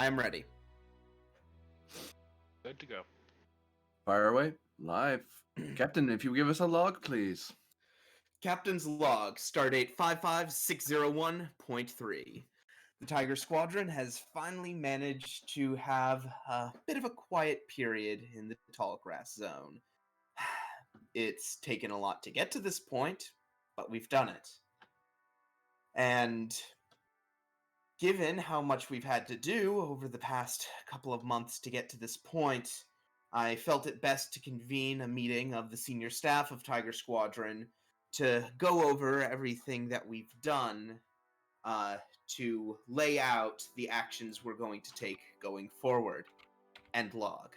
am ready. Good to go. Fire away. Live. Captain, if you give us a log, please. Captain's log, stardate 55601.3. The Tiger Squadron has finally managed to have a bit of a quiet period in the tall grass zone. It's taken a lot to get to this point, but we've done it. And given how much we've had to do over the past couple of months to get to this point, I felt it best to convene a meeting of the senior staff of Tiger Squadron to go over everything that we've done to lay out the actions we're going to take going forward. End log.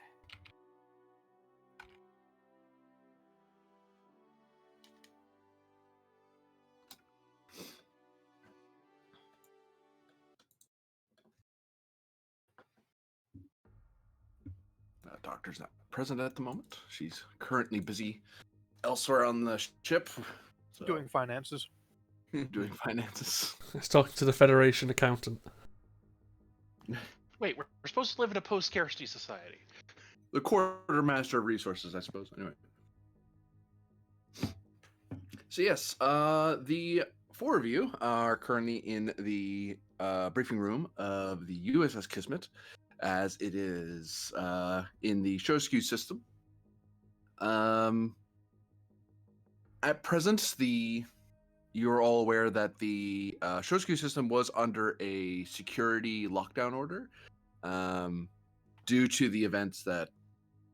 Doctor's not present at the moment. She's currently busy elsewhere on the ship. So, Doing finances. doing finances. It's talking to the Federation accountant. Wait, we're supposed to live in a post-scarcity society. The quartermaster of resources, I suppose. Anyway. So yes, the four of you are currently in the briefing room of the USS Kismet, as it is in the Shosku system. At present, you're all aware that the Shosku system was under a security lockdown order due to the events that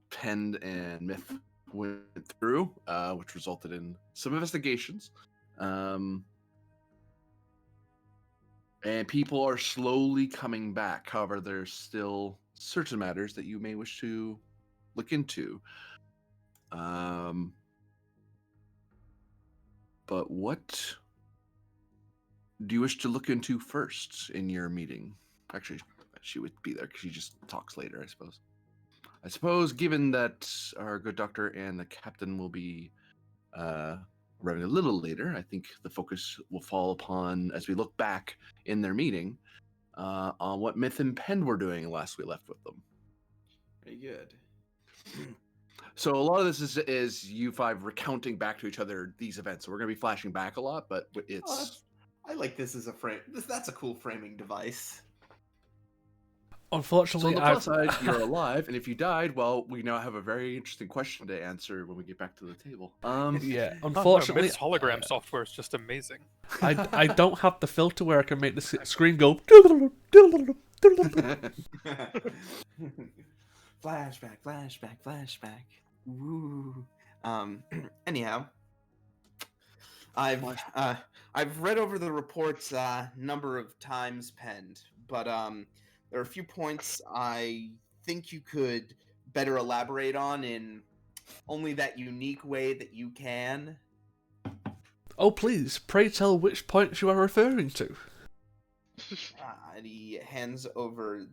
Pend and Myth went through, which resulted in some investigations. And people are slowly coming back. However, there's still certain matters that you may wish to look into. But what do you wish to look into first in your meeting? Actually, she would be there because she just talks later, I suppose. I suppose, given that our good doctor and the captain will be arriving a little later, I think the focus will fall upon, as we look back in their meeting, on what Myth and Pend were doing last we left with them. Very good. So a lot of this is you five recounting back to each other these events. So we're going to be flashing back a lot, but it's... I like this as a frame. That's a cool framing device. So Unfortunately, on the plus side, you're alive, and if you died, well, we now have a very interesting question to answer when we get back to the table. yeah, Oh, no, unfortunately, Myth's hologram software is just amazing. I don't have the filter where I can make the screen go. Flashback. Woo. Anyhow, I've read over the reports number of times penned, but there are a few points I think you could better elaborate on in only that unique way that you can. Oh, please, pray tell which points you are referring to. And he hands over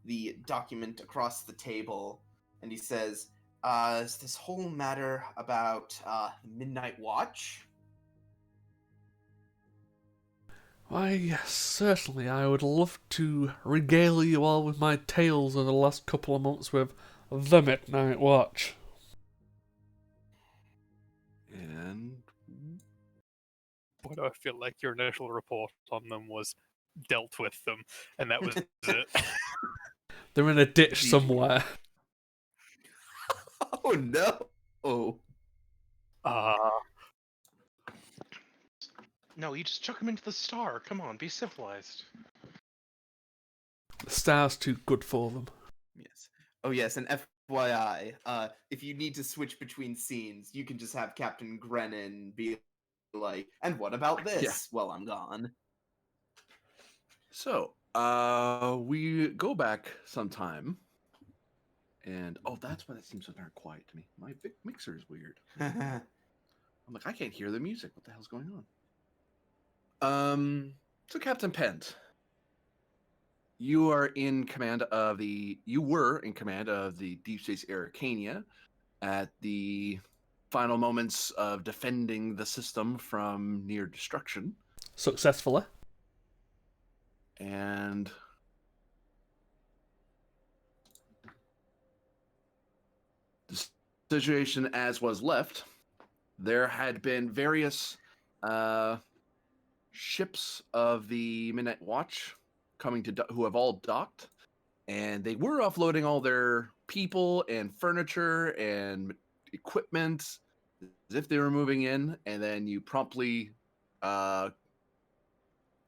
the document across the table, and he says, is this whole matter about Midnight Watch? Why, yes, certainly. I would love to regale you all with my tales of the last couple of months with the Midnight Watch. And Why do I feel like your initial report on them was dealt with them, and that was it? They're in a ditch somewhere. Oh no! Oh. No, you just chuck him into the star. Come on, be civilized. The star's too good for them. Yes. Oh yes, and FYI, if you need to switch between scenes, you can just have Captain Grennan be like, and what about this while I'm gone? so, we go back sometime, and that's why that seems so darn quiet to me. My mixer is weird. I'm like, I can't hear the music. What the hell's going on? So Captain Pent, you were in command of the Deep Space Arcania at the final moments of defending the system from near destruction. Successfully. And situation as was left, there had been various ships of the Midnight Watch coming to who have all docked, and they were offloading all their people and furniture and equipment as if they were moving in, and then you promptly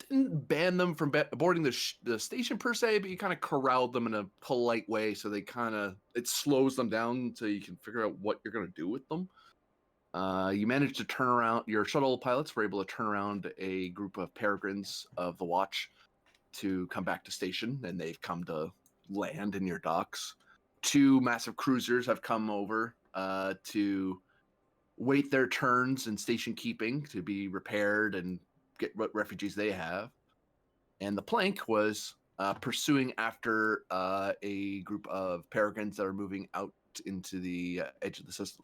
didn't ban them from boarding the station per se, but you kind of corralled them in a polite way, so it slows them down so you can figure out what you're going to do with them. You managed to turn around. Your shuttle pilots were able to turn around a group of peregrines of the Watch to come back to station, and they've come to land in your docks. 2 massive cruisers have come over to wait their turns in station keeping to be repaired and get what refugees they have. And the Plank was pursuing after a group of peregrines that are moving out into the edge of the system.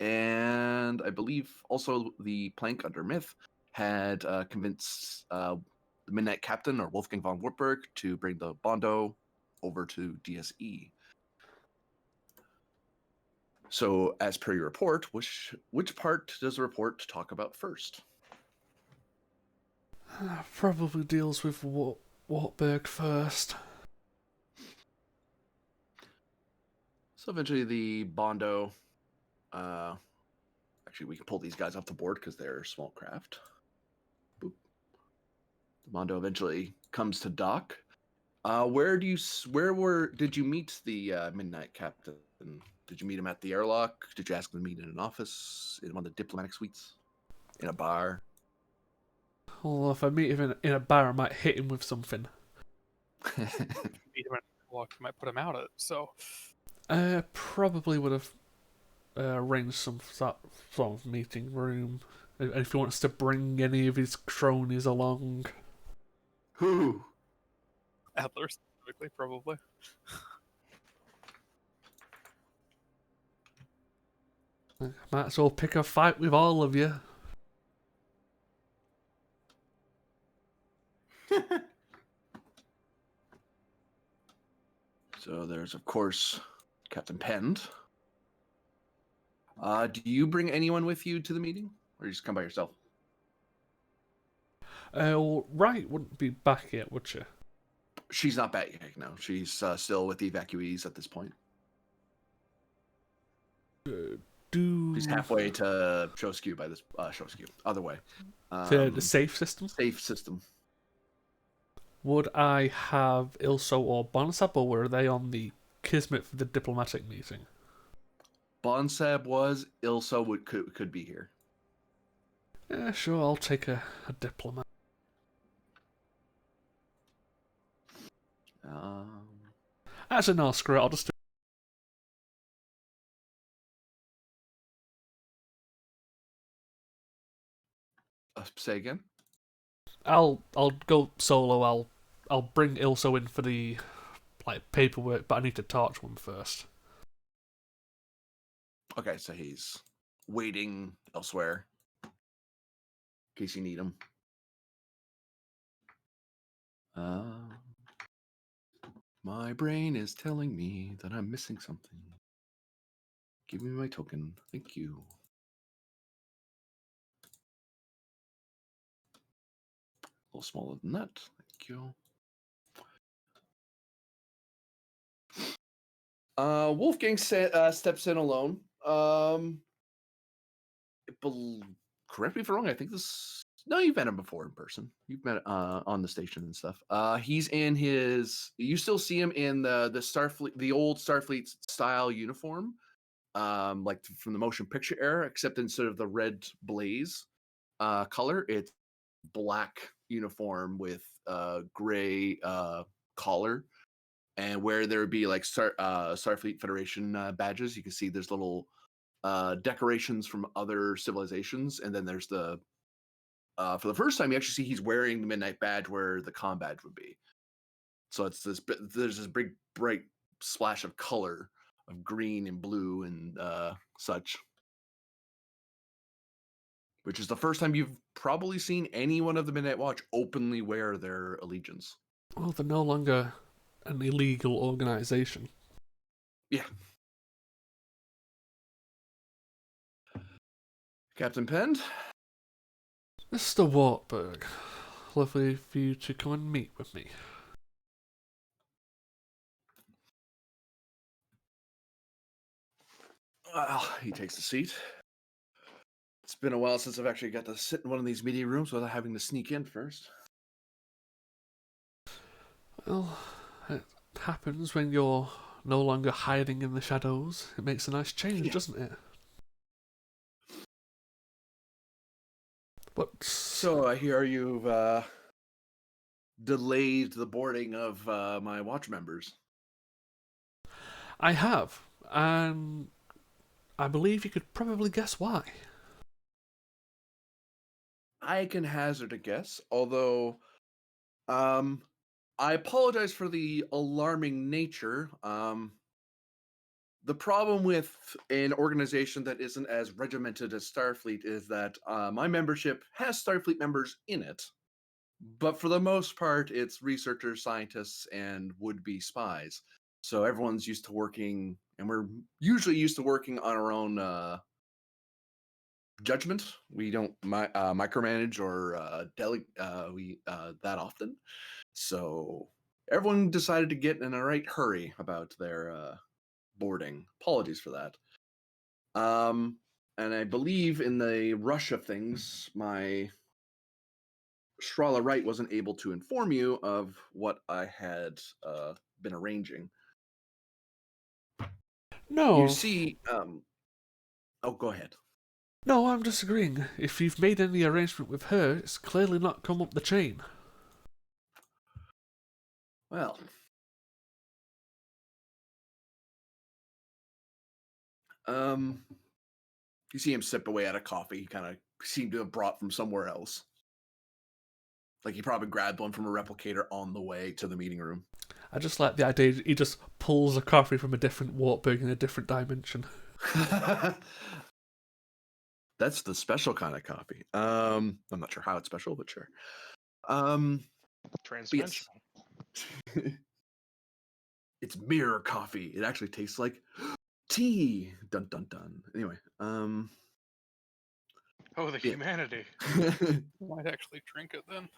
And I believe also the Plank under Myth had convinced the Midnight Captain, or Wolfgang von Wartburg, to bring the Bondo over to DSE. So, as per your report, which part does the report talk about first? Probably deals with Wartburg first. So eventually the Bondo, actually we can pull these guys off the board because they're small craft. Boop. The Bondo eventually comes to dock. Did you meet the Midnight Captain? Did you meet him at the airlock? Did you ask him to meet in an office, in one of the diplomatic suites, in a bar? Well, if I meet him in a bar, I might hit him with something. Meet him at walk, might put him out at. So Probably would have arranged some sort of meeting room. If he wants to bring any of his cronies along. Who? Adler specifically, probably. Might as well pick a fight with all of you. So there's, of course, Captain Pend. Do you bring anyone with you to the meeting, or you just come by yourself? Well, Wright wouldn't be back yet, would she? She's not back yet, no. She's still with the evacuees at this point. She's halfway to Shosku by this Shosku. Other way. The safe system? Safe system. Would I have Ilso or Bonsab, or were they on the Kismet for the diplomatic meeting? Bonsab was. Ilso could be here. Yeah, sure, I'll take a diplomat. Actually, no, screw it, I'll just do. Say again? I'll go solo. I'll bring Ilso in for the paperwork, but I need to talk to him first. Okay, so he's waiting elsewhere in case you need him. My brain is telling me that I'm missing something. Give me my token. Thank you. A little smaller than that. Thank you. Wolfgang steps in alone. Correct me if I'm wrong. I think this. No, you've met him before in person. You've met on the station and stuff. He's in his. You still see him in the Starfleet, the old Starfleet style uniform, like from the motion picture era, except instead of the red blaze color, it's black uniform with gray collar. And where there would be like Starfleet Federation badges, you can see there's little decorations from other civilizations, and then there's the for the first time you actually see he's wearing the Midnight Badge where the Com badge would be. So it's there's this big bright splash of color of green and blue and such, which is the first time you've probably seen anyone of the Midnight Watch openly wear their allegiance. Well, they're no longer an illegal organization. Yeah. Captain Pend? Mr. Wartburg, lovely for you to come and meet with me. Well, he takes a seat. It's been a while since I've actually got to sit in one of these meeting rooms without having to sneak in first. Well, it happens when you're no longer hiding in the shadows. It makes a nice change, Yeah. doesn't it? But So I hear you've delayed the boarding of my watch members. I have, and I believe you could probably guess why. I can hazard a guess, although I apologize for the alarming nature. The problem with an organization that isn't as regimented as Starfleet is that my membership has Starfleet members in it, but for the most part, it's researchers, scientists, and would-be spies. So everyone's used to working, and we're usually used to working on our own judgment. We don't micromanage or delegate that often. So everyone decided to get in a right hurry about their boarding. Apologies for that. And I believe in the rush of things, my Strala Wright wasn't able to inform you of what I had been arranging. No, You see, oh, go ahead. no, I'm disagreeing. If you've made any arrangement with her, it's clearly not come up the chain. Well, you see him sip away at a coffee. He kind of seemed to have brought from somewhere else. Like he probably grabbed one from a replicator on the way to the meeting room. I just like the idea he just pulls a coffee from a different Wartburg in a different dimension. That's the special kind of coffee. I'm not sure how it's special, but sure. Transdimensional. It's mirror coffee. It actually tastes like tea. Dun dun dun. Anyway, Oh, the Yeah. humanity. Might actually drink it then.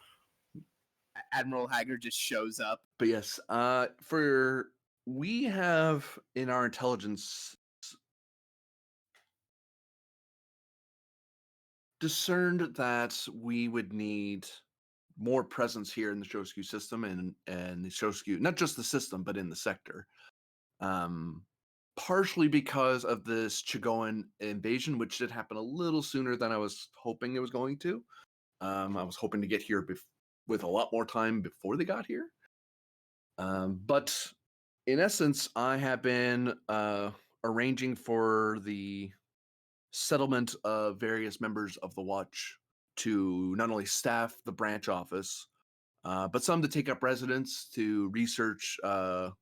Admiral Haggard just shows up. But yes, we have in our intelligence discerned that we would need more presence here in the Shosku system and the Shosku, not just the system, but in the sector. Partially because of this Chigoan invasion, which did happen a little sooner than I was hoping it was going to. I was hoping to get here with a lot more time before they got here. But in essence, I have been arranging for the settlement of various members of the Watch to not only staff the branch office, but some to take up residence to research the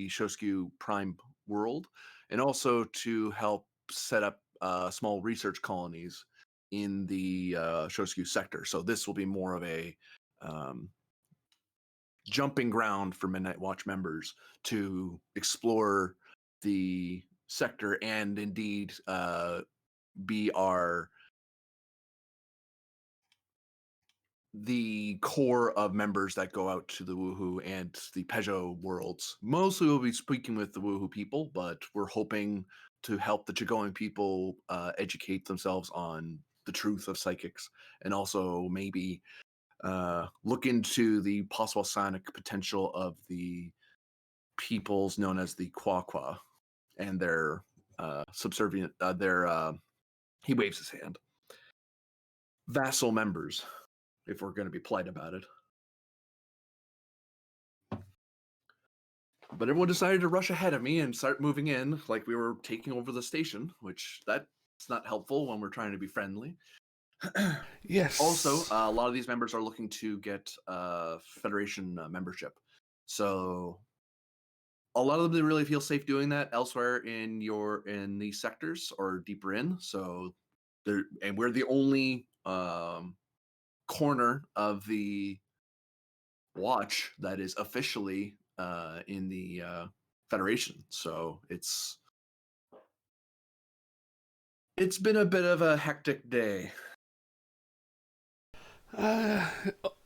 Shosku Prime world, and also to help set up small research colonies in the Shosku sector. So this will be more of a jumping ground for Midnight Watch members to explore the sector and indeed be the core of members that go out to the Woohoo and the Peugeot worlds. Mostly we'll be speaking with the Woohoo people, but we're hoping to help the Chigoan people educate themselves on the truth of psychics, and also maybe look into the possible psionic potential of the peoples known as the Quaqua and their subservient, he waves his hand, vassal members, if we're going to be polite about it. But everyone decided to rush ahead of me and start moving in like we were taking over the station, which that's not helpful when we're trying to be friendly. Yes. Also, a lot of these members are looking to get Federation membership. So a lot of them, they really feel safe doing that elsewhere in these sectors or deeper in. So we're the only corner of the Watch that is officially in the Federation. So it's It's been a bit of a hectic day. Uh,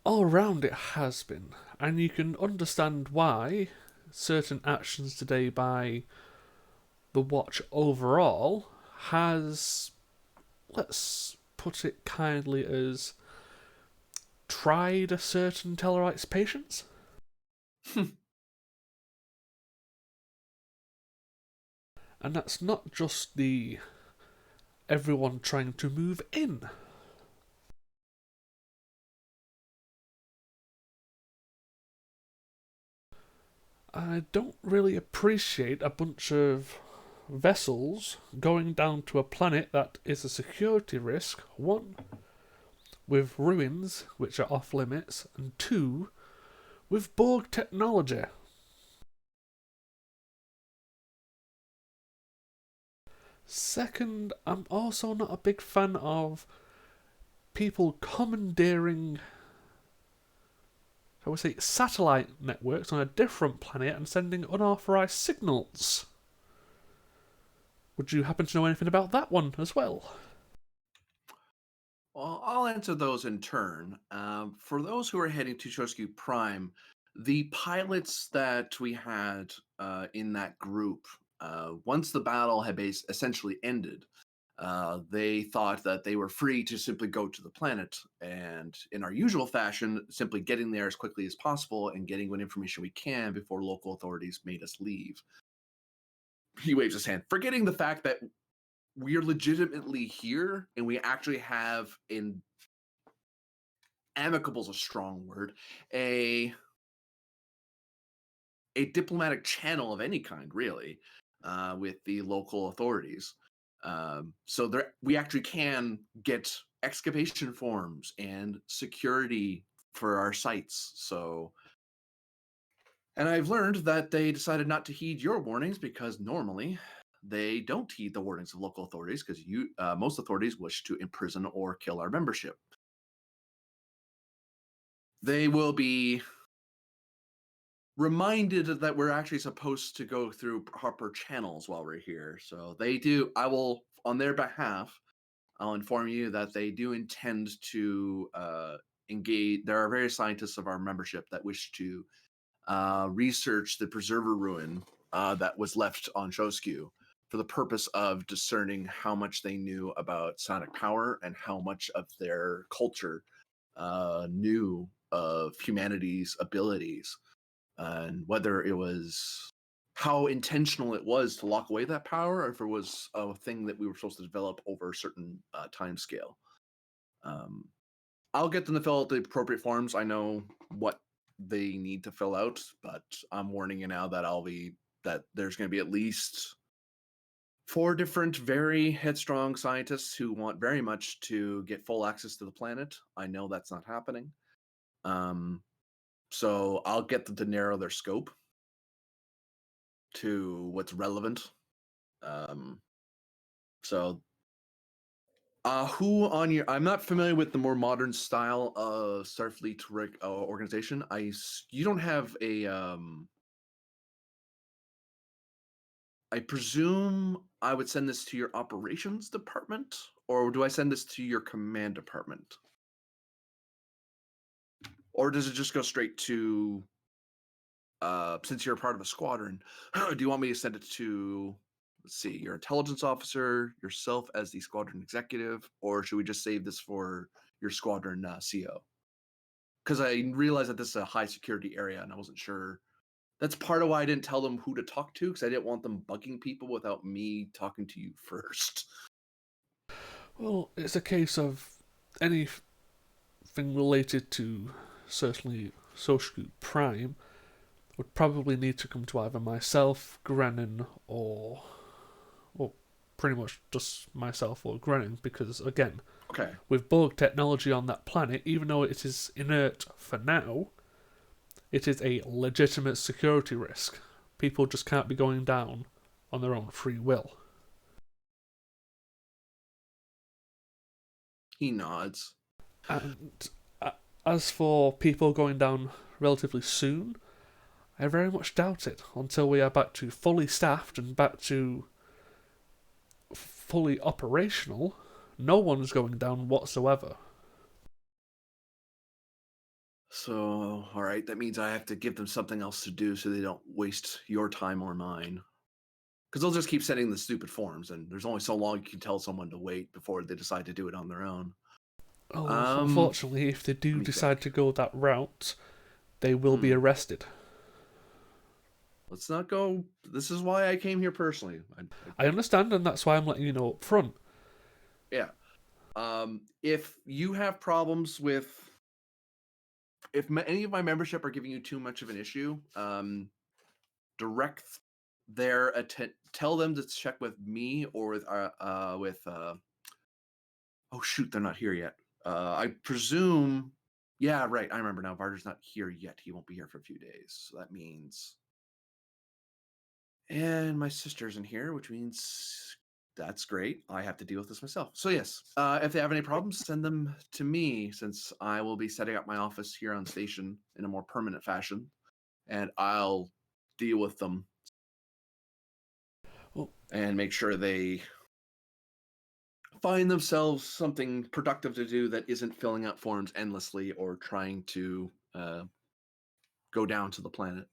all around it has been, and you can understand why certain actions today by the Watch overall has, let's put it kindly, as tried a certain Tellarite's patience. And that's not just the everyone trying to move in. I don't really appreciate a bunch of vessels going down to a planet that is a security risk, one, with ruins which are off limits, and two, with Borg technology. Second, I'm also not a big fan of people commandeering, shall we say, satellite networks on a different planet and sending unauthorized signals. Would you happen to know anything about that one as well? Well, I'll answer those in turn. For those who are heading to Chosku Prime, the pilots that we had in that group, once the battle had essentially ended, they thought that they were free to simply go to the planet, and in our usual fashion, simply getting there as quickly as possible and getting what information we can before local authorities made us leave. He waves his hand, forgetting the fact that we're legitimately here and we actually have, in amicable is a strong word, a diplomatic channel of any kind, really, with the local authorities. So there, we actually can get excavation forms and security for our sites. So, and I've learned that they decided not to heed your warnings because normally they don't heed the warnings of local authorities because most authorities wish to imprison or kill our membership. They will be reminded that we're actually supposed to go through proper channels while we're here. So they do. I will, on their behalf, I'll inform you that they do intend to engage. There are various scientists of our membership that wish to research the preserver ruin that was left on Chosku for the purpose of discerning how much they knew about sonic power and how much of their culture knew of humanity's abilities, and whether it was how intentional it was to lock away that power, or if it was a thing that we were supposed to develop over a certain time scale. I'll get them to fill out the appropriate forms. I know what they need to fill out, but I'm warning you now that there's going to be at least 4 different very headstrong scientists who want very much to get full access to the planet. I know that's not happening. So I'll get them to narrow their scope to what's relevant. So who on your? I'm not familiar with the more modern style of Starfleet organization. You don't have a. I presume I would send this to your operations department, or do I send this to your command department? Or does it just go straight to, since you're a part of a squadron, do you want me to send it to, let's see, your intelligence officer, yourself as the squadron executive, or should we just save this for your squadron CO? Because I realized that this is a high security area and I wasn't sure. That's part of why I didn't tell them who to talk to, because I didn't want them bugging people without me talking to you first. Well, it's a case of anything related to certainly Chosku Prime would probably need to come to either myself, Grennan, or pretty much just myself or Grennan, because again, Okay. with Borg technology on that planet, even though it is inert for now, it is a legitimate security risk. People just can't be going down on their own free will. He nods. And as for people going down relatively soon, I very much doubt it until we are back to fully staffed and back to fully operational, no one's going down whatsoever. So, all right, that means I have to give them something else to do so they don't waste your time or mine. Because they'll just keep sending the stupid forms, and there's only so long you can tell someone to wait before they decide to do it on their own. Oh, unfortunately, if they do me decide to go that route, they will be arrested. Let's not go. This is why I came here personally. I understand, and that's why I'm letting you know up front. Yeah. If you have problems with, if any of my membership are giving you too much of an issue, direct their tell them to check with me or with oh shoot, they're not here yet. I presume. Yeah, right. I remember now. Varder's not here yet. He won't be here for a few days. So that means. And my sister's in here, which means that's great. I have to deal with this myself. So yes, if they have any problems, send them to me, since I will be setting up my office here on station in a more permanent fashion, and I'll deal with them and make sure they find themselves something productive to do that isn't filling out forms endlessly or trying to go down to the planet.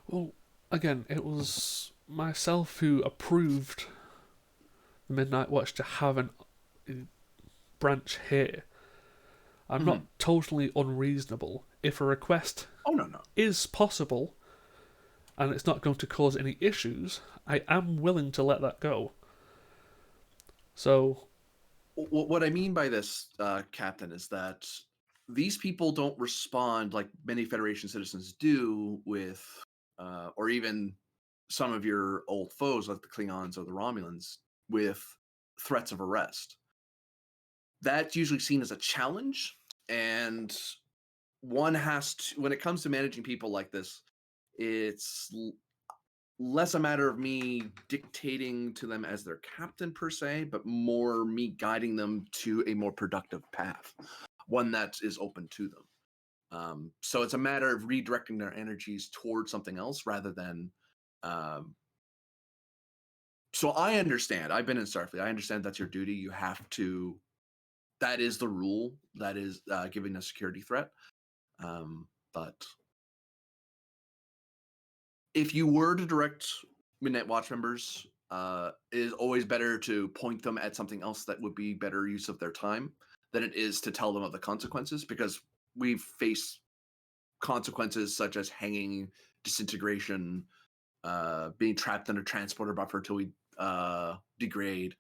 Well, again, it was myself who approved the Midnight Watch to have a branch here. I'm not totally unreasonable. If a request is possible and it's not going to cause any issues, I am willing to let that go. So, what I mean by this, Captain, is that these people don't respond like many Federation citizens do with, or even some of your old foes like the Klingons or the Romulans, with threats of arrest. That's usually seen as a challenge, and one has to, when it comes to managing people like this, it's less a matter of me dictating to them as their captain per se, but more me guiding them to a more productive path, one that is open to them. So it's a matter of redirecting their energies towards something else rather than. So I understand. I've been in Starfleet. I understand that's your duty. You have to. That is the rule. That is giving a security threat. But if you were to direct Midnight Watch members, it is always better to point them at something else that would be better use of their time than it is to tell them of the consequences, because we've faced consequences such as hanging, disintegration, being trapped in a transporter buffer till we degrade,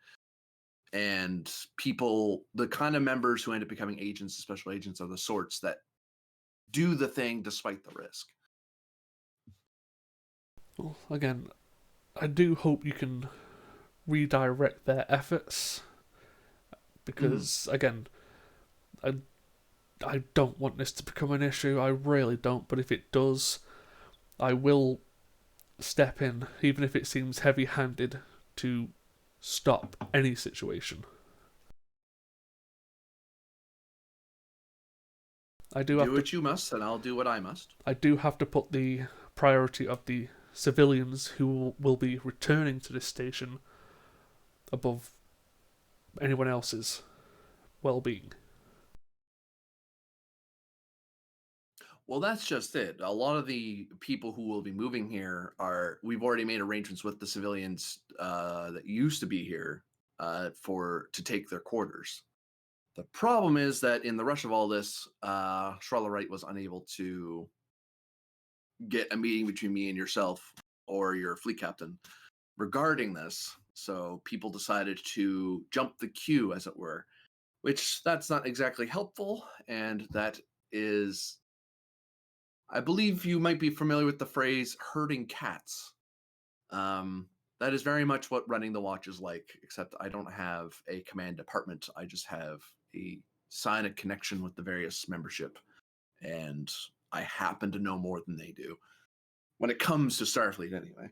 and people, the kind of members who end up becoming agents, special agents, are the sorts that do the thing despite the risk. well, again, I do hope you can redirect their efforts, because again, I don't want this to become an issue. I really don't. But if it does, I will step in, even if it seems heavy-handed, to stop any situation. I do what you must, and I'll do what I must. I do have to put the priority of the civilians who will be returning to this station above anyone else's well-being. Well, that's just it. A lot of the people who will be moving here we've already made arrangements with the civilians that used to be here to take their quarters. The problem is that in the rush of all this, Shrala Wright was unable to get a meeting between me and yourself or your fleet captain regarding this. So people decided to jump the queue, as it were, which that's not exactly helpful. And that is, I believe you might be familiar with the phrase herding cats. That is very much what running the watch is like, except I don't have a command department. I just have a sign of connection with the various membership, and I happen to know more than they do. When it comes to Starfleet, anyway.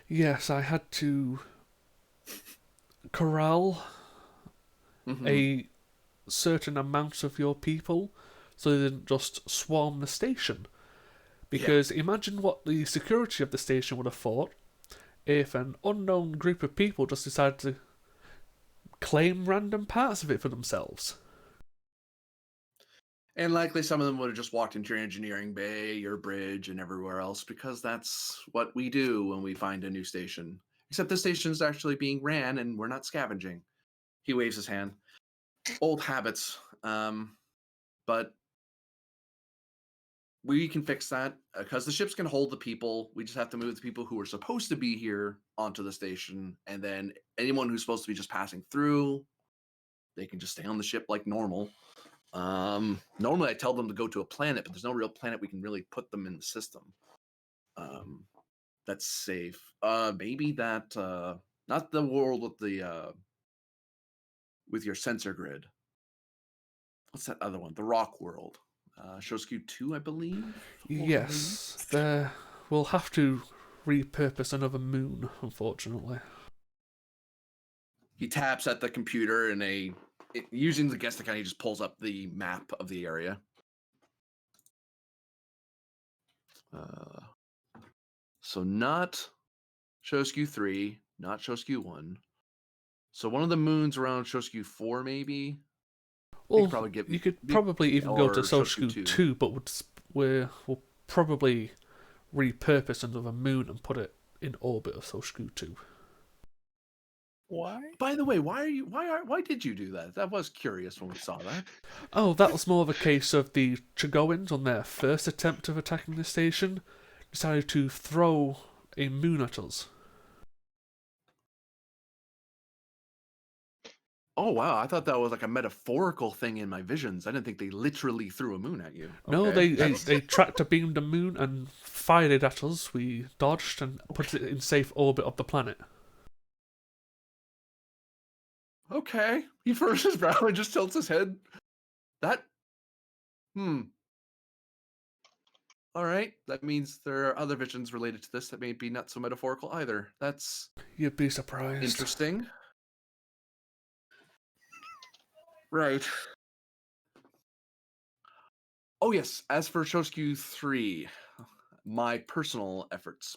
Yes, I had to corral a certain amount of your people so they didn't just swarm the station. Because imagine what the security of the station would have thought if an unknown group of people just decided to claim random parts of it for themselves. And likely some of them would have just walked into your engineering bay, your bridge, and everywhere else, because that's what we do when we find a new station. Except the station is actually being ran and we're not scavenging. He waves his hand. Old habits. But we can fix that because the ships can hold the people. We just have to move the people who are supposed to be here onto the station. And then anyone who's supposed to be just passing through, they can just stay on the ship like normal. Normally I tell them to go to a planet, but there's no real planet we can really put them in the system. That's safe. Maybe that not the world with the with your sensor grid. What's that other one? The rock world. Shosku 2, I believe. Yes, we'll have to repurpose another moon, unfortunately. He taps at the computer and using the guest account, he just pulls up the map of the area. So not Shosku 3, not Shosku 1. So one of the moons around Shosku 4, maybe. Well, you could probably even go to or Shosku 2, but we'll probably repurpose another moon and put it in orbit of Shosku 2. Why? By the way, why did you do that? That was curious when we saw that. Oh, that was more of a case of the Chigoans on their first attempt of attacking the station decided to throw a moon at us. Oh wow, I thought that was like a metaphorical thing in my visions. I didn't think they literally threw a moon at you. No, Okay. they tractor beamed the moon and fired it at us. We dodged and put it in safe orbit of the planet. Okay. He furrows his brow and just tilts his head. All right. That means there are other visions related to this that may be not so metaphorical either. That's You'd be surprised. interesting. Right. Oh yes, as for Shosku 3, my personal efforts.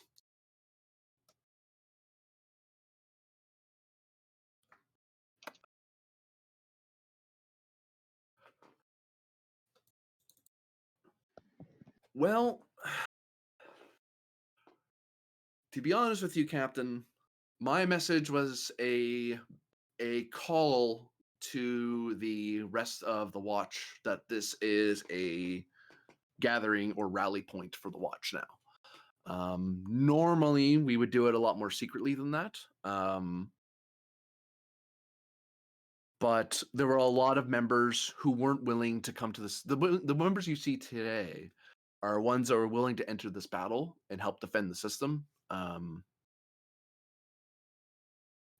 Well, to be honest with you, Captain, my message was a call to the rest of the Watch that this is a gathering or rally point for the Watch now. Normally, we would do it a lot more secretly than that. But there were a lot of members who weren't willing to come to this. The members you see today are ones that were willing to enter this battle and help defend the system.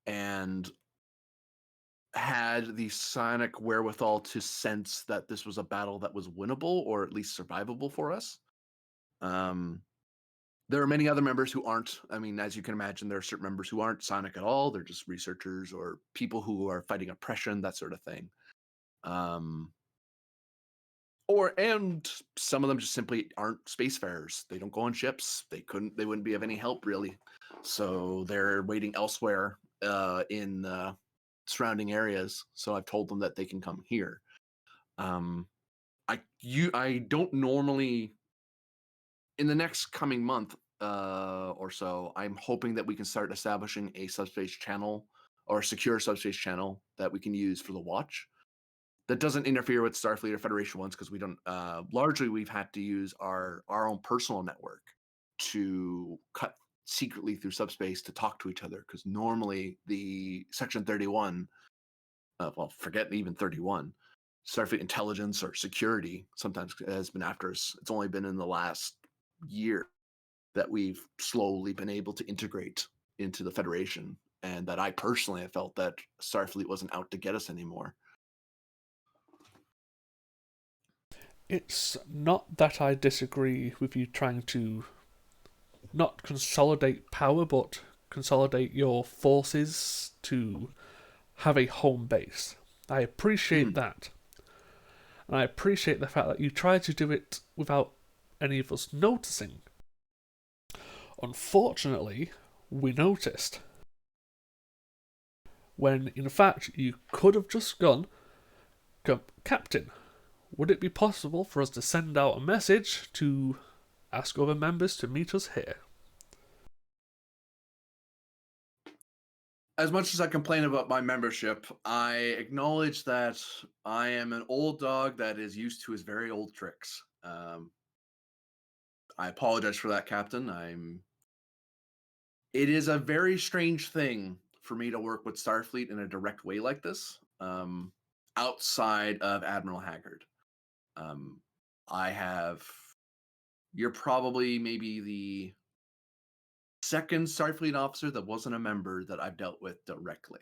And had the psionic wherewithal to sense that this was a battle that was winnable or at least survivable for us. There are many other members who aren't. I mean, as you can imagine, there are certain members who aren't psionic at all. They're just researchers or people who are fighting oppression, that sort of thing. And some of them just simply aren't spacefarers. They don't go on ships. They wouldn't be of any help really. So they're waiting elsewhere in surrounding areas. So I've told them that they can come here. I don't normally, in the next coming month or so, I'm hoping that we can start establishing a subspace channel or a secure subspace channel that we can use for the Watch. That doesn't interfere with Starfleet or Federation ones because we don't. Largely, we've had to use our own personal network to cut secretly through subspace to talk to each other. Because normally, the Section 31, forget even 31, Starfleet intelligence or security sometimes has been after us. It's only been in the last year that we've slowly been able to integrate into the Federation, and that I personally have felt that Starfleet wasn't out to get us anymore. It's not that I disagree with you trying to not consolidate power, but consolidate your forces to have a home base. I appreciate that. And I appreciate the fact that you try to do it without any of us noticing. Unfortunately, we noticed. When in fact you could have just gone, Captain, would it be possible for us to send out a message to ask other members to meet us here? As much as I complain about my membership, I acknowledge that I am an old dog that is used to his very old tricks. I apologize for that, Captain. It is a very strange thing for me to work with Starfleet in a direct way like this, outside of Admiral Haggard. I have. You're probably maybe the second Starfleet officer that wasn't a member that I've dealt with directly.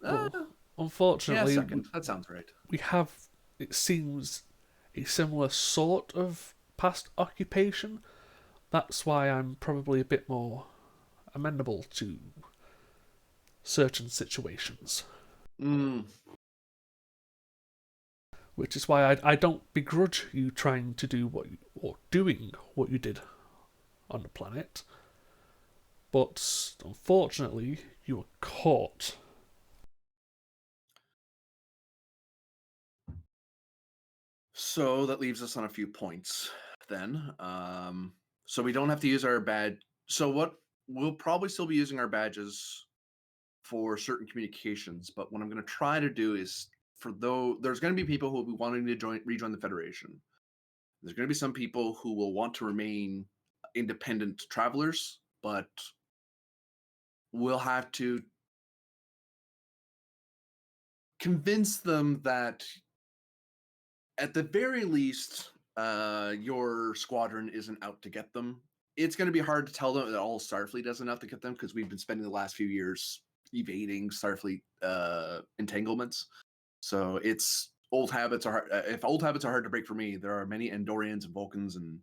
Well, Yeah, unfortunately, second. That sounds right. we have, it seems, a similar sort of past occupation. That's why I'm probably a bit more amenable to certain situations. Which is why I don't begrudge you trying to do doing what you did on the planet. But unfortunately, you were caught. So that leaves us on a few points then. So we don't have to use our badge. So what we'll probably still be using our badges for certain communications, but what I'm going to try to do is there's going to be people who will be wanting to rejoin the Federation. There's going to be some people who will want to remain independent travelers, but we'll have to convince them that at the very least, your squadron isn't out to get them. It's going to be hard to tell them that all Starfleet isn't out to get them because we've been spending the last few years evading Starfleet entanglements. So it's old habits are hard. If old habits are hard to break for me, there are many Andorians and Vulcans and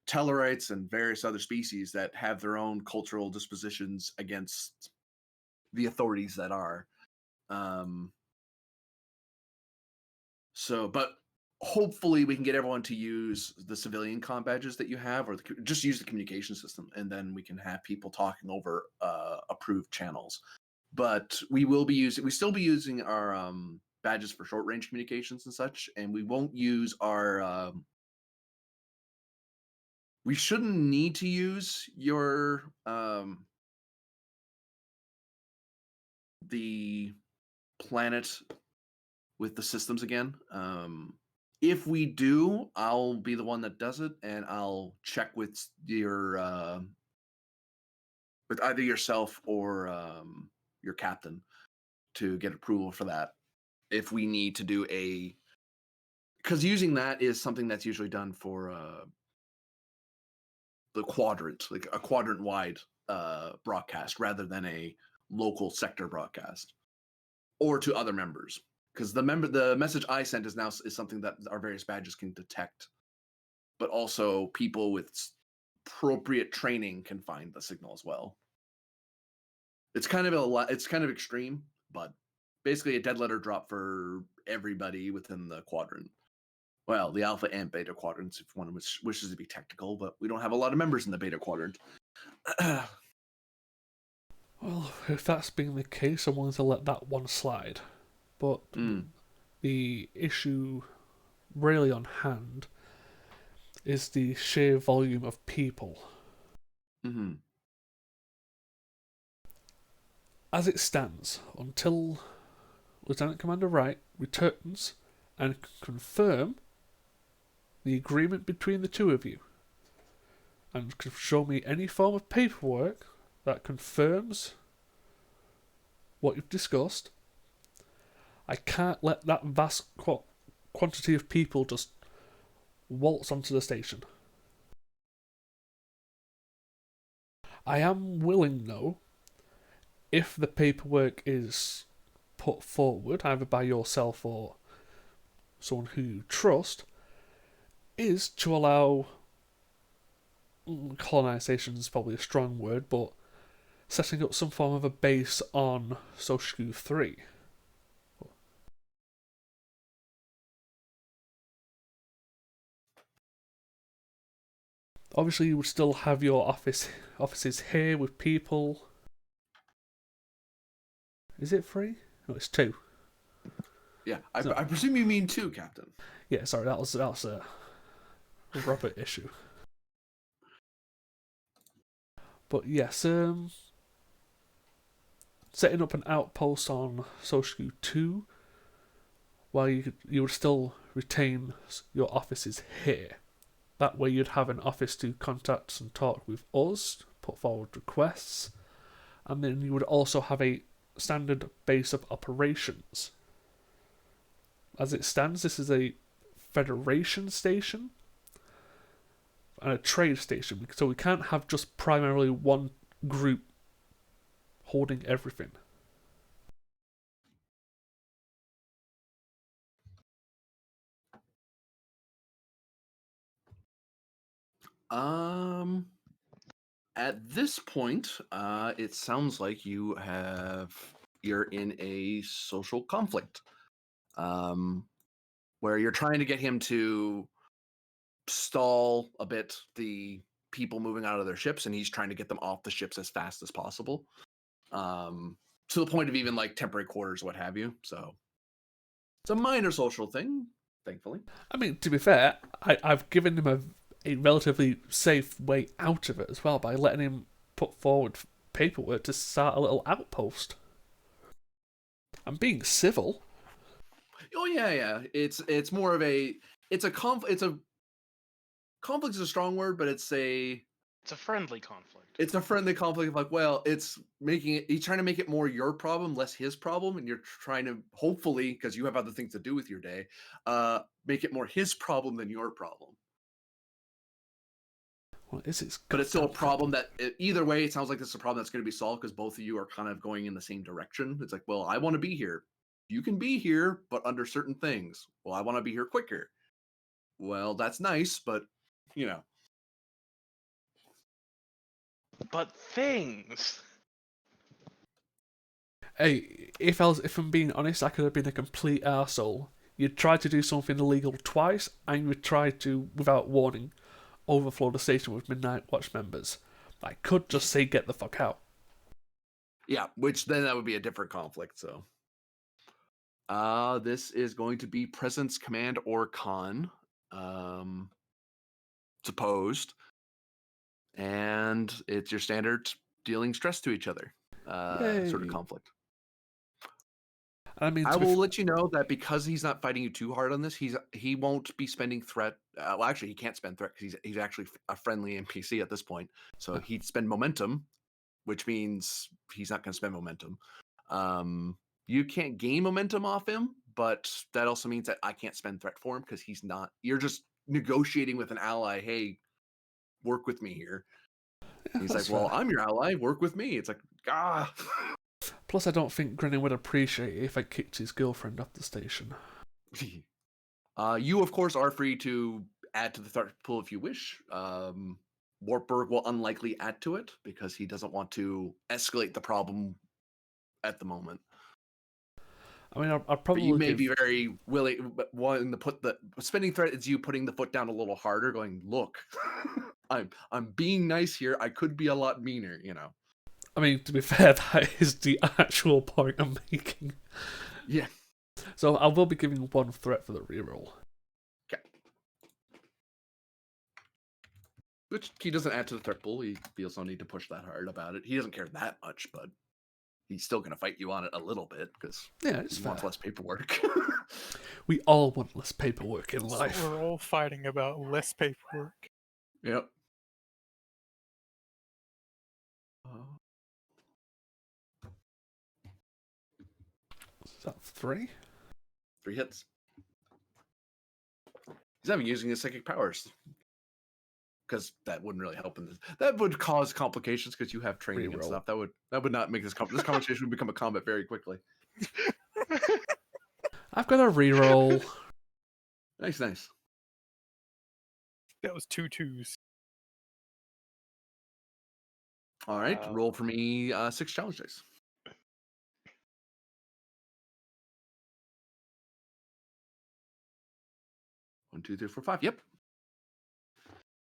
Tellarites and various other species that have their own cultural dispositions against the authorities that are. But hopefully we can get everyone to use the civilian comm badges that you have, or just use the communication system, and then we can have people talking over approved channels. But we still be using our badges for short range communications and such, and we won't use our. We shouldn't need to use your the planet with the systems again. If we do, I'll be the one that does it, and I'll check with your with either yourself or your captain to get approval for that. If we need to do because using that is something that's usually done for the quadrant, like a quadrant-wide broadcast, rather than a local sector broadcast, or to other members. Because the message I sent is something that our various badges can detect, but also people with appropriate training can find the signal as well. It's kind of extreme, but basically a dead letter drop for everybody within the quadrant. Well, the alpha and beta quadrants, if one wishes to be technical, but we don't have a lot of members in the beta quadrant. Well, if that's being the case, I'm willing to let that one slide. But the issue really on hand is the sheer volume of people. Mm-hmm. As it stands, until Lieutenant Commander Wright returns and can confirm the agreement between the two of you, and can show me any form of paperwork that confirms what you've discussed, I can't let that vast quantity of people just waltz onto the station. I am willing, though, if the paperwork is put forward, either by yourself or someone who you trust, is to allow colonisation is probably a strong word, but setting up some form of a base on Soshu 3. Obviously, you would still have your offices here with people. Is it 3? No, it's 2. Yeah, So- I presume you mean 2, Captain. Yeah, sorry, that was a Robert issue. But yes, setting up an outpost on Social 2, while you would still retain your offices here. That way, you'd have an office to contact and talk with us, put forward requests, and then you would also have a standard base of operations. As it stands, this is a Federation station and a trade station, so we can't have just primarily one group holding everything. At this point, it sounds like you're in a social conflict, where you're trying to get him to stall a bit the people moving out of their ships, and he's trying to get them off the ships as fast as possible, to the point of even like temporary quarters, what have you. So it's a minor social thing, thankfully. I mean, to be fair, I've given him a relatively safe way out of it as well by letting him put forward paperwork to start a little outpost. I'm being civil. Oh yeah. It's more of a conflict is a strong word, but it's a friendly conflict. it's a friendly conflict of like, well, he's trying to make it more your problem, less his problem, and you're trying to hopefully, because you have other things to do with your day, make it more his problem than your problem. Well, is it? But it's still a problem that either way, it sounds like this is a problem that's going to be solved because both of you are kind of going in the same direction. It's like, well, I want to be here. You can be here, but under certain things. Well, I want to be here quicker. Well, that's nice, but you know. But things. Hey, if I'm being honest, I could have been a complete arsehole. You'd tried to do something illegal twice, and you would try to, without warning, overflow the station with Midnight Watch members. I could just say, get the fuck out. Yeah, which then that would be a different conflict, so. This is going to be Presence, Command, or Con. Supposed. And it's your standard dealing stress to each other sort of Yay. conflict. I mean, I will let you know that because he's not fighting you too hard on this, he won't be spending threat. Well, actually, he can't spend threat because he's actually a friendly NPC at this point. So he'd spend momentum, which means he's not going to spend momentum. You can't gain momentum off him, but that also means that I can't spend threat for him because he's not. You're just negotiating with an ally. Hey, work with me here. Yeah, he's like, that's well, fair. I'm your ally. Work with me. It's like, ah. Plus, I don't think Grinning would appreciate it if I kicked his girlfriend off the station. You, of course, are free to add to the threat pool if you wish. Wartburg will unlikely add to it because he doesn't want to escalate the problem at the moment. I mean, I'd But probably you may be very willing, but wanting to put the spending threat is you putting the foot down a little harder, going, look, I'm being nice here. I could be a lot meaner, you know. I mean, to be fair, that is the actual point I'm making. Yeah. So I will be giving one threat for the reroll. Okay. Which he doesn't add to the threat pool. He feels no need to push that hard about it. He doesn't care that much, but he's still going to fight you on it a little bit because Yeah, it's he fair. wants less paperwork. We all want less paperwork in So life. we're all fighting about less paperwork. Yep. Is that 3? 3 hits. He's not even using his psychic powers because that wouldn't really help in this. That would cause complications because you have training and Reroll. stuff. That would not make this conversation would become a combat very quickly. I've got a reroll. Nice. That was 2 2s. All right, Wow. roll for me 6 challenge dice. One, 2, 3, 4, 5. Yep.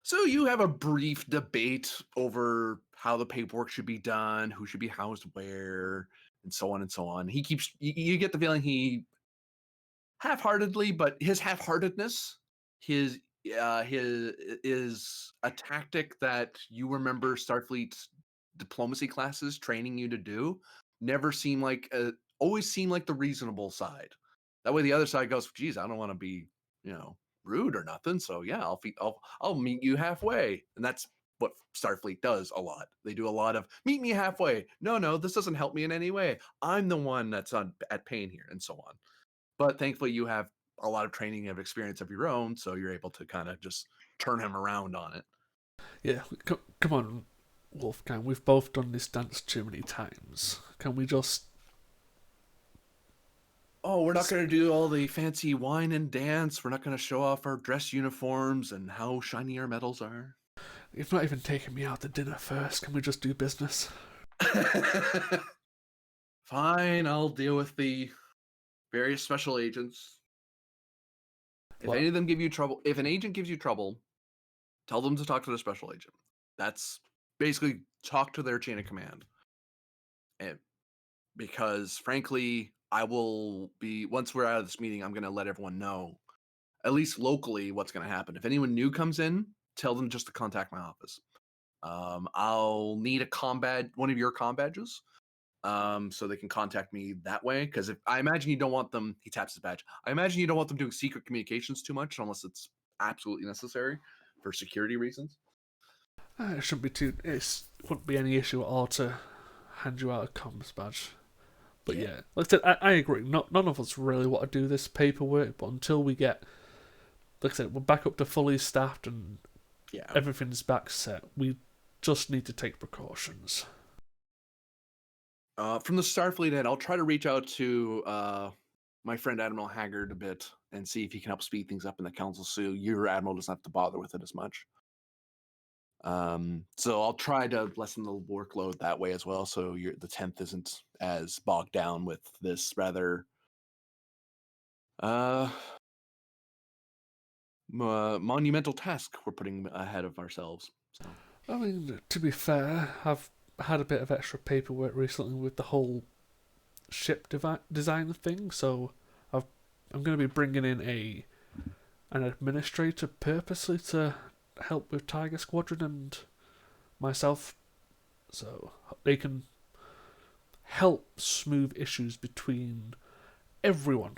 So you have a brief debate over how the paperwork should be done, who should be housed where, and so on and so on. He keeps you get the feeling he half-heartedly, but his half-heartedness, his is a tactic that you remember Starfleet's diplomacy classes training you to do. Never seem like always seem like the reasonable side. That way, the other side goes, "Geez, I don't want to be, rude or nothing. So yeah, I'll meet you halfway." And that's what Starfleet does a lot. They do a lot of meet me halfway. No, this doesn't help me in any way. I'm the one that's at pain here, and so on. But thankfully, you have a lot of training and experience of your own, so you're able to kind of just turn him around on it. Yeah, come on, Wolfgang. We've both done this dance too many times. Can we just? Oh, we're not going to do all the fancy wine and dance. We're not going to show off our dress uniforms and how shiny our medals are. You've not even taken me out to dinner first. Can we just do business? Fine, I'll deal with the various special agents. If any of them give you trouble, if an agent gives you trouble, tell them to talk to the special agent. That's basically talk to their chain of command. And because frankly, I will be, once we're out of this meeting, I'm going to let everyone know, at least locally, what's going to happen. If anyone new comes in, tell them just to contact my office. I'll need one of your comm badges, so they can contact me that way. Because if I imagine you don't want them, he taps his badge. I imagine you don't want them doing secret communications too much unless it's absolutely necessary for security reasons. It shouldn't be too. It wouldn't be any issue at all to hand you out a comms badge. But yeah, like I said, I agree. None of us really want to do this paperwork, but until we get, like I said, we're back up to fully staffed and everything's back set, we just need to take precautions. From the Starfleet end, I'll try to reach out to my friend Admiral Haggard a bit and see if he can help speed things up in the council so your admiral doesn't have to bother with it as much. So I'll try to lessen the workload that way as well, so the 10th isn't as bogged down with this rather monumental task we're putting ahead of ourselves. So. I mean, to be fair, I've had a bit of extra paperwork recently with the whole ship design thing, so I'm going to be bringing in an administrator purposely to help with Tiger Squadron and myself, so they can help smooth issues between everyone.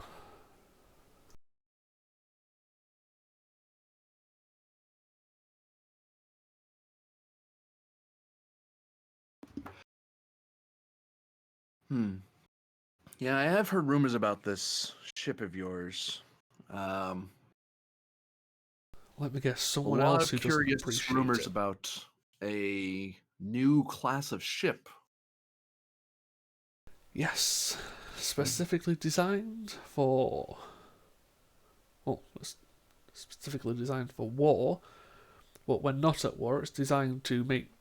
Yeah, I have heard rumors about this ship of yours. Let me guess, someone else who doesn't appreciate it. Curious rumors about a new class of ship. Yes, specifically designed for... Well, specifically designed for war, but when not at war, it's designed to make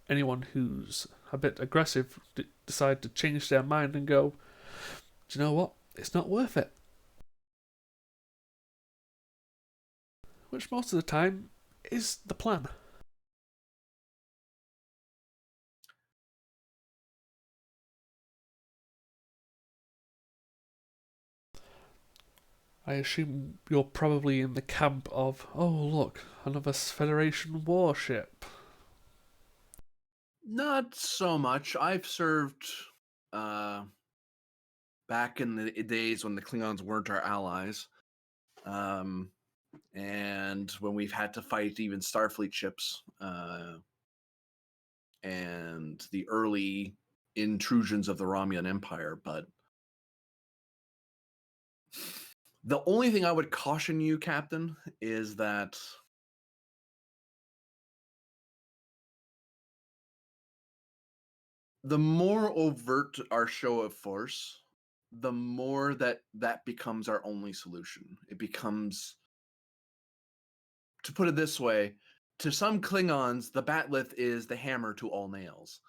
anyone who's a bit aggressive decide to change their mind and go, do you know what? It's not worth it. Which most of the time is the plan. I assume you're probably in the camp of, oh look, another Federation warship. Not so much. I've served back in the days when the Klingons weren't our allies. And when we've had to fight even Starfleet ships, and the early intrusions of the Romulan Empire, but the only thing I would caution you, Captain, is that the more overt our show of force, the more that becomes our only solution. It becomes, to put it this way, to some Klingons, the bat'leth is the hammer to all nails.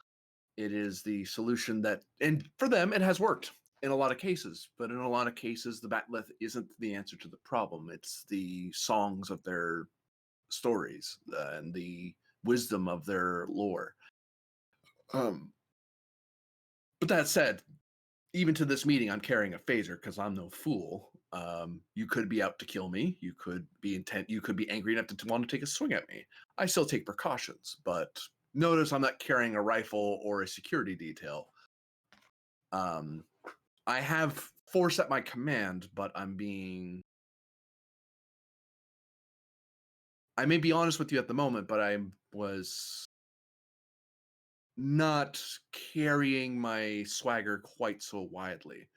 It is the solution that, and for them, it has worked in a lot of cases, but in a lot of cases, the bat'leth isn't the answer to the problem. It's the songs of their stories and the wisdom of their lore. But that said, even to this meeting, I'm carrying a phaser because I'm no fool. You could be out to kill me. You could be intent. You could be angry enough to want to take a swing at me. I still take precautions, but notice I'm not carrying a rifle or a security detail. I have force at my command, but I may be honest with you at the moment, but I was not carrying my swagger quite so widely.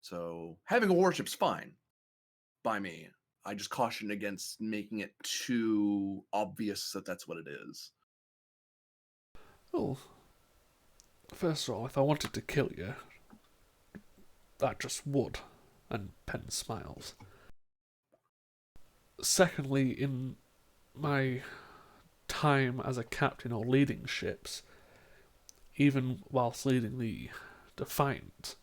So having a warship's fine by me. I just caution against making it too obvious that that's what it is. Oh, first of all, if I wanted to kill you, I just would. And Penn smiles. Secondly, in my time as a captain or leading ships, even whilst leading the Defiant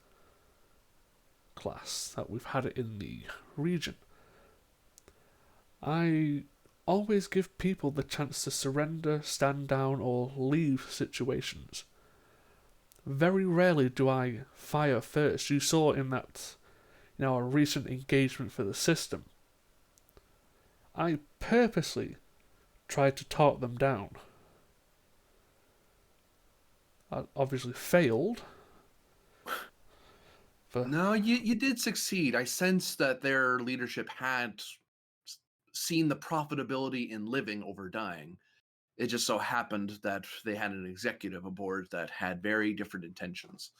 class that we've had it in the region, I always give people the chance to surrender, stand down, or leave situations. Very rarely do I fire first. You saw in that, a recent engagement for the system. I purposely tried to talk them down. I obviously failed. No, you did succeed. I sensed that their leadership had seen the profitability in living over dying. It just so happened that they had an executive aboard that had very different intentions.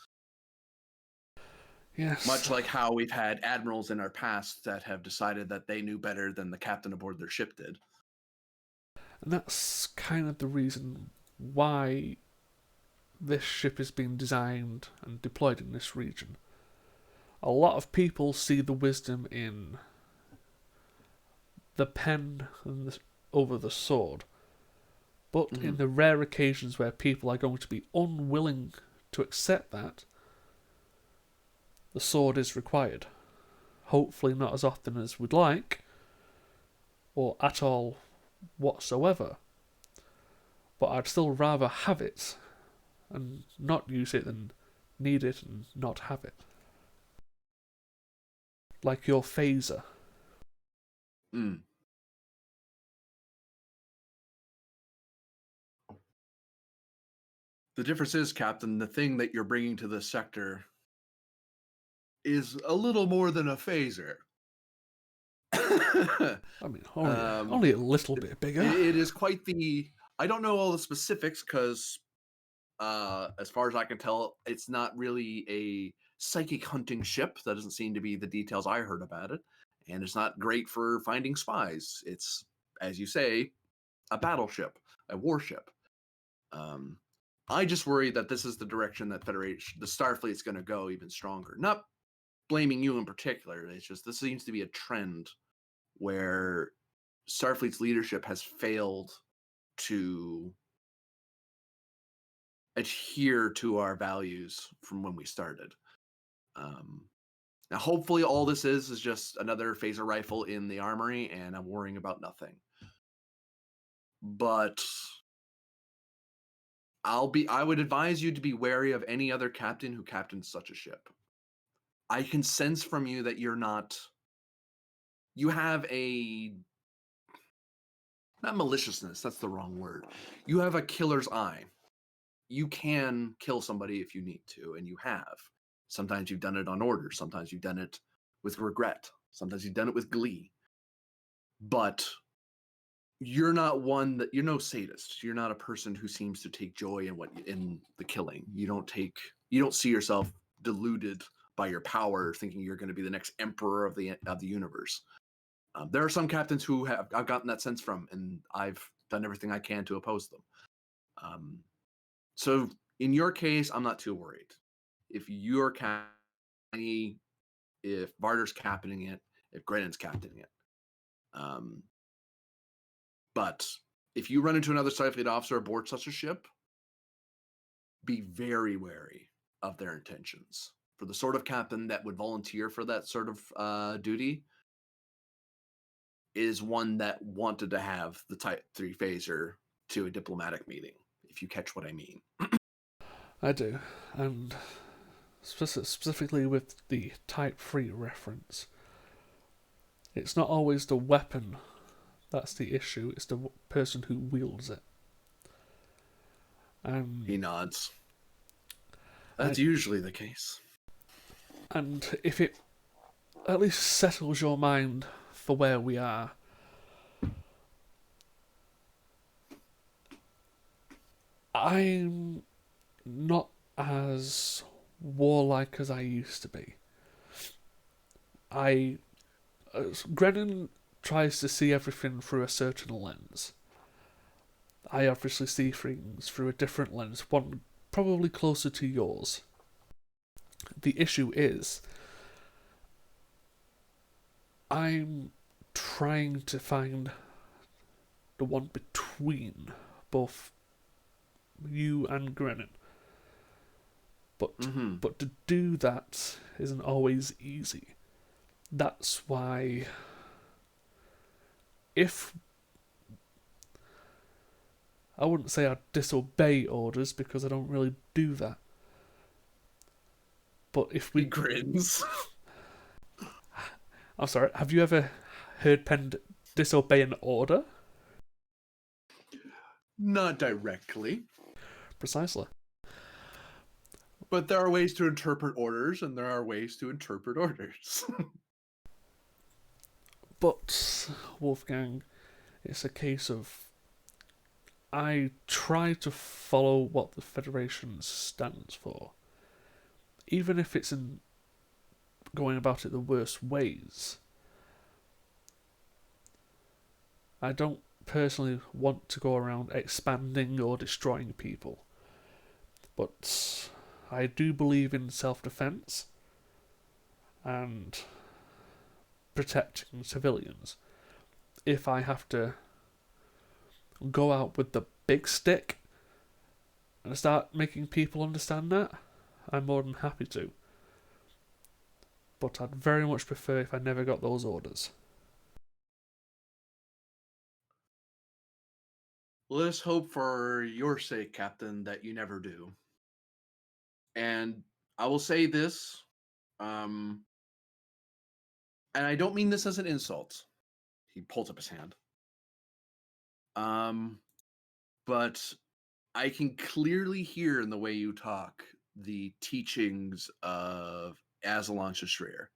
Yes. Much like how we've had admirals in our past that have decided that they knew better than the captain aboard their ship did. And that's kind of the reason why this ship is being designed and deployed in this region. A lot of people see the wisdom in the pen and over the sword. But in the rare occasions where people are going to be unwilling to accept that, the sword is required. Hopefully not as often as we'd like, or at all whatsoever. But I'd still rather have it and not use it than need it and not have it. Like your phaser. The difference is, Captain, the thing that you're bringing to this sector is a little more than a phaser. I mean, only a little bit bigger. It is quite the... I don't know all the specifics because, as far as I can tell, it's not really a psychic hunting ship. That doesn't seem to be the details I heard about it. And it's not great for finding spies. It's, as you say, a battleship, a warship. I just worry that this is the direction that the Starfleet's going to go even stronger. Not blaming you in particular. It's just this seems to be a trend where Starfleet's leadership has failed to adhere to our values from when we started. Now, hopefully, all this is just another phaser rifle in the armory, and I'm worrying about nothing. But I would advise you to be wary of any other captain who captains such a ship. I can sense from you that you have not maliciousness, that's the wrong word. You have a killer's eye. You can kill somebody if you need to, and you have. Sometimes you've done it on order. Sometimes you've done it with regret. Sometimes you've done it with glee. But you're no sadist. You're not a person who seems to take joy in the killing. You don't see yourself deluded by your power, thinking you're going to be the next emperor of the universe. There are some captains who I've gotten that sense from, and I've done everything I can to oppose them. So in your case, I'm not too worried. If you're captaining, if Varder's captaining it, if Grenon's captaining it. But if you run into another Starfleet officer aboard such a ship, be very wary of their intentions. For the sort of captain that would volunteer for that sort of duty, is one that wanted to have the Type 3 phaser to a diplomatic meeting, if you catch what I mean. I do, and specifically with the Type 3 reference, it's not always the weapon that's the issue, it's the person who wields it. He nods. That's usually the case. And if it at least settles your mind for where we are, I'm not as warlike as I used to be. Grennan tries to see everything through a certain lens. I obviously see things through a different lens, one probably closer to yours. The issue is, I'm trying to find the one between both you and Grennan. But to do that isn't always easy. That's why if I wouldn't say I disobey orders because I don't really do that. But if we He grins. I'm sorry, have you ever heard Penn disobey an order? Not directly. Precisely. But there are ways to interpret orders, and there are ways to interpret orders. But, Wolfgang, it's a case of I try to follow what the Federation stands for. Even if it's in going about it the worst ways. I don't personally want to go around expanding or destroying people. But I do believe in self-defense and protecting civilians. If I have to go out with the big stick and start making people understand that, I'm more than happy to. But I'd very much prefer if I never got those orders. Let us hope for your sake, Captain, that you never do. And I will say this, and I don't mean this as an insult. He pulls up his hand. But I can clearly hear in the way you talk the teachings of Aslan Shashrir.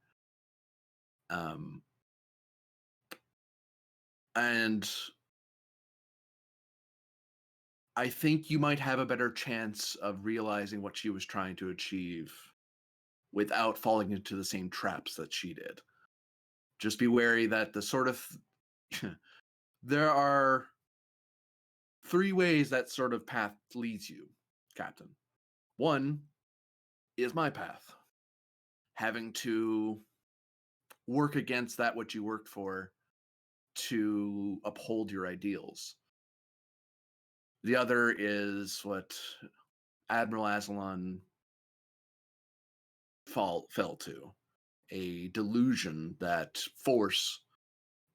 And I think you might have a better chance of realizing what she was trying to achieve without falling into the same traps that she did. Just be wary that the sort of... there are 3 ways that sort of path leads you, Captain. One is my path. Having to work against that which you worked for to uphold your ideals. The other is what Admiral Aslan fell to, a delusion that force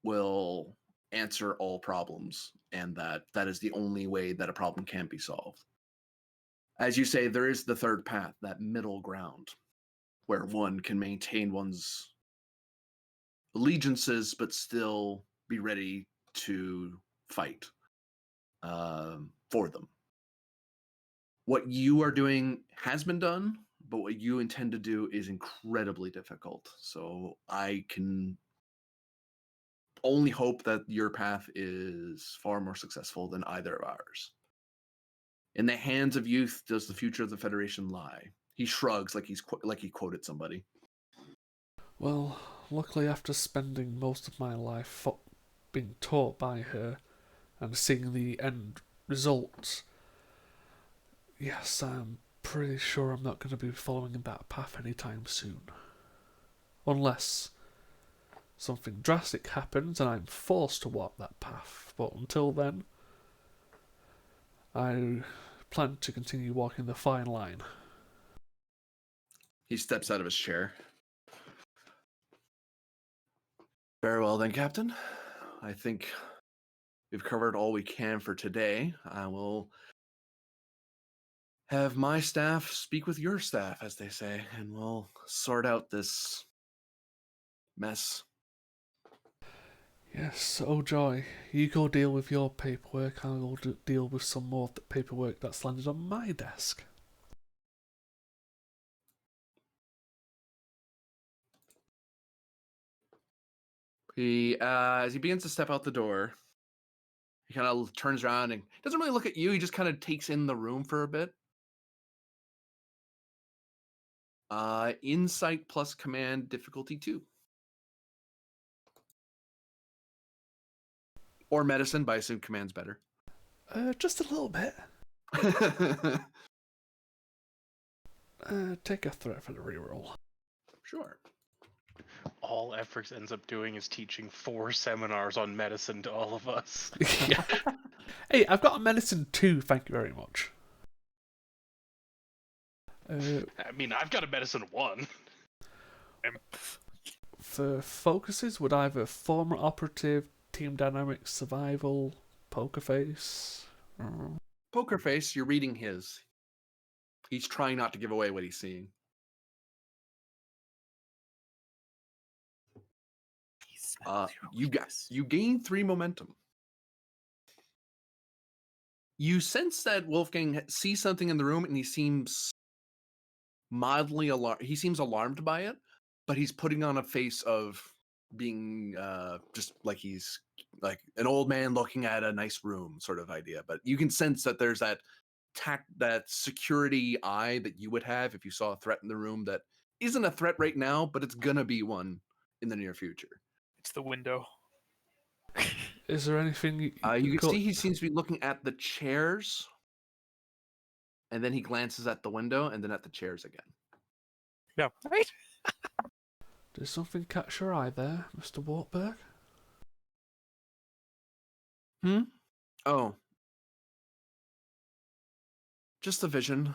will answer all problems, and that is the only way that a problem can be solved. As you say, there is the third path, that middle ground, where one can maintain one's allegiances but still be ready to fight for them. What you are doing has been done, but what you intend to do is incredibly difficult. So I can only hope that your path is far more successful than either of ours. In the hands of youth does the future of the Federation lie. He shrugs like he quoted somebody. Well, luckily after spending most of my life being taught by her and seeing the end results, yes, I'm pretty sure I'm not going to be following that path anytime soon. Unless something drastic happens and I'm forced to walk that path. But until then, I plan to continue walking the fine line. He steps out of his chair. Very well then, Captain. I think we've covered all we can for today. I will have my staff speak with your staff, as they say, and we'll sort out this mess. Yes, oh joy. You go deal with your paperwork, I'll go deal with some more of the paperwork that's landed on my desk. He, as he begins to step out the door, he kind of turns around and doesn't really look at you. He just kind of takes in the room for a bit. Insight plus command difficulty 2. Or medicine, but I assume command's better. Just a little bit. Take a threat for the reroll. Sure. All Efrix ends up doing is teaching 4 seminars on medicine to all of us. Yeah. Hey, I've got a medicine too, thank you very much. I mean, I've got a medicine 1. For focuses, would either former operative, team dynamics, survival, poker face? Poker face, you're reading his. He's trying not to give away what he's seeing. You gain 3 momentum. You sense that Wolfgang sees something in the room and he seems mildly alarmed. He seems alarmed by it, but he's putting on a face of being just like he's like an old man looking at a nice room sort of idea. But you can sense that there's that that security eye that you would have if you saw a threat in the room that isn't a threat right now, but it's gonna be one in the near future. It's the window. Is there anything You can see he seems to be looking at the chairs, and then he glances at the window, and then at the chairs again. Yeah, right? Did something catch your eye there, Mr. Wartburg? Oh. Just the vision.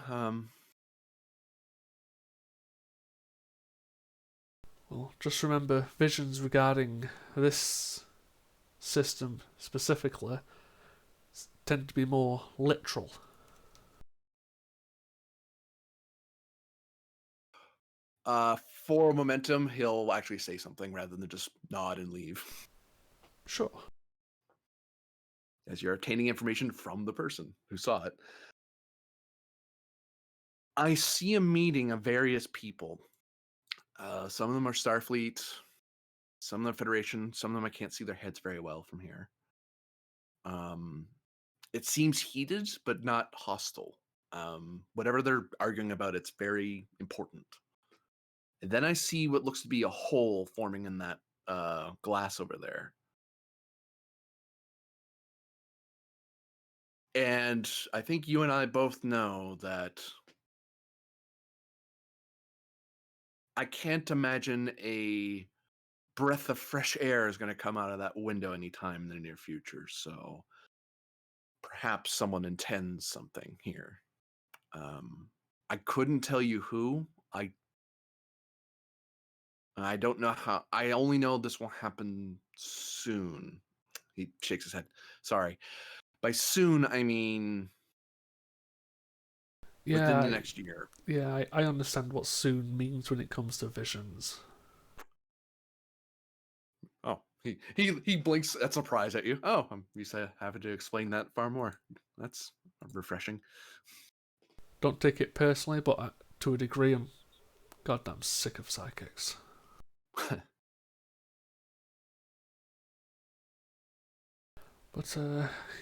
Well, just remember, visions regarding this system specifically tend to be more literal. For momentum, he'll actually say something rather than just nod and leave. Sure. As you're obtaining information from the person who saw it. I see a meeting of various people. Some of them are Starfleet, some of them Federation, some of them I can't see their heads very well from here. It seems heated, but not hostile. Whatever they're arguing about, it's very important. And then I see what looks to be a hole forming in that glass over there. And I think you and I both know that I can't imagine a breath of fresh air is going to come out of that window anytime in the near future. So perhaps someone intends something here. I couldn't tell you who. I don't know how. I only know this will happen soon. He shakes his head. Sorry. By soon, I mean within the next year. Yeah, I understand what soon means when it comes to visions. Oh, he blinks at surprise at you. Oh, I'm used to having to explain that far more. That's refreshing. Don't take it personally, but to a degree, I'm goddamn sick of psychics. But,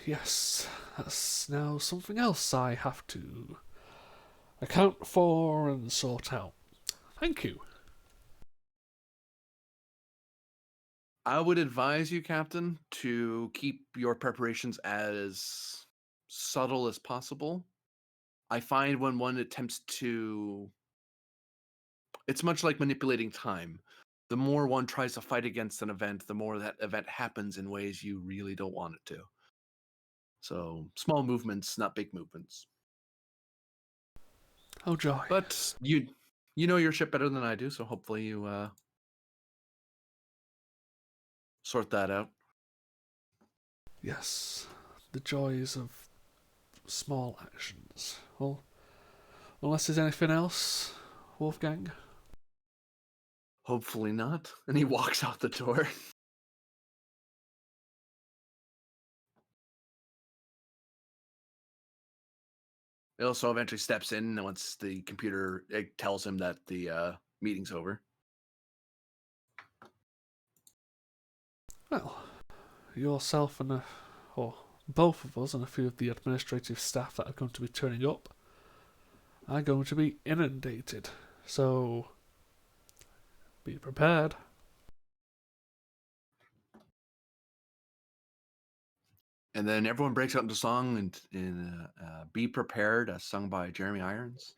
yes, that's now something else I have to account for and sort out. Thank you. I would advise you, Captain, to keep your preparations as subtle as possible. I find when one attempts to... It's much like manipulating time. The more one tries to fight against an event, the more that event happens in ways you really don't want it to. So, small movements, not big movements. Oh, joy. But you know your ship better than I do, so hopefully you sort that out. Yes, the joys of small actions. Well, unless there's anything else, Wolfgang. Hopefully not. And he walks out the door. He also eventually steps in once the computer tells him that the meeting's over. Well, yourself and or both of us and a few of the administrative staff that are going to be turning up are going to be inundated. So be prepared. And then everyone breaks out into song and "Be Prepared," as sung by Jeremy Irons.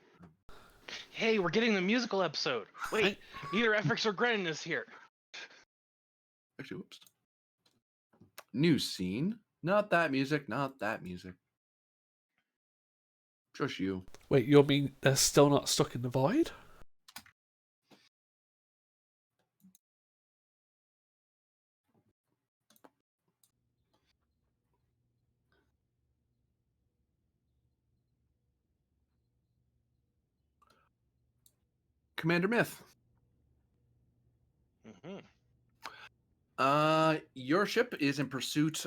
Hey, we're getting the musical episode. Wait, neither Efrix or Grennan is here. Actually, whoops. New scene. Not that music. Not that music. Just you. Wait, you mean they're still not stuck in the void? Commander Myth. Mm-hmm. Your ship is in pursuit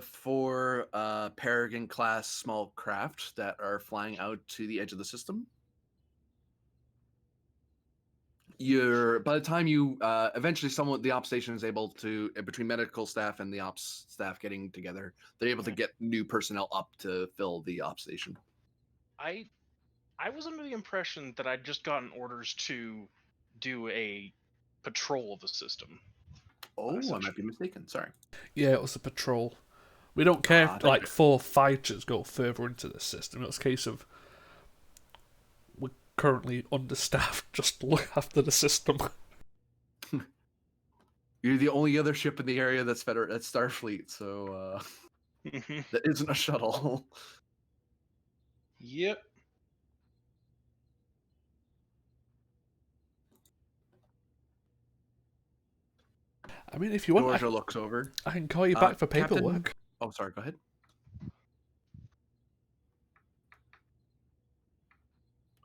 for Peregrine class small craft that are flying out to the edge of the system. By the time you eventually the ops station is able to, between medical staff and the ops staff getting together, they're able to get new personnel up to fill the ops station. I was under the impression that I'd just gotten orders to do a patrol of the system. Oh, I might be mistaken. Sorry. Yeah, it was a patrol. We don't care if thank like you. 4 fighters go further into the system. It's a case of we're currently understaffed just to look after the system. You're the only other ship in the area that's Starfleet, so that isn't a shuttle. Yep. I mean, if you want, Georgia looks over. I can call you back for Captain- paperwork. Oh, sorry. Go ahead.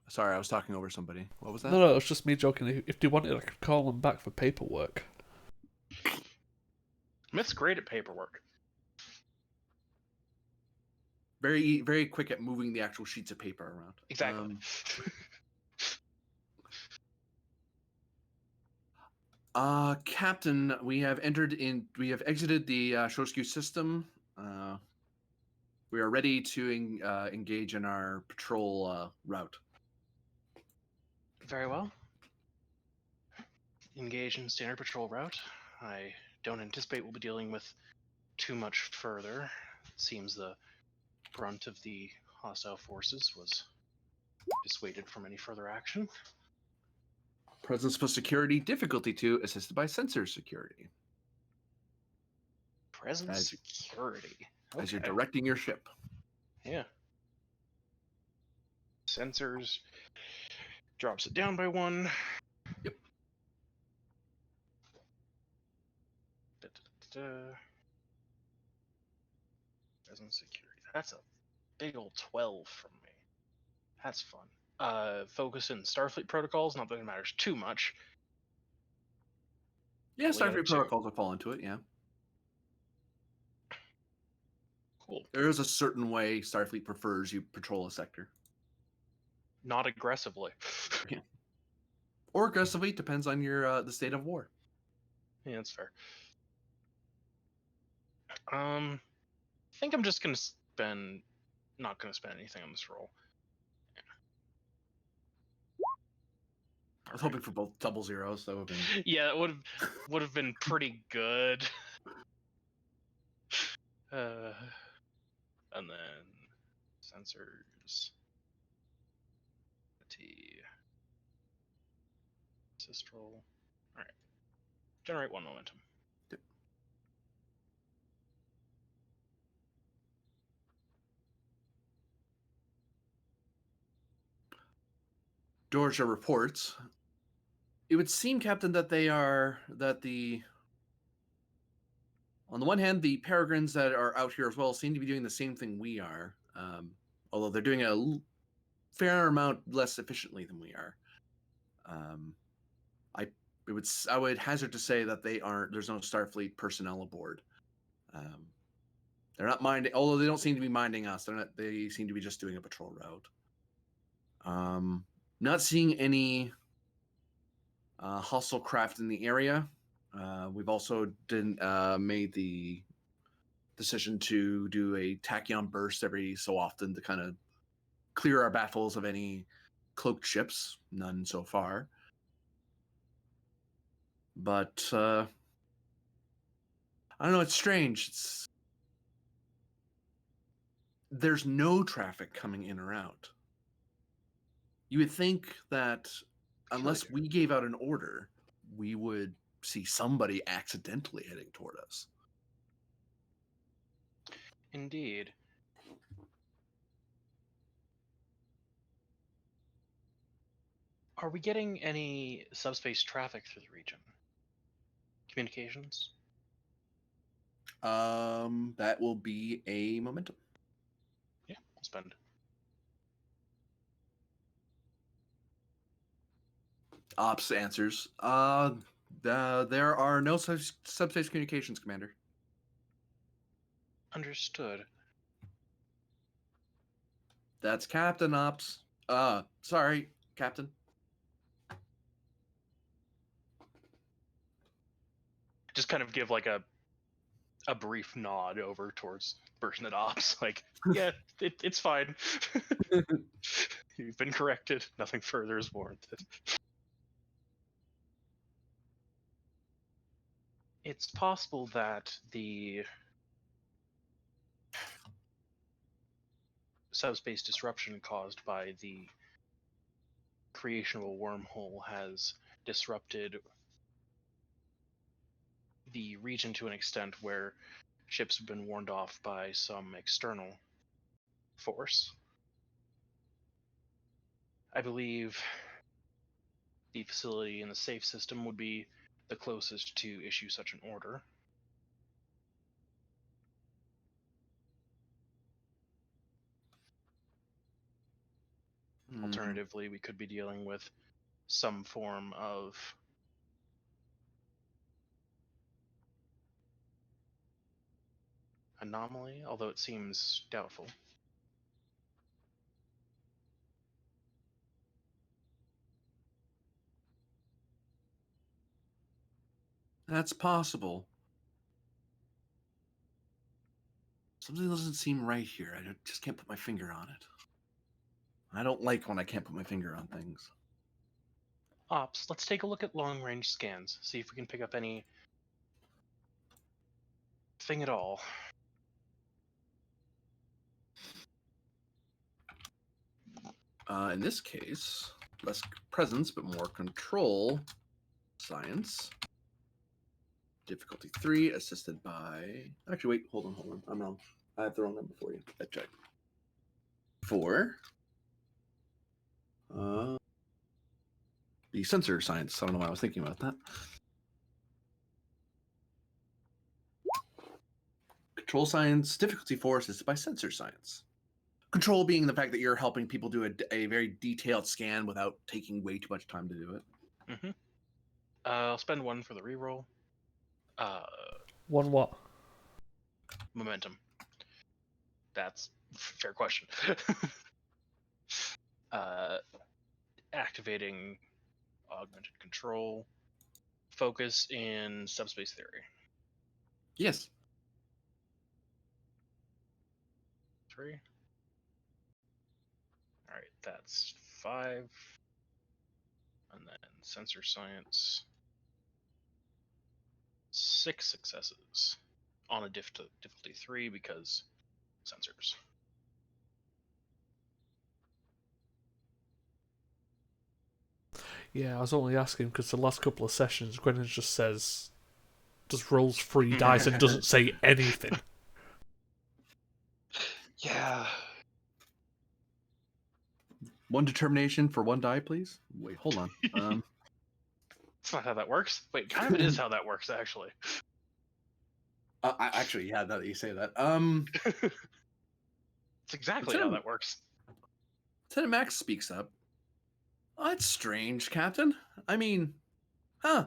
Sorry, I was talking over somebody. What was that? No, it was just me joking. If you wanted, I could call them back for paperwork. Myth's great at paperwork. Very, very quick at moving the actual sheets of paper around. Exactly. Captain, we have exited the Shosku system. We are ready to engage in our patrol route. Very well. Engage in standard patrol route. I don't anticipate we'll be dealing with too much further. It seems the brunt of the hostile forces was dissuaded from any further action. Presence plus security, difficulty 2, assisted by sensor security. Presence security. As you're Okay. directing your ship. Yeah. Sensors drops it down by 1. Yep. Presence security. That's a big old 12 from me. That's fun. Focus in Starfleet protocols. Not that it matters too much. Yeah, Well, the other Starfleet two. protocols will fall into it, yeah. Cool. There is a certain way Starfleet prefers you patrol a sector. Not aggressively. Yeah. Or aggressively, depends on your the state of war. Yeah, that's fair. I think I'm just gonna not gonna spend anything on this roll. I was hoping for both double zeros. That would have been... Yeah, that would have been pretty good. And then sensors, assist roll. All right, generate 1 momentum. Yep. Georgia reports. It would seem, Captain, that on the one hand, the peregrines that are out here as well seem to be doing the same thing we are, although they're doing a fair amount less efficiently than we are. I would hazard to say that there's no Starfleet personnel aboard. They're not minding, although they don't seem to be minding us. They seem to be just doing a patrol route. Not seeing any hostile craft in the area. We've also made the decision to do a tachyon burst every so often to kind of clear our battles of any cloaked ships. None so far. But I don't know. It's strange. There's no traffic coming in or out. You would think that unless we gave out an order, we would see somebody accidentally heading toward us. Indeed. Are we getting any subspace traffic through the region? Communications? That will be a momentum. Yeah, we'll spend. Ops answers. There are no subspace communications, Commander. Understood. That's Captain Ops. Sorry, Captain. Just kind of give like a brief nod over towards person at ops, like, yeah, it's fine. You've been corrected. Nothing further is warranted. It's possible that the subspace disruption caused by the creation of a wormhole has disrupted the region to an extent where ships have been warned off by some external force. I believe the facility in the safe system would be the closest to issue such an order. Alternatively, we could be dealing with some form of anomaly, although it seems doubtful. That's possible. Something doesn't seem right here. I just can't put my finger on it. I don't like when I can't put my finger on things. Ops, let's take a look at long-range scans, see if we can pick up any thing at all. In this case, less presence but more control science. Difficulty 3, assisted by... Actually, wait, hold on. I'm wrong. I have the wrong number for you. Let's check. 4. The sensor science. I don't know why I was thinking about that. Control science, difficulty 4, assisted by sensor science. Control being the fact that you're helping people do a very detailed scan without taking way too much time to do it. Mm-hmm. I'll spend 1 for the reroll. One what? Momentum. That's a fair question. Activating augmented control. Focus in subspace theory. Yes. 3. Alright, that's 5. And then sensor science. 6 successes on a difficulty 3 because sensors. Yeah, I was only asking because the last couple of sessions, Gwyneth just rolls 3 dice and doesn't say anything. Yeah. 1 determination for 1 die, please. Wait, hold on. That's not how that works. Wait, kind of it is how that works, actually. Actually, yeah, now that you say that. It's exactly how Lieutenant- that works. Lieutenant Max speaks up. Oh, that's strange, Captain. I mean, huh.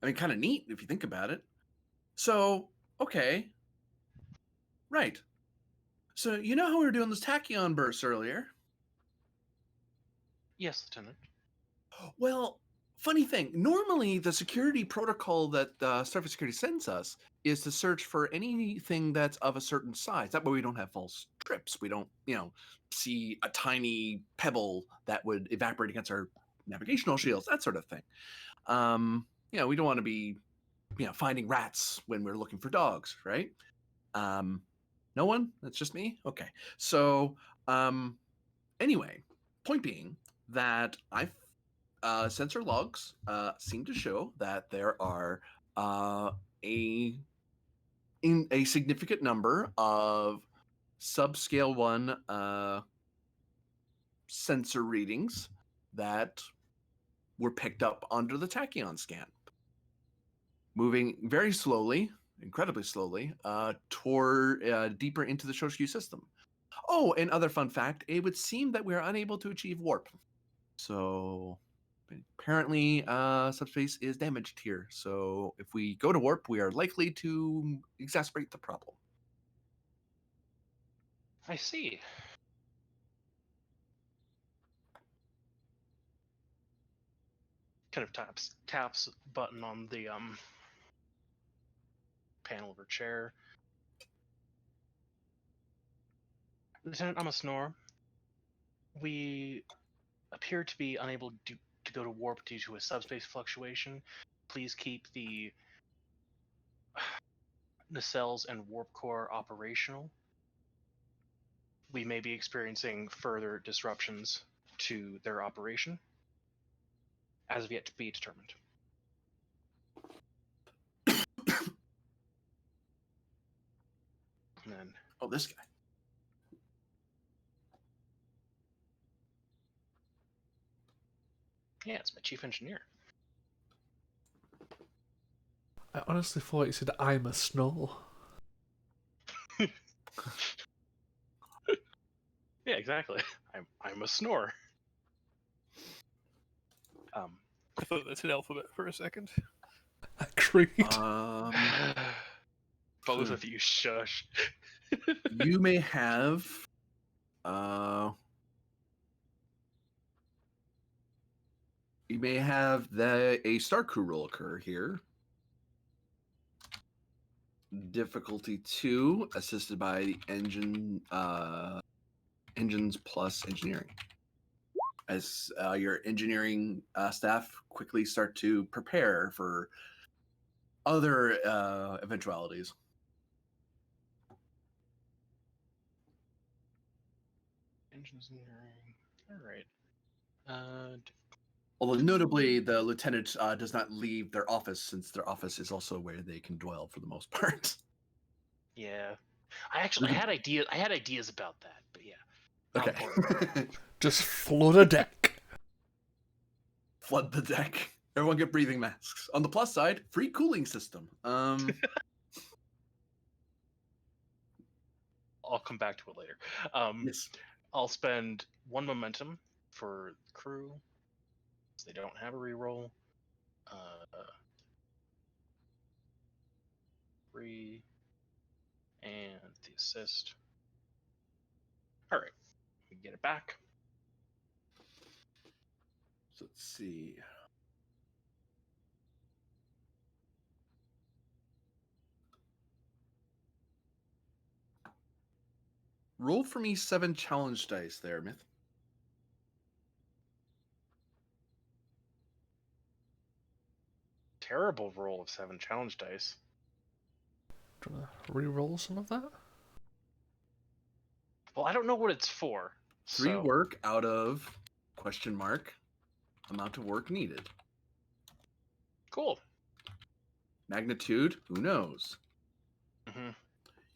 I mean, kind of neat if you think about it. So, okay. Right. So, you know how we were doing those tachyon bursts earlier? Yes, Lieutenant. Well, funny thing. Normally, the security protocol that Starfleet Security sends us is to search for anything that's of a certain size. That way, we don't have false trips. We don't, see a tiny pebble that would evaporate against our navigational shields. That sort of thing. We don't want to be, finding rats when we're looking for dogs, right? No one? That's just me? Okay. So, anyway, point being that I've sensor logs seem to show that there are a significant number of subscale 1 sensor readings that were picked up under the tachyon scan, moving very slowly, incredibly slowly, toward deeper into the Shoshku system. Oh, and other fun fact, it would seem that we are unable to achieve warp. So apparently subspace is damaged here. So if we go to warp, we are likely to exacerbate the problem. I see. Kind of taps button on the panel of her chair. Lieutenant Amasnor, we appear to be unable to go to warp due to a subspace fluctuation. Please keep the nacelles and warp core operational. We may be experiencing further disruptions to their operation, as of yet to be determined. And then, Oh, this guy. yeah, it's my chief engineer. I honestly thought you said I'm a snow. Yeah, exactly. I'm a snore. I thought that's an alphabet for a second. Agreed. Both of you shush. You may have a star crew roll occur here. Difficulty 2, assisted by the engines plus engineering. As your engineering staff quickly start to prepare for other eventualities. Engineering. All right. Although notably, the lieutenant does not leave their office, since their office is also where they can dwell for the most part. Yeah, I had ideas about that, but yeah. Not Okay. important. Just flood a deck. Flood the deck. Everyone get breathing masks. On the plus side, free cooling system. I'll come back to it later. Yes. I'll spend 1 momentum for the crew, so they don't have a reroll. 3 and the assist. All right, we get it back. So let's see. Roll for me 7 challenge dice there, Myth. Terrible roll of 7 challenge dice. Do you want to re-roll some of that? Well, I don't know what it's for. 3 so... work out of question mark amount of work needed. Cool. Magnitude, who knows? Mm-hmm.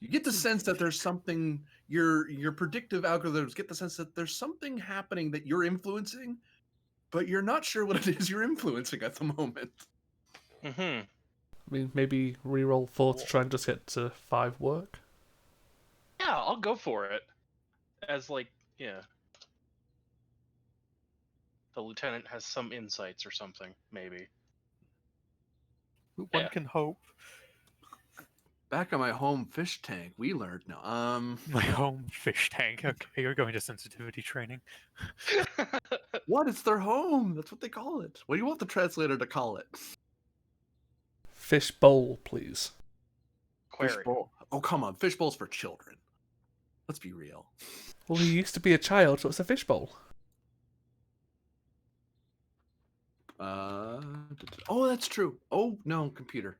You get the sense that there's something, your predictive algorithms get the sense that there's something happening that you're influencing, but you're not sure what it is you're influencing at the moment. Mm-hmm. I mean, maybe reroll 4 to try and just get to 5 work. Yeah, I'll go for it. As yeah. The lieutenant has some insights or something, maybe. One Yeah. can hope. Back on my home fish tank, we learned My home fish tank. Okay, you're going to sensitivity training. what? It's their home. That's what they call it. What do you want the translator to call it? Fish bowl, please. Fish Query. bowl. Oh, come on. Fish bowl's for children. Let's be real. Well, he used to be a child, so it's a fish bowl. Oh, that's true. Oh no, computer.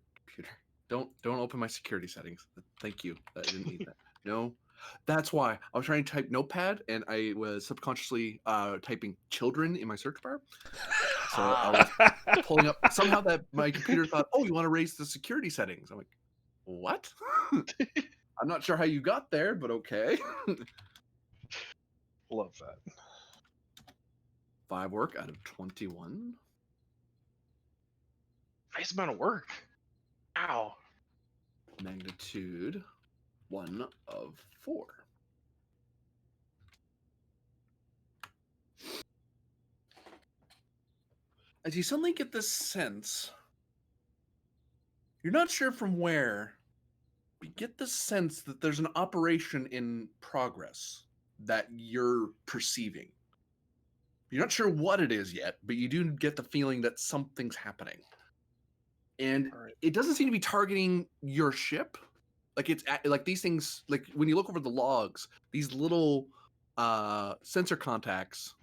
Don't open my security settings. Thank you. I didn't need that. No, that's why I was trying to type Notepad and I was subconsciously typing children in my search bar. So I was pulling up somehow that my computer thought, oh, you want to raise the security settings? I'm like, what? I'm not sure how you got there, but okay. Love that. 5 work out of 21. Nice amount of work. Ow. Magnitude 1 of 4. As you suddenly get this sense, you're not sure from where, but you get the sense that there's an operation in progress that you're perceiving. You're not sure what it is yet, but you do get the feeling that something's happening. And Alright. it doesn't seem to be targeting your ship. Like it's like these things, like when you look over the logs, these little sensor contacts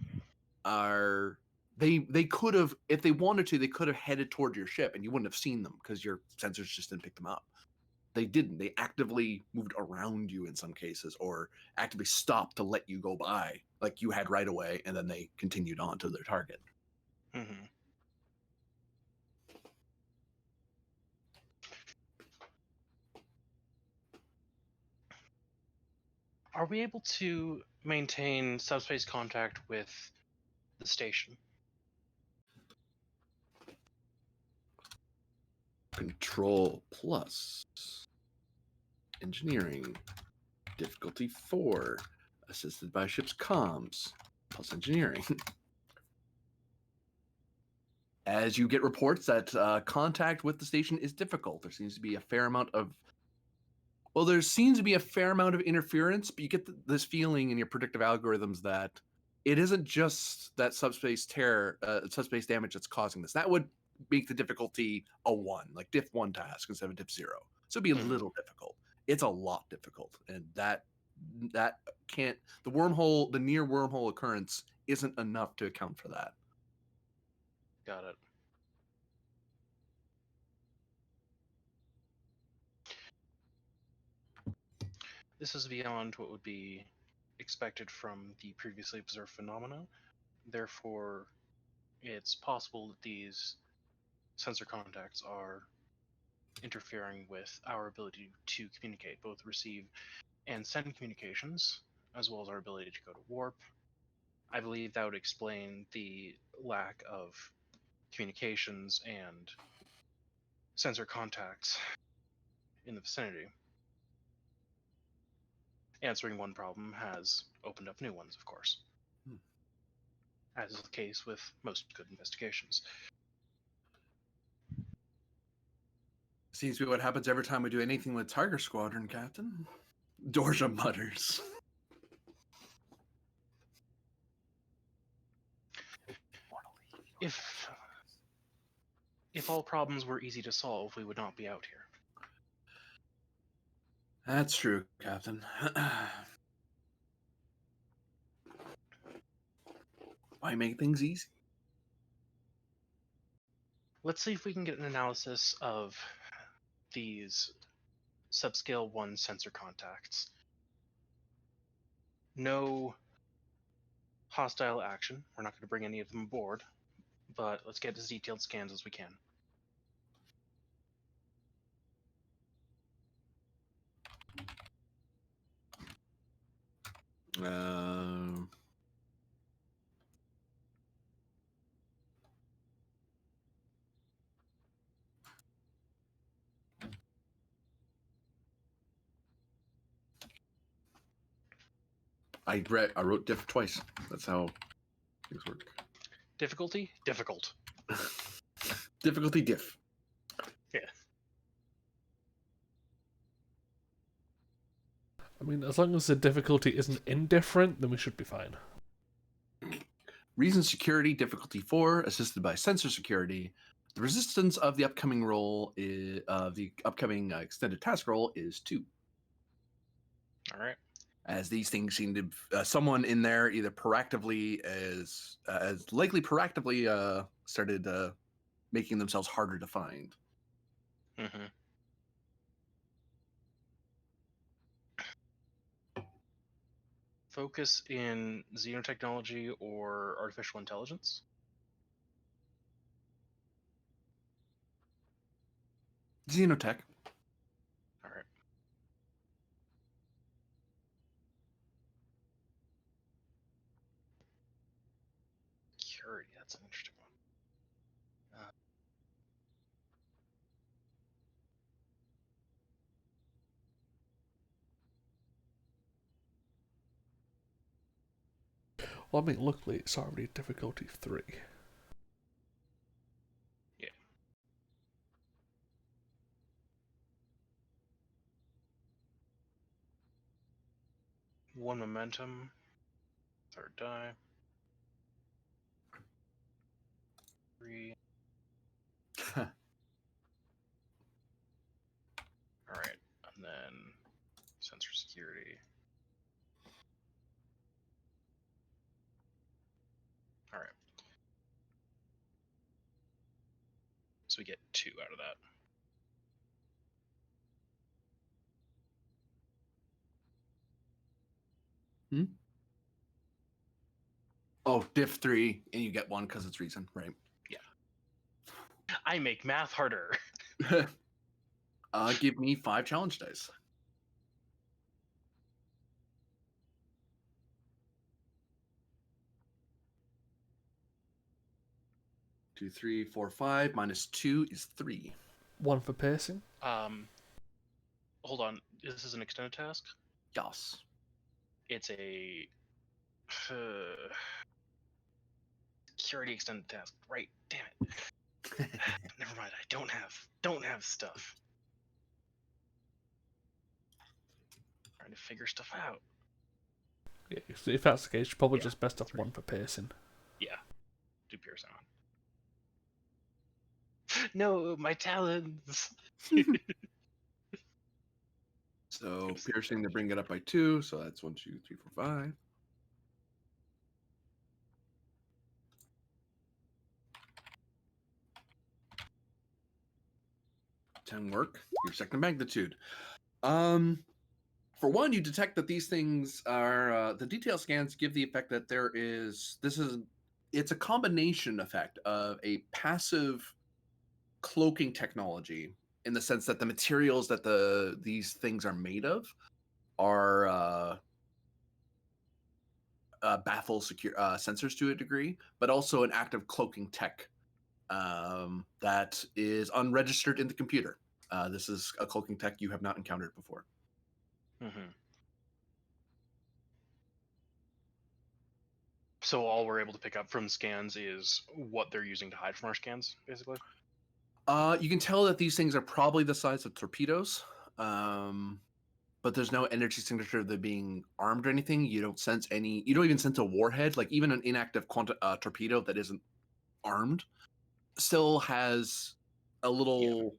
are they could have, if they wanted to, they could have headed toward your ship and you wouldn't have seen them because your sensors just didn't pick them up. They didn't. They actively moved around you in some cases, or actively stopped to let you go by, like you had right away, and then they continued on to their target. Mm-hmm. Are we able to maintain subspace contact with the station? Control plus engineering, difficulty 4, assisted by ship's comms plus engineering. As you get reports that contact with the station is difficult, there seems to be a fair amount of interference, but you get this feeling in your predictive algorithms that it isn't just that subspace damage that's causing this. That would make the difficulty a 1, like diff 1 task instead of diff 0. So it'd be a little difficult. It's a lot difficult, and that can't, the near wormhole occurrence isn't enough to account for that. Got it. This is beyond what would be expected from the previously observed phenomena. Therefore, it's possible that these sensor contacts are interfering with our ability to communicate, both receive and send communications, as well as our ability to go to warp. I believe that would explain the lack of communications and sensor contacts in the vicinity. Answering one problem has opened up new ones, of course, as is the case with most good investigations. Seems to be what happens every time we do anything with Tiger Squadron, Captain. Dorja mutters. If all problems were easy to solve, we would not be out here. That's true, Captain. Why make things easy? Let's see if we can get an analysis of these subscale 1 sensor contacts. No hostile action. We're not going to bring any of them aboard, but let's get as detailed scans as we can. I wrote diff twice. That's how things work. Difficulty? Difficult. Difficulty diff. Yeah. I mean, as long as the difficulty isn't indifferent, then we should be fine. Reason security difficulty 4, assisted by sensor security. The resistance of the upcoming roll is the upcoming extended task roll is 2. All right. As these things seem to someone in there either proactively as likely proactively started making themselves harder to find. Mm-hmm. Focus in xenotechnology or artificial intelligence? Xenotech. All right. Security, that's an interesting one. Well, I mean, luckily it's already difficulty 3. Yeah. One momentum. Third die. 3. All right. And then sensor security. All right. So we get 2 out of that. Oh, diff 3, and you get 1 because it's reason, right? I make math harder. Give me 5 challenge dice. 2, 3, 4, 5 minus 2 is 3. 1 for piercing. Hold on. This is an extended task? Yes. It's a security extended task. Right. Damn it. Never mind. I don't have stuff. Trying to figure stuff out. Yeah, so if that's the case, you're probably Yeah, just best off that's right. 1 for piercing. Yeah. Do piercing on. No, my talons. So piercing to bring it up by 2, so that's 1, 2, 3, 4, 5. Ten work. Your second magnitude. For one, you detect that these things are the detail scans give the effect that it's a combination effect of a passive cloaking technology in the sense that the materials that these things are made of are baffle secure sensors to a degree, but also an active cloaking tech that is unregistered in the computer. This is a cloaking tech you have not encountered before. Mm-hmm. So all we're able to pick up from scans is what they're using to hide from our scans, basically. You can tell that these things are probably the size of torpedoes, but there's no energy signature of them being armed or anything. You don't sense any. You don't even sense a warhead. Like even an inactive torpedo that isn't armed still has a little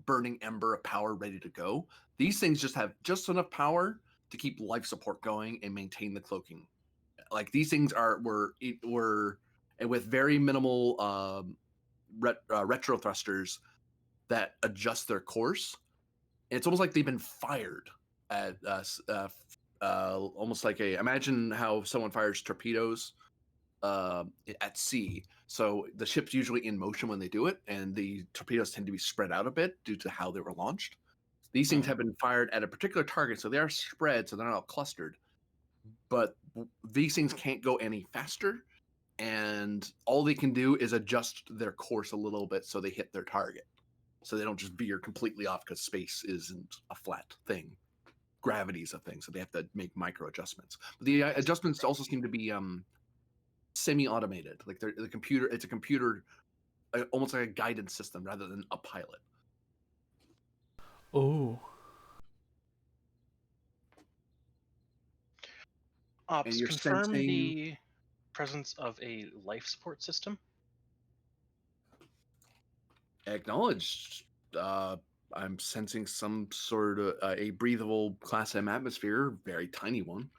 burning ember of power ready to go. These things just have just enough power to keep life support going and maintain the cloaking. Like these things were and with very minimal retro thrusters that adjust their course. And it's almost like they've been fired at almost like imagine how someone fires torpedoes at sea. So the ship's usually in motion when they do it, and the torpedoes tend to be spread out a bit due to how they were launched. These things have been fired at a particular target, so they are spread, so they're not all clustered. But these things can't go any faster, and all they can do is adjust their course a little bit so they hit their target. So they don't just veer completely off because space isn't a flat thing. gravities of things, so they have to make micro adjustments. But the adjustments also seem to be semi-automated. Like the computer, it's a computer, almost like a guidance system rather than a pilot. Oh, Ops, you're confirm sensing- the presence of a life support system. Acknowledged. I'm sensing some sort of a breathable Class M atmosphere, very tiny one,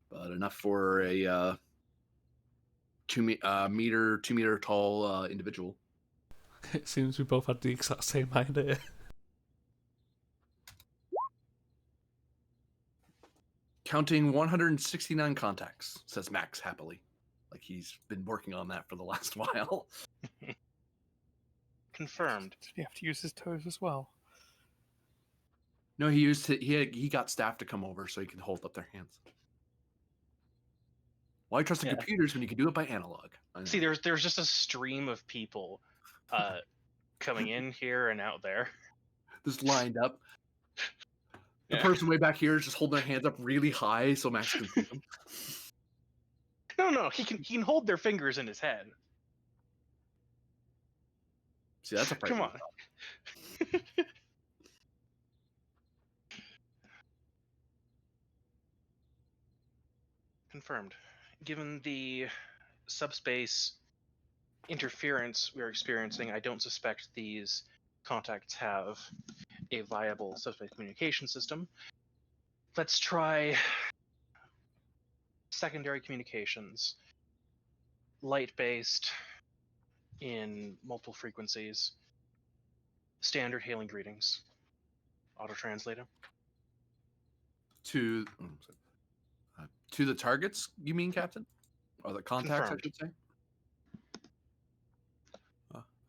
but enough for a 2 meter tall individual. it seems we both had the exact same idea. Counting 169 contacts, says Max happily, like he's been working on that for the last while. Confirmed. Did he have to use his toes as well? No, he got staff to come over so he can hold up their hands. Why trust the Yeah. computers when you can do it by analog? I know. See, there's just a stream of people coming in here and out there. Just lined up. The Yeah. person way back here is just holding their hands up really high so Max can see them. No, he can hold their fingers in his head. See, that's a Come on. Confirmed. Given the subspace interference we're experiencing, I don't suspect these contacts have a viable subspace communication system. Let's try secondary communications. Light-based in multiple frequencies. Standard hailing greetings. Auto-translator. To the targets, you mean, Captain? Or the contacts, Confirmed. I should say.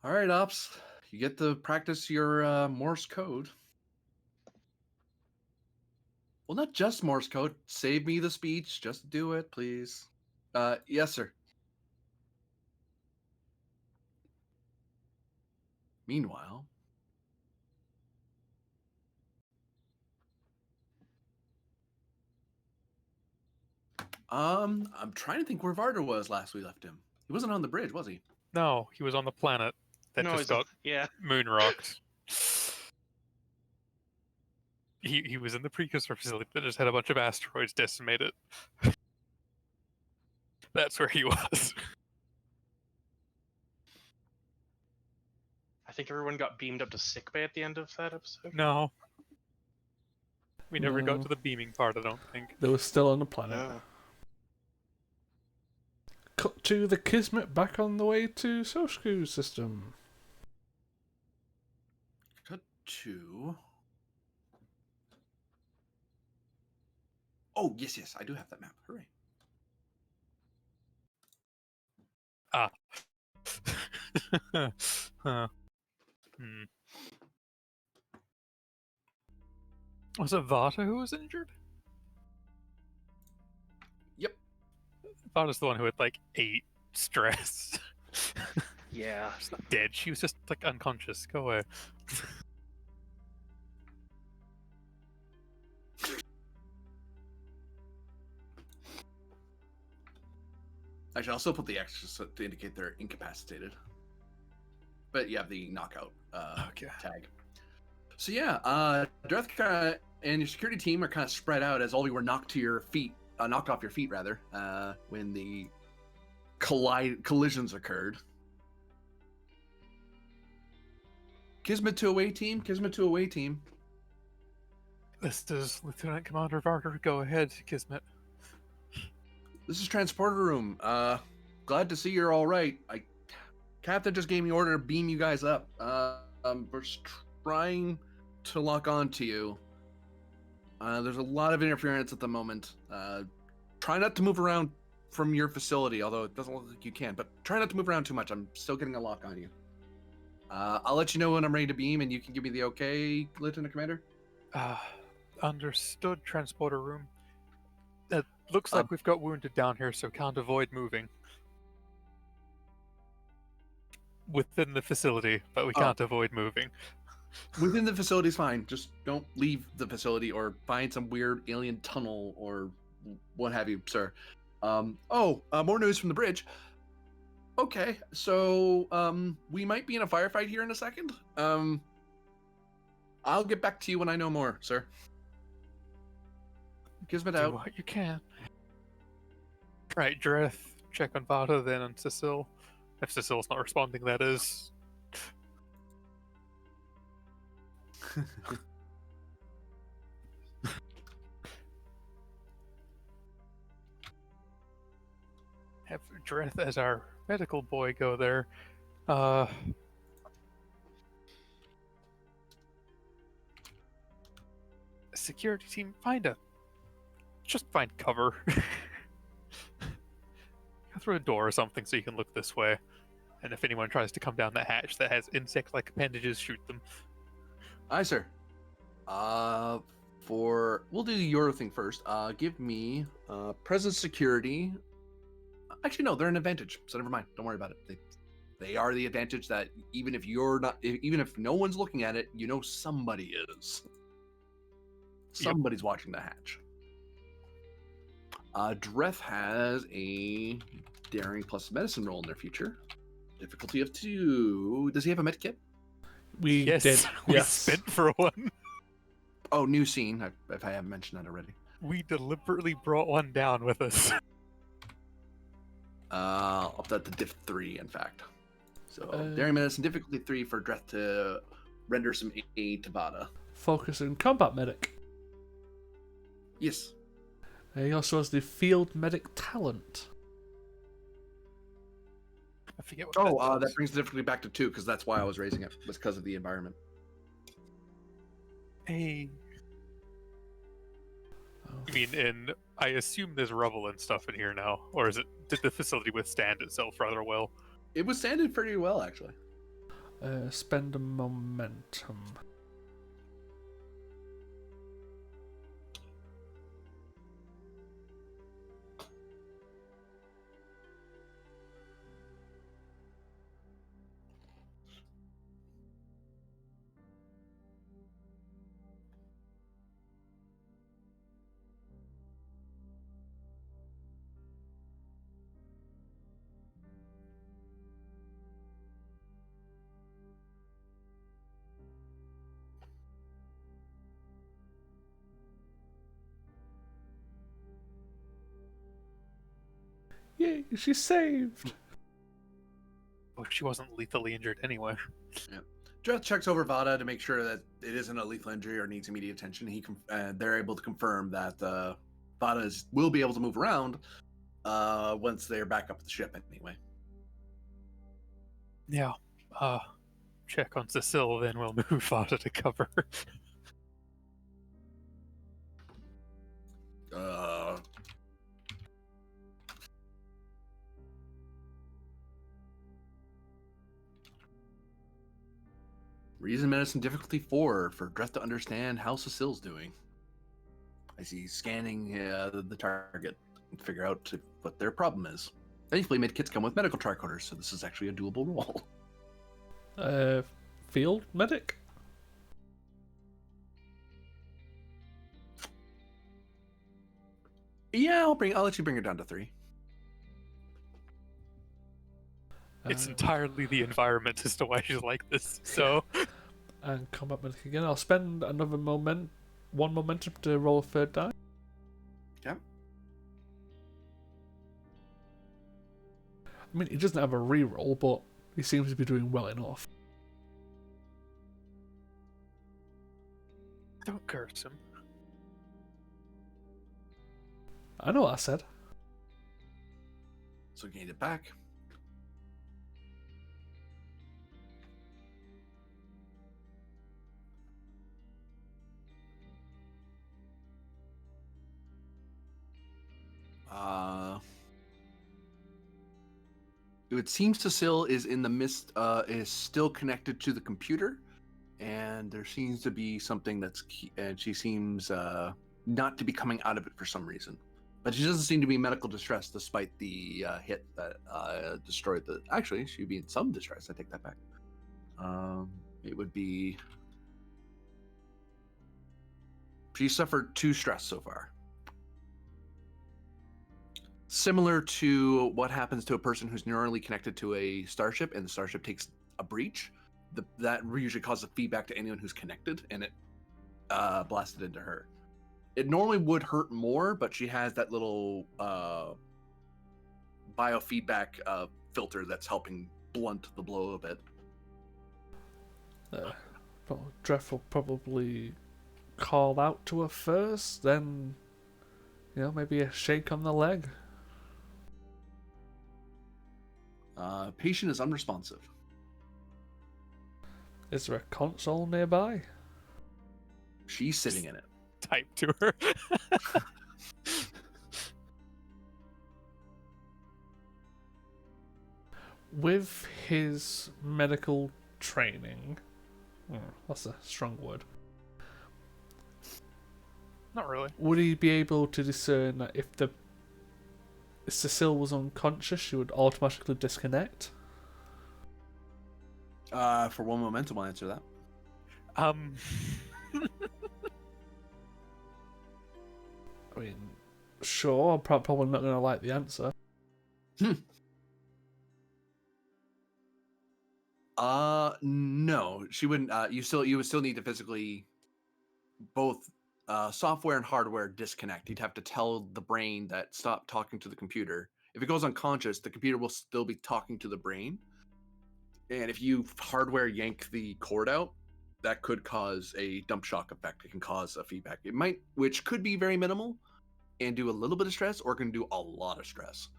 All right, Ops. You get to practice your Morse code. Well, not just Morse code. Save me the speech. Just do it, please. Yes, sir. Meanwhile, I'm trying to think where Varda was last we left him. He wasn't on the bridge, was he? No, he was on the planet that No, just he's got yeah. moon rocked. He was in the precursor facility that just had a bunch of asteroids decimate it. That's where he was. I think everyone got beamed up to sickbay at the end of that episode. No. We never No. got to the beaming part, I don't think. They were still on the planet. No. Cut to the Kismet back on the way to Sosku's system. Cut to. Oh, yes, I do have that map. Hooray. Huh. Hmm. Was it Vata who was injured? Yep. Vata's the one who had like 8 stress. Yeah. She's not dead. She was just like unconscious. Go away. Actually, I'll still put the X just to indicate they're incapacitated. But you have the knockout Okay. tag. So yeah, Drethka and your security team are kind of spread out as all of you were knocked off your feet when the collisions occurred. Kismet to away team. This is Lieutenant Commander Varder. Go ahead, Kismet. This is transporter room. Glad to see you're all right. Captain just gave me order to beam you guys up. We're trying to lock on to you. There's a lot of interference at the moment. Try not to move around from your facility, although it doesn't look like you can. But try not to move around too much. I'm still getting a lock on you. I'll let you know when I'm ready to beam, and you can give me the okay, Lieutenant Commander. Understood, transporter room. It looks like we've got wounded down here, so can't avoid moving. Within the facility, but we can't avoid moving. Within the facility is fine. Just don't leave the facility or find some weird alien tunnel or what have you, sir. More news from the bridge. Okay, so we might be in a firefight here in a second. I'll get back to you when I know more, sir. Gizmit Do out. what you can. Right, Dreth, check on Vada, then on Cecile. If Cecile's not responding, that is. Have Dreth as our medical boy go there. Security team, just find cover. Go through a door or something so you can look this way. And if anyone tries to come down that hatch that has insect-like appendages, shoot them. Aye, sir. We'll do your thing first. Give me presence security. Actually, no, they're an advantage, so never mind. Don't worry about it. They are the advantage that even if no one's looking at it, you know somebody is. Somebody's watching the hatch. Dreth has a daring plus medicine roll in their future. Difficulty of 2. Does he have a med kit? We Yes, did. we Yes. spent for one. Oh, new scene. If I haven't mentioned that already. We deliberately brought one down with us. Up that to diff 3, in fact. So Uh, daring medicine difficulty 3 for Dreth to render some aid to Vada. Focus on combat medic. Yes. He also has the field medic talent. I forget what Oh, does. that brings the difficulty back to 2 because that's why I was raising it. Was because of the environment. Hey. Oh. I mean, I assume there's rubble and stuff in here now, or did the facility withstand itself rather well? It withstanded pretty well, actually. Spend a momentum. Yay, she's saved! Well, she wasn't lethally injured anyway. Dreth checks over Vada to make sure that it isn't a lethal injury or needs immediate attention. They're able to confirm that Vada will be able to move around once they're back up at the ship anyway. Yeah. Check on Cecile, then we'll move Vada to cover. Reason medicine difficulty 4 for Dreth to understand how Cecile's doing. I see scanning the target and figure out what their problem is. Thankfully, medkits come with medical tricorders, so this is actually a doable roll. Field medic? Yeah, I'll let you bring her down to 3. It's Uh, entirely the environment as to why she's like this. So And combat medic again. I'll spend another one momentum to roll a third die. Okay. I mean, he doesn't have a reroll, but he seems to be doing well enough. don't curse him. I know what I said. So gain it back. It seems Cecile is in the midst, is still connected to the computer, and there seems to be something and she seems not to be coming out of it for some reason. But she doesn't seem to be in medical distress despite the hit that destroyed the. Actually, she'd be in some distress. I take that back. It would be She suffered 2 stress so far. Similar to what happens to a person who's neuronally connected to a starship and the starship takes a breach. That usually causes feedback to anyone who's connected, and it blasted into her. It normally would hurt more, but she has that little biofeedback filter that's helping blunt the blow a bit. Dreth will probably call out to her first, then, maybe a shake on the leg. Patient is unresponsive. Is there a console nearby? She's sitting in it. Type to her. With his medical training, that's a strong word. Not really. Would he be able to discern that if Cecile was unconscious, she would automatically disconnect? For one momentum, I'll answer that. I mean, sure, I'm probably not going to like the answer. No, she wouldn't. You would still need to physically both software and hardware disconnect. You'd have to tell the brain that stop talking to the computer. If it goes unconscious, the computer will still be talking to the brain. And if you hardware yank the cord out, that could cause a dump shock effect. It can cause a feedback. It might, which could be very minimal and do a little bit of stress, or can do a lot of stress,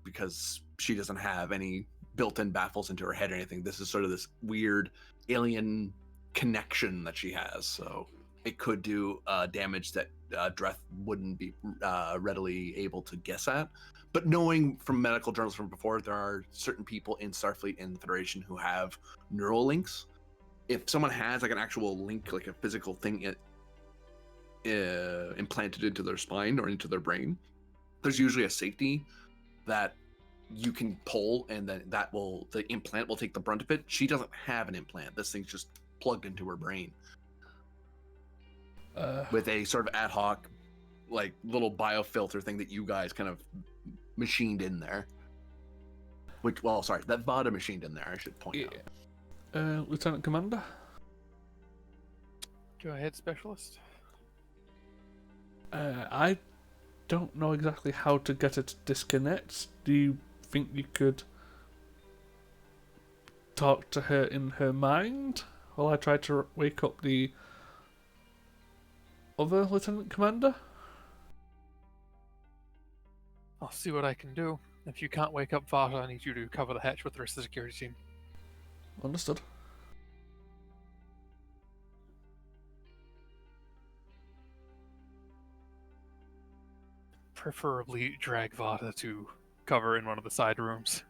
because she doesn't have any built-in baffles into her head or anything. This is sort of this weird alien connection that she has, so it could do damage that Dreth wouldn't be readily able to guess at. But knowing from medical journals from before, there are certain people in Starfleet and the Federation who have neural links. If someone has like an actual link, like a physical thing implanted into their spine or into their brain, there's usually a safety that you can pull, and then the implant will take the brunt of it. She doesn't have an implant. This thing's just plugged into her brain with a sort of ad hoc, like little biofilter thing that you guys kind of machined in there. That Vada machined in there, I should point out. Lieutenant Commander? Go ahead, Specialist. I don't know exactly how to get it to disconnect. Do you think you could talk to her in her mind while I try to wake up the other Lieutenant Commander? I'll see what I can do. If you can't wake up Vata, I need you to cover the hatch with the rest of the security team. Understood. Preferably drag Vata to cover in one of the side rooms.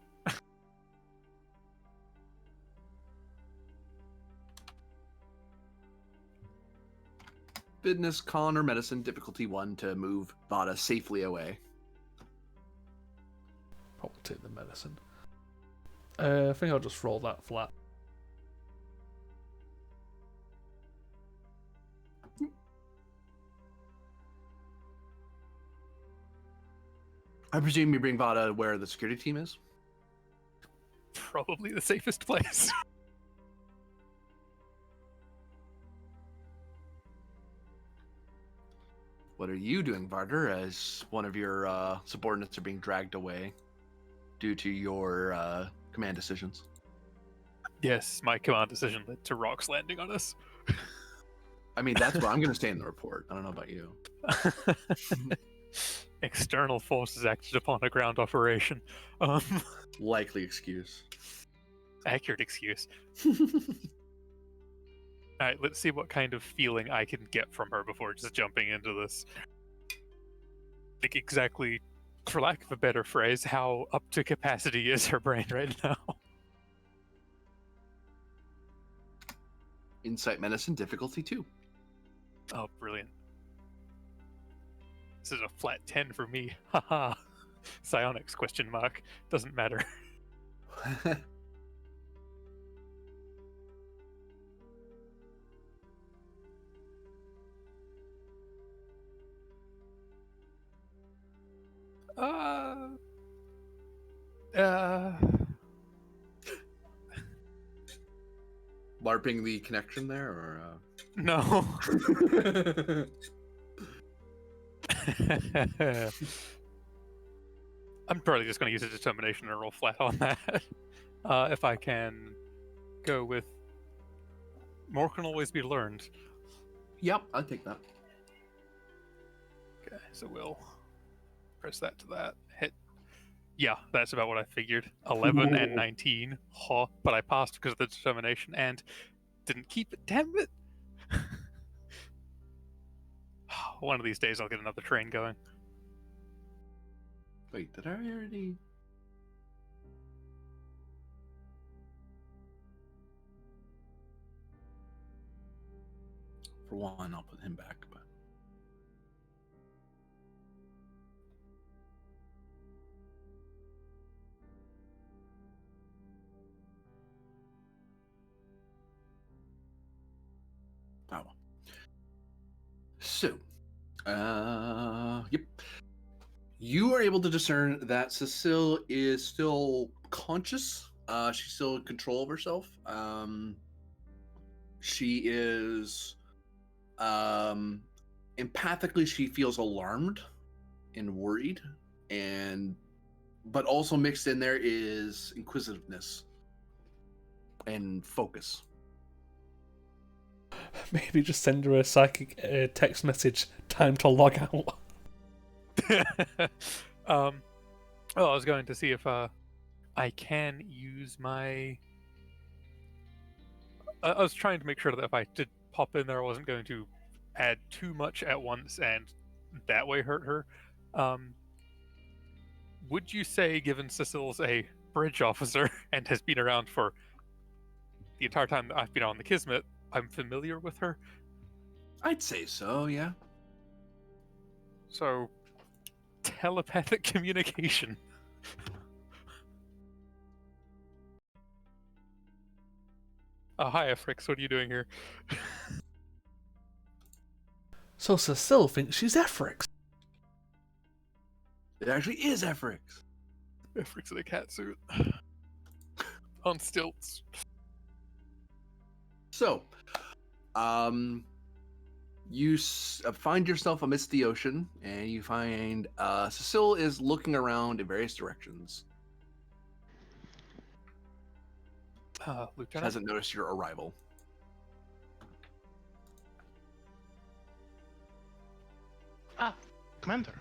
Fitness, con, or medicine, difficulty 1 to move Vada safely away. Probably take the medicine. I think I'll just roll that flat. I presume you bring Vada where the security team is? Probably the safest place. What are you doing, Varder, as one of your subordinates are being dragged away due to your command decisions? Yes, my command decision led to rocks landing on us. I mean, that's what I'm going to say in the report. I don't know about you. External forces acted upon a ground operation. Likely excuse. Accurate excuse. Alright, let's see what kind of feeling I can get from her before just jumping into this. Like exactly, for lack of a better phrase, how up to capacity is her brain right now? Insight medicine, difficulty 2. Oh, brilliant. This is a flat 10 for me. Haha. Psionics, question mark. Doesn't matter. LARPing the connection there, or? No. I'm probably just going to use a determination and roll flat on that. If I can go with more can always be learned. Yep, I'll take that. Okay, so we'll press that to that. Hit. Yeah, that's about what I figured. 11 and 19. Huh, but I passed because of the determination and didn't keep it. Damn it! One of these days I'll get another train going. Wait, did I already? For one, I'll put him back, but. Oh. So, yep. You are able to discern that Cecile is still conscious. She's still in control of herself. She is, empathically, she feels alarmed and worried, but also mixed in there is inquisitiveness and focus. Maybe just send her a psychic text message. Time to log out. I was going to see if I can use my. I was trying to make sure that if I did pop in there, I wasn't going to add too much at once and that way hurt her. Would you say, given Cecile's a bridge officer and has been around for the entire time that I've been on the Kismet, I'm familiar with her? I'd say so, yeah. So, telepathic communication. Hi, Efrix, what are you doing here? So Cecile thinks she's Efrix. It actually is Efrix. Efrix in a catsuit. On stilts. So, you find yourself amidst the ocean, and you find Cecile is looking around in various directions. Lieutenant? Hasn't noticed your arrival. Commander.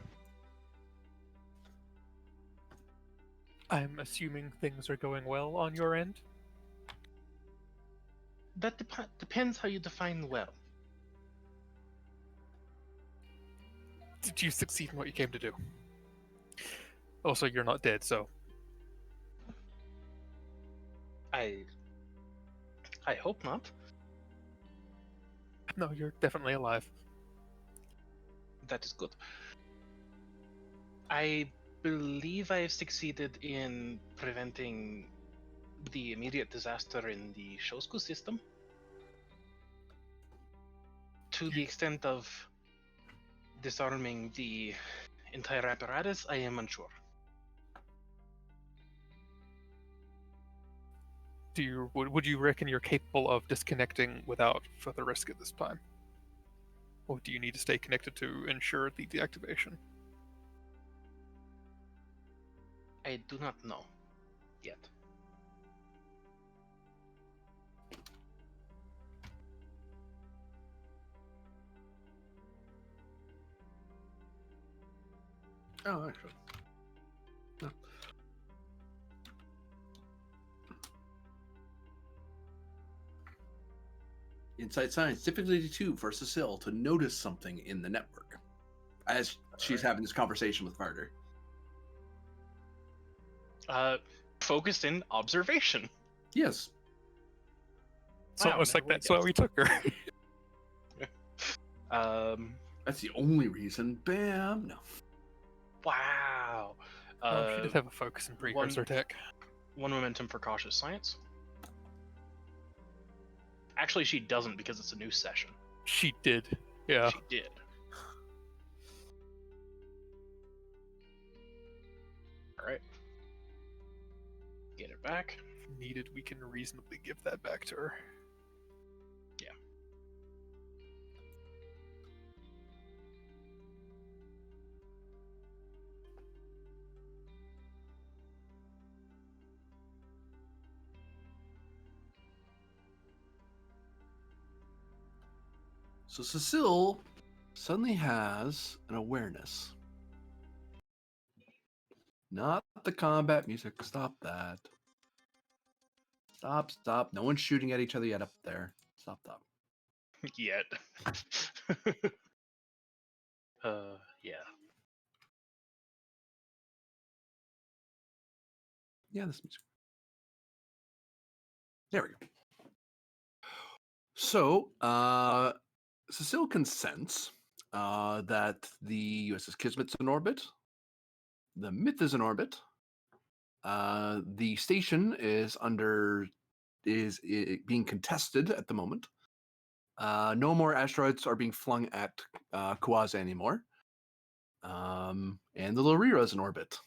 I'm assuming things are going well on your end? That depends how you define well. Did you succeed in what you came to do? Also, you're not dead, so... I hope not. No, you're definitely alive. That is good. I believe I have succeeded in preventing the immediate disaster in the Shosku system. To the extent of disarming the entire apparatus, I am unsure. Would you reckon you're capable of disconnecting without further risk at this time? Or do you need to stay connected to ensure the deactivation? I do not know yet. Oh, actually. No. Insight science, difficulty 2 for Cecile to notice something in the network as she's having this conversation with Varder. Focused in observation. Yes. So Wow, almost like never that's why guessed. we took her. That's the only reason. Bam. No. Wow. She did have a focus and precursor tech. One momentum for cautious science. Actually, she doesn't because it's a new session. She did. Yeah. She did. Alright. Get it back. If needed, we can reasonably give that back to her. So Cecile suddenly has an awareness. Not the combat music. Stop that. Stop. No one's shooting at each other yet up there. Stop. Yet. Yeah. Yeah, this music. There we go. So, Cecile consents that the USS Kismet's in orbit. The Myth is in orbit. The station is being contested at the moment. No more asteroids are being flung at Kawaza anymore. And the Lorira is in orbit.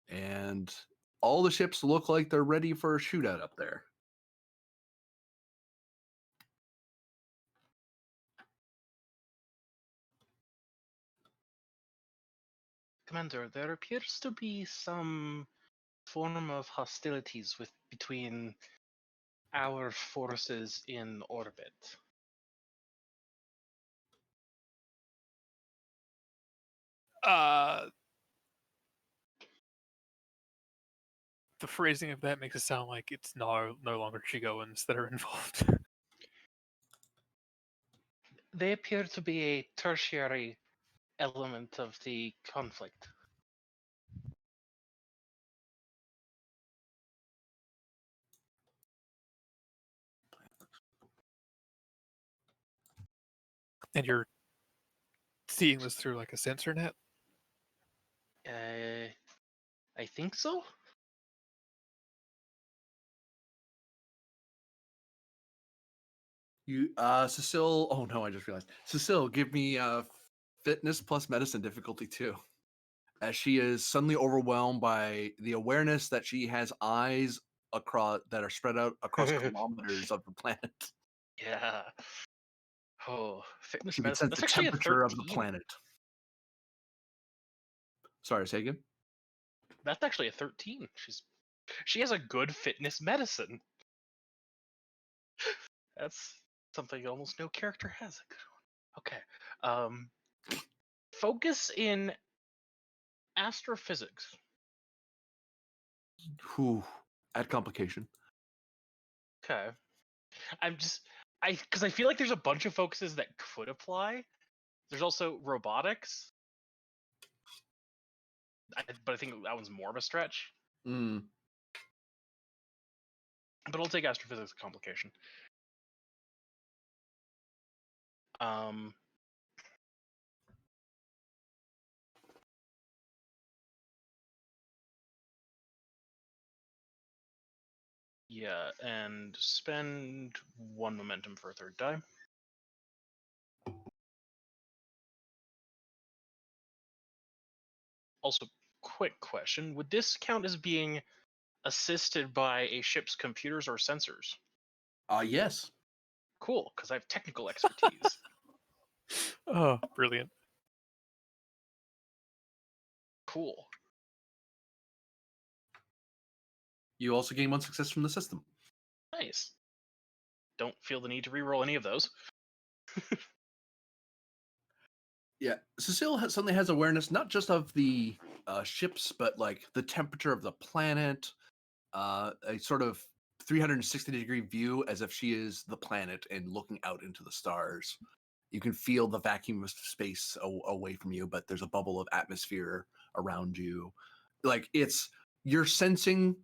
And all the ships look like they're ready for a shootout up there. Commander, there appears to be some form of hostilities between our forces in orbit. The phrasing of that makes it sound like it's no longer Chigoans that are involved. They appear to be a tertiary element of the conflict. And you're seeing this through like a sensor net? I think so? Cecile. Oh no, I just realized. Cecile, give me fitness plus medicine difficulty 2. As she is suddenly overwhelmed by the awareness that she has eyes across that are spread out across kilometers of the planet. Yeah. Oh, fitness She can medicine. sense That's the actually a temperature of the 13. planet. Sorry, say again. That's actually a 13. She has a good fitness medicine. That's something almost no character has a good one. Okay. Focus in astrophysics. Whew. Add complication. Okay. Because I feel like there's a bunch of focuses that could apply. There's also robotics, but I think that one's more of a stretch. Mm. But I'll take astrophysics complication. Yeah, and spend 1 momentum for a third die. Also, quick question. Would this count as being assisted by a ship's computers or sensors? Yes. Cool, because I have technical expertise. Oh, brilliant. Cool. You also gain 1 success from the system. Nice. Don't feel the need to reroll any of those. Yeah, Cecile suddenly has awareness not just of the ships, but like the temperature of the planet, a sort of 360-degree view as if she is the planet and looking out into the stars. You can feel the vacuum of space away from you, but there's a bubble of atmosphere around you. Like you're sensing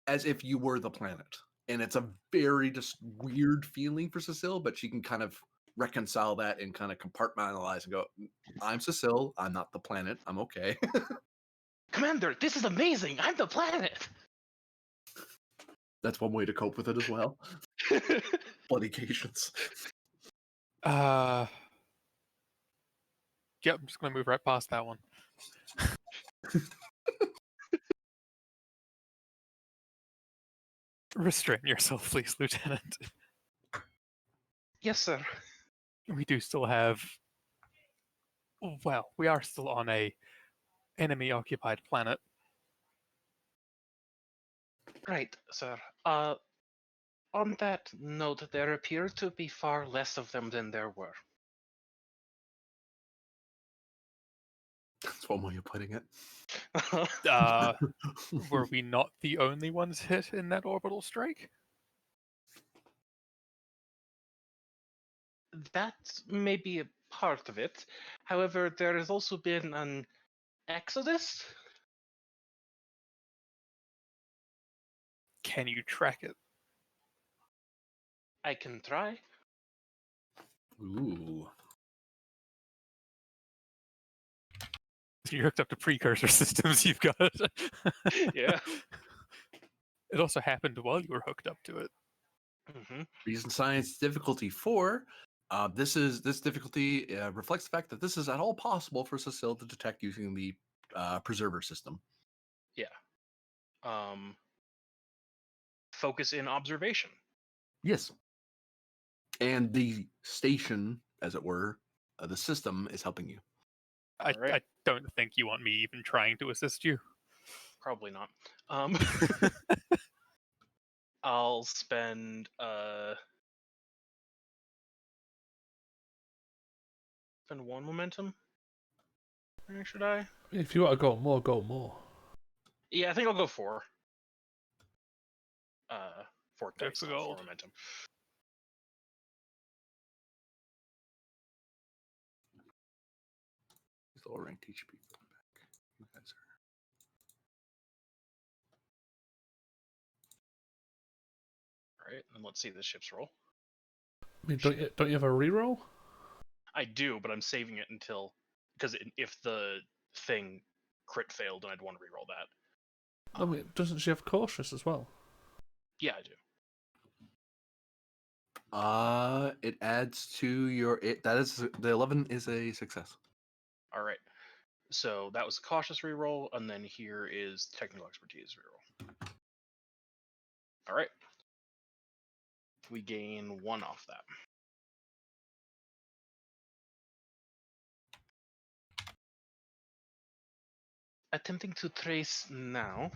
as if you were the planet. And it's a very just weird feeling for Cecile, but she can kind of reconcile that and kind of compartmentalize and go, I'm Cecile, I'm not the planet, I'm okay. Commander, this is amazing! I'm the planet! That's one way to cope with it as well. Bloodycations. Yep, I'm just gonna move right past that one. Restrain yourself, please, Lieutenant. Yes, sir. We do still have. Well, we are still on a enemy-occupied planet. Right, sir. On that note, there appear to be far less of them than there were. That's one way of putting it. Were we not the only ones hit in that orbital strike? That may be a part of it. However, there has also been an exodus. Can you track it? I can try. Ooh. You're hooked up to precursor systems. You've got it. Yeah. It also happened while you were hooked up to it. Mm-hmm. Reason science difficulty 4. This difficulty reflects the fact that this is at all possible for Cecile to detect using the preserver system. Focus in observation. Yes. And the station, as it were, the system is helping you. I Alright. don't think you want me even trying to assist you. Probably not. I'll spend one momentum. Or should I? If you want to go more, go more. Yeah, I think I'll go 4. 4 Go dice, for not 4 gold. momentum. These lower ranked HP going back. You guys are. Alright, and let's see the ship's roll. I mean, don't you have a reroll? I do, but I'm saving it until because if the thing crit failed, then I'd want to reroll that. I mean, doesn't she have cautious as well? Yeah, I do. It adds to your that is the 11 is a success. All right. So that was a cautious reroll, and then here is technical expertise reroll. All right. We gain 1 off that. Attempting to trace now.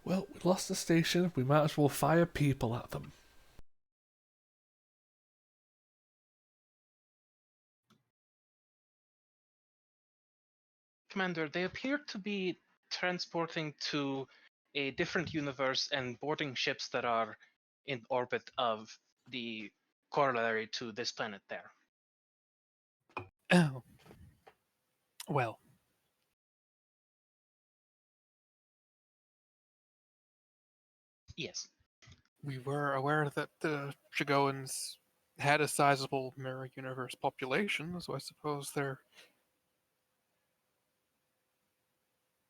Well, we lost the station. We might as well fire people at them. Commander, they appear to be transporting to a different universe and boarding ships that are in orbit of the corollary to this planet there. Oh. Well. Yes. We were aware that the Chigoans had a sizable mirror universe population, so I suppose they're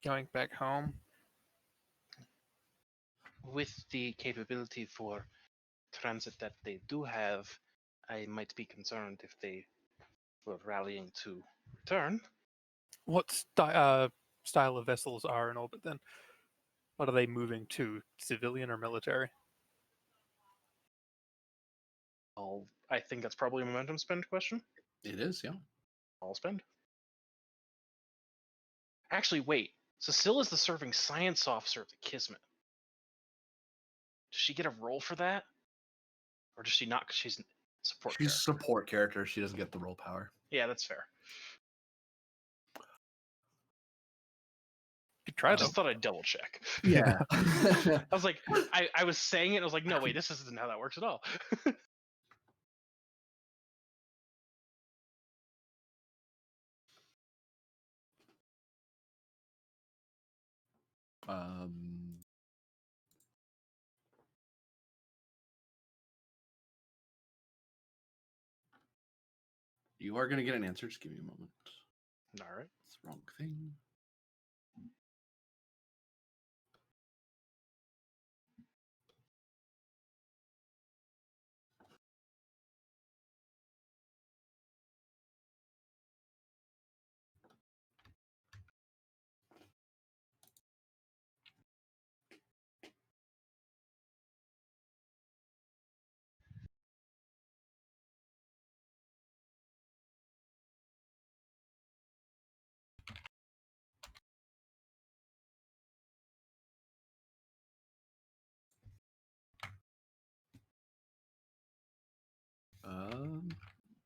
going back home. With the capability for transit that they do have, I might be concerned if they were rallying to return. What style of vessels are in orbit then? What are they moving to? Civilian or military? I think that's probably a momentum spend question. It is, yeah. I'll spend. Actually, wait. Cecile is the serving science officer of the Kismet. Does she get a roll for that? Or does she not because she's a support She's a character? support character. She doesn't get the roll power. Yeah, that's fair. Could try I though. just thought I'd double check. Yeah. I was like, I was saying it, I was like, no, wait, this isn't how that works at all. um, you are going to get an answer. Just give me a moment. All right. It's the wrong thing.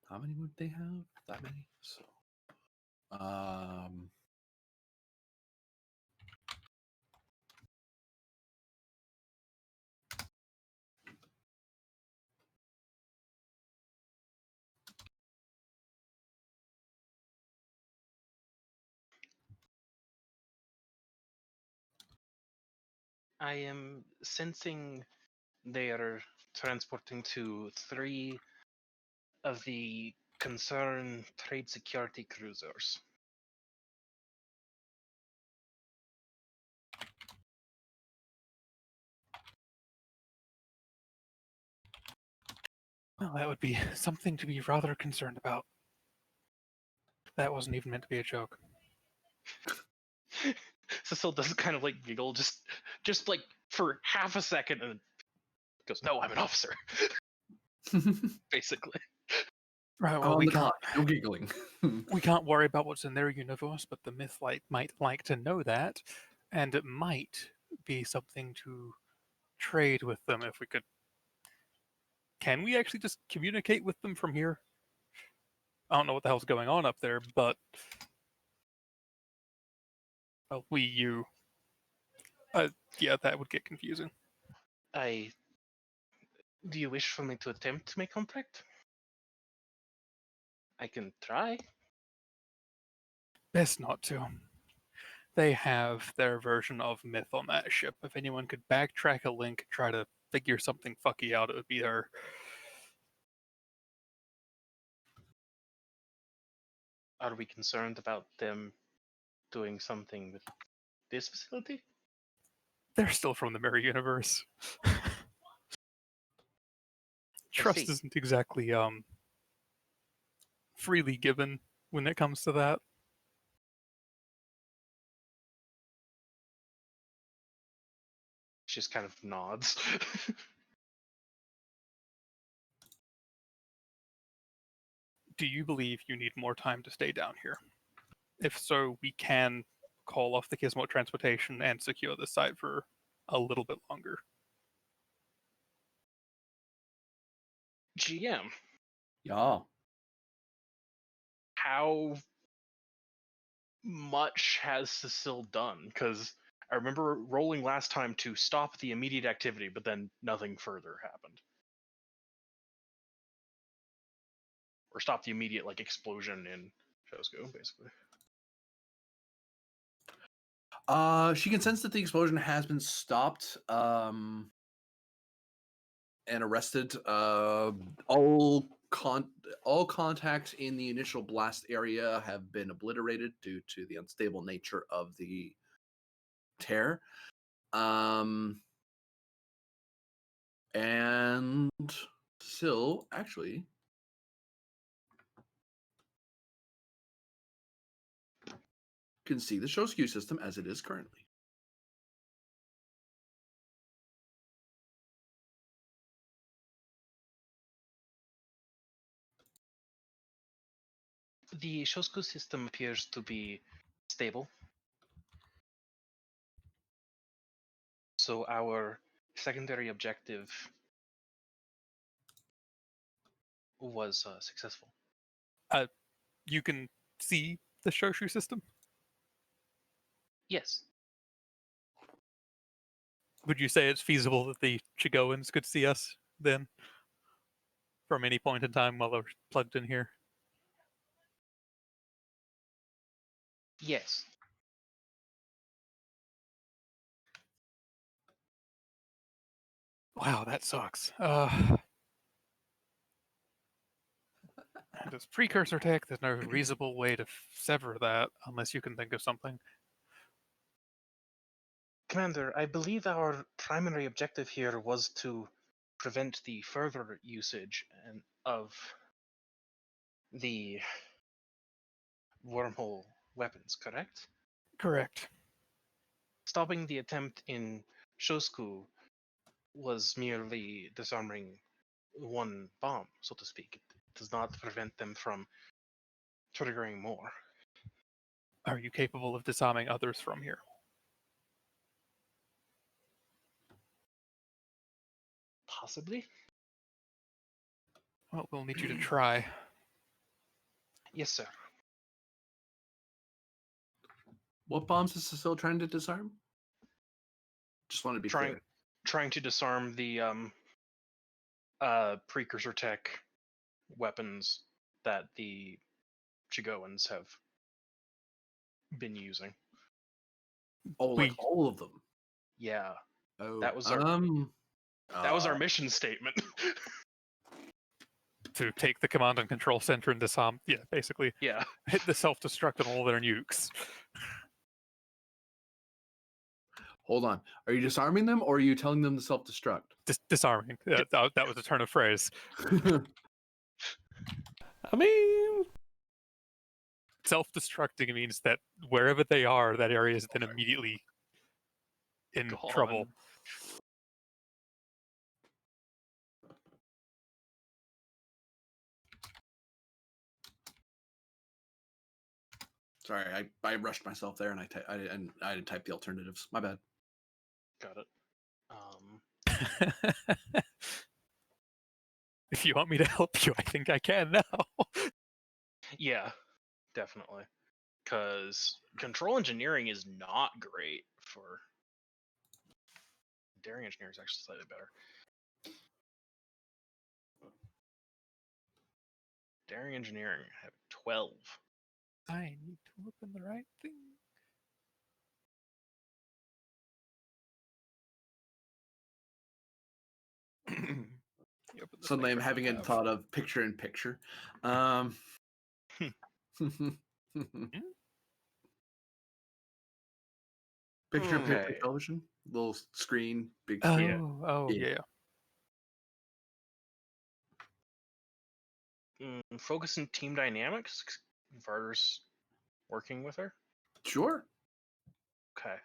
How many would they have? That many? So, I am sensing they are transporting to 3 of the concerned trade security cruisers. Well, that would be something to be rather concerned about. That wasn't even meant to be a joke. Cecil does kind of like giggle, just like for half a second, and goes, "No, I'm an officer." Basically, Right. I'm Well, on the clock. No giggling. we can't worry about what's in their universe, but the Mythlight might like to know that, and it might be something to trade with them if we could. Can we actually just communicate with them from here? I don't know what the hell's going on up there, but well, you. Yeah, that would get confusing. do you wish for me to attempt to make contact? I can try. Best not to. They have their version of Myth on that ship. If anyone could backtrack a link, try to figure something fucky out, it would be her. Are we concerned about them doing something with this facility? They're still from the Mirror Universe. Trust see. isn't exactly freely given when it comes to that. She just kind of nods. Do you believe you need more time to stay down here? If so, we can call off the Gizmo transportation and secure the site for a little bit longer. GM, Yeah. how much has Cecile done? Because I remember rolling last time to stop the immediate activity, but then nothing further happened. Or stop the immediate like explosion in Shosko, basically. She can sense that the explosion has been stopped. And arrested. All contact in the initial blast area have been obliterated due to the unstable nature of the tear. And Sil actually can see the Shosku system as it is currently. The Shosko system appears to be stable. So our secondary objective was successful. You can see the Shoshu system? Yes. Would you say it's feasible that the Chigoans could see us then? From any point in time while they're plugged in here? Yes. Wow, that sucks. And as precursor tech, there's no reasonable way to sever that unless you can think of something. Commander, I believe our primary objective here was to prevent the further usage of the wormhole weapons, correct? Correct. Stopping the attempt in Shosku was merely disarming one bomb, so to speak. It does not prevent them from triggering more. Are you capable of disarming others from here? Possibly. Well, we'll need you to try. Yes, sir. What bombs is Cecile trying to disarm? Just want to be clear. Trying to disarm the precursor tech weapons that the Chigoans have been using. Oh, like We- all of them. Yeah, Oh, that was our mission statement. To take the command and control center and disarm, yeah, basically Yeah. hit the self-destruct on all their nukes. Hold on. Are you disarming them, or are you telling them to self-destruct? Disarming. That was a turn of phrase. I mean, Self-destructing means that wherever they are, that area is then immediately in trouble. Gone. Sorry, I rushed myself there, and I didn't type the alternatives. My bad. Got it. If you want me to help you, I think I can now. Yeah, definitely. Because control engineering is not great for. Daring engineering is actually slightly better. Daring engineering I have 12. I need to open the right thing. You open the Suddenly, thing I'm I having a have. thought of picture-in-picture. Picture-in-picture Okay. television, little screen, big Oh, screen. oh, Yeah. yeah. Focus in team dynamics. Varder's working with her. Sure. Okay.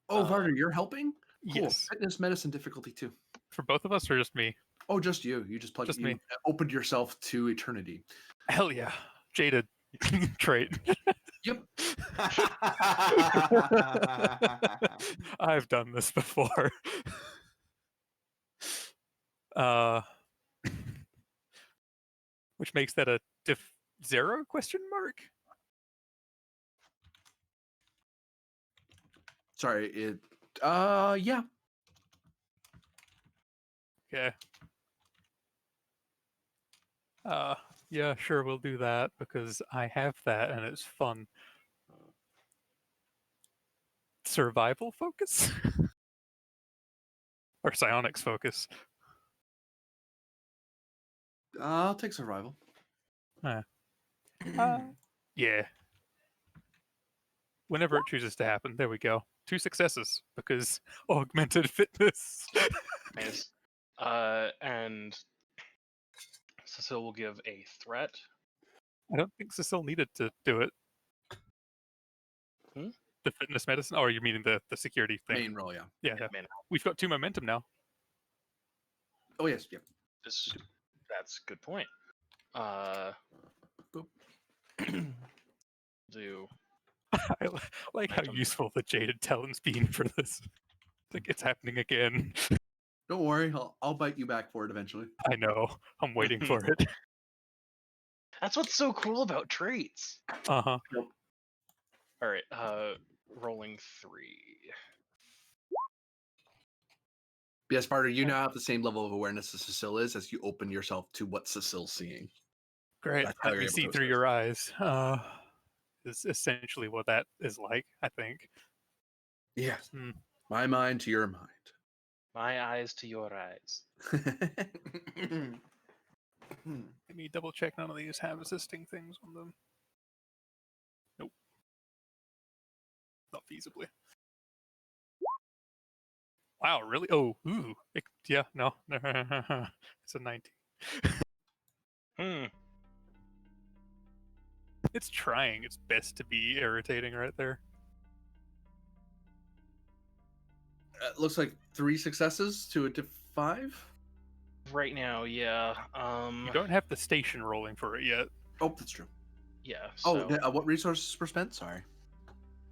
Oh, Varder, you're helping? Cool. Yes. Fitness, medicine, difficulty too. For both of us or just me? Oh, just you. You just plugged. Just You me. opened yourself to eternity. Hell yeah. Jaded trait. Yep. I've done this before. Which makes that a diff 0 question mark? Sorry. Yeah. Okay. Yeah, sure, we'll do that because I have that and it's fun. Survival focus? Or psionics focus? I'll take survival. Yeah. Whenever it chooses to happen, there we go. 2 successes because augmented fitness. Nice. And Cecile will give a threat. I don't think Cecile needed to do it. The fitness medicine? Oh, you're meaning the security thing? Main roll, yeah. Yeah. Man, We've got 2 momentum now. Oh yes, yeah. That's a good point. Boop. Do I like how Momentum. useful the jaded talent's been for this. Like it's happening again. Don't worry, I'll bite you back for it eventually. I know. I'm waiting for it. That's what's so cool about traits. Uh-huh. All right. Rolling 3. Yes, Barter, you now have the same level of awareness as Cecile is as you open yourself to what Cecile's seeing. Great. That's how Let you're me able see to through assess. your eyes. Is essentially what that is like, I think. Yes. Hmm. My mind to your mind. My eyes to your eyes. Let me double check none of these have assisting things on them. Nope. Not feasibly. Wow, really? Oh, ooh. Yeah, no. It's a 19. Hmm. It's trying its best to be irritating right there. Looks like 3 successes to a 5. Right now, yeah. You don't have the station rolling for it yet. Oh, that's true. Yeah. Oh, So, what resources were spent? Sorry.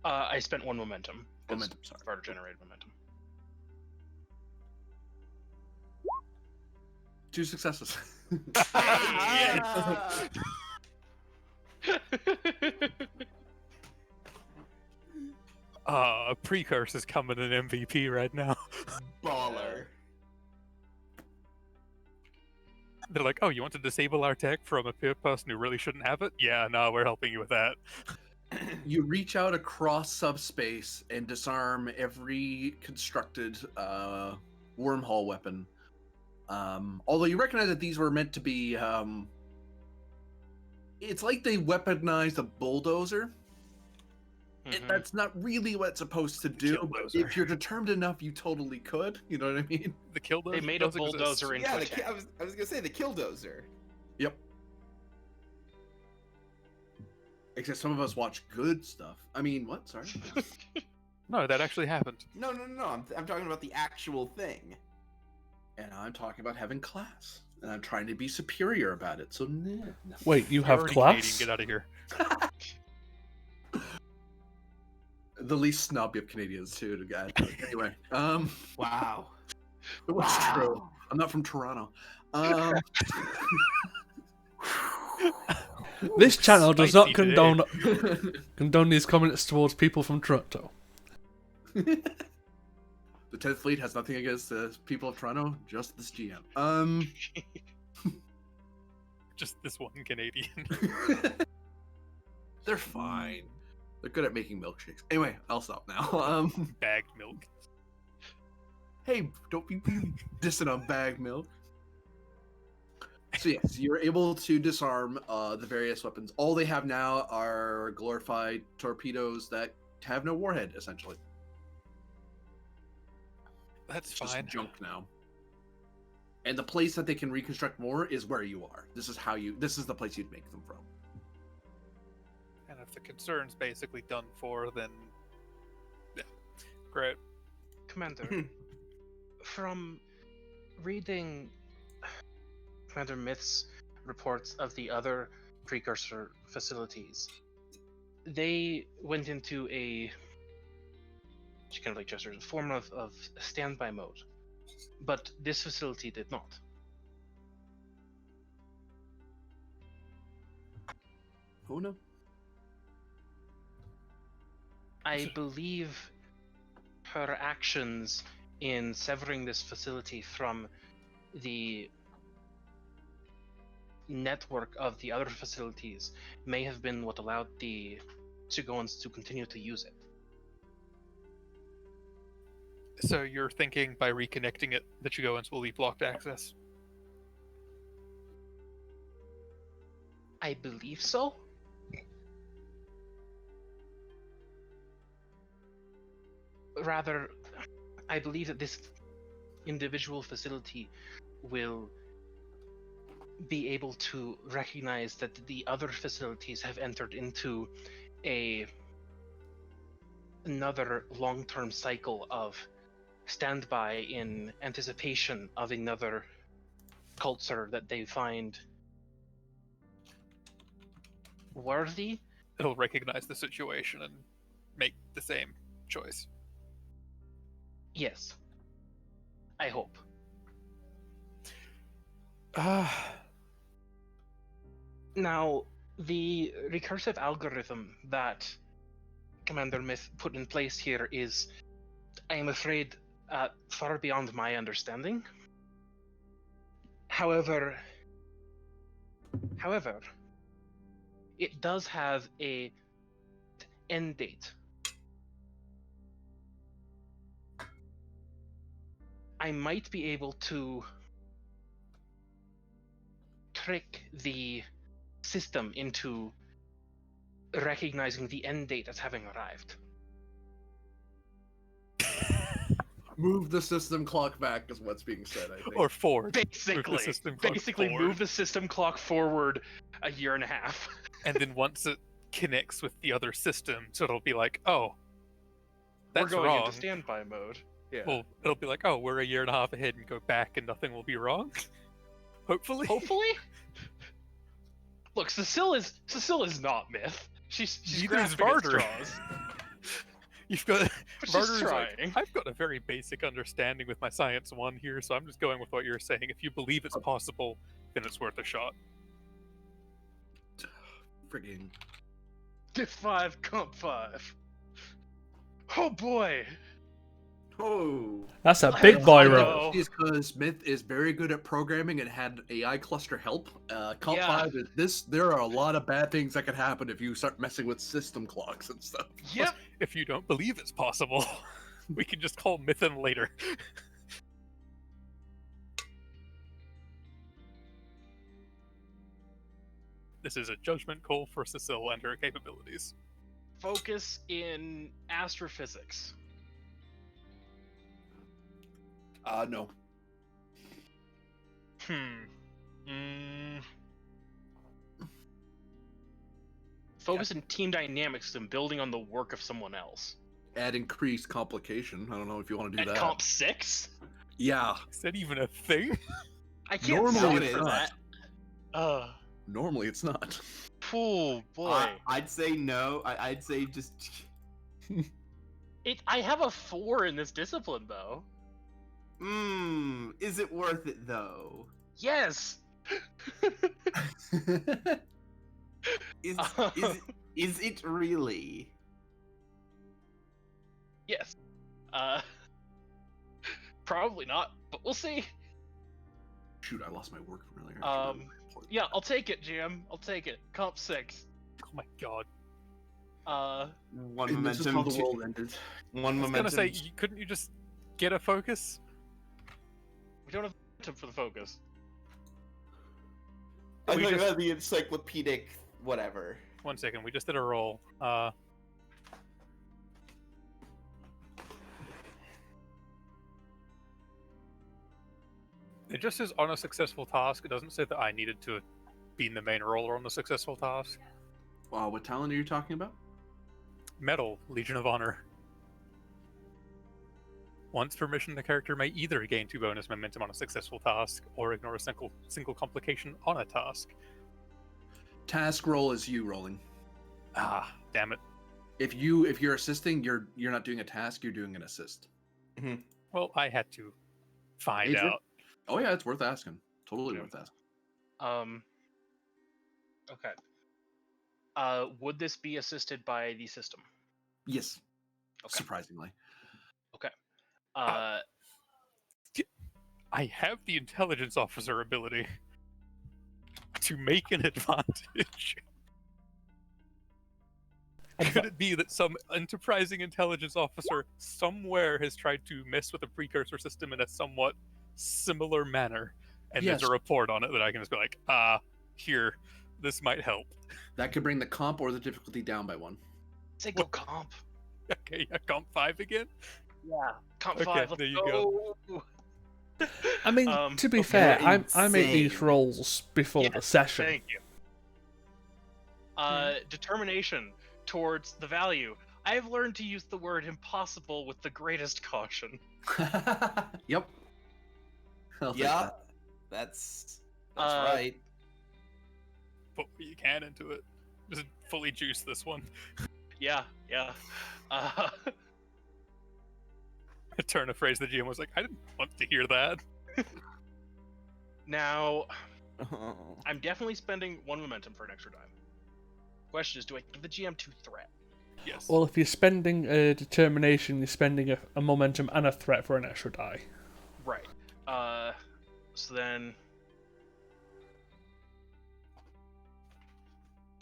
I spent 1 momentum. 'cause Momentum, sorry. Varder generated momentum. 2 successes. Precursor's coming in MVP right now. Baller. They're like, oh, you want to disable our tech from a person who really shouldn't have it? Yeah, no, we're helping you with that. You reach out across subspace and disarm every constructed wormhole weapon. Although you recognize that these were meant to be, it's like they weaponized a bulldozer. And that's not really what it's supposed to do. But Killdozer. if you're determined enough, you totally could. You know what I mean? The killdozer. They made a doesn't exist. bulldozer into Yeah, a I tank. was gonna say the killdozer. Yep. Except some of us watch good stuff. I mean, what? Sorry. No, that actually happened. No. I'm talking about the actual thing. And I'm talking about having class. And I'm trying to be superior about it. So, nah. Wait, you You're have already class? Canadian, get out of here. The least snobby of Canadians, too, to guys. Anyway, Wow. what's Wow. true? I'm not from Toronto. This channel does not Spicy today. condone these comments towards people from Toronto. The 10th Fleet has nothing against the people of Toronto, just this GM. Just this one Canadian. They're fine. They're good at making milkshakes. Anyway, I'll stop now. Bagged milk. Hey, don't be dissing on bag milk. So yes, you're able to disarm the various weapons. All they have now are glorified torpedoes that have no warhead, essentially. That's It's just fine. junk now. And the place that they can reconstruct more is where you are. This is the place you'd make them from. And if the concern's basically done for, then yeah, great. Commander, from reading Commander Myth's reports of the other precursor facilities, they went into a kind of like just a form of standby mode, but this facility did not. Oh no. I believe her actions in severing this facility from the network of the other facilities may have been what allowed the Tsugoans to continue to use it. So you're thinking by reconnecting it, the Chigoans will be blocked access? I believe so. Rather, I believe that this individual facility will be able to recognize that the other facilities have entered into another long-term cycle of standby in anticipation of another culture that they find worthy. It'll recognize the situation and make the same choice. Yes. I hope. Now, the recursive algorithm that Commander Myth put in place here is, I am afraid, far beyond my understanding. However, it does have a end date. I might be able to trick the system into recognizing the end date as having arrived. Move the system clock back is what's being said, I think. Or forward. Basically, move the system clock forward a year and a half. And then once it connects with the other system, so it'll be like, oh, that's We're going wrong. into standby mode. Yeah. Well, it'll be like, oh, we're a year and a half ahead and go back and nothing will be wrong. Hopefully. Hopefully. Look, Cecile is not Myth. She's Neither is grasping at Varder. straws. You've got But she's Varder's like, trying. I've got a very basic understanding with my science one here, so I'm just going with what you're saying. If you believe it's possible, then it's worth a shot. frigging. Diff 5, Comp 5. Oh boy! Oh. That's a I big boy know. roll. Is because Smith is very good at programming and had AI cluster help. Comp Yeah. 5 is this. There are a lot of bad things that could happen if you start messing with system clocks and stuff. Yep! If you don't believe it's possible, we can just call Mythen later. This is a judgment call for Cecile and her capabilities. Focus in astrophysics. No. Focus in team dynamics and building on the work of someone else. Add increased complication. I don't know if you want to do At that. Comp 6? Yeah. Is that even a thing? I can't Normally say it's that. Normally it's not. Oh boy. I'd say no. I'd say just. I have a 4 in this discipline though. Is it worth it though? Yes! Is it really? Yes. Probably not, but we'll see. Shoot, I lost my work from earlier. Yeah, I'll take it, Jim. I'll take it. Comp 6. Oh my god. One And this is momentum. how the to- world ended. One I was momentum. gonna say, couldn't you just get a focus? We don't have time for the focus. I we thought just- about the encyclopedic whatever. 1 second, we just did a roll. It just says on a successful task. It doesn't say that I needed to be the main roller on the successful task. Wow, what talent are you talking about? Medal, Legion of Honor. Once per mission, the character may either gain 2 bonus momentum on a successful task or ignore a single complication on a task. Task roll is you rolling. Ah, damn it. If you're assisting, you're not doing a task, you're doing an assist. Well, I had to find Adrian? out. Oh yeah, it's worth asking. Totally Yeah. worth asking. Okay. Would this be assisted by the system? Yes. Okay. Surprisingly. Uh, I have the intelligence officer ability to make an advantage. Could it be that some enterprising intelligence officer somewhere has tried to mess with the precursor system in a somewhat similar manner, and Yes. there's a report on it that I can just be like, here, this might help. That could bring the comp or the difficulty down by 1. say go comp. Okay, yeah, comp 5 again? Yeah. Comp Okay, 5, let's there you go. I mean, to be okay. fair, They're I make these insane. rolls before the Yes, session. Thank you. Determination towards the value. I have learned to use the word impossible with the greatest caution. Yep. I'll take Yeah, that. that's Uh, right. Put what you can into it. Just fully juice this one. Yeah. A turn of phrase the GM was like, I didn't want to hear that. Now, I'm definitely spending 1 momentum for an extra dime. Question is, do I give the GM 2 threat? Yes. Well, if you're spending a determination, you're spending a momentum and a threat for an extra die. Right. So then...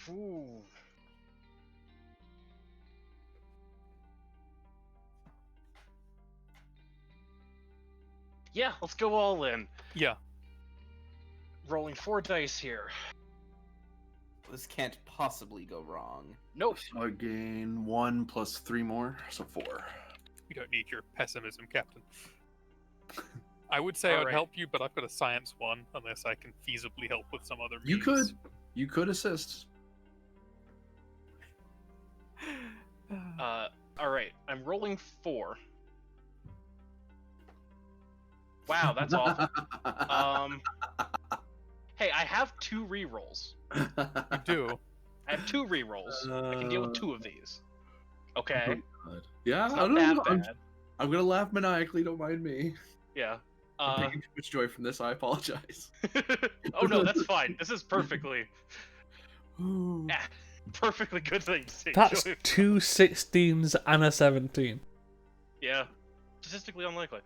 Ooh. Yeah, let's go all in. Yeah. Rolling 4 dice here. This can't possibly go wrong. Nope. So I gain 1 plus 3 more, so 4. You don't need your pessimism, Captain. I would say I'd Alright. help you, but I've got a science 1, unless I can feasibly help with some other You means. You could assist. Alright, I'm rolling 4. Wow, that's awful. Hey, I have 2 rerolls. You do. I have 2 rerolls. I can deal with 2 of these. Okay. Yeah, It's I not don't that know. bad. I'm gonna laugh maniacally. Don't mind me. Yeah. I'm taking too much joy from this. I apologize. Oh no, that's fine. This is perfectly. Ah, perfectly good thing to take That's joy. 2 16s and a 17. Yeah, statistically unlikely.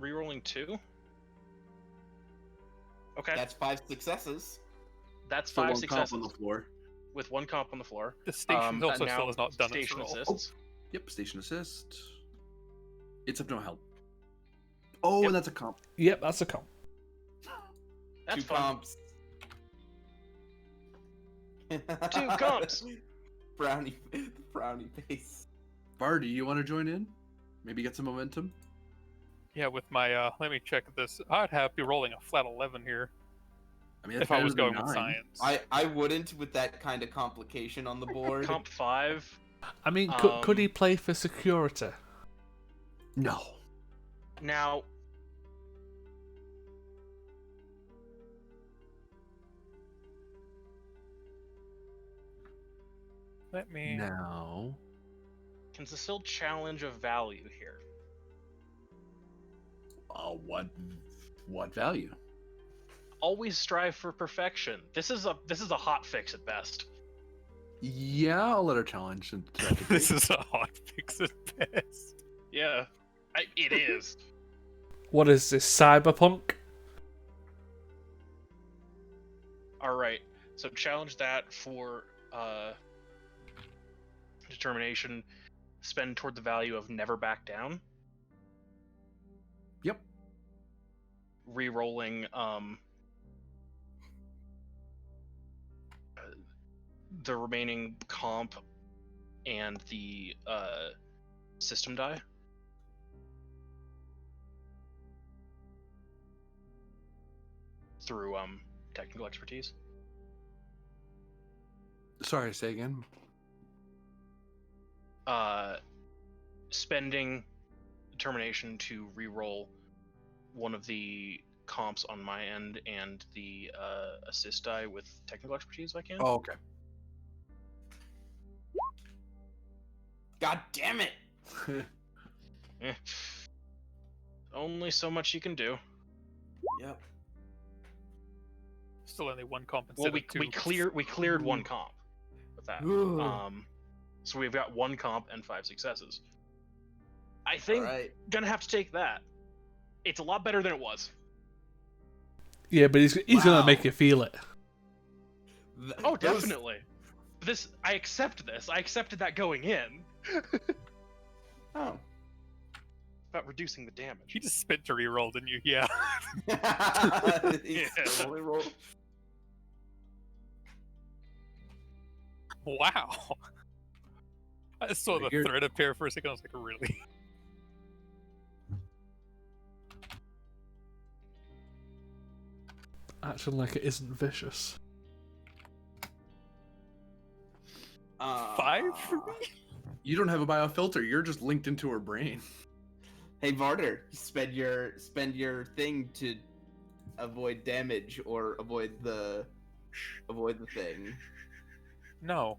Re-rolling 2. Okay, That's 5 successes. that's Still 5 one comp on successes the floor. with 1 comp on the floor. The station And also now still has not done its station roll. assists. Yep, station assist. It's up no help. Oh, Yep. and that's a comp. Yep, that's a comp. That's 2 fun. comps. 2 comps. Brownie face. Barty, you want to join in? Maybe get some momentum? Yeah, with my let me check this. I'd have be rolling a flat 11 here I mean, that's if I better was than going with 9. science. I wouldn't with that kind of complication on the board. Comp 5. I mean, could he Um, play for security? No. Now, Let me. Now. can Cecile challenge a value here? What value? Always strive for perfection. This is a hot fix at best. Yeah, I'll let her challenge. To that degree. This is a hot fix at best. Yeah, it is. What is this, cyberpunk? All right. So challenge that for determination. Spend toward the value of never back down. Yep. Re-rolling the remaining comp and the system die. Through technical expertise. Sorry, say again. Spending determination to re-roll one of the comps on my end and the assist die with technical expertise if I can. Oh, okay. God damn it! Eh. Only so much you can do. Yep. Still only one comp Well, instead we of two. cleared one comp with that. So we've got 1 comp and 5 successes. I think Alright. gonna have to take that. It's a lot better than it was. Yeah, but he's Wow. gonna make you feel it. Oh, definitely. I accept this. I accepted that going in. Oh. About reducing the damage. You just spent to reroll, didn't you? Yeah. He's Yeah. only rolled. Wow. I saw the Here- thread appear for a second. I was like, really? Acting like it isn't vicious. 5 for me? You don't have a biofilter. You're just linked into her brain. Hey Varder, spend your thing to avoid damage or avoid the thing. No.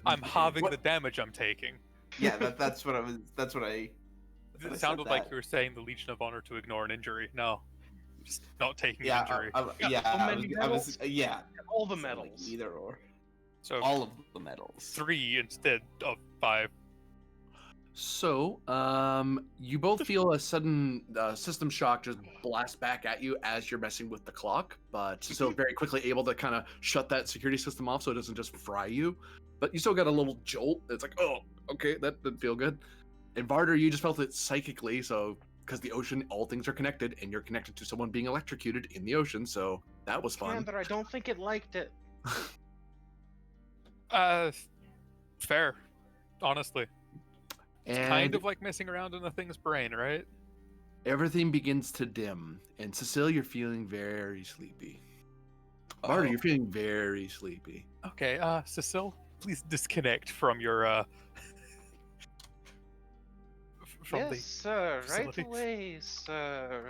I'm halving What- the damage I'm taking. Yeah, that's what I was. That's what I. It said sounded like that. you were saying the Legion of Honor to ignore an injury. No. Just not taking Yeah, an injury. yeah. so I many was. Yeah. All the Sound like medals. either or. So All of the medals. 3 instead of 5. So, you both feel a sudden system shock just blast back at you as you're messing with the clock, but still very quickly able to kind of shut that security system off so it doesn't just fry you. But you still got a little jolt. It's like, oh, okay, that didn't feel good. And Varder, you just felt it psychically, so because the ocean, all things are connected, and you're connected to someone being electrocuted in the ocean, so that was fun. But I don't think it liked it. Fair. Honestly. It's And kind of like messing around in a thing's brain, right? everything begins to dim, and Cecile, you're feeling very sleepy. Varder, you're feeling very sleepy. Okay, Cecile, please disconnect from your from Yes, sir. Right facility. away, sir.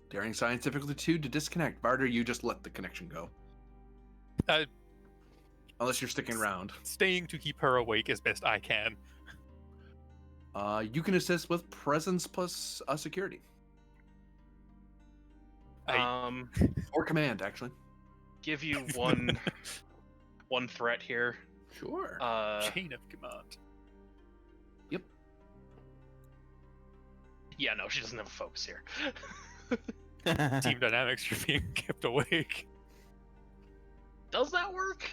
Daring scientifically to disconnect. Varder, you just let the connection go. Uh, Unless you're sticking around. staying to keep her awake as best I can. You can assist with presence plus security. Or command, actually. Give you one threat here. Sure. Chain of command. Yep. Yeah, no, she doesn't have a focus here. Team dynamics, you're being kept awake. Does that work?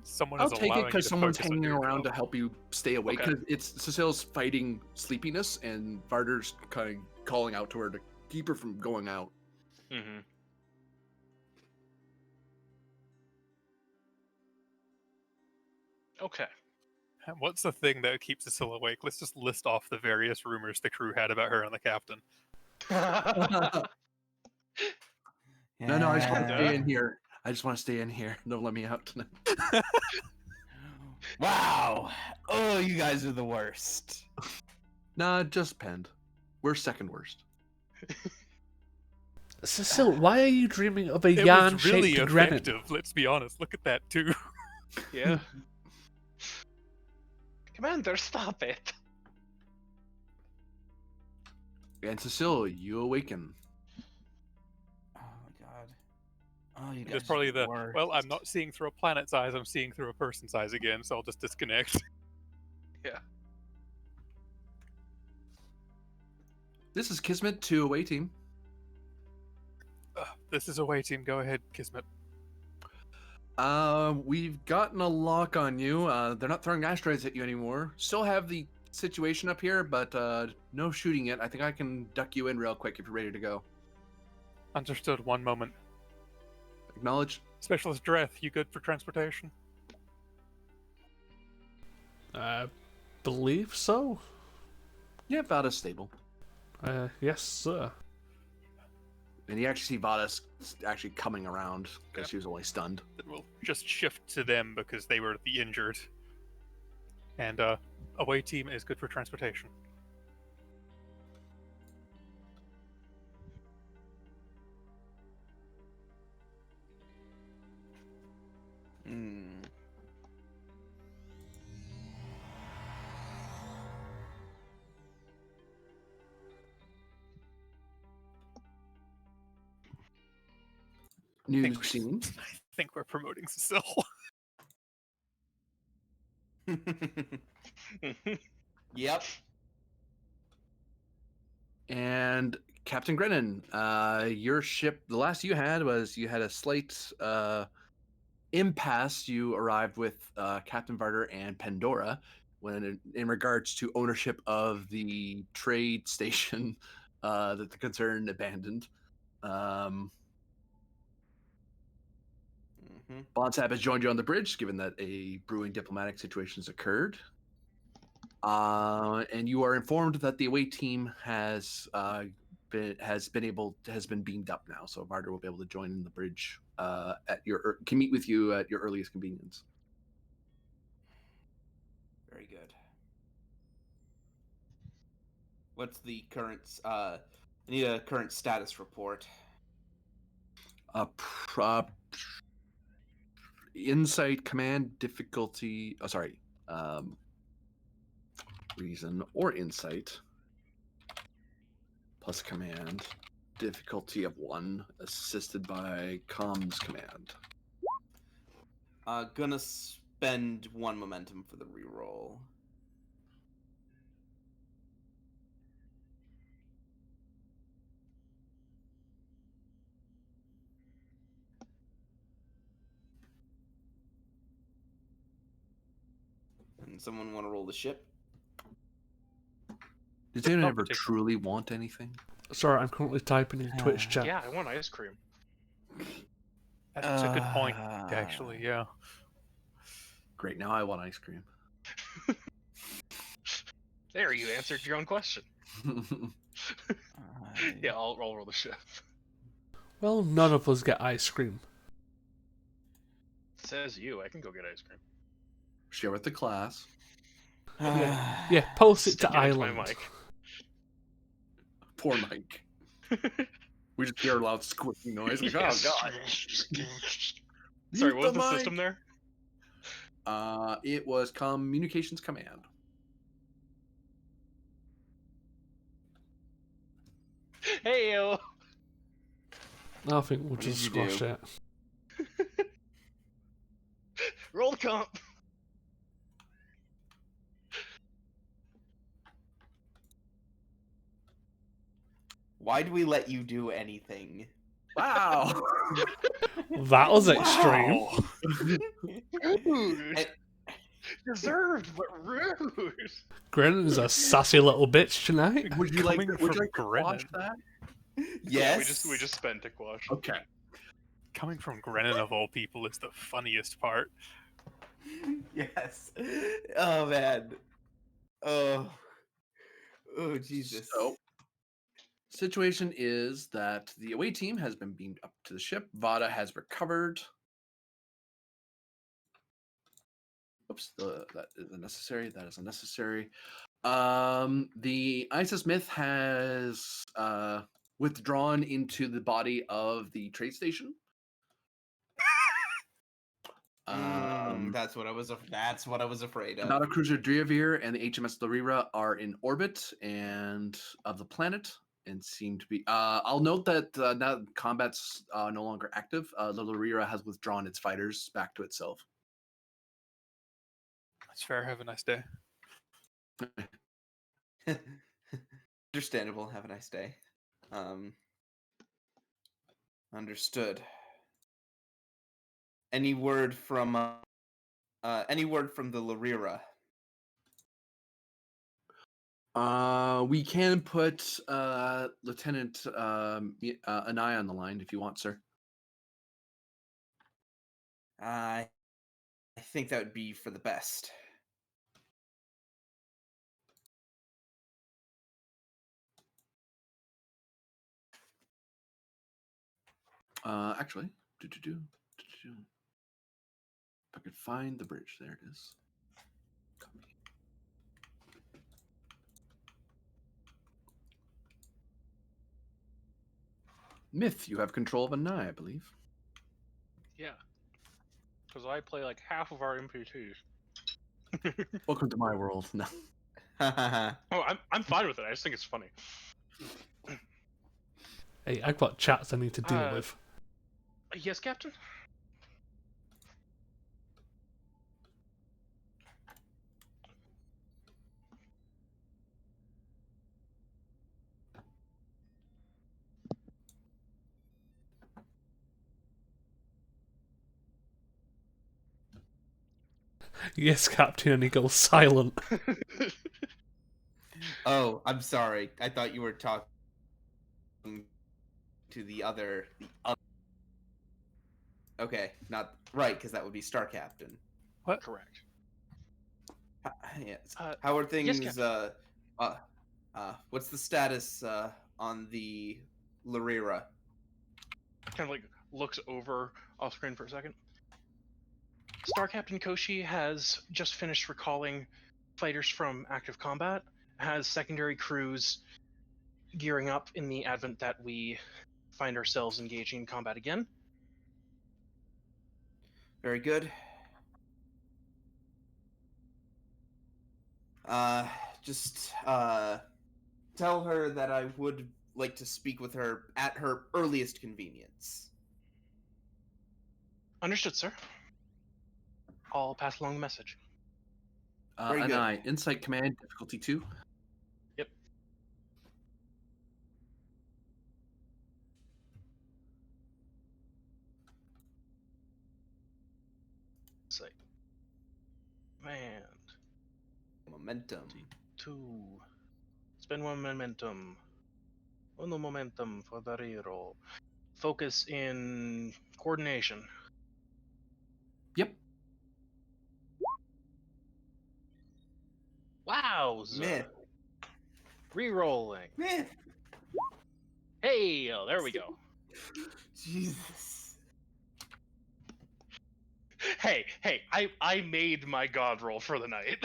Someone I'll is take it allowing you because to someone's focus on hanging your around job. to help you stay awake. Okay. Because it's Cecile's fighting sleepiness, and Varder's kind of calling out to her to keep her from going out. Mm-hmm. Okay. What's the thing that keeps Cecile awake? Let's just list off the various rumors the crew had about her and the captain. No, I just want to Yeah. stay in here. I just want to stay in here. Don't let me out tonight. Wow. Oh, you guys are the worst. Nah, just penned. We're second worst. Cecile, why are you dreaming of a It was yarn-shaped really Grenin? effective, let's be honest. Look at that, too. Yeah. Commander, stop it. And Cecile, you awaken. Oh my god. Oh, you guys. There's probably are the, worst. well, I'm not seeing through a planet's eyes, I'm seeing through a person's eyes again, so I'll just disconnect. Yeah. This is Kismet to away team. This is away team, go ahead, Kismet. We've gotten a lock on you. They're not throwing asteroids at you anymore. Still have the situation up here, but no shooting yet. I think I can duck you in real quick if you're ready to go. Understood, one moment. Acknowledge. Specialist Dreth, you good for transportation? I believe so. Yeah, Vada's stable. Yes, sir. And you actually see Vada's actually coming around because she was only stunned. Then we'll just shift to them because they were the injured. And away team is good for transportation. Hmm. New think- scene. I think we're promoting Cecile. Yep. And Captain Grennan, your ship, the last you had was you had a slight impasse. You arrived with Captain Varder and Pandora when in regards to ownership of the trade station that the concern abandoned. Bonsap has joined you on the bridge, given that a brewing diplomatic situation has occurred. And you are informed that the away team has been beamed up now, so Varder will be able to join in the bridge can meet with you at your earliest convenience. Very good. What's the current? I need a current status report. Insight, command, difficulty. Oh, sorry. Reason or insight plus command, difficulty of 1, assisted by comms command. Gonna spend 1 momentum for the reroll. And someone want to roll the ship? Does anyone Not ever particularly. truly want anything? Sorry, I'm currently typing in Twitch chat. Yeah, I want ice cream. That's a good point, actually, yeah. Great, now I want ice cream. There, you answered your own question. Yeah, I'll roll the ship. Well, none of us get ice cream. Says you. I can go get ice cream. Share with the class. Yeah, post it Stick to it into my Island. mic. Poor Mike. We just hear a loud squeaking noise. Like, Yes. oh god. Sorry, what was Mute the mic. system there? It was communications command. Hey, I think we'll What did just you squash do? it. Roll the comp. Why do we let you do anything? Wow. That was extreme. Wow. Rude. And- Deserved, but rude. Grenan's a sassy little bitch tonight. would you like? Coming Would from you like to watch Grennan. that? yes. Yeah, we just spent a quash. Okay. Coming from Grennan of all people is the funniest part. Yes. Oh man. Oh. Oh Jesus. So, situation is that the away team has been beamed up to the ship. Vada has recovered. Oops, that is unnecessary. That is unnecessary. The ISIS myth has withdrawn into the body of the trade station. That's what I was. That's what I was afraid The of. battle cruiser Driavir and the HMS Larira are in orbit and of the planet and seem to be. I'll note that now that combat's no longer active. The Larira has withdrawn its fighters back to itself. That's fair. Have a nice day. Understandable. Have a nice day. Understood. Any word from the Larira? We can put Lieutenant Anai on the line if you want, sir. I think that would be for the best. Actually, if I could find the bridge, there it is. Copy. Myth, you have control of Anai, I believe. Yeah. Because I play like half of our MPTs. Welcome to my world. No. Oh, I'm fine with it. I just think it's funny. Hey, I've got chats I need to deal with. Yes, Captain? Yes, Captain, and he goes silent. Oh, I'm sorry. I thought you were talking to the other. Okay, not right, because that would be Star Captain. Correct. Yes. Uh, How are yes, things? Captain. What's the status on the Larira? Kind of like looks over off screen for a second. Star Captain Koshi has just finished recalling fighters from active combat, has secondary crews gearing up in the advent that we find ourselves engaging in combat again. Very good. Just tell her that I would like to speak with her at her earliest convenience. Understood, sir. I'll pass along the message. Very good. Anai, Insight Command, difficulty 2. Yep. Say. Man. Momentum. 2. Spend 1 momentum. Uno momentum for the reroll. Focus in coordination. Yep. Wowza. Myth. Rerolling. Myth. Hey, oh, there we go. Jesus. Hey, I made my god roll for the night.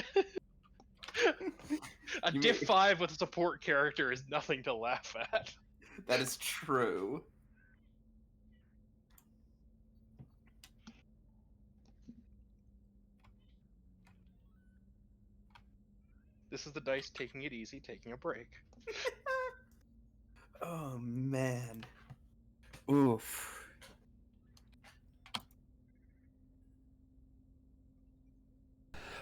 A You diff made- 5 with a support character is nothing to laugh at. That is true. This is the dice taking it easy, taking a break. Oh man. Oof.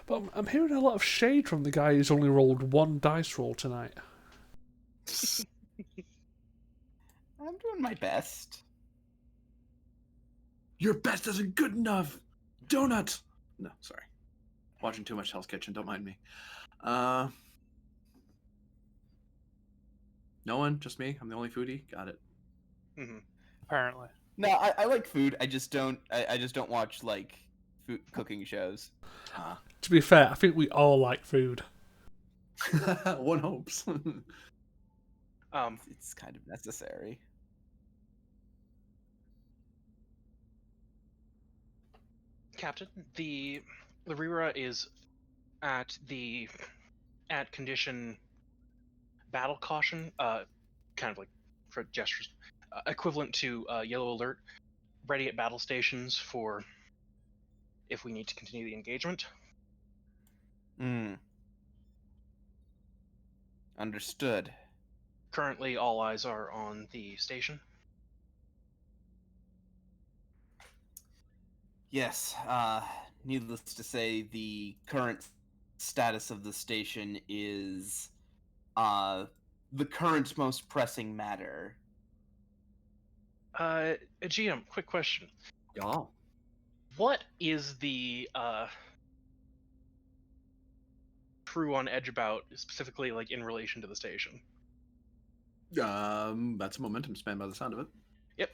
But I'm hearing a lot of shade from the guy who's only rolled one dice roll tonight. I'm doing my best. Your best isn't good enough. Donut. No, sorry. Watching too much Hell's Kitchen. Don't mind me. No one, just me. I'm the only foodie. Got it. Hmm. Apparently. No, I like food. I just don't. I just don't watch like food cooking shows. To be fair, I think we all like food. One hopes. It's kind of necessary. Captain, the Rira is at condition battle caution, kind of like for gestures, equivalent to yellow alert, ready at battle stations for if we need to continue the engagement. Understood. Currently, all eyes are on the station. Yes. Needless to say, the current status of the station is the current most pressing matter. GM, quick question. Y'all. What is the crew on edge about, specifically like in relation to the station? That's a momentum span by the sound of it. Yep.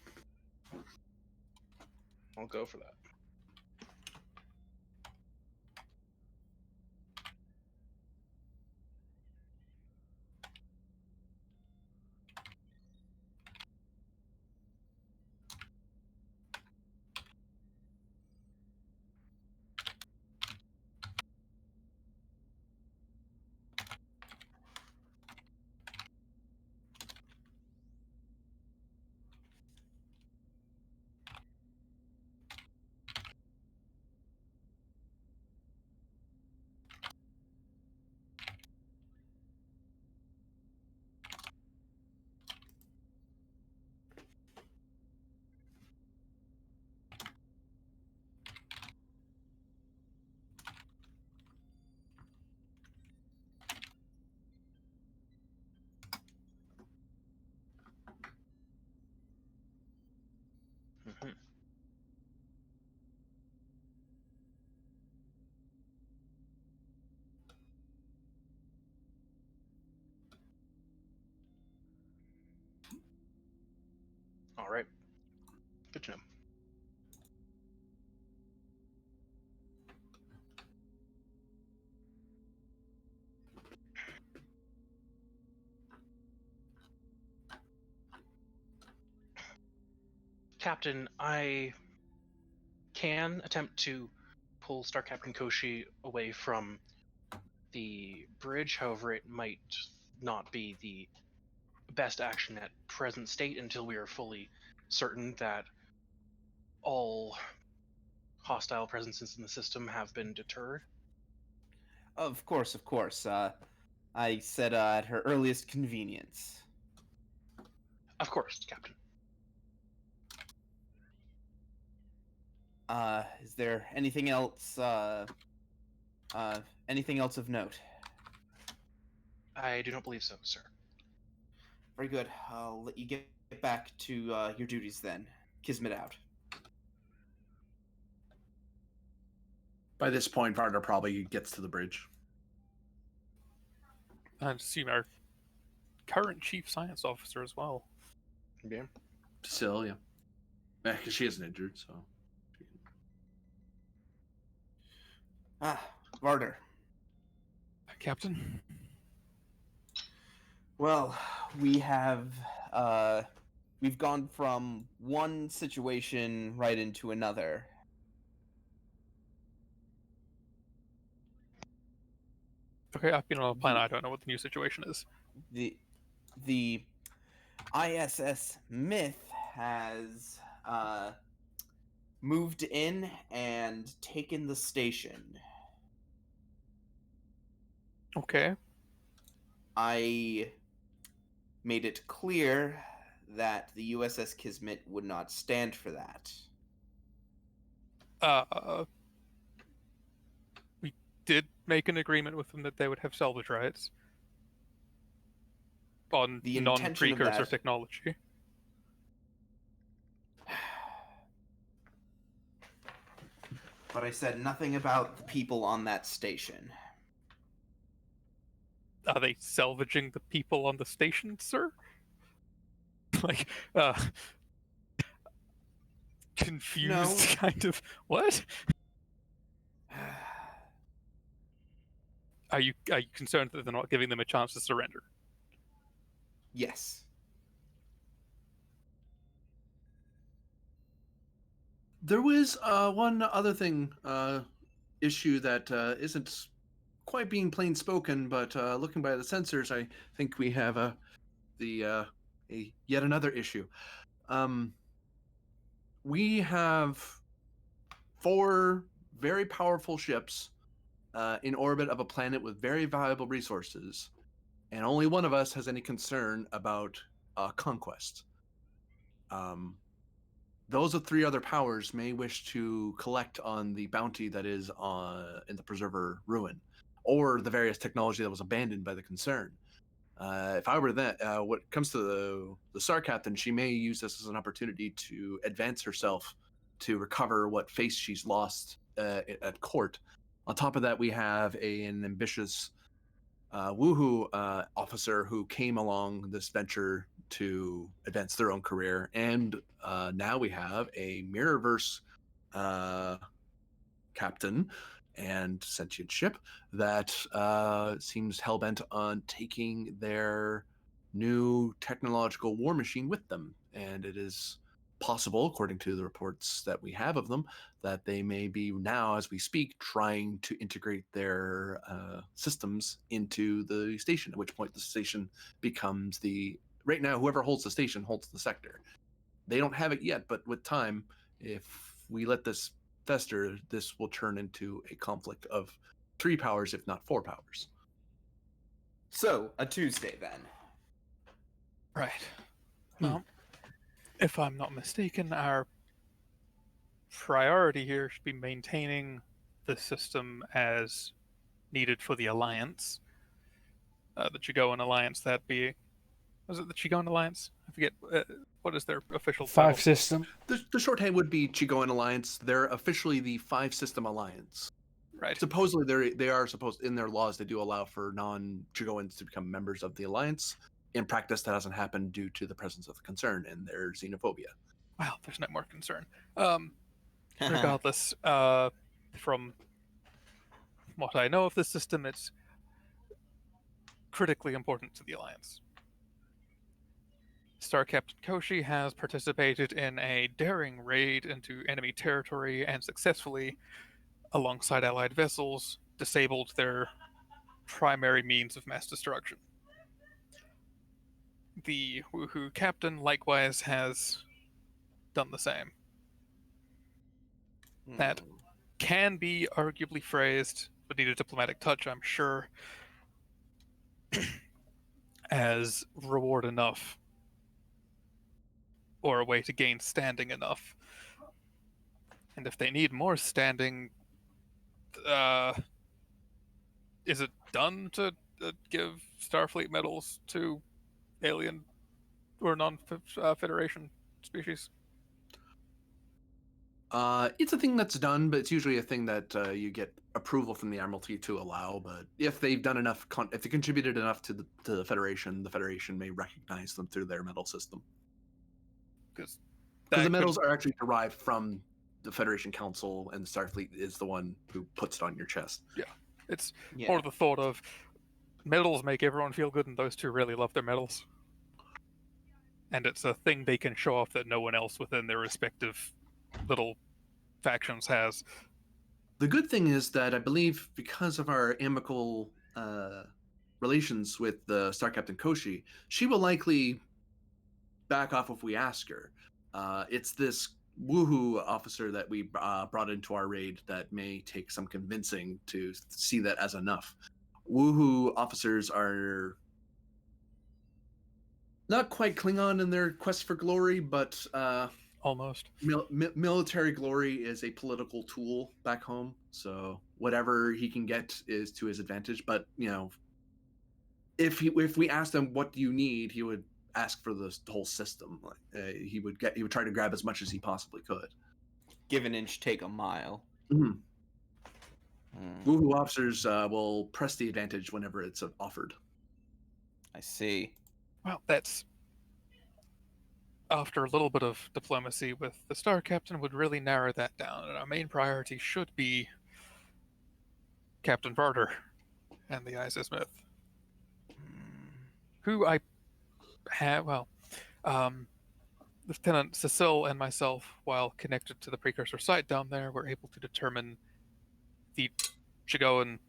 I'll go for that. Mhm. All right. Good to know. Captain, I can attempt to pull Star Captain Koshi away from the bridge. However, it might not be the best action at present state until we are fully certain that all hostile presences in the system have been deterred. Of course, of course. I said at her earliest convenience. Of course, Captain. Is there anything else? Anything else of note? I do not believe so, sir. Very good. I'll let you get back to your duties then. Kismet out. By this point, Varner probably gets to the bridge. And assume our current chief science officer as well. Yeah. Still, yeah. Because she isn't injured, so. Varder. Captain? Well, we've gone from one situation right into another. Okay, I've been on a planet. I don't know what the new situation is. The ISS Myth has moved in and taken the station. Okay. I made it clear that the USS Kismet would not stand for that. We did make an agreement with them that they would have salvage rights on The intention of non-precursor that- technology. But I said nothing about the people on that station. Are they salvaging the people on the station, sir? Like, confused, No. kind of. What? Are you concerned that they're not giving them a chance to surrender? Yes. There was one other thing, issue that isn't quite being plain spoken, but looking by the sensors, I think we have a yet another issue. We have 4 very powerful ships in orbit of a planet with very valuable resources, and only one of us has any concern about conquest. Those of 3 other powers may wish to collect on the bounty that is in the Preserver ruin, or the various technology that was abandoned by the concern. If I were that, what comes to the Star Captain, she may use this as an opportunity to advance herself to recover what face she's lost at court. On top of that, we have an ambitious woohoo officer who came along this venture to advance their own career, and now we have a Mirrorverse captain and sentient ship that seems hellbent on taking their new technological war machine with them. And it is possible, according to the reports that we have of them, that they may be now, as we speak, trying to integrate their systems into the station, at which point the station becomes right now, whoever holds the station holds the sector. They don't have it yet, but with time, if we let this fester, this will turn into a conflict of 3 powers, if not 4 powers. So, a Tuesday then. Right. Well, if I'm not mistaken, our priority here should be maintaining the system as needed for the Alliance. The Chigoan Alliance, that be... Was it the Chigoan Alliance? I forget. What is their official 5 title? system. The shorthand would be Chigoan Alliance. They're officially the 5 System Alliance. Right. Supposedly, they are supposed, in their laws, they do allow for non-Chigoans to become members of the Alliance. In practice, that hasn't happened due to the presence of the concern and their xenophobia. Wow, there's no more concern. Regardless, from what I know of the system, it's critically important to the Alliance. Star Captain Koshi has participated in a daring raid into enemy territory and successfully, alongside Allied vessels, disabled their primary means of mass destruction. The Woohoo Captain likewise has done the same. That can be arguably phrased, but need a diplomatic touch, I'm sure, as reward enough, or a way to gain standing enough. And if they need more standing, is it done to give Starfleet medals to alien or non-Federation species? It's a thing that's done, but it's usually a thing that you get approval from the Admiralty to allow. But if they've done enough, if they contributed enough to the Federation may recognize them through their medal system. Because the medals are actually derived from the Federation Council, and Starfleet is the one who puts it on your chest. Yeah, it's more the thought of medals make everyone feel good, and those two really love their medals. And it's a thing they can show off that no one else within their respective little factions has. The good thing is that I believe, because of our amicable relations with the Star Captain Koshi, she will likely back off if we ask her. It's this woohoo officer that we brought into our raid that may take some convincing to see that as enough. Woohoo officers are not quite Klingon in their quest for glory, but Almost. military glory is a political tool back home. So whatever he can get is to his advantage. But if we asked him what do you need, he would ask for the whole system. He would try to grab as much as he possibly could. Give an inch, take a mile. Mhm. Hmm, Woohoo officers will press the advantage whenever it's offered. I see. Well, that's after a little bit of diplomacy with the Star Captain would really narrow that down, and our main priority should be Captain Barter and the Isa Smith, who I have. Well, Lieutenant Cecile and myself, while connected to the precursor site down there, were able to determine the Chigoan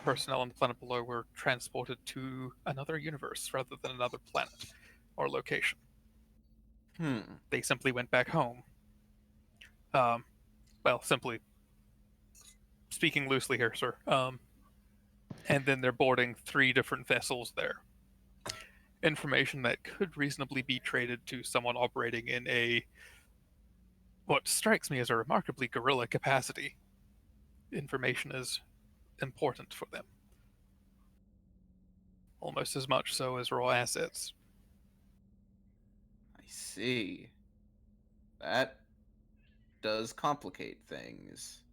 personnel on the planet below were transported to another universe rather than another planet or location. They simply went back home. Well, simply speaking loosely here, sir. And then they're boarding 3 different vessels there. Information that could reasonably be traded to someone operating in what strikes me as a remarkably guerrilla capacity. Information is important for them. Almost as much so as raw assets. I see. That does complicate things.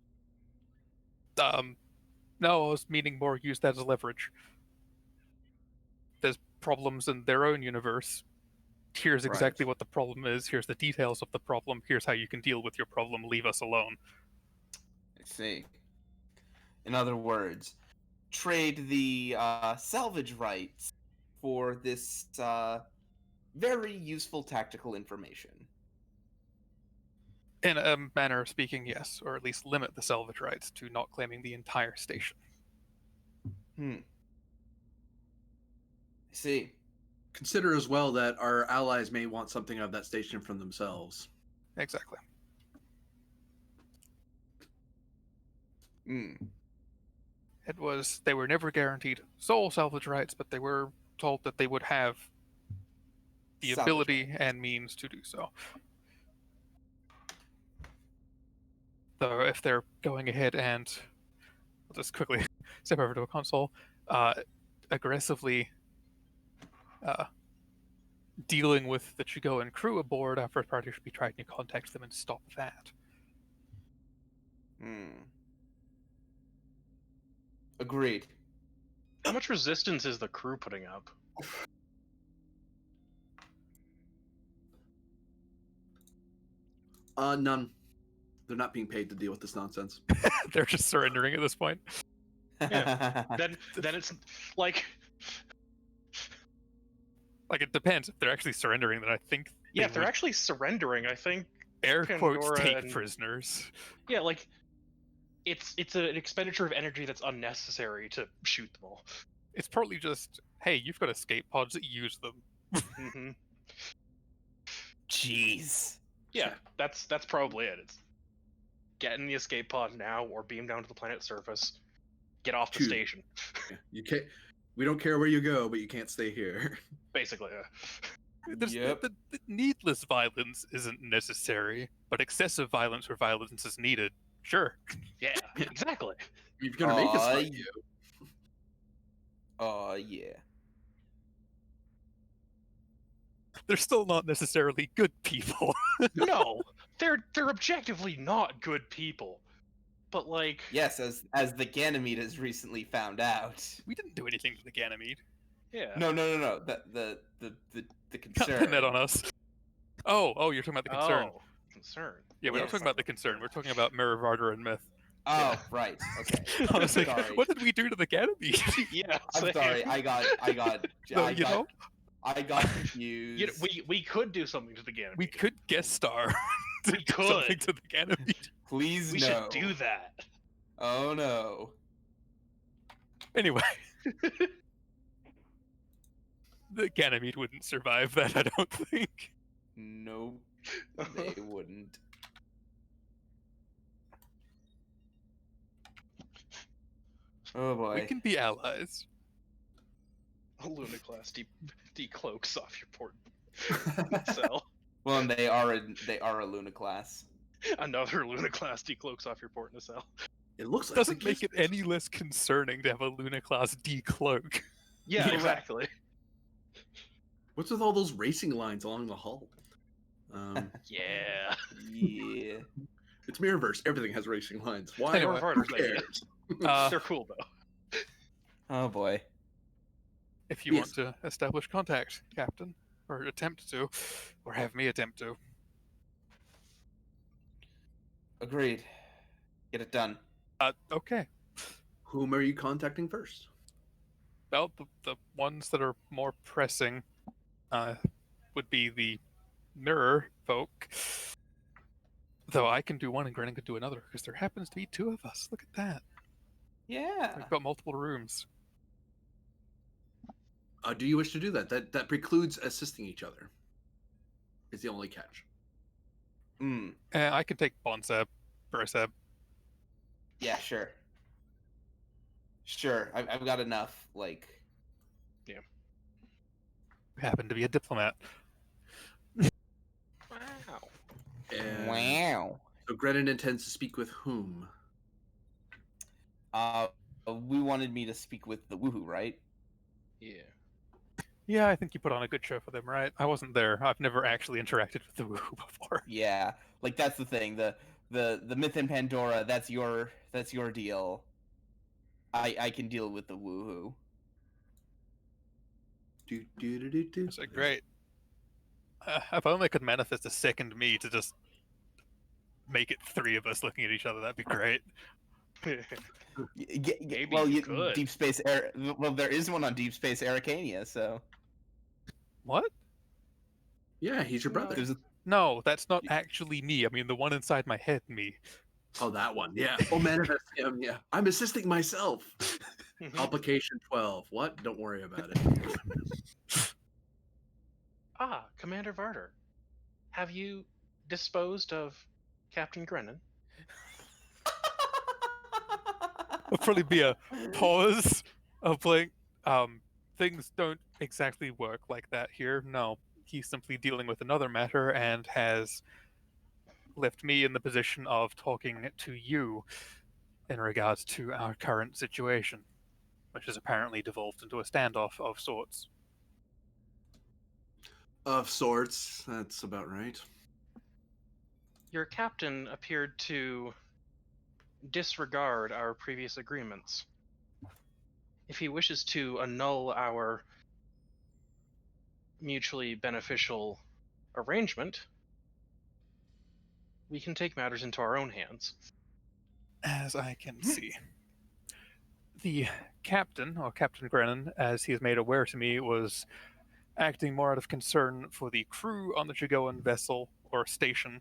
No, I was meaning more use that as leverage. There's problems in their own universe. Here's exactly Right. what the problem is. Here's the details of the problem. Here's how you can deal with your problem. Leave us alone. I see. In other words, trade the salvage rights for this very useful tactical information. In a manner of speaking, yes, or at least limit the salvage rights to not claiming the entire station. I see. Consider as well that our allies may want something of that station from themselves. Exactly. They were never guaranteed sole salvage rights, but they were told that they would have the Salvage ability rights. and means to do so. So if they're going ahead and, I'll just quickly step over to a console, aggressively dealing with the Chigoan crew aboard, our first priority should be trying to contact them and stop that. Agreed. How much resistance is the crew putting up? None. They're not being paid to deal with this nonsense. They're just surrendering at this point. Yeah. Then it's like, it depends. If they're actually surrendering, then I think yeah, if they're would, actually surrendering, I think air quotes, Pandora take and- prisoners. yeah, like it's an expenditure of energy that's unnecessary to shoot them all. It's partly just, hey, you've got escape pods, use them. hmm Jeez. Yeah, that's probably it. It's get in the escape pod now, or beam down to the planet's surface. Get off the Shoot. station. You can't. We don't care where you go, but you can't stay here. Basically, yeah. The needless violence isn't necessary, but excessive violence where violence is needed, sure. Yeah, exactly. You're gonna make us Aw, fight you. Oh, yeah. They're still not necessarily good people. No, they're objectively not good people. But like, Yes, as the Ganymede has recently found out. We didn't do anything to the Ganymede. yeah. No. The Can't concern. pin that on us. Oh, you're talking about the concern. Oh, concern. Yeah, we're not Yes. talking about the concern. We're talking about Mirror Varder and Myth. Oh, Yeah. right. Okay. I was like, Sorry. what did we do to the Ganymede? Yeah. I'm same. sorry. I got No, you know, I got confused. You know, we could do something to the Ganymede. we could guest star. to We do something could. to the Ganymede. Please We no. should do that. Oh no. Anyway. The Ganymede wouldn't survive that, I don't think. Nope. They wouldn't. Oh boy. We can be allies. A Lunaclass decloaks off your port cell. Well, and they are a Luna class. Another Lunaclass decloaks off your port nacelle. It looks like Doesn't the make it Kiss any less concerning to have a Luna class decloak. Yeah, Yeah. exactly. What's with all those racing lines along the hull? Yeah. Yeah. It's Mirrorverse. Everything has racing lines. Why? Anyway. Who Varder's idea. cares? They're cool though. Oh boy. If you Yes. want to establish contact, Captain, or attempt to, or have me attempt to. Agreed. Get it done. Okay. Whom are you contacting first? Well, the ones that are more pressing would be the mirror folk. Though I can do one and Grennan could do another, because there happens to be two of us. Look at that. Yeah. We've got multiple rooms. Do you wish to do that? That precludes assisting each other. Is the only catch. I can take Bonseb, Broseb. Yeah, sure. Sure. I've got enough, like... Happen to be a diplomat. Wow. And Wow. So Grennan intends to speak with whom? We wanted me to speak with the woohoo, right? Yeah. Yeah, I think you put on a good show for them, right? I wasn't there. I've never actually interacted with the Woohoo before. Yeah. Like, that's the thing. The myth in Pandora, that's your deal. I can deal with the woohoo. It's like, great. If only I could manifest a second me to just make it three of us looking at each other, that'd be great. Maybe well, you could. Deep Space Air. Well, there is one on Deep Space Arcania, so What? Yeah, he's your brother. there's a, No, that's not actually me. I mean, the one inside my head, me. Oh, that one. Yeah. Oh, manifest him. Yeah. I'm assisting myself. Complication 12. What? Don't worry about it. Commander Varder. Have you disposed of Captain Grennan? It'll probably be a pause of like, things don't exactly work like that here. No, he's simply dealing with another matter and has left me in the position of talking to you in regards to our current situation, which has apparently devolved into a standoff of sorts. Of sorts. That's about right. Your captain appeared to disregard our previous agreements. If he wishes to annul our mutually beneficial arrangement, we can take matters into our own hands. As I can see. The captain, or Captain Grennan, as he has made aware to me, was acting more out of concern for the crew on the Chigoan vessel or station,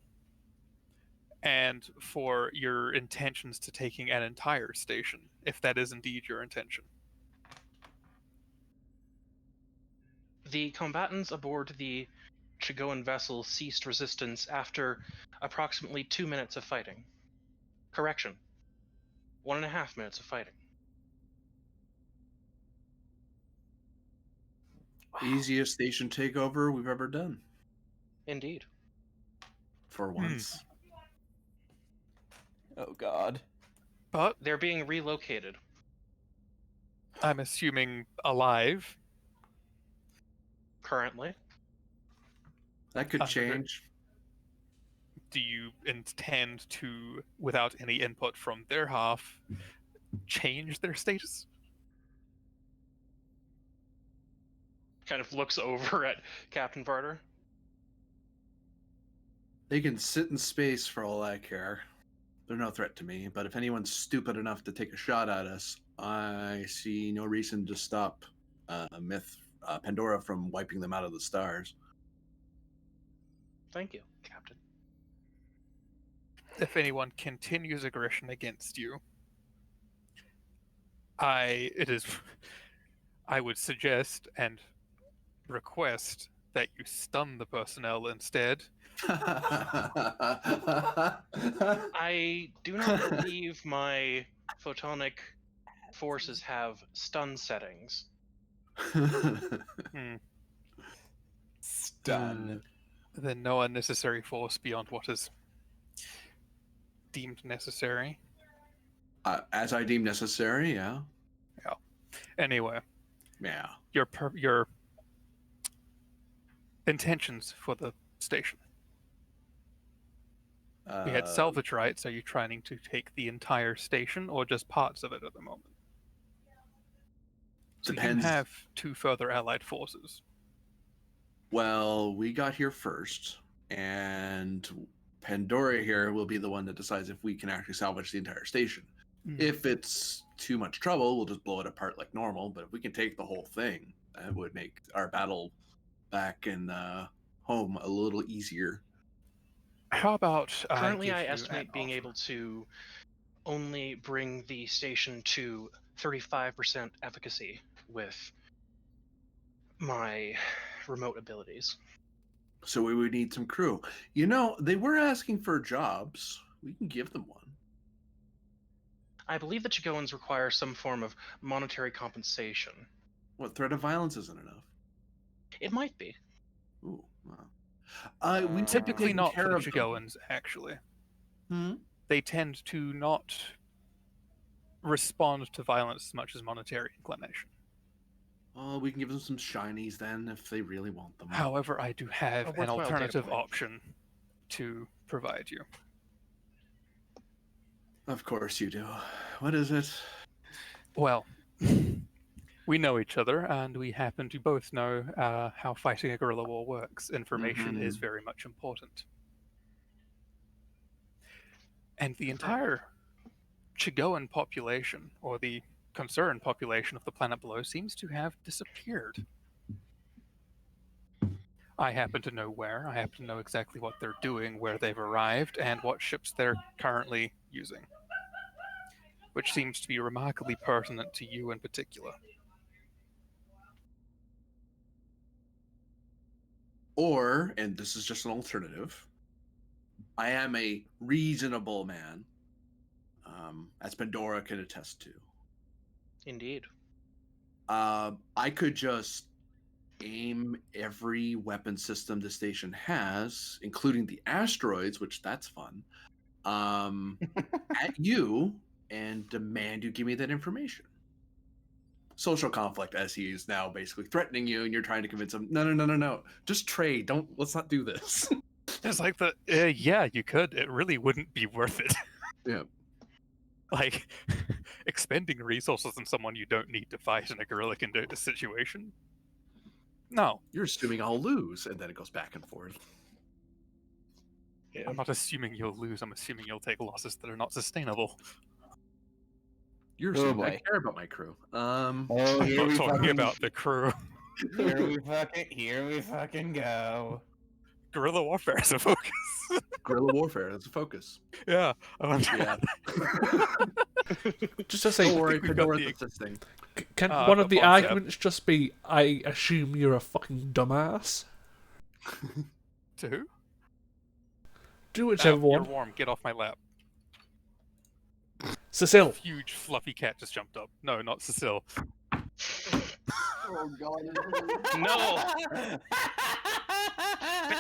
and for your intentions to taking an entire station, if that is indeed your intention. The combatants aboard the Chigoan vessel ceased resistance after approximately 2 minutes of fighting. Correction. 1.5 minutes of fighting. Easiest station takeover we've ever done. Indeed. For once. oh god. But They're being relocated. I'm assuming alive. Currently. That could change. Do you intend to, without any input from their half, change their status? Kind of looks over at Captain Varder. They can sit in space for all I care. They're no threat to me, but if anyone's stupid enough to take a shot at us, I see no reason to stop Pandora from wiping them out of the stars. Thank you, Captain. If anyone continues aggression against you, I would suggest and request that you stun the personnel instead. I do not believe my photonic forces have stun settings. Hmm. Stun. Then no unnecessary force beyond what is deemed necessary. As I deem necessary, yeah. Anyway, Yeah. your intentions for the station. We had salvage rights. Are you trying to take the entire station or just parts of it at the moment? So Depends. you have 2 further allied forces. Well, we got here first, and Pandora here will be the one that decides if we can actually salvage the entire station. If it's too much trouble, we'll just blow it apart like normal. But if we can take the whole thing, that would make our battle back in home a little easier. How about Currently, I give you estimate an being offer? able to only bring the station to 35% efficacy with my remote abilities. So we would need some crew. You know, they were asking for jobs. We can give them one. I believe the Chigoans require some form of monetary compensation. What, threat of violence isn't enough? It might be. Ooh, wow. We Typically taken not for care the of them. Chigoans, actually. Hmm? They tend to not respond to violence as much as monetary inclination. Oh, we can give them some shinies then if they really want them. However, I do have A an worthwhile data alternative point. option to provide you. Of course you do. What is it? Well, we know each other, and we happen to both know how fighting a guerrilla war works. Information is very much important. And the entire Chigoan population, or the concerned population of the planet below, seems to have disappeared. I happen to know where. I happen to know exactly what they're doing, where they've arrived, and what ships they're currently using. Which seems to be remarkably pertinent to you in particular. Or, and this is just an alternative, I am a reasonable man, as Pandora can attest to. Indeed. I could just aim every weapon system the station has, including the asteroids, which that's fun, at you and demand you give me that information. Social conflict, as he is now basically threatening you, and you're trying to convince him, no, just trade. Let's not do this. It's like yeah, you could. It really wouldn't be worth it. Yeah. Like, expending resources on someone you don't need to fight in a guerrilla situation? No. You're assuming I'll lose, and then it goes back and forth. I'm not assuming you'll lose, I'm assuming you'll take losses that are not sustainable. You're Oh, assuming I boy. care about my crew. Oh, I'm here not we talking fucking, about the crew. here we fucking go. Guerrilla warfare is a focus. Guerrilla warfare, that's a focus. Yeah. Yeah. Just to say, Don't worry, we've got Pandora, the- that's this thing. can Ah, one of the the concept. arguments just be, I assume you're a fucking dumbass? To who? Do whichever You're one. warm, get off my lap. Cecile. Huge fluffy cat just jumped up. No, not Cecile. Oh god. No!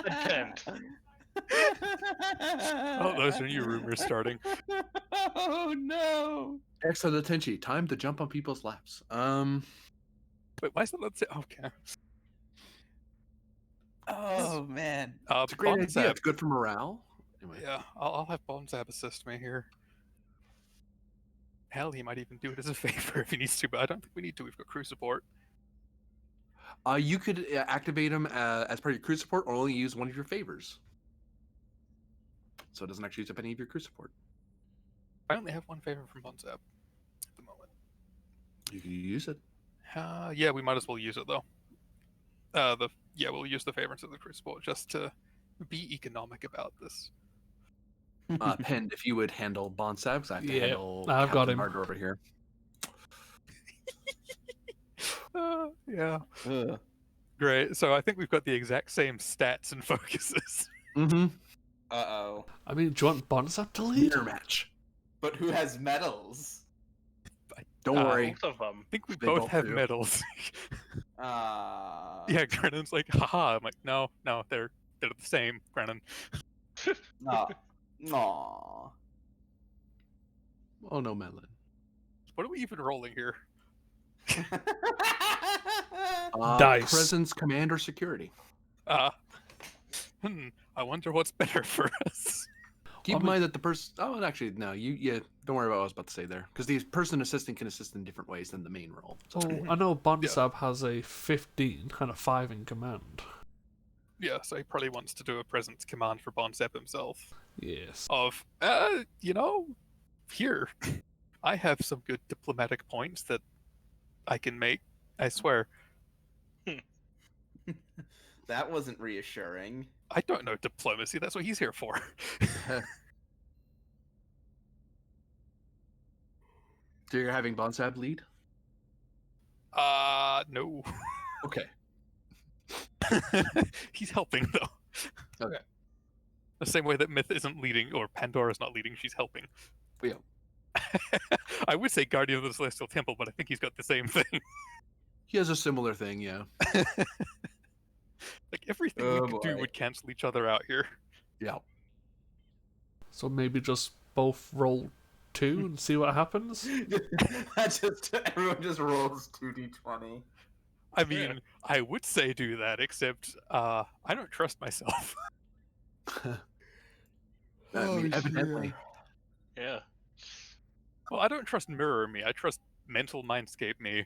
Bad Oh, those are new rumors starting. Oh no. Excellent attention. Time to jump on people's laps. Wait, why is that not say? Okay. Oh man. It's a great idea. Bonzab. It's good for morale. Anyway. Yeah, I'll have Bonzab assist me here. Hell, he might even do it as a favor if he needs to, but I don't think we need to. We've got crew support. You could activate him as part of your crew support, or only use one of your favors. So it doesn't actually use up any of your crew support. I only have one favor from Bonzab at the moment. You can use it. Yeah, we might as well use it though. We'll use the favor instead of the crew support just to be economic about this. Pend, if you would handle Bonsab, because I have to Yeah, handle I've got Captain him. Martyr over here. Yeah. Ugh. Great. So I think we've got the exact same stats and focuses. Mm-hmm. Uh-oh. I mean, do you want Bonsab to lead? Leader match. But who has medals? Don't worry. Both of them. I think we They both both have do. medals. Yeah, Grennan's like, haha. I'm like, no, they're the same, Grennan. Aw. Aw. Oh no, Melon. What are we even rolling here? Dice. Presence, command, or security. I wonder what's better for us. Keep in mean- mind that the person. Oh, actually, no. You don't worry about what I was about to say there, because the person assisting can assist in different ways than the main role. So Oh, I know Bonsab has a 15 and a 5 in command. Yeah, so he probably wants to do a presence command for Bonsep himself. Yes. Of, here, I have some good diplomatic points that I can make. I swear. That wasn't reassuring. I don't know diplomacy. That's what he's here for. So you're having Bonsab lead? No. Okay. He's helping though. Okay. The same way that Myth isn't leading, or Pandora's not leading, she's helping. Yeah. I would say Guardian of the Celestial Temple, but I think he's got the same thing. He has a similar thing, yeah. Like everything Oh, we could do boy. would cancel each other out here. Yeah. So maybe just both roll 2 and see what happens? Everyone just rolls 2d20. I mean, I would say do that, except I don't trust myself. Evidently. Yeah. Well, I don't trust Mirror Me. I trust Mental Mindscape Me.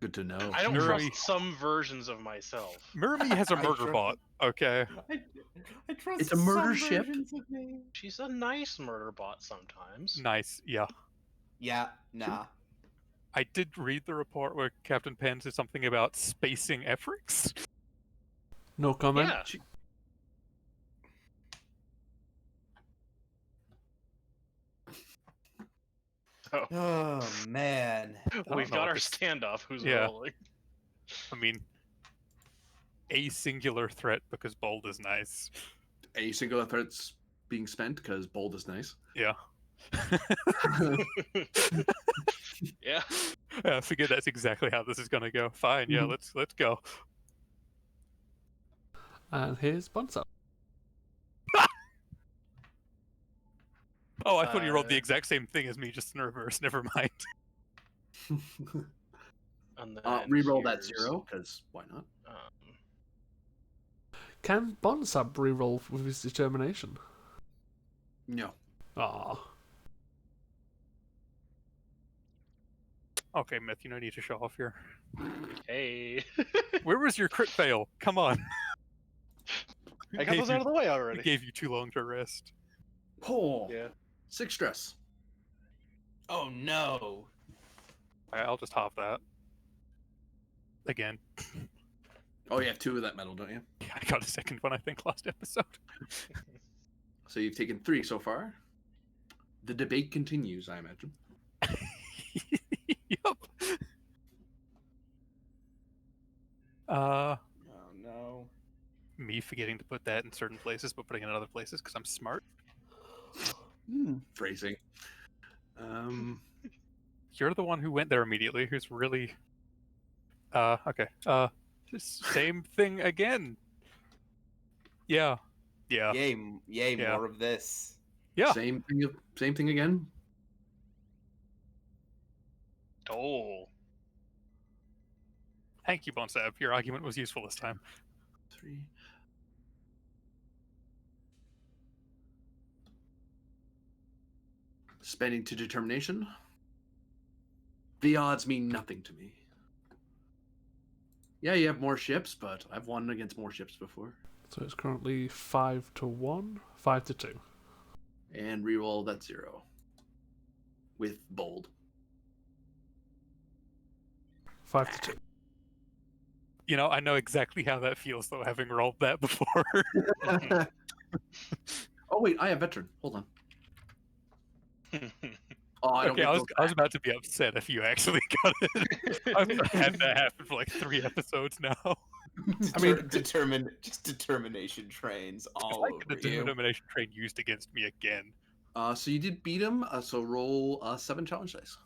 Good to know. I don't Mirror trust me. some versions of myself. Mirror Me has a I murder trust- bot. Okay. I trust It's a murder some ship. versions of me. She's a nice murder bot sometimes. Nice. Yeah. Yeah, nah. I did read the report where Captain Penn said something about spacing Efrix. No comment? Yeah. Oh man. don't We've know got what our this- standoff who's Yeah. rolling. I mean, a singular threat because bold is nice. A single threat's being spent because bold is nice. Yeah. Yeah. I figured that's exactly how this is gonna go. Fine. Yeah. Mhm. Let's go. And here's Bonsab. Oh, I thought you rolled the Uh, exact same thing as me, just in reverse. Never mind. And then Reroll that here's, 0 because why not? Can Bonsab reroll with his determination? No. Ah, Okay, Myth, you no need to show off here. hey. Where was your crit fail? Come on. I got those out of the way It already. gave you too long to rest. Oh. Yeah. 6 stress. Oh no. I'll just halve that. Again. Oh, you have 2 of that metal, don't you? I got a second one, I think, last episode. So you've taken 3 so far. The debate continues, I imagine. Yup. Oh no. Me forgetting to put that in certain places, but putting it in other places because I'm smart. Phrasing. You're the one who went there immediately, who's really... okay. Same thing again. Yeah. Yeah. Yay, yay, Yeah. more of this. Yeah. Same thing again. Oh. Thank you, Bonsab. Your argument was useful this time. 3. Spending to determination. The odds mean nothing to me. Yeah, you have more ships, but I've won against more ships before. so it's currently 5-1, 5-2. And reroll that 0. With bold. 5-2. You know, I know exactly how that feels, though, having rolled that before. Oh wait, I have veteran. Hold on. Oh, I don't Okay, get I was those about to be upset if you actually got it. I've had that happen for like 3 episodes now. I mean- Determination trains all Like over the you. determination train used against me again. So you did beat him. So roll 7 challenge dice.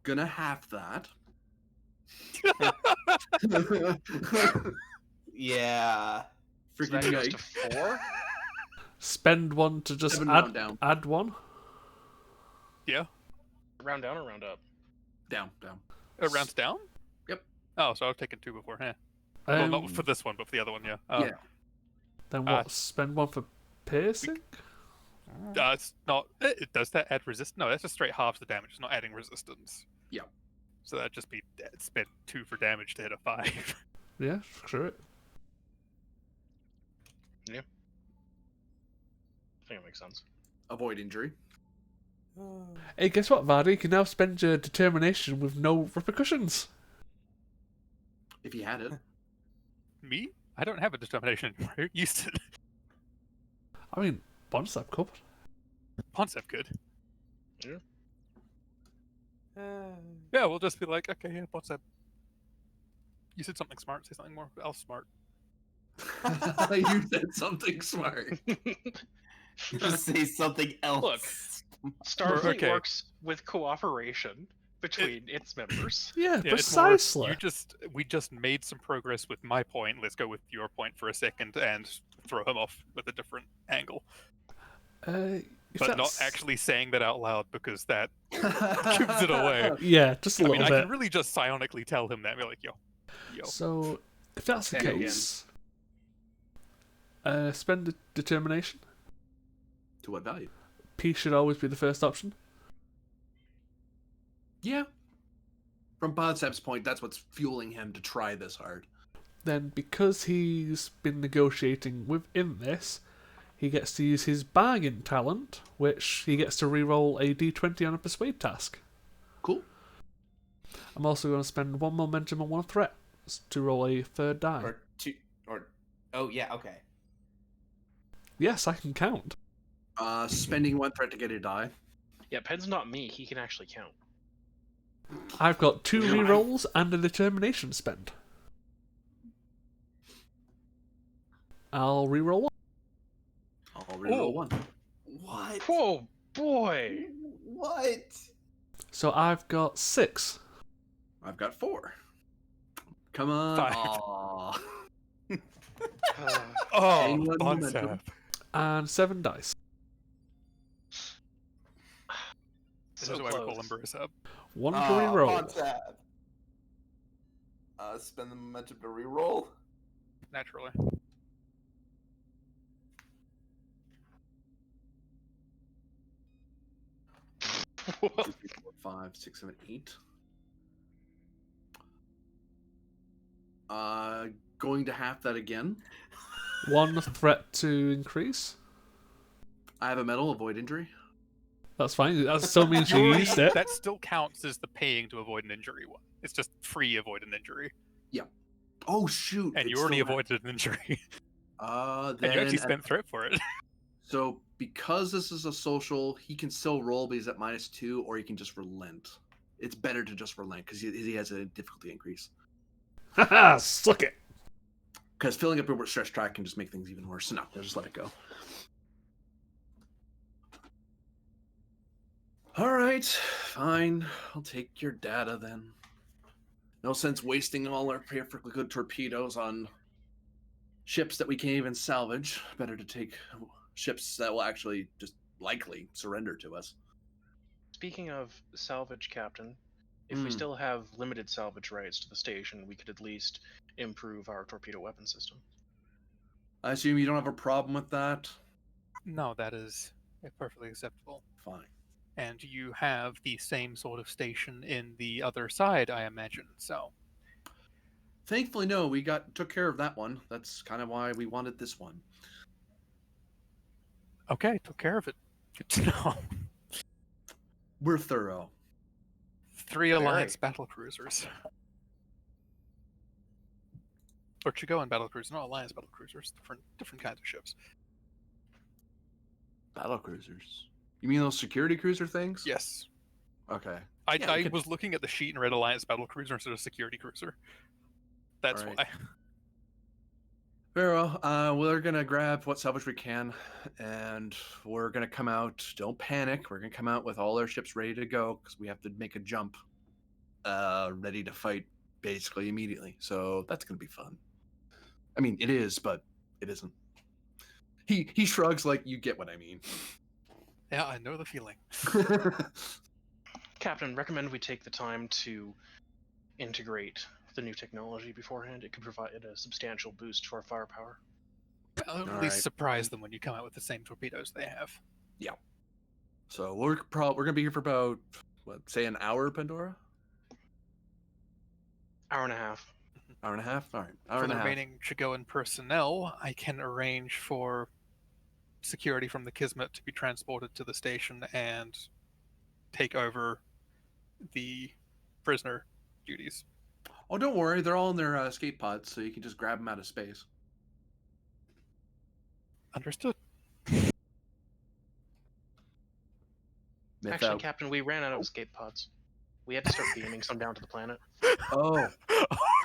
gonna half that. Yeah. So Freaking that goes to yikes. 4. Spend one to just 7 round down. add one. Yeah. Round down or round up? Down. Rounds down? Yep. Oh, so I've taken 2 before, huh? Well, Um, not for this one, but for the other one, yeah. Yeah. Then what? Spend one for piercing? It's not. Does that add resist? No, that's just straight halves the damage. It's not adding resistance. Yeah. So that'd just be spend 2 for damage to hit a 5. Yeah, screw it. I think it makes sense. Avoid injury. Hey, guess what, Vardy? You can now spend your determination with no repercussions. If you had it. Me? I don't have a determination anymore. Used to. I mean, Bonsap covered. Concept good. Yeah. Yeah, we'll just be like, okay, yeah, what's up? You said something smart. Say something more else smart. You said something smart. Just say something else. Look, Starfleet Okay. works with cooperation between its members. Yeah, Yeah, it's more, precisely. we just made some progress with my point. Let's go with your point for a second and throw him off with a different angle. If But not that's- actually saying that out loud because that gives it away. Yeah, just a I little mean, I bit. can really just psionically tell him that and be like, yo. So, if that's the And again. case, spend a determination. To what value? P should always be the first option. Yeah. From Podsep's point, that's what's fueling him to try this hard. Then, because he's been negotiating within this, he gets to use his bargain talent, which he gets to reroll a d20 on a persuade task. Cool. I'm also going to spend 1 momentum and 1 threat to roll a third die. Or 2. Oh, yeah, okay. Yes, I can count. Spending 1 threat to get a die. Yeah, Pen's not me. He can actually count. I've got 2 Yeah. rerolls and a determination spend. I'll reroll 1. I'll reroll 1. What? Whoa, boy! What? So I've got 6. I've got 4. Come on. 5. Aw. Oh, Hang one Bonsap. momentum. And 7 dice. This So is why we call close. him Burisab. 1 to Aw, reroll. Bonsab. Spend the momentum to reroll. Naturally. 2, 3, 4, 5, 6, 7, 8. Going to half that again. 1 threat to increase. I have a medal, avoid injury. That's fine. That still means you used it. That still counts as the paying to avoid an injury one. It's just free avoid an injury. Oh shoot! And it's you already still avoided an injury. Then And you actually spent threat for it. So because this is a social, he can still roll, but he's at -2, or he can just relent. It's better to just relent because he has a difficulty increase. Haha, suck it. Because filling up your stress track can just make things even worse. So no, just let it go. All right, fine. I'll take your data then. No sense wasting all our perfectly good torpedoes on ships that we can't even salvage. Better to take ships that will actually just likely surrender to us. Speaking of salvage, Captain, if we still have limited salvage rights to the station, we could at least improve our torpedo weapon system. I assume you don't have a problem with that? No, that is perfectly acceptable. Fine. And you have the same sort of station in the other side, I imagine. So, Thankfully, no, we took care of that one. That's kind of why we wanted this one. okay, took care of it. Good to know. We're thorough. 3 Alliance battle cruisers. Or Chigoan battle cruisers, not Alliance battle cruisers. Different kinds of ships. Battle cruisers. You mean those security cruiser things? Yes. Okay. I, Yeah, we I could- was looking at the sheet and read Alliance battle cruiser instead of security cruiser. That's Alright. why. Very well. We're gonna grab what salvage we can, and we're gonna come out. Don't panic. We're gonna come out with all our ships ready to go because we have to make a jump ready to fight basically immediately. So that's going to be fun. I mean, it is, but it isn't. He shrugs like you get what I mean. Yeah, I know the feeling. Captain, recommend we take the time to integrate the new technology beforehand. It could provide a substantial boost to our firepower. I'll at All least right. surprise them when you come out with the same torpedoes they have. So we're gonna be here for about say an hour, Pandora? Hour and a half. Hour and a half? All right. Hour For and the a half. remaining Chigoan personnel, I can arrange for security from the Kismet to be transported to the station and take over the prisoner duties. Oh, don't worry. They're all in their escape pods, so you can just grab them out of space. Understood. Actually, Captain, we ran out of escape pods. We had to start beaming some down to the planet. Oh.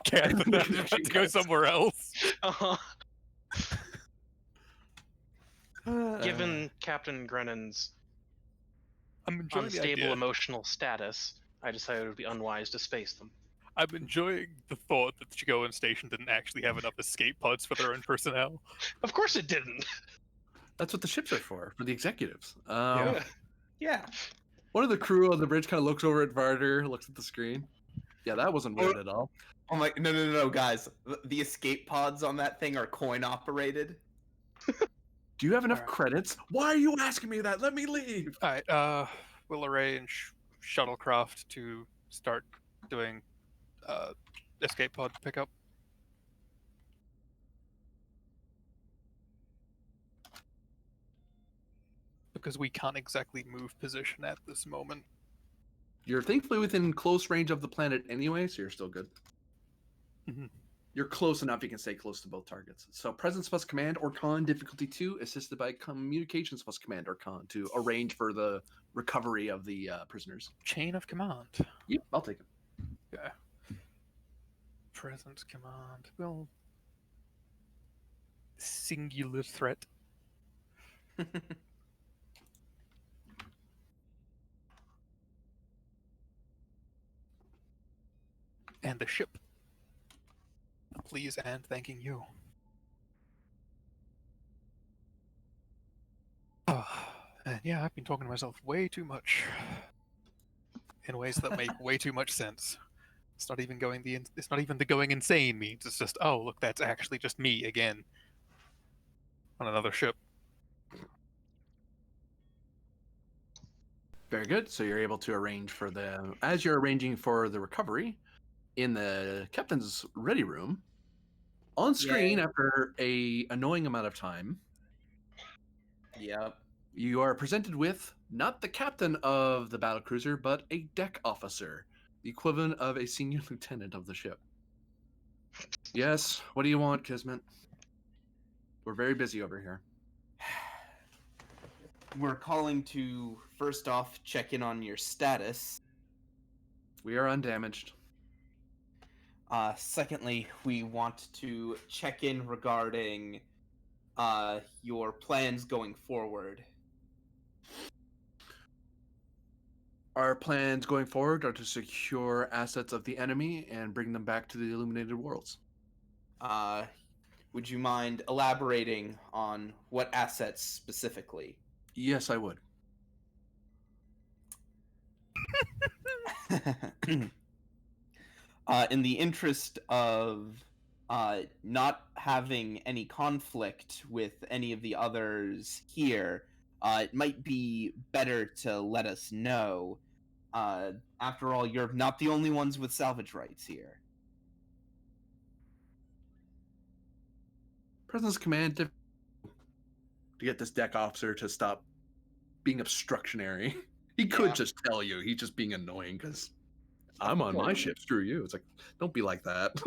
Okay, I thought that was about to go somewhere else. Given Captain Grennan's I'm enjoying the unstable idea. emotional status, I decided it would be unwise to space them. I'm enjoying the thought that the Chigoan station didn't actually have enough escape pods for their own personnel. Of course it didn't. That's what the ships are for the executives. Yeah. One of the crew on the bridge kind of looks over at Varder, looks at the screen. Yeah, that wasn't weird at all. I'm like, no, guys. The escape pods on that thing are coin operated. Do you have enough Alright. credits? Why are you asking me that? Let me leave. Alright, we'll arrange shuttlecraft to start doing escape pod pickup. Because we can't exactly move position at this moment. You're thankfully within close range of the planet anyway, so you're still good. Mhm. You're close enough you can stay close to both targets. So presence plus command or con difficulty 2, assisted by communications plus command or con to arrange for the recovery of the prisoners. Chain of command. Yep, I'll take it. Yeah. Presence command. Well, singular threat. And the ship. Please and thanking you. Oh, and yeah, I've been talking to myself way too much. In ways that make way too much sense. It's not even the going insane means. It's just, oh look, that's actually just me again. On another ship. Very good. So you're able to arrange for as you're arranging for the recovery in the captain's ready room, on screen after a annoying amount of time. Yep. You are presented with not the captain of the battlecruiser, but a deck officer, the equivalent of a senior lieutenant of the ship. Yes, what do you want, Kismet? We're very busy over here. We're calling to, first off, check in on your status. We are undamaged. Secondly, we want to check in regarding your plans going forward. Our plans going forward are to secure assets of the enemy and bring them back to the Illuminated Worlds. Would you mind elaborating on what assets specifically? Yes, I would. In the interest of not having any conflict with any of the others here, it might be better to let us know. After all, you're not the only ones with salvage rights here. Presence command to get this deck officer to stop being obstructionary. He could just tell you. He's just being annoying because I'm on my ship. Screw you. It's like, don't be like that.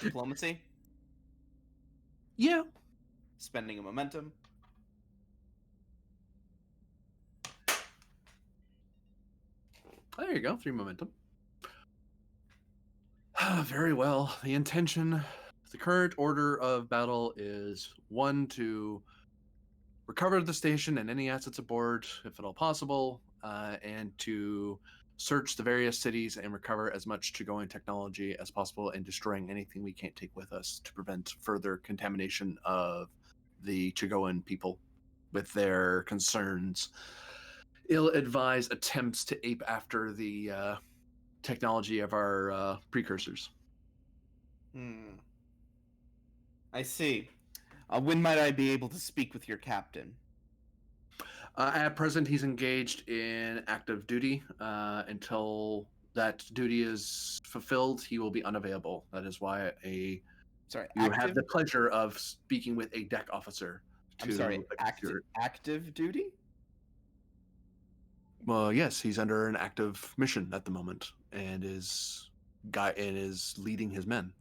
Diplomacy? Yeah. Spending a momentum? There you go. 3 momentum. Very well. The intention, the current order of battle is 1, to recover the station and any assets aboard, if at all possible, and to search the various cities and recover as much Chigoan technology as possible, and destroying anything we can't take with us to prevent further contamination of the Chigoan people with their concerns. Ill-advised attempts to ape after the technology of our precursors. I see. When might I be able to speak with your captain? At present, he's engaged in active duty. Until that duty is fulfilled, he will be unavailable. That is why you have the pleasure of speaking with a deck officer. I'm sorry, active duty? Well, yes, he's under an active mission at the moment, and is leading his men.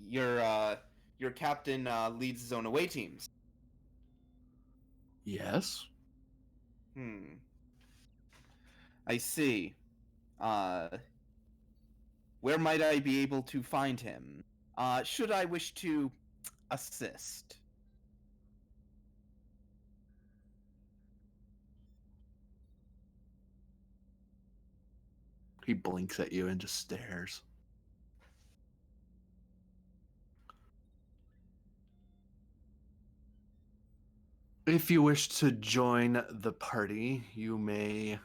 Your captain leads his own away teams. Yes. I see. Where might I be able to find him? Should I wish to assist? He blinks at you and just stares. If you wish to join the party, you may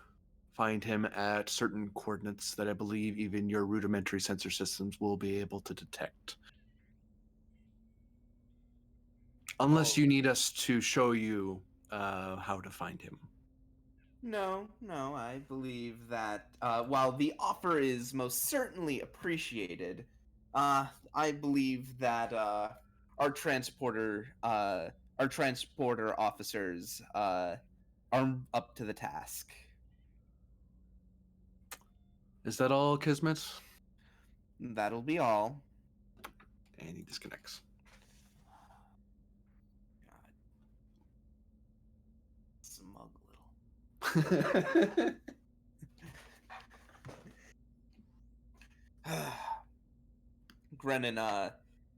find him at certain coordinates that I believe even your rudimentary sensor systems will be able to detect. Unless you need us to show you how to find him. No, I believe that while the offer is most certainly appreciated, I believe that our transporter officers are up to the task. Is that all, Kismet? That'll be all. And he disconnects. God. Smug little. Grennan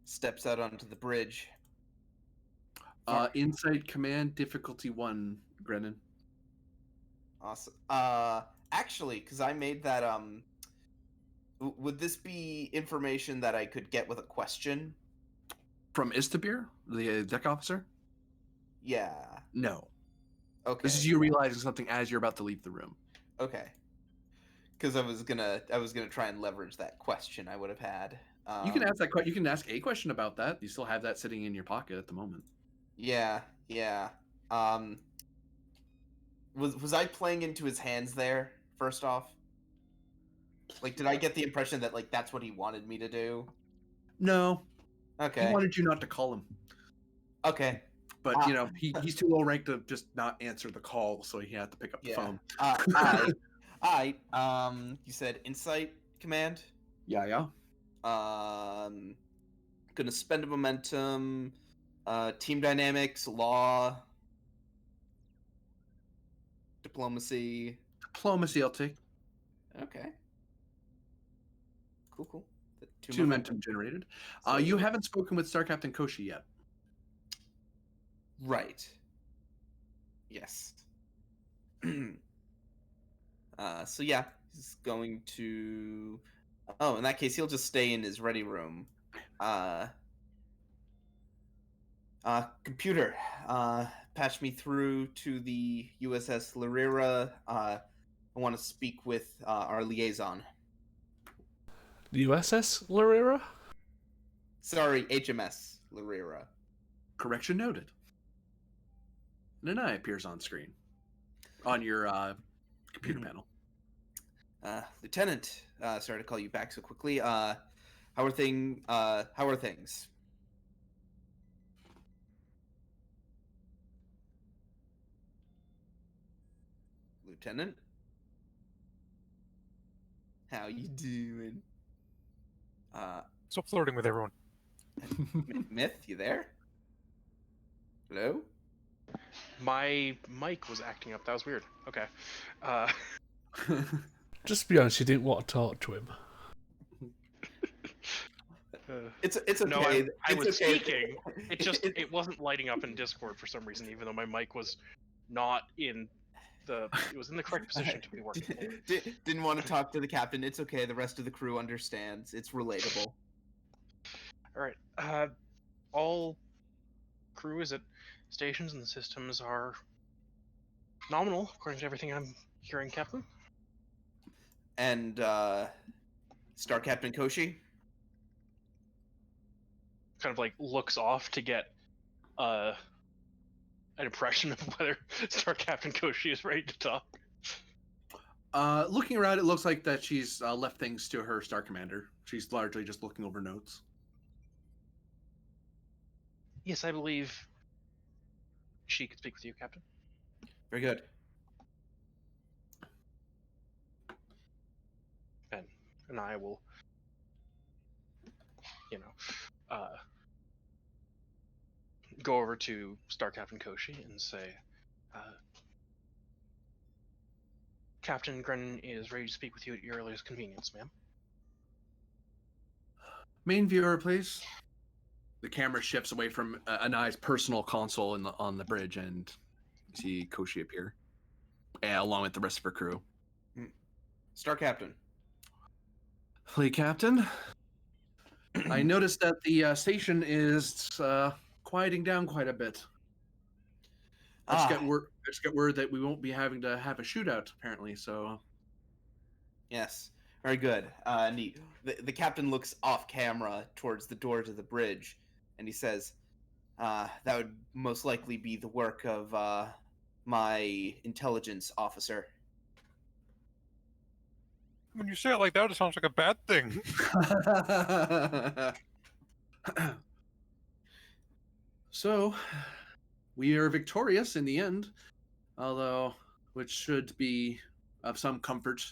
steps out onto the bridge. Insight command difficulty 1, Grennan. Awesome. Actually, because I made that, would this be information that I could get with a question? From Istabir, the deck officer? Yeah. No. Okay. This is you realizing something as you're about to leave the room. Okay. Because I was gonna try and leverage that question I would have had. You can ask that. You can ask a question about that. You still have that sitting in your pocket at the moment. Yeah. Was I playing into his hands there? First off, like, did I get the impression that like that's what he wanted me to do? No. Okay. He wanted you not to call him. Okay. But he's too low ranked to just not answer the call, so he had to pick up the phone. You said insight command? Yeah. Gonna spend a momentum, team dynamics, law, diplomacy. Diplomacy, I'll take. Okay. Cool. Two momentum generated. You haven't spoken with Star Captain Koshi yet. Right. Yes. So yeah, he's going to... Oh, in that case, he'll just stay in his ready room. Computer, patch me through to the USS Lyrira. I want to speak with our liaison. The USS Lyrira? Sorry, HMS Lyrira. Correction noted. And an eye appears on screen. On your computer panel. Lieutenant, sorry to call you back so quickly. How are things? Lieutenant? How you doing? Stop flirting with everyone. Myth, you there? Hello? My mic was acting up. That was weird. Okay. Just to be honest, you didn't want to talk to him. It's okay. No, I was okay. speaking. It wasn't lighting up in Discord for some reason, even though my mic was not in it was in the correct position to be working. Didn't want to talk to the captain. It's okay. The rest of the crew understands. It's relatable. All right. All crew is at stations and the systems are nominal, according to everything I'm hearing, Captain. And Star Captain Koshi. Kind of like looks off to get an impression of whether Star Captain Koshi is ready to talk. Looking around, it looks like that she's left things to her Star Commander. She's largely just looking over notes. Yes, I believe she could speak with you, Captain. Very good. And I will, go over to Star Captain Koshi and say, Captain Grennan is ready to speak with you at your earliest convenience, ma'am. Main viewer, please. The camera shifts away from Anai's personal console on the bridge, and you see Koshi appear, along with the rest of her crew. Star Captain. Fleet Captain, I noticed that the station is quieting down quite a bit. I just got word that we won't be having to have a shootout, apparently, so... Yes, very good. Neat. The captain looks off camera towards the door to the bridge, and he says, that would most likely be the work of my intelligence officer. When you say it like that, it sounds like a bad thing. So, we are victorious in the end, although, which should be of some comfort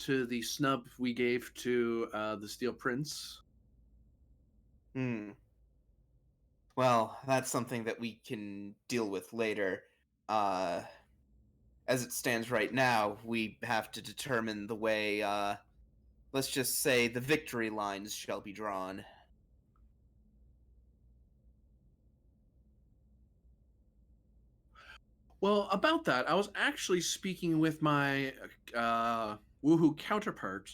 to the snub we gave to the Steel Prince. Well, that's something that we can deal with later. As it stands right now, we have to determine the way, let's just say, the victory lines shall be drawn. Well, about that, I was actually speaking with my Woohoo counterpart,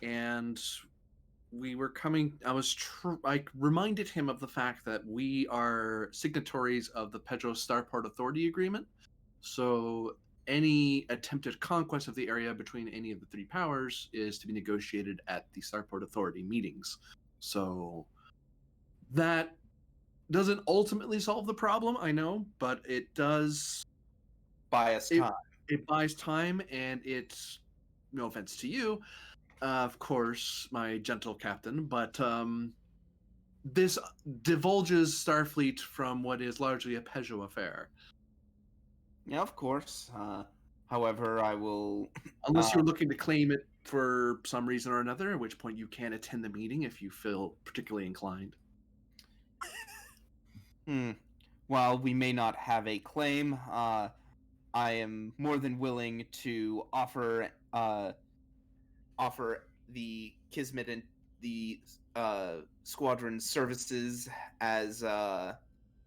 and we were coming. I reminded him of the fact that we are signatories of the Pedro Starport Authority Agreement. So any attempted conquest of the area between any of the three powers is to be negotiated at the Starport Authority meetings. So that doesn't ultimately solve the problem, I know, but it does buy us time. It buys time, and it's, no offense to you, of course, my gentle captain, but this divulges Starfleet from what is largely a Peugeot affair. Yeah, of course. However, I will... Unless you're looking to claim it for some reason or another, at which point you can attend the meeting if you feel particularly inclined. While we may not have a claim, I am more than willing to offer the Kismet and the squadron services as,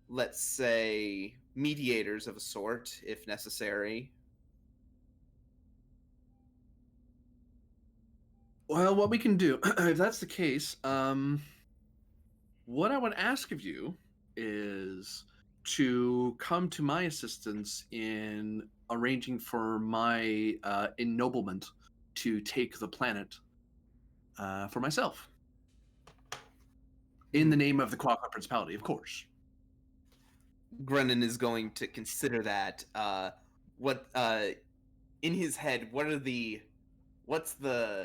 let's say, mediators of a sort, if necessary. Well, what we can do, if that's the case, what I would ask of you is to come to my assistance in arranging for my ennoblement to take the planet for myself. In the name of the Quaquaw Principality, of course. Grennan is going to consider that. In his head, what's the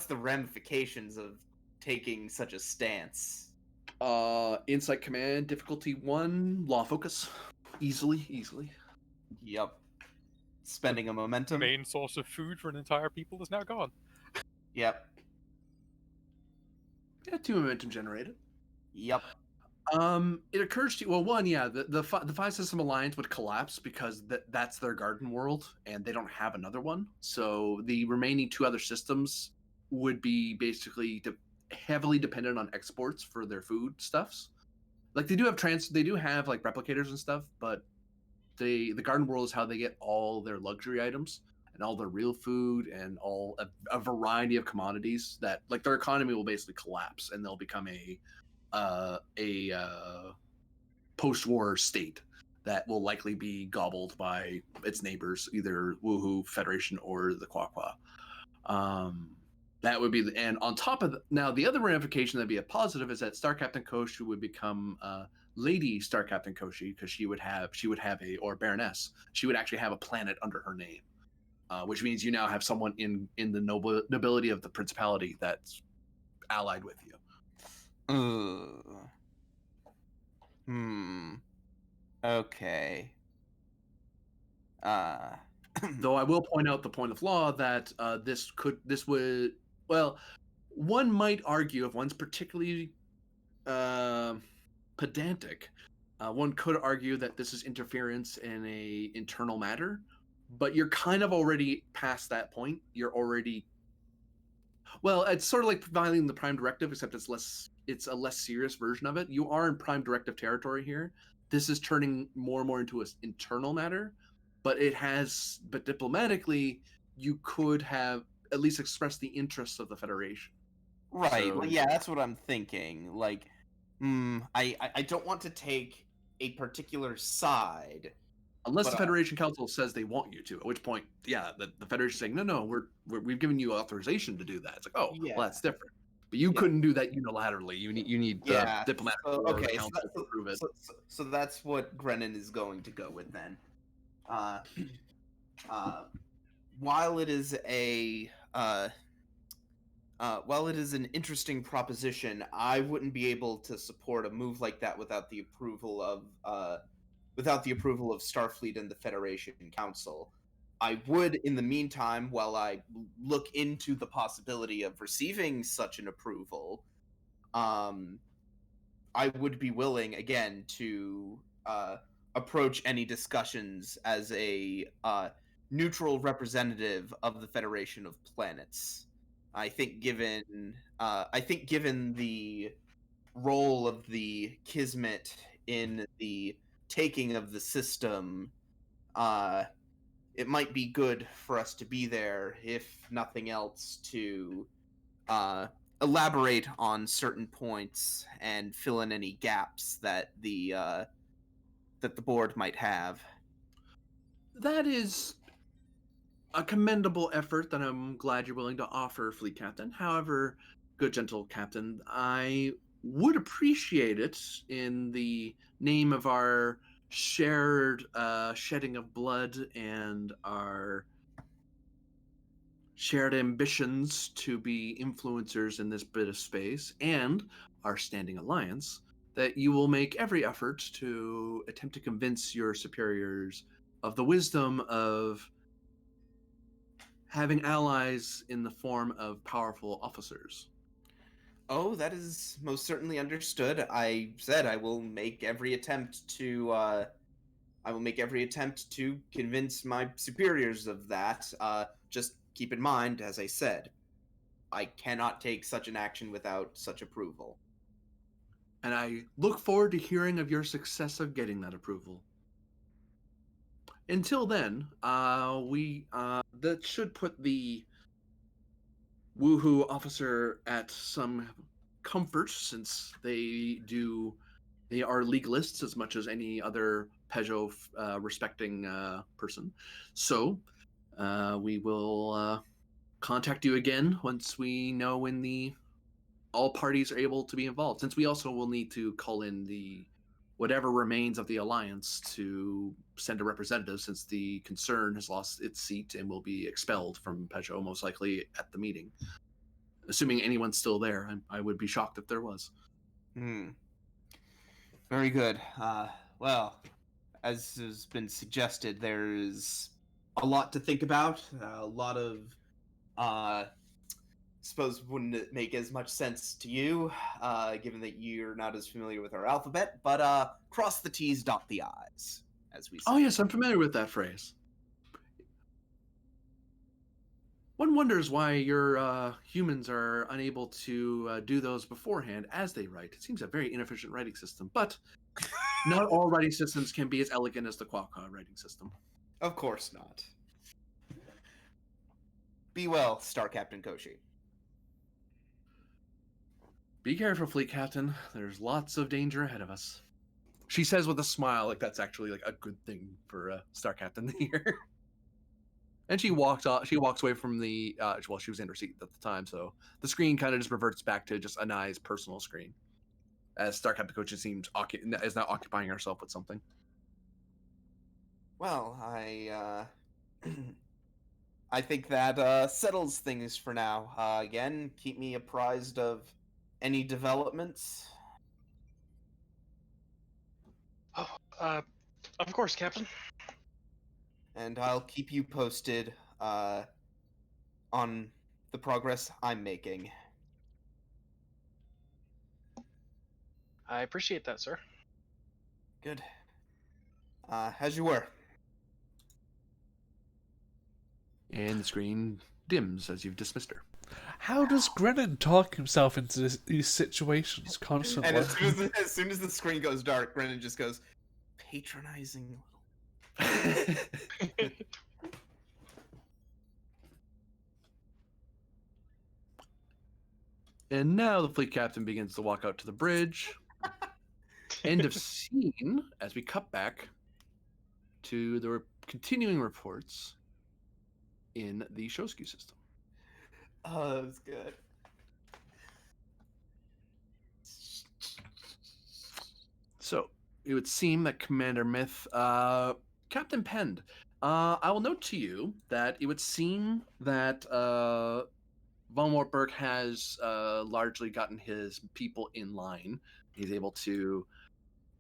ramifications of taking such a stance? Insight Command, difficulty 1, law focus. Easily. Yep. Spending a momentum. Main source of food for an entire people is now gone. Yep. Yeah, 2 momentum generated. Yep. It occurs to you, well, one, yeah, the Five System Alliance would collapse because that's their garden world, and they don't have another one. So the remaining 2 other systems would be basically heavily dependent on exports for their food stuffs. Like they do have like replicators and stuff, but the Garden World is how they get all their luxury items and all their real food and all a variety of commodities that like their economy will basically collapse and they'll become a post-war state that will likely be gobbled by its neighbors, either Woohoo Federation or the Quaqua. That would be and on top of now the other ramification that'd be a positive is that Star Captain Koshi would become Lady Star Captain Koshi because she would have or Baroness. She would actually have a planet under her name, which means you now have someone in the nobility of the principality that's allied with you. Okay. Though I will point out the point of law that this would one might argue if one's particularly pedantic, one could argue that this is interference in a internal matter, but you're kind of already past that point. You're already it's sort of like violating the Prime Directive, except it's a less serious version of it. You are in Prime Directive territory here. This is turning more and more into an internal matter, but diplomatically, you could have at least expressed the interests of the Federation. Right. So, well, yeah, that's what I'm thinking. Like, I don't want to take a particular side. Unless the Federation Council says they want you to, at which point, yeah, the Federation's saying, no, we've given you authorization to do that. It's like, oh, Yeah. well, that's different. But you couldn't do that unilaterally. You need the diplomatic council to approve it. So that's what Grennan is going to go with then. While it is an interesting proposition, I wouldn't be able to support a move like that without the approval of Starfleet and the Federation Council. I would, in the meantime, while I look into the possibility of receiving such an approval, I would be willing, again, to approach any discussions as a neutral representative of the Federation of Planets. I think given the role of the Kismet in the taking of the system, it might be good for us to be there, if nothing else, to elaborate on certain points and fill in any gaps that the board might have. That is a commendable effort that I'm glad you're willing to offer, Fleet Captain. However, good gentle Captain, I would appreciate it in the name of our shared shedding of blood and our shared ambitions to be influencers in this bit of space and our standing alliance, that you will make every effort to attempt to convince your superiors of the wisdom of having allies in the form of powerful officers. Oh, that is most certainly understood. I said I will make every attempt to convince my superiors of that. Just keep in mind, as I said, I cannot take such an action without such approval. And I look forward to hearing of your success of getting that approval. Until then, that should put the Woohoo officer at some comfort, since they are legalists as much as any other Peugeot respecting person. So we will contact you again once we know when all parties are able to be involved, since we also will need to call in the whatever remains of the alliance to send a representative, since the concern has lost its seat and will be expelled from Peugeot, most likely at the meeting. Assuming anyone's still there, I would be shocked if there was. Very good. Well, as has been suggested, there's a lot to think about. A lot of, suppose wouldn't it make as much sense to you, given that you're not as familiar with our alphabet, but cross the T's, dot the I's, as we say. Oh yes, I'm familiar with that phrase. One wonders why your humans are unable to do those beforehand as they write. It seems a very inefficient writing system, but Not all writing systems can be as elegant as the Qualcomm writing system. Of course not. Be well, Star Captain Koshi. Be careful, Fleet Captain. There's lots of danger ahead of us. She says with a smile, like that's actually like a good thing for Star Captain to hear. And she walks off. She walks away from the. Well, she was in her seat at the time, so the screen kind of just reverts back to just Anai's personal screen, as Star Captain Koshi seems is now occupying herself with something. Well, I think that settles things for now. Again, keep me apprised of any developments. Oh, of course, Captain. And I'll keep you posted on the progress I'm making. I appreciate that, sir. Good. As you were. And the screen dims as you've dismissed her. How does Grennan talk himself into these situations constantly? And as soon as the screen goes dark, Brennan just goes, patronizing little. And now the fleet captain begins to walk out to the bridge. End of scene as we cut back to the continuing reports in the Shosku system. Oh, that was good. So it would seem that Commander Myth, Captain Pend, I will note to you that it would seem that von Wartburg has largely gotten his people in line. He's able to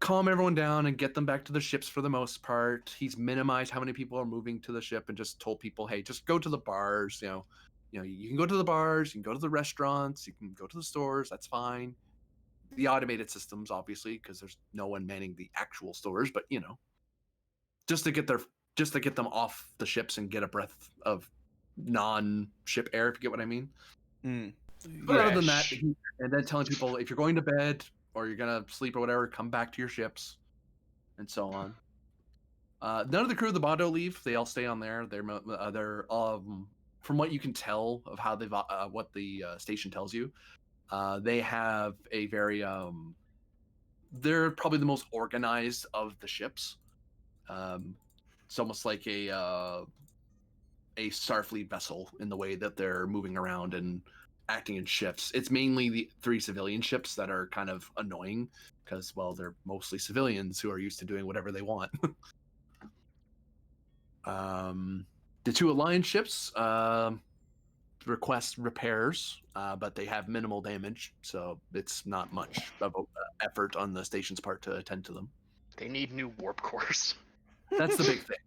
calm everyone down and get them back to the ships for the most part. He's minimized how many people are moving to the ship and just told people, hey, just go to the bars. You can go to the bars, you can go to the restaurants, you can go to the stores. That's fine. The automated systems, obviously, because there's no one manning the actual stores, but just to get them off the ships and get a breath of non-ship air, if you get what I mean. But other than that, and then telling people if you're going to bed or you're gonna sleep or whatever, come back to your ships, and so on. None of the crew of the Bondo leave; they all stay on there. They're from what you can tell of how they've what the station tells you, they have a very they're probably the most organized of the ships. It's almost like a Starfleet vessel in the way that they're moving around and acting in shifts. It's mainly the 3 civilian ships that are kind of annoying because, well, they're mostly civilians who are used to doing whatever they want. The 2 Alliance ships request repairs, but they have minimal damage, so it's not much of an effort on the station's part to attend to them. They need new warp cores. That's the big thing.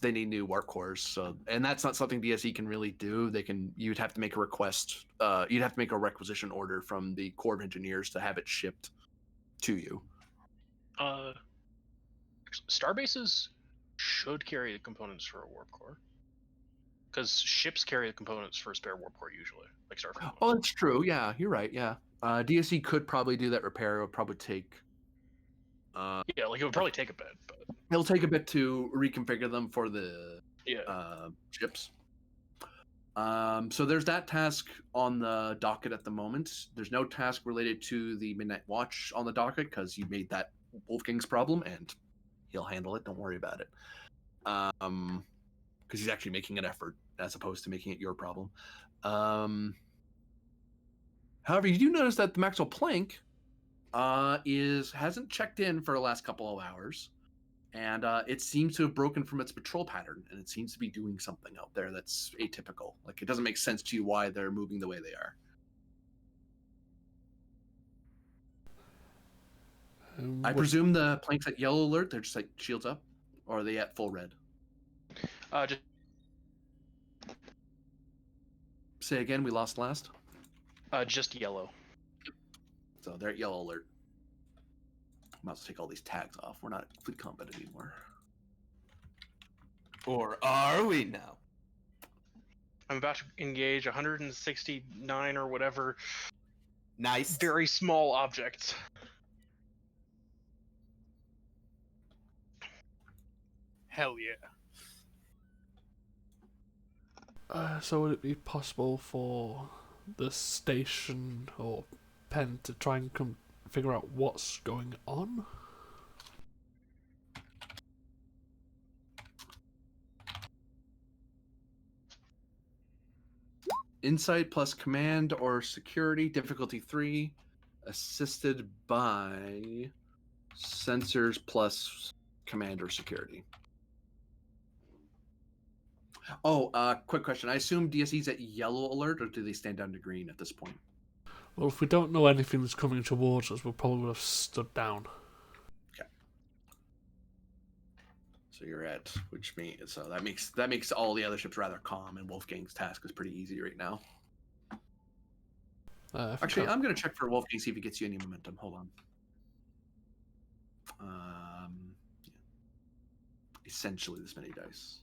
They need new warp cores, and that's not something DSE can really do. You'd have to make a request. You'd have to make a requisition order from the Corps of Engineers to have it shipped to you. Starbases should carry the components for a warp core, because ships carry the components for a spare warp core usually, like Starfleet. Oh, that's true. Yeah, you're right. Yeah, DSE could probably do that repair. It would probably take. It would probably take a bit, but it'll take a bit to reconfigure them for the ships. So there's that task on the docket at the moment. There's no task related to the Midnight Watch on the docket because you made that Wolfgang's problem, and he'll handle it. Don't worry about it. Because he's actually making an effort as opposed to making it your problem. However, you do notice that the Maxwell Planck hasn't checked in for the last couple of hours, and it seems to have broken from its patrol pattern, and it seems to be doing something out there that's atypical. Like, it doesn't make sense to you why they're moving the way they are. I presume the Planck's at yellow alert. They're just like shields up, or are they at full red? Just say again. We lost last. Just yellow. So they're at yellow alert. I'm about to take all these tags off. We're not fleet combat anymore. Or are we now? I'm about to engage 169 or whatever. Nice. Very small objects. Hell yeah. So would it be possible for the station or Penn to try and figure out what's going on? Insight plus command or security, difficulty 3, assisted by sensors plus command or security. Oh, quick question. I assume DSE's at yellow alert, or do they stand down to green at this point? Well, if we don't know anything's coming towards us, we'll probably have stood down. So you're at, which means so that makes all the other ships rather calm, and Wolfgang's task is pretty easy right now. Actually, I'm gonna check for Wolfgang, see if he gets you any momentum. Hold on. Essentially this many dice.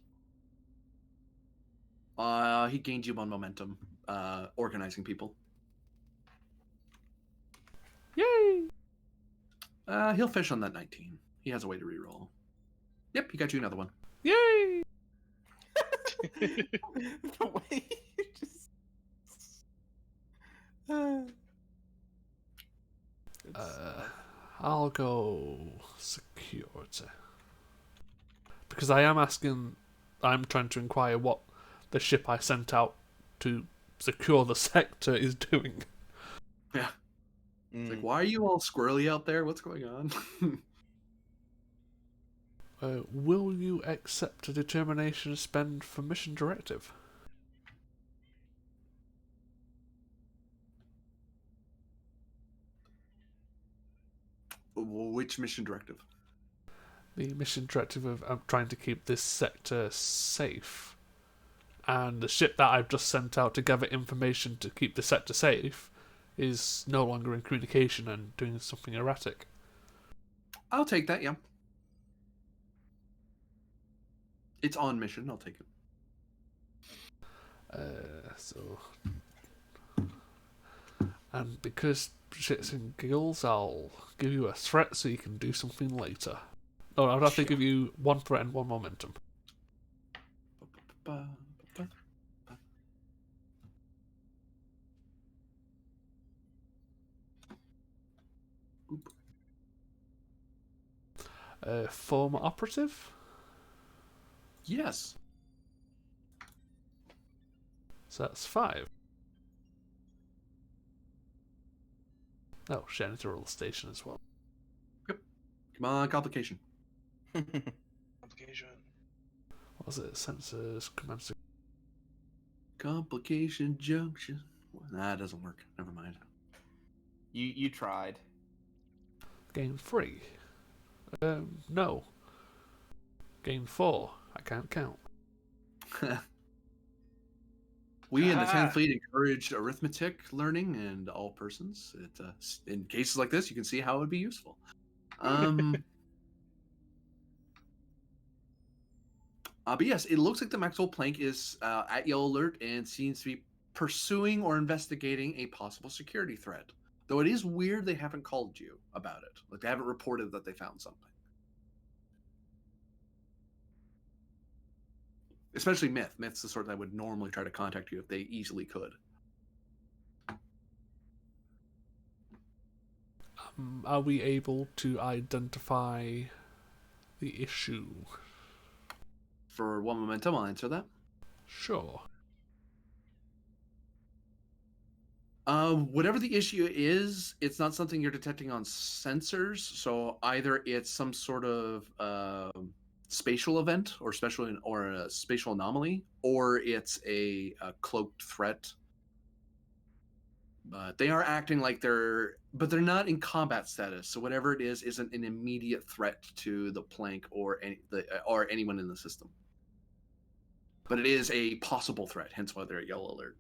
He gained you 1 momentum, organizing people. Yay! He'll fish on that 19. He has a way to reroll. Yep, he got you another one. Yay! The way you just. I'll go security. Because I'm trying to inquire what the ship I sent out to secure the sector is doing. Yeah. It's like, why are you all squirrely out there? What's going on? Will you accept a determination spend for mission directive? Which mission directive? The mission directive of trying to keep this sector safe. And the ship that I've just sent out to gather information to keep the sector safe is no longer in communication and doing something erratic. I'll take that, yeah. It's on mission, I'll take it. And because shit's and giggles, I'll give you a threat so you can do something later. No, I'd have to give you 1 threat and 1 momentum. Former operative? Yes. So that's 5. Oh, shit, I need to roll the station as well. Come on, complication. Complication. What was it? Sensors, command. Complication junction. Nah, it doesn't work. Never mind. You tried. Gain 3. No. Gain 4. I can't count. We in the 10th Fleet encouraged arithmetic learning and all persons. In cases like this, you can see how it would be useful. But yes, it looks like the Maxwell Planck is at yellow alert and seems to be pursuing or investigating a possible security threat. Though it is weird they haven't called you about it. Like, they haven't reported that they found something. Especially Myth. Myth's the sort that would normally try to contact you if they easily could. Are we able to identify the issue? For 1 momentum, I'll answer that. Sure. Whatever the issue is, it's not something you're detecting on sensors. So either it's some sort of spatial event or a spatial anomaly, or it's a cloaked threat. But they are acting like they're not in combat status. So whatever it is isn't an immediate threat to the Planck or anyone in the system. But it is a possible threat, hence why they're at yellow alert.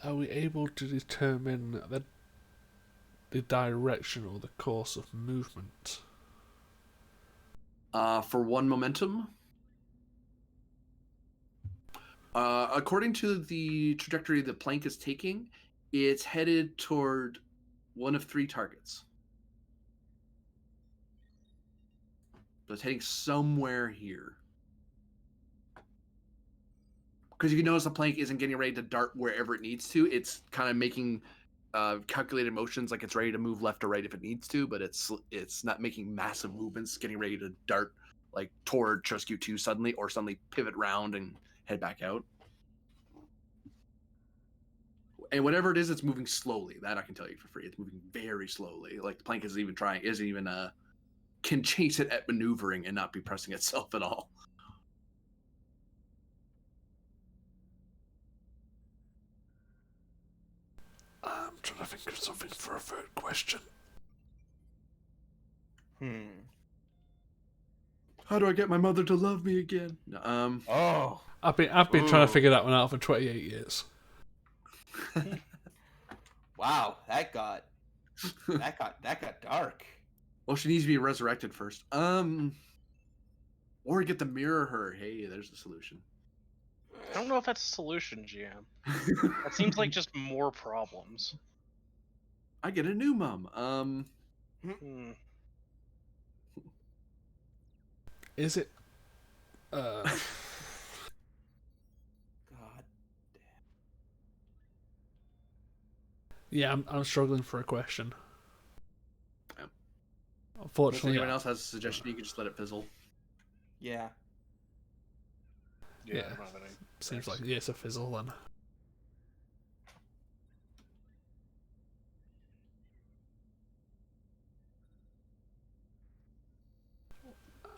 Are we able to determine the direction or the course of movement? For 1 momentum, according to the trajectory the Planck is taking, it's headed toward one of 3 targets. So it's heading somewhere here. Because you can notice the plank isn't getting ready to dart wherever it needs to. It's kind of making calculated motions, like it's ready to move left or right if it needs to, but it's not making massive movements, getting ready to dart like toward Truscu 2 suddenly, or suddenly pivot round and head back out. And whatever it is, it's moving slowly. That I can tell you for free. It's moving very slowly. Like the plank isn't even can chase it at maneuvering and not be pressing itself at all. I'm trying to think of something for a third question. How do I get my mother to love me again? Oh. I've been trying to figure that one out for 28 years. Wow, that got dark. Well, she needs to be resurrected first. Or get to mirror her. Hey, there's the solution. I don't know if that's a solution, GM. That seems like just more problems. I get a new mom. Is it? God. Yeah, I'm struggling for a question. Yeah. If Unfortunately, anyone else has a suggestion, you can just let it fizzle. Yeah. Yeah. I don't have any seems tracks. like it's a fizzle then.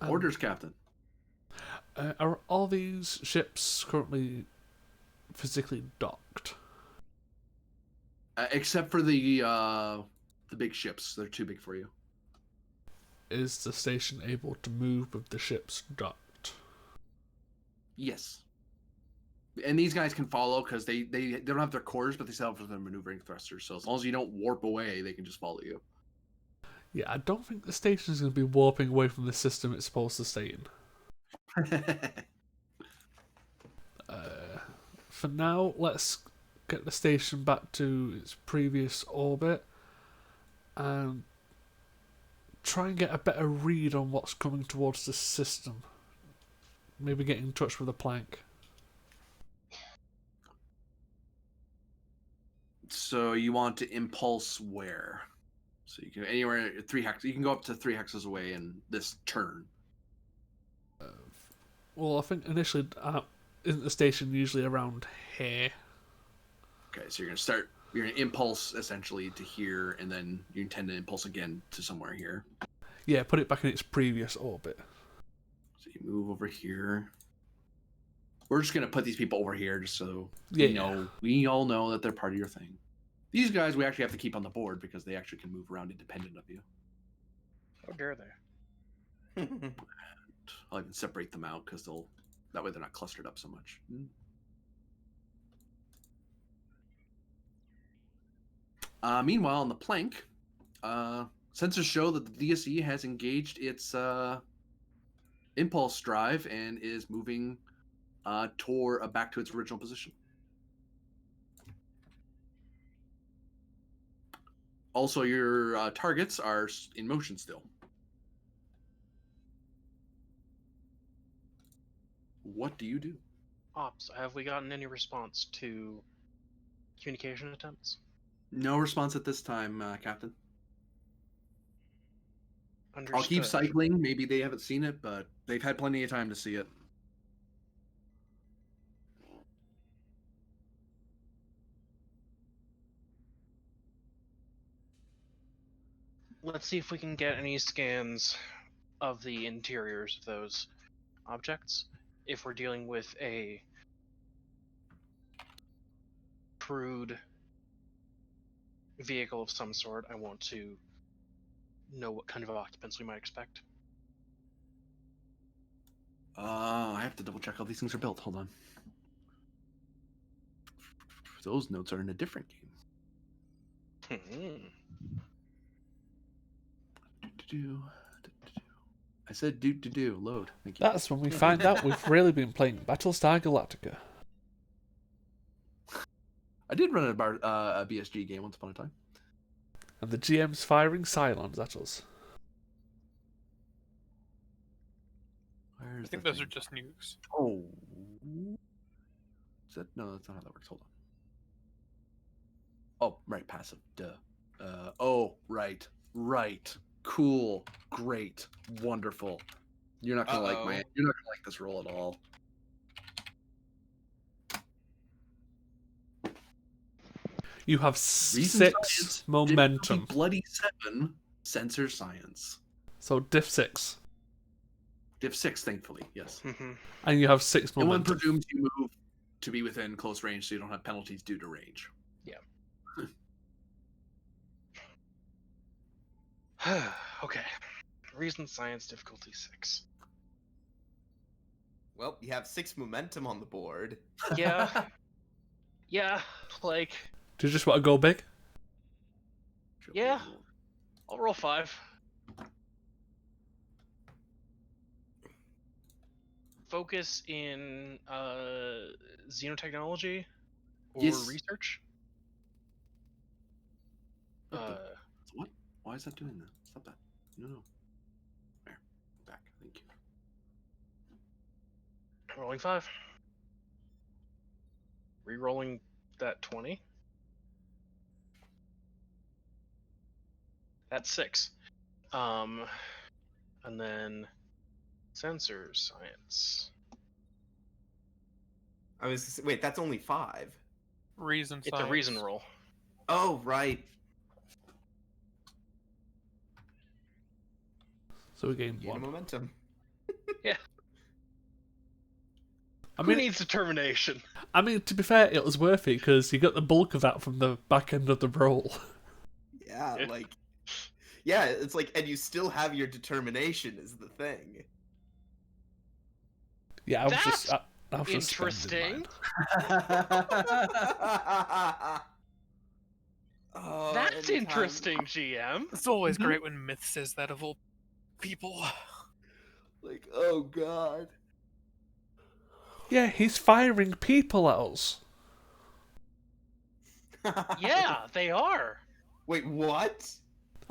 Orders, Captain. Are all these ships currently physically docked? Except for the big ships. They're too big for you. Is the station able to move with the ships docked? Yes. And these guys can follow because they don't have their cores, but they still have their maneuvering thrusters. So as long as you don't warp away, they can just follow you. Yeah, I don't think the station is going to be warping away from the system it's supposed to stay in. For now, let's get the station back to its previous orbit and try and get a better read on what's coming towards the system. Maybe get in touch with the plank. So you want to impulse where? So you can anywhere 3 hexes. You can go up to 3 hexes away in this turn. Well, I think initially, isn't the station usually around here? Okay, so you're gonna impulse essentially to here, and then you intend to impulse again to somewhere here. Yeah, put it back in its previous orbit. So you move over here. We're just gonna put these people over here just so Yeah. we all know that they're part of your thing. These guys we actually have to keep on the board because they actually can move around independent of you. How dare they? I'll even separate them out because that way they're not clustered up so much. Meanwhile, on the plank, sensors show that the DSE has engaged its impulse drive and is moving back to its original position. Also, your targets are in motion still. What do you do? Ops, have we gotten any response to communication attempts? No response at this time, Captain. Understood. I'll keep cycling. Maybe they haven't seen it, but they've had plenty of time to see it. Let's see if we can get any scans of the interiors of those objects. If we're dealing with a crude vehicle of some sort, I want to know what kind of occupants we might expect. I have to double check how these things are built. Hold on. Those notes are in a different game. I said do load. Thank you. That's when we find out we've really been playing Battlestar Galactica. I did run a BSG game once upon a time. And the GM's firing Cylons at us. Where's I think the those are thing? just nukes. Oh. Is that no? That's not how that works. Hold on. Oh, right, passive. Duh. Oh, right, right. Cool, great, wonderful. You're not gonna like Uh-oh. You're not gonna like this roll at all. You have Reason 6 science, momentum. difficulty bloody 7. Sensor science. So diff 6. Div 6, thankfully. Yes. Mhm. And you have 6 No one momentum. presumes you move to be within close range, so you don't have penalties due to range. Okay. Reason science difficulty 6. Well, you have 6 momentum on the board. Yeah. Yeah, like, Do you just want to go big? Yeah. I'll roll 5. Focus in xenotechnology or Yes. research. What the- What? Why is that doing that? Stop that. No. There. Back. Thank you. Rolling 5. Rerolling that 20. That's 6. And then sensor science. Wait, that's only 5. Reason It's science. a reason roll. Oh, right. So we gain Gain a 1. momentum. I Who mean, needs determination? to be fair, it was worth it because you got the bulk of that from the back end of the roll. Yeah, Yeah. like... Yeah, it's like, and you still have your determination is the thing. Yeah, I was That's just interesting. spending mine. Oh, That's anytime- interesting, GM. It's always great when Myth says that of all people. Like, oh god. Yeah, he's firing people at us. Yeah, they are. Wait, what?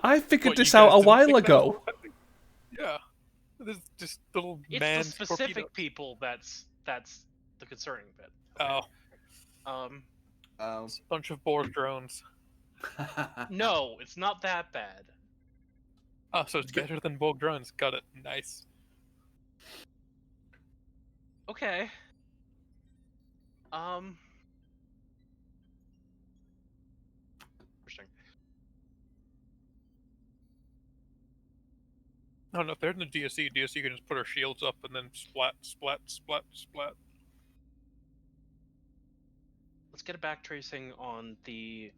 I figured What, you this out guys a didn't while think that ago. was- Yeah. There's just little It's man the specific torpedoes. people that's the concerning bit. Oh, Um, Oh. it's a bunch of Borg drones. no, it's not that bad. Oh, so it's better than Borg drones. Got it. Nice. Okay. Interesting. No, if they're in the DSC can just put our shields up and then splat, splat, splat, splat. Let's get a back tracing on the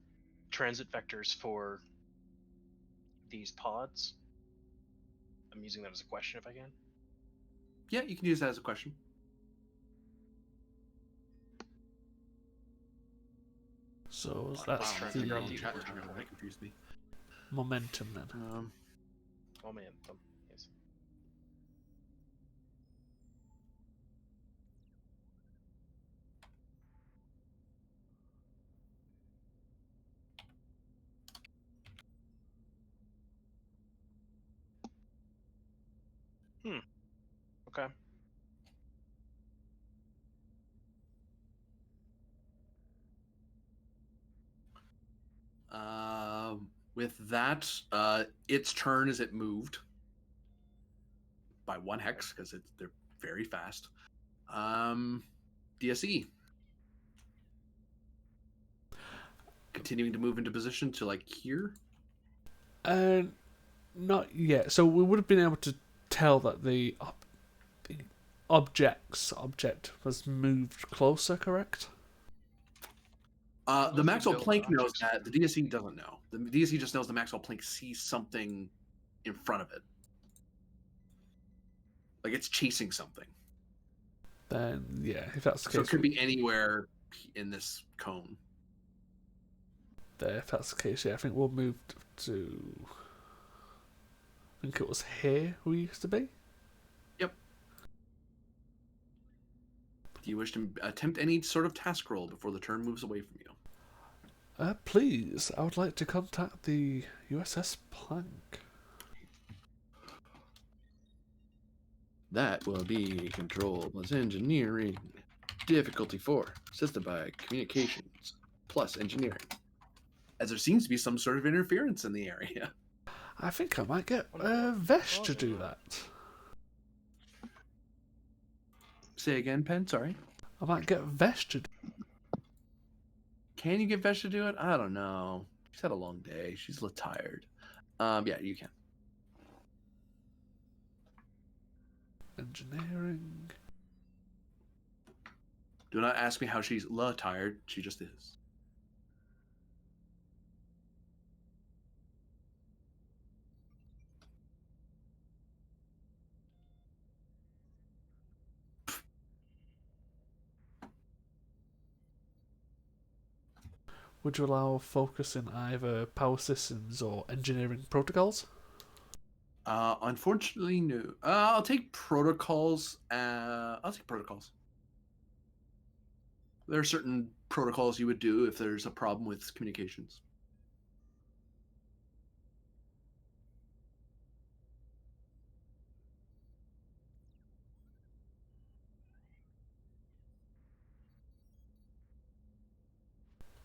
transit vectors for these pods. I'm using that as a question if I can. Yeah, you can use that as a question. So Wow, that's trying to the figure out the chat order. room, that confused me. momentum then. Oh man, yes. Okay. With that, its turn as it moved by 1 hex because they're very fast. DSE continuing to move into position to like here. Not yet. So we would have been able to tell that the object was moved closer, correct? The Those are Maxwell built Planck knows objects. that. The DSE doesn't know. The DSE just knows the Maxwell Planck sees something in front of it, like it's chasing something. Then yeah, if that's the So it case, could be anywhere in this cone. there. If that's the case, yeah, I think we'll move to. I think it was here we used to be. Yep. Do you wish to attempt any sort of task roll before the turn moves away from you? Please, I would like to contact the USS Planck. That will be control plus engineering. Difficulty 4, assisted by communications plus engineering. As there seems to be some sort of interference in the area. I think I might get Vesh to do that. Say again, Pen, sorry. I might get Vesh to do Can you get Vesh to do it? I don't know. She's had a long day. She's a little tired. Yeah, you can. engineering. Do not ask me how she's tired. She just is. Would you allow focus in either power systems or engineering protocols? Unfortunately, no. I'll take protocols. I'll take protocols. There are certain protocols you would do if there's a problem with communications.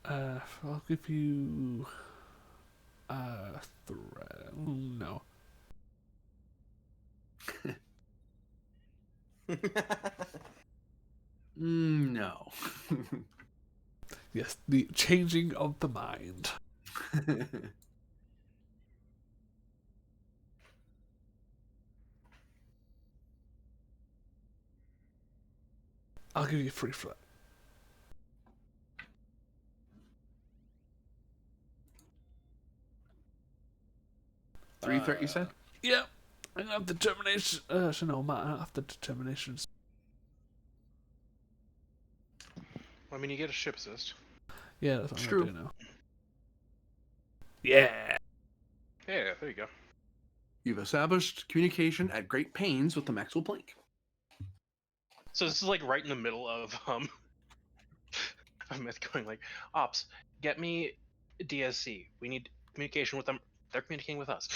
I'll give you threat. No. No. Yes, the changing of the mind. I'll give you free threat. 3 threat, you said? Yeah. I have determination. So no, Matt, I have the determinations. I mean, you get a ship assist. Yeah, that's what I'm True. gonna do now. Yeah. Yeah, there you go. You've established communication at great pains with the Maxwell Planck. So this is like right in the middle of a myth going like, Ops, get me DSC. We need communication with them. They're communicating with us.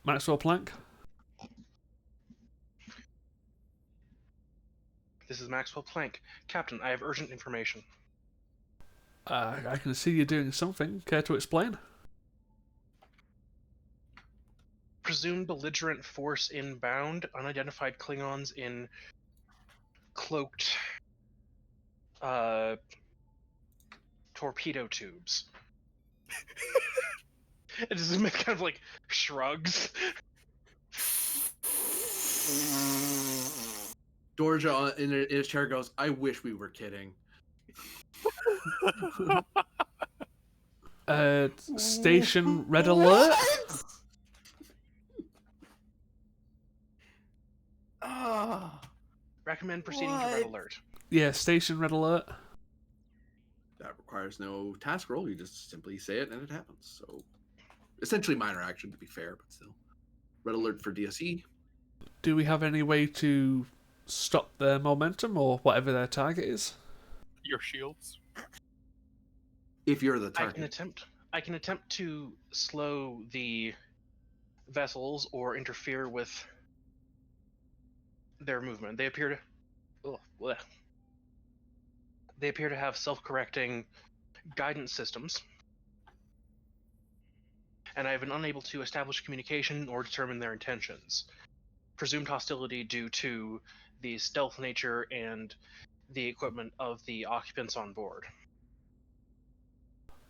Maxwell Planck. This is Maxwell Planck. Captain, I have urgent information. I can see you doing something. Care to explain? Presumed belligerent force inbound. Unidentified Klingons in cloaked torpedo tubes. It just kind of like shrugs. Dorja in his chair goes, I wish we were kidding. Station red alert. Recommend proceeding to red alert. Yeah, station red alert. That requires no task roll. You just simply say it and it happens. So, essentially minor action to be fair, but still. Red alert for DSE. Do we have any way to stop their momentum or whatever their target is? Your shields. If you're the I target. can attempt to slow the vessels or interfere with their movement. They appear to have self-correcting guidance systems, and I have been unable to establish communication or determine their intentions. Presumed hostility due to the stealth nature and the equipment of the occupants on board.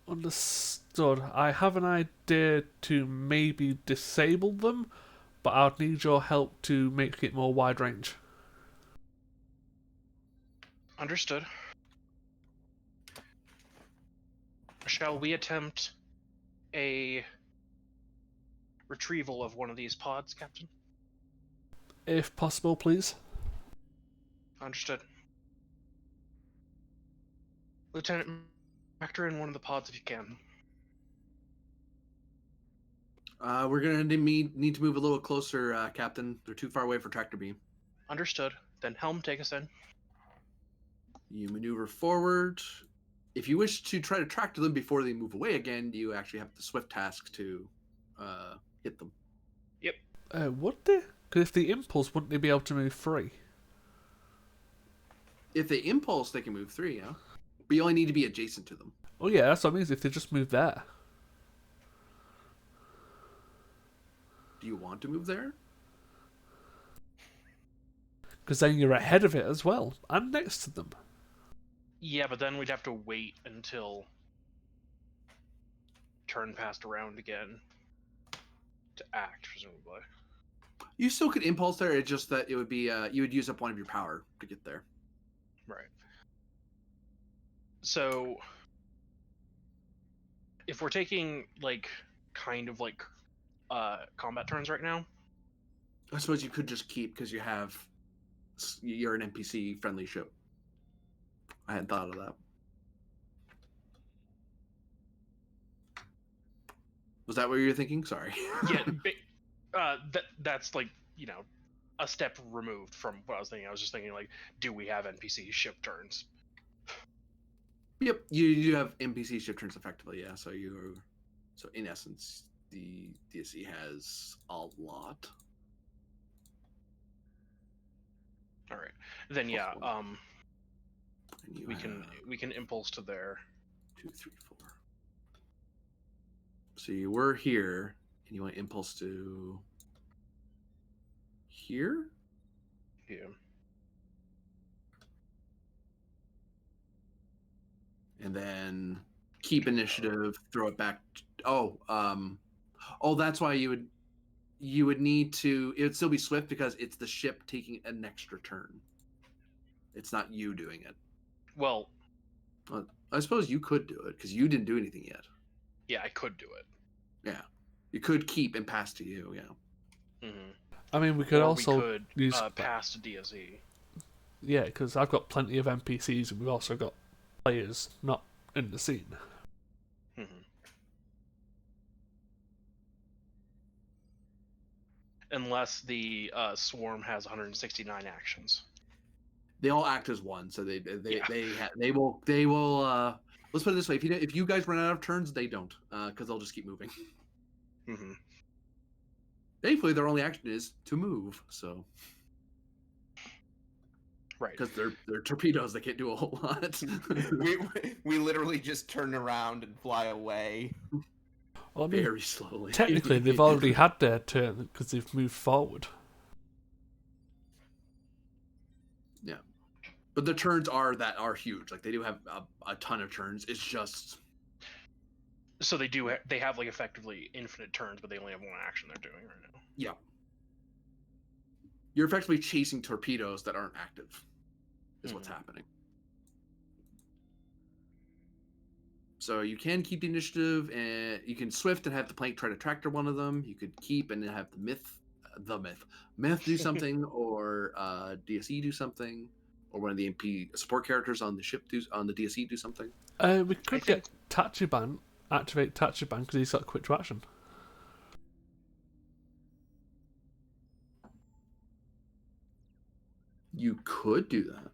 Understood. I have an idea to maybe disable them, but I'd need your help to make it more wide range. Understood. Shall we attempt a retrieval of one of these pods, Captain? If possible, please. Understood. Lieutenant, factor in one of the pods if you can. We're going to need to move a little closer, Captain. They're too far away for tractor beam. Understood. Then Helm, take us in. You maneuver forward. If you wish to try to tractor them before they move away again, you actually have the swift task to hit them. Yep. Would they? Because if they impulse, wouldn't they be able to move 3? If they impulse, they can move 3, yeah. But you only need to be adjacent to them. Oh yeah, that's what I mean. If they just move there. Do you want to move there? Because then you're ahead of it as well, and next to them. Yeah, but then we'd have to wait until turn passed around again to act, presumably. You still could impulse there. It's just that it would be you would use up one of your power to get there. Right. So, if we're taking like kind of like combat turns right now, I suppose you could just keep because you're an NPC friendly ship. I hadn't thought of that. Was that what you were thinking? Sorry. yeah, that's like, you know, a step removed from what I was thinking. I was just thinking like, do we have NPC ship turns? Yep, you have NPC ship turns effectively, yeah. So in essence, the DSE has a lot. All right, then yeah, And you we can impulse to there. 2, 3, 4. So you were here, and you want to impulse to here. Yeah. And then keep initiative, throw it back. That's why you would need to. It would still be swift because it's the ship taking an extra turn. It's not you doing it. Well, I suppose you could do it because you didn't do anything yet. yeah, I could do it. Yeah, you could keep and pass to you. Yeah. Mm-hmm. I mean, we could Or also we could use pass to DSE. Yeah, because I've got plenty of NPCs, and we've also got players not in the scene. Mm-hmm. Unless the swarm has 169 actions. They all act as one, so they will. Let's put it this way: if you guys run out of turns, they don't, because they'll just keep moving. Mm-hmm. Thankfully, their only action is to move. So, Right. because they're torpedoes, they can't do a whole lot. we literally just turn around and fly away. Well, I mean, Very slowly. technically, they've already had their turn because they've moved forward. Yeah, but the turns are huge. Like they do have a ton of turns. It's just So they have like effectively infinite turns, but they only have one action they're doing right now. yeah. You're effectively chasing torpedoes that aren't active. Is what's happening. So you can keep the initiative, and you can swift and have the plank try to tractor one of them. You could keep and then have the myth do something, or DSE do something, or one of the MP support characters on the ship on the DSE do something. We could get Tachibana, activate Tachibana because he's got quick to action. You could do that,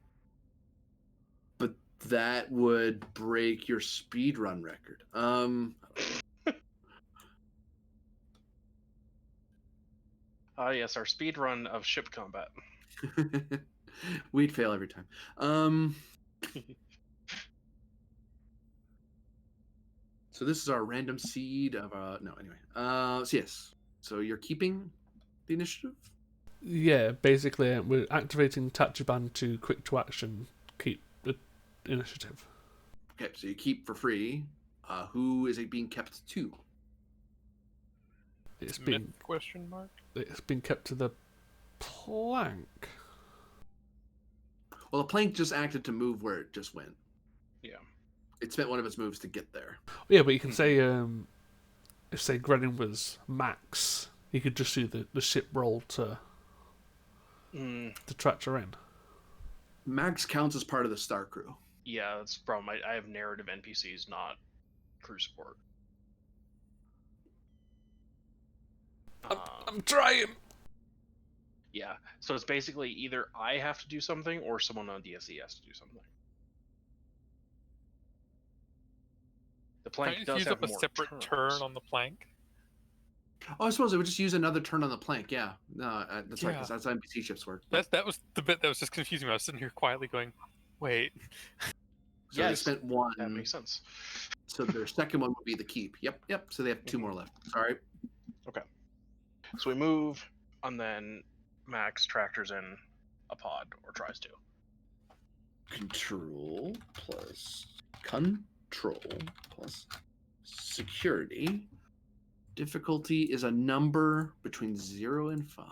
but that would break your speed run record. Yes, our speed run of ship combat. We'd fail every time. So this is our random seed of no, anyway. So yes. So you're keeping the initiative? Yeah, basically, we're activating Tachibana to quick to action, keep the initiative. Okay, so you keep for free. Who is it being kept to? It's been question mark. It's been kept to the plank. Well, the plank just acted to move where it just went. Yeah. It spent one of its moves to get there. Yeah, but you can say if say Grenin was max, he could just do the ship roll to tractor in. Max counts as part of the star crew. Yeah, that's the problem. I have narrative NPCs, not crew support. I'm trying. Yeah, so it's basically either I have to do something or someone on DSE has to do something. The plank Can you does use have up a more separate turns. turn on the plank? Oh, I suppose it would just use another turn on the plank. Yeah, no, that's right. Yeah. Because that's how NPC ships work. That was the bit that was just confusing me. I was sitting here quietly going, "Wait." So they Yes, spent one. that makes sense. So their second one would be the keep. Yep. So they have 2 more left. Sorry. So we move, and then Max tractors in a pod, or tries to. Control plus security. Difficulty is a number between 0 and 5.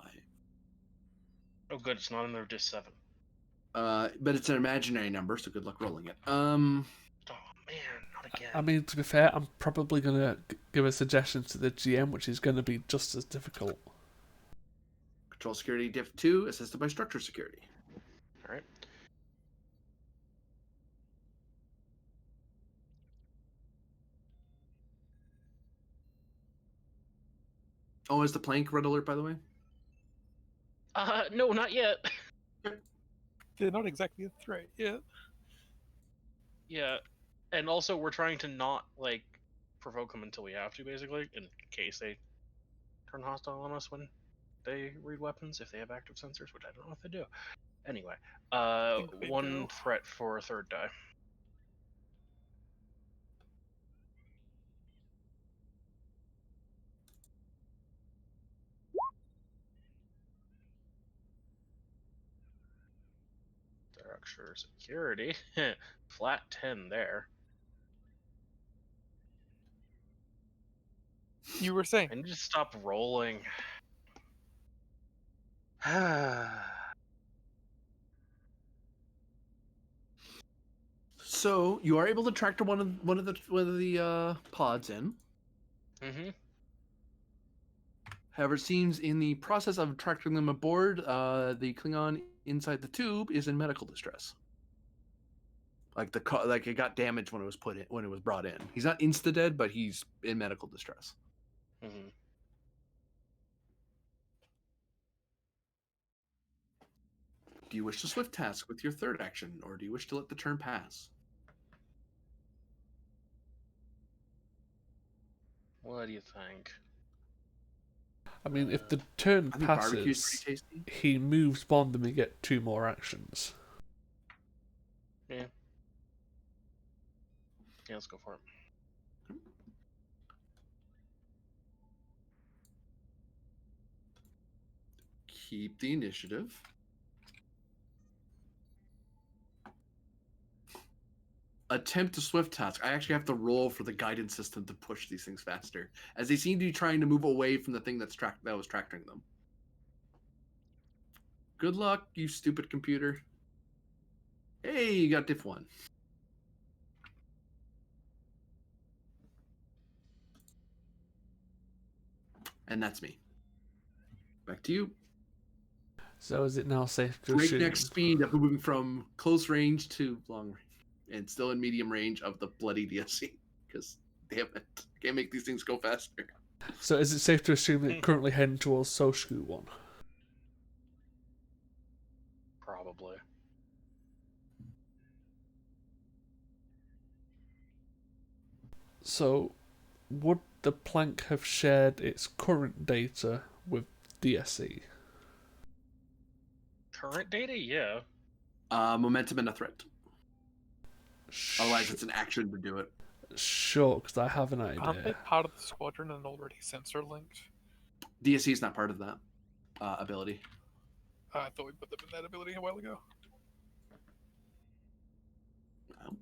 Oh, good, it's not another Dis 7. But it's an imaginary number, so good luck rolling it. Oh man, not again. I mean, to be fair, I'm probably going to give a suggestion to the GM, which is going to be just as difficult. Control security diff 2, assisted by structure security. All right. Oh, is the plank red alert, by the way? No, not yet. They're not exactly a threat yet. Yeah, and also we're trying to not like provoke them until we have to, basically, in case they turn hostile on us when they read weapons, if they have active sensors, which I don't know if they do. Anyway, think they one do. threat for a third die. Structure security, flat 10 there. You were saying. I need to stop rolling. So you are able to tractor one of the pods in. Mm-hmm. However, it seems in the process of tractoring them aboard, the Klingon inside the tube is in medical distress. Like it got damaged when it was brought in. He's not insta dead, but he's in medical distress. Mm-hmm. Do you wish to swift task with your third action, or do you wish to let the turn pass? What do you think? I mean, if the turn I think barbecue's passes, pretty tasty. he moves Bond and we get 2 more actions. Yeah, let's go for it. Keep the initiative. Attempt to swift task. I actually have to roll for the guidance system to push these things faster, as they seem to be trying to move away from the thing that was tractoring them. Good luck, you stupid computer. Hey, you got diff 1. And that's me. Back to you. So is it now safe to assume... Breakneck speed of moving from close range to long range, and still in medium range of the bloody DSC. Because damn it, can't make these things go faster. So is it safe to assume that currently heading towards Sosku 1? Probably. So, would the plank have shared its current data with DSC? Current data, yeah. Momentum and a threat. Otherwise, it's an action to do it. Sure, because I have an Aren't they idea. part of the squadron and already sensor linked? DSC is not part of that ability. I thought we put them in that ability a while ago. Well.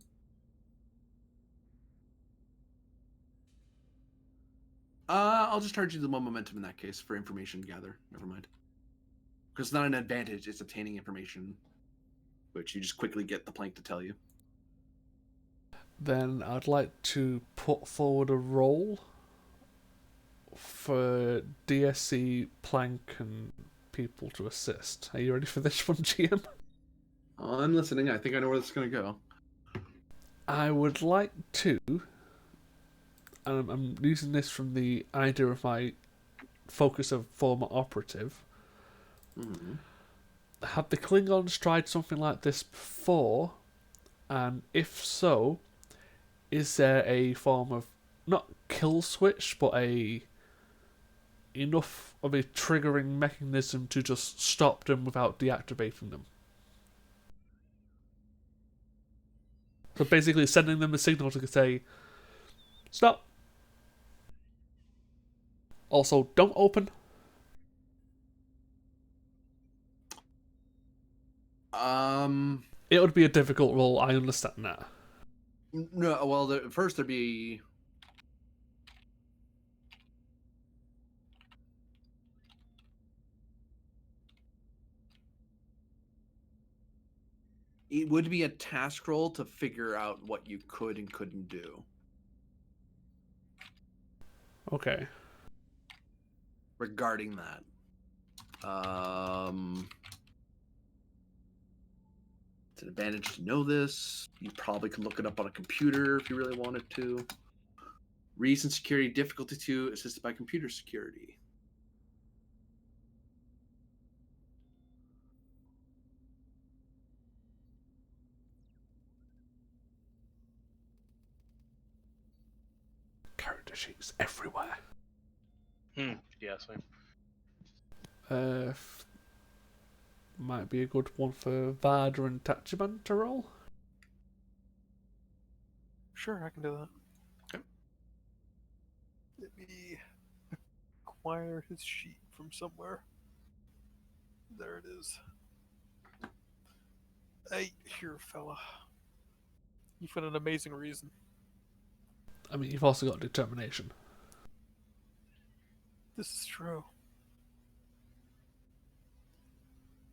I'll just charge you the 1 momentum in that case for information gather. Never mind. Because it's not an advantage, it's obtaining information, which you just quickly get the plank to tell you. Then I'd like to put forward a roll for DSC, plank, and people to assist. Are you ready for this one, GM? I'm listening. I think I know where this is going to go. I would like to, and I'm using this from the idea of my focus of former operative, have the Klingons tried something like this before? And if so, is there a form of, not kill switch, but a enough of a triggering mechanism to just stop them without deactivating them. So basically sending them a signal to say, stop. Also, don't open. It would be a difficult role, I understand that. No, well, first there'd be... It would be a task roll to figure out what you could and couldn't do. Okay. Regarding that. It's an advantage to know this. You probably could look it up on a computer if you really wanted to. Reason security difficulty 2 assisted by computer security. Character sheets everywhere. Yes. Might be a good one for Varda and Tachibana to roll. Sure, I can do that. Okay. Let me acquire his sheet from somewhere. There it is. Hey, here, fella. You've got an amazing reason. I mean, you've also got determination. This is true.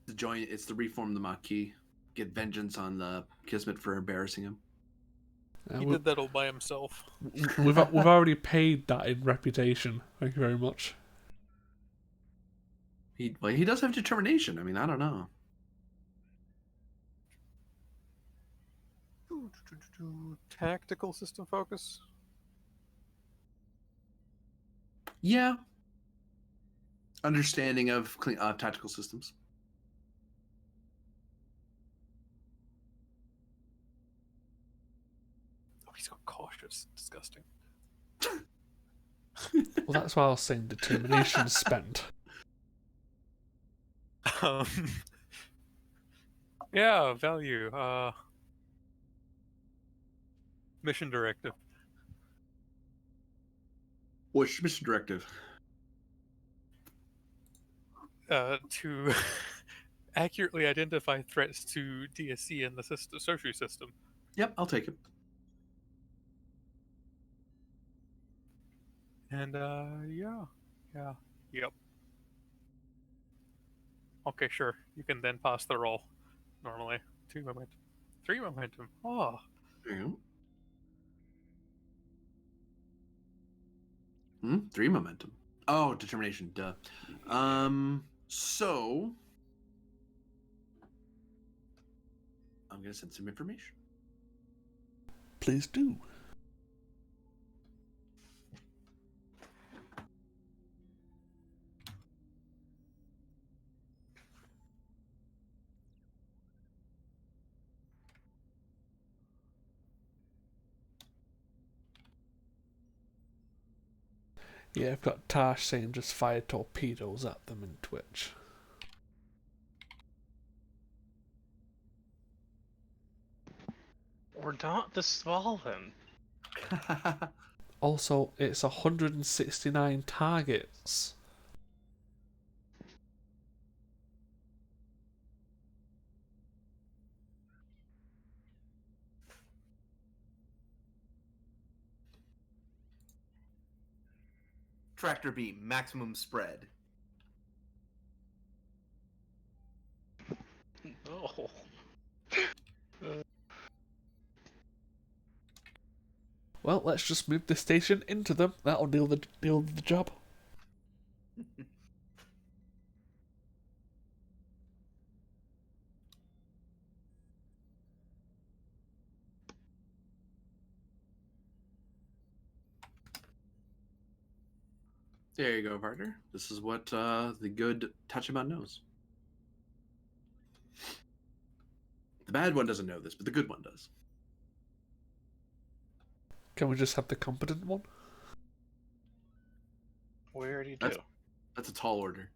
It's to reform the Maquis. Get vengeance on the Kismet for embarrassing him. He did that all by himself. We've already paid that in reputation. Thank you very much. He does have determination. I mean, I don't know. Tactical system focus. Yeah. Understanding of tactical systems. Oh, he's got cautious. Disgusting. Well, that's why I was saying determination spent. Yeah, value. Mission directive. What's your mission directive? To accurately identify threats to DSC and the Soshi system. Yep, I'll take it. And yep. Okay, sure. You can then pass the roll. Normally, 2 momentum, 3 momentum. Oh, There you go. 3 momentum. Oh, determination. Duh. So I'm gonna send some information. Please do. Yeah, I've got Tash saying just fire torpedoes at them in Twitch. We're not the Svalin. Also, it's 169 targets. Tractor beam, maximum spread. Oh. Well, let's just move the station into them. That'll deal with the job. There you go, partner. This is what the good Tachibana knows. The bad one doesn't know this, but the good one does. Can we just have the competent one? We already do. That's a tall order.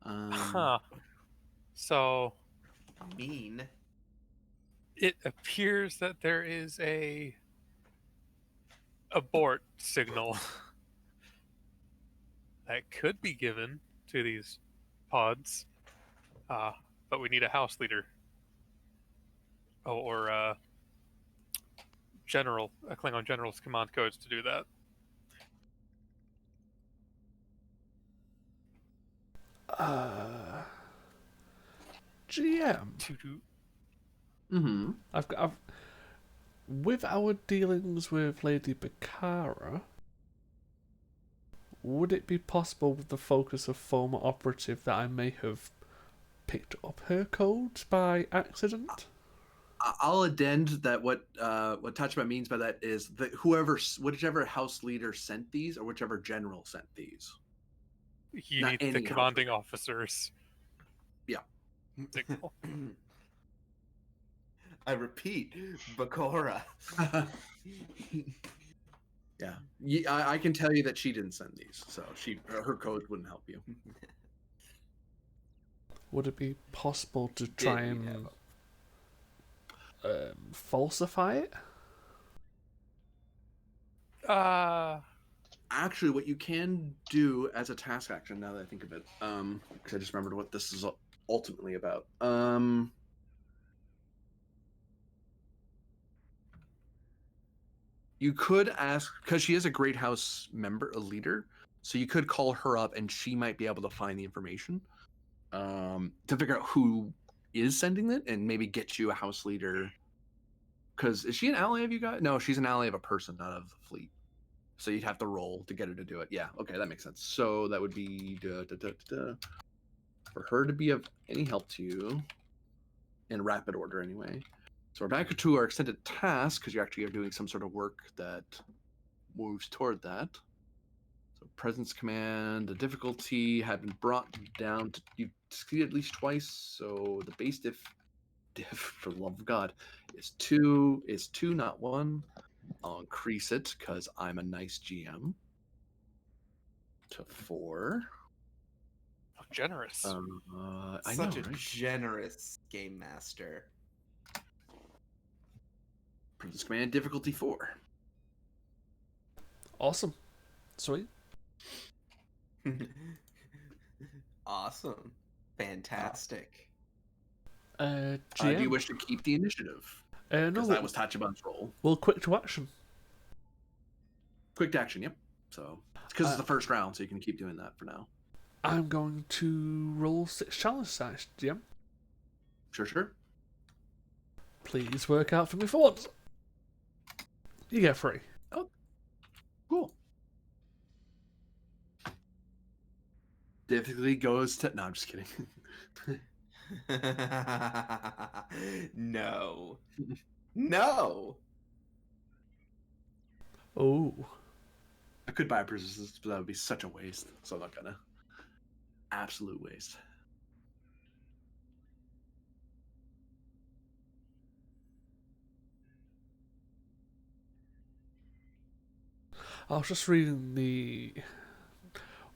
Huh. So Mean. it appears that there is a abort signal that could be given to these pods, but we need a house leader. Oh, or general, a Klingon general's command codes to do that. GM. To do. Mm-hmm. I've with our dealings with Lady Bakara, would it be possible with the focus of former operative that I may have picked up her codes by accident? I'll addend that what Tachibana means by that is that whichever house leader sent these, or whichever general sent these. You Not need any the house commanding leader. officer's Yeah. signal. I repeat, Bakura. Yeah, I can tell you that she didn't send these, so her code wouldn't help you. Would it be possible to try and falsify it? Actually, what you can do as a task action, now that I think of it, because I just remembered what this is ultimately about. You could ask, because she is a Great House member, a leader, so you could call her up and she might be able to find the information to figure out who is sending it and maybe get you a house leader. Because is she an ally of you guys? No, she's an ally of a person, not of the fleet. So you'd have to roll to get her to do it. Yeah, okay, that makes sense. So that would be for her to be of any help to you in rapid order anyway. So we're back to our extended task because you actually are doing some sort of work that moves toward that. So presence command, the difficulty had been brought down to you succeeded at least twice. So the base diff for the love of God is two, not one. I'll increase it because I'm a nice GM to 4. Oh, generous. I Such know, a right? generous game master. Princess Command difficulty 4. Awesome. Sweet. Awesome. Fantastic. GM. Do you wish to keep the initiative? No, Because that was Tachibana's roll. we'll quick to action. Quick to action, yep. So it's because it's the first round, so you can keep doing that for now. I'm going to roll 6 challenge dice, GM. Sure. Please work out for me for once. You get 3. Oh, cool. Difficulty goes to... No, I'm just kidding. No. No. Oh. I could buy a persistence, but that would be such a waste. So I'm not gonna. Absolute waste. I was just reading the...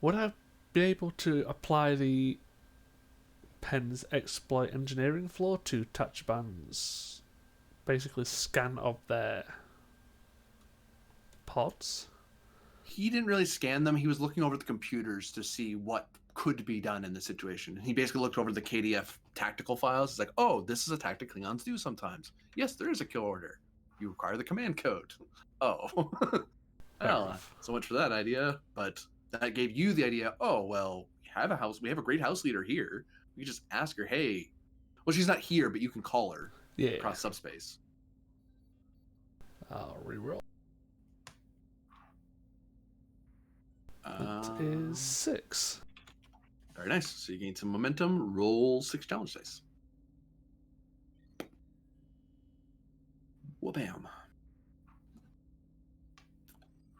Would I be able to apply the Penn's exploit engineering flaw to Tachibana's basically scan of their pods? He didn't really scan them. He was looking over the computers to see what could be done in the situation. He basically looked over the KDF tactical files. It's like, oh, this is a tactic Klingons do sometimes. Yes, there is a kill order. You require the command code. Oh. Well, so much for that idea. But that gave you the idea, oh, well, we have a great house leader here. We can just ask her, hey. Well, she's not here, but you can call her across subspace. I'll reroll. That is 6. Very nice. So you gain some momentum. Roll 6 challenge dice. Wha-bam.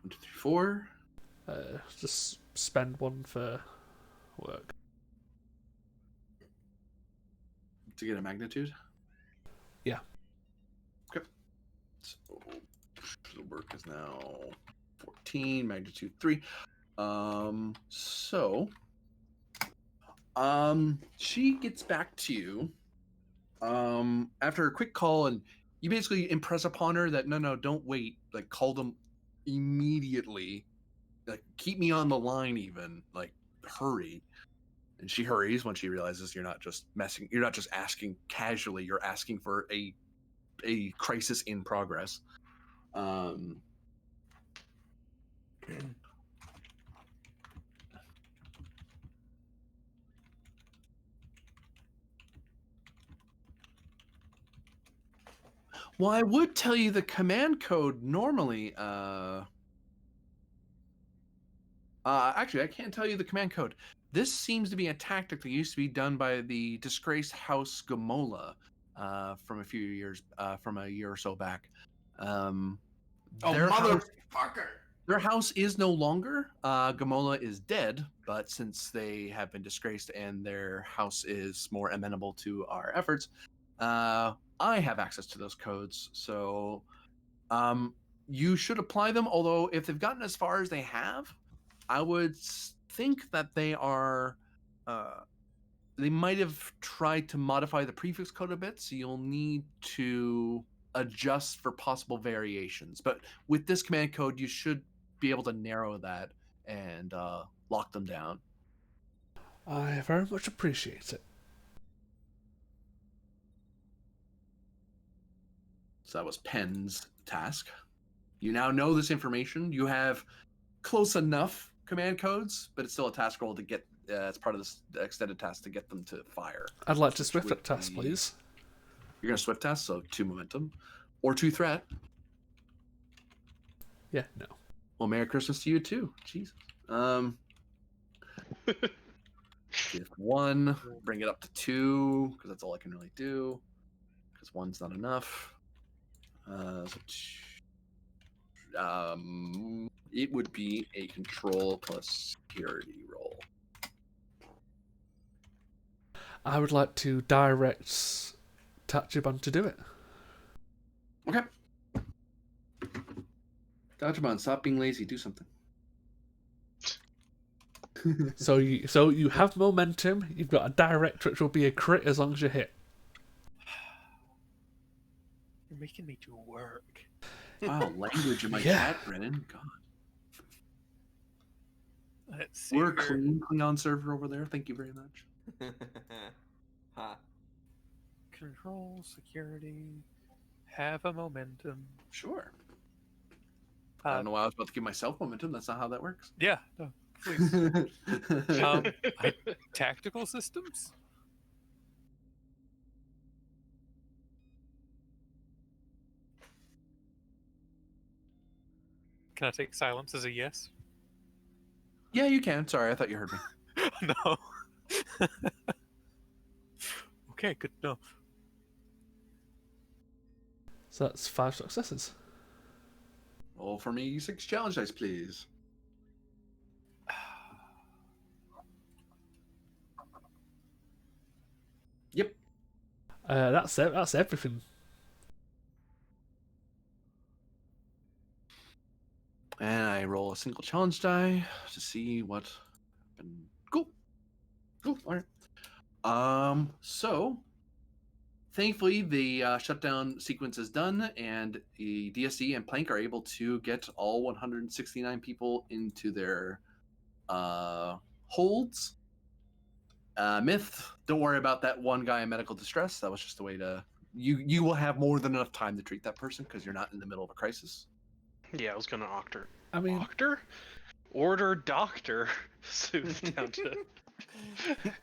1, 2, 3, 4. Just spend 1 for work. To get a magnitude? Yeah. Okay. So the work is now 14, magnitude 3. So She gets back to you after a quick call, and you basically impress upon her that no, don't wait. Like, call them immediately. Like, keep me on the line, even. Like, hurry. And she hurries when she realizes you're not just asking casually, you're asking for a crisis in progress. Well, I would tell you the command code normally. Actually, I can't tell you the command code. This seems to be a tactic that used to be done by the disgraced House Gamola from a year or so back. Oh, Their house, motherfucker! their house is no longer. Gamola is dead, but since they have been disgraced and their house is more amenable to our efforts, I have access to those codes. So you should apply them. Although, if they've gotten as far as they have, I would think that they are. They might have tried to modify the prefix code a bit, so you'll need to adjust for possible variations. But with this command code, you should be able to narrow that and lock them down. I very much appreciate it. So that was Penn's task. You now know this information. You have close enough command codes, but it's still a task roll to get. It's part of this extended task to get them to fire. I'd like to swift that task, please. You're gonna swift task, so 2 momentum or 2 threat. Yeah, no. Well, Merry Christmas to you too. Jesus. Give 1, bring it up to 2, because that's all I can really do. Because 1's not enough. It would be a control plus security roll. I would like to direct Tachibana to do it. Okay. Tachibana, stop being lazy. Do something. So you have momentum. You've got a direct, which will be a crit as long as you hit. You're making me do work. Wow, language in my Yeah. chat, Brennan. God. Let's see. We're a here. clean Klingon server over there. Thank you very much. Huh. Control, security, have a momentum. Sure. I don't know why I was about to give myself momentum. That's not how that works. Yeah, no, please. Tactical systems? Can I take silence as a yes? Yeah, you can. Sorry, I thought you heard me. No. Okay, good enough. So that's 5 successes. Roll for me 6 challenge dice, please. Yep. That's it. That's everything. And I roll a single challenge die to see what happened. Cool. Cool. All right. So thankfully the shutdown sequence is done, and the DSD and Plank are able to get all 169 people into their holds. Myth, don't worry about that one guy in medical distress. That was just a way to you will have more than enough time to treat that person because you're not in the middle of a crisis. Yeah, I was gonna Octor. I mean, Doctor? Order doctor. Soothe down to.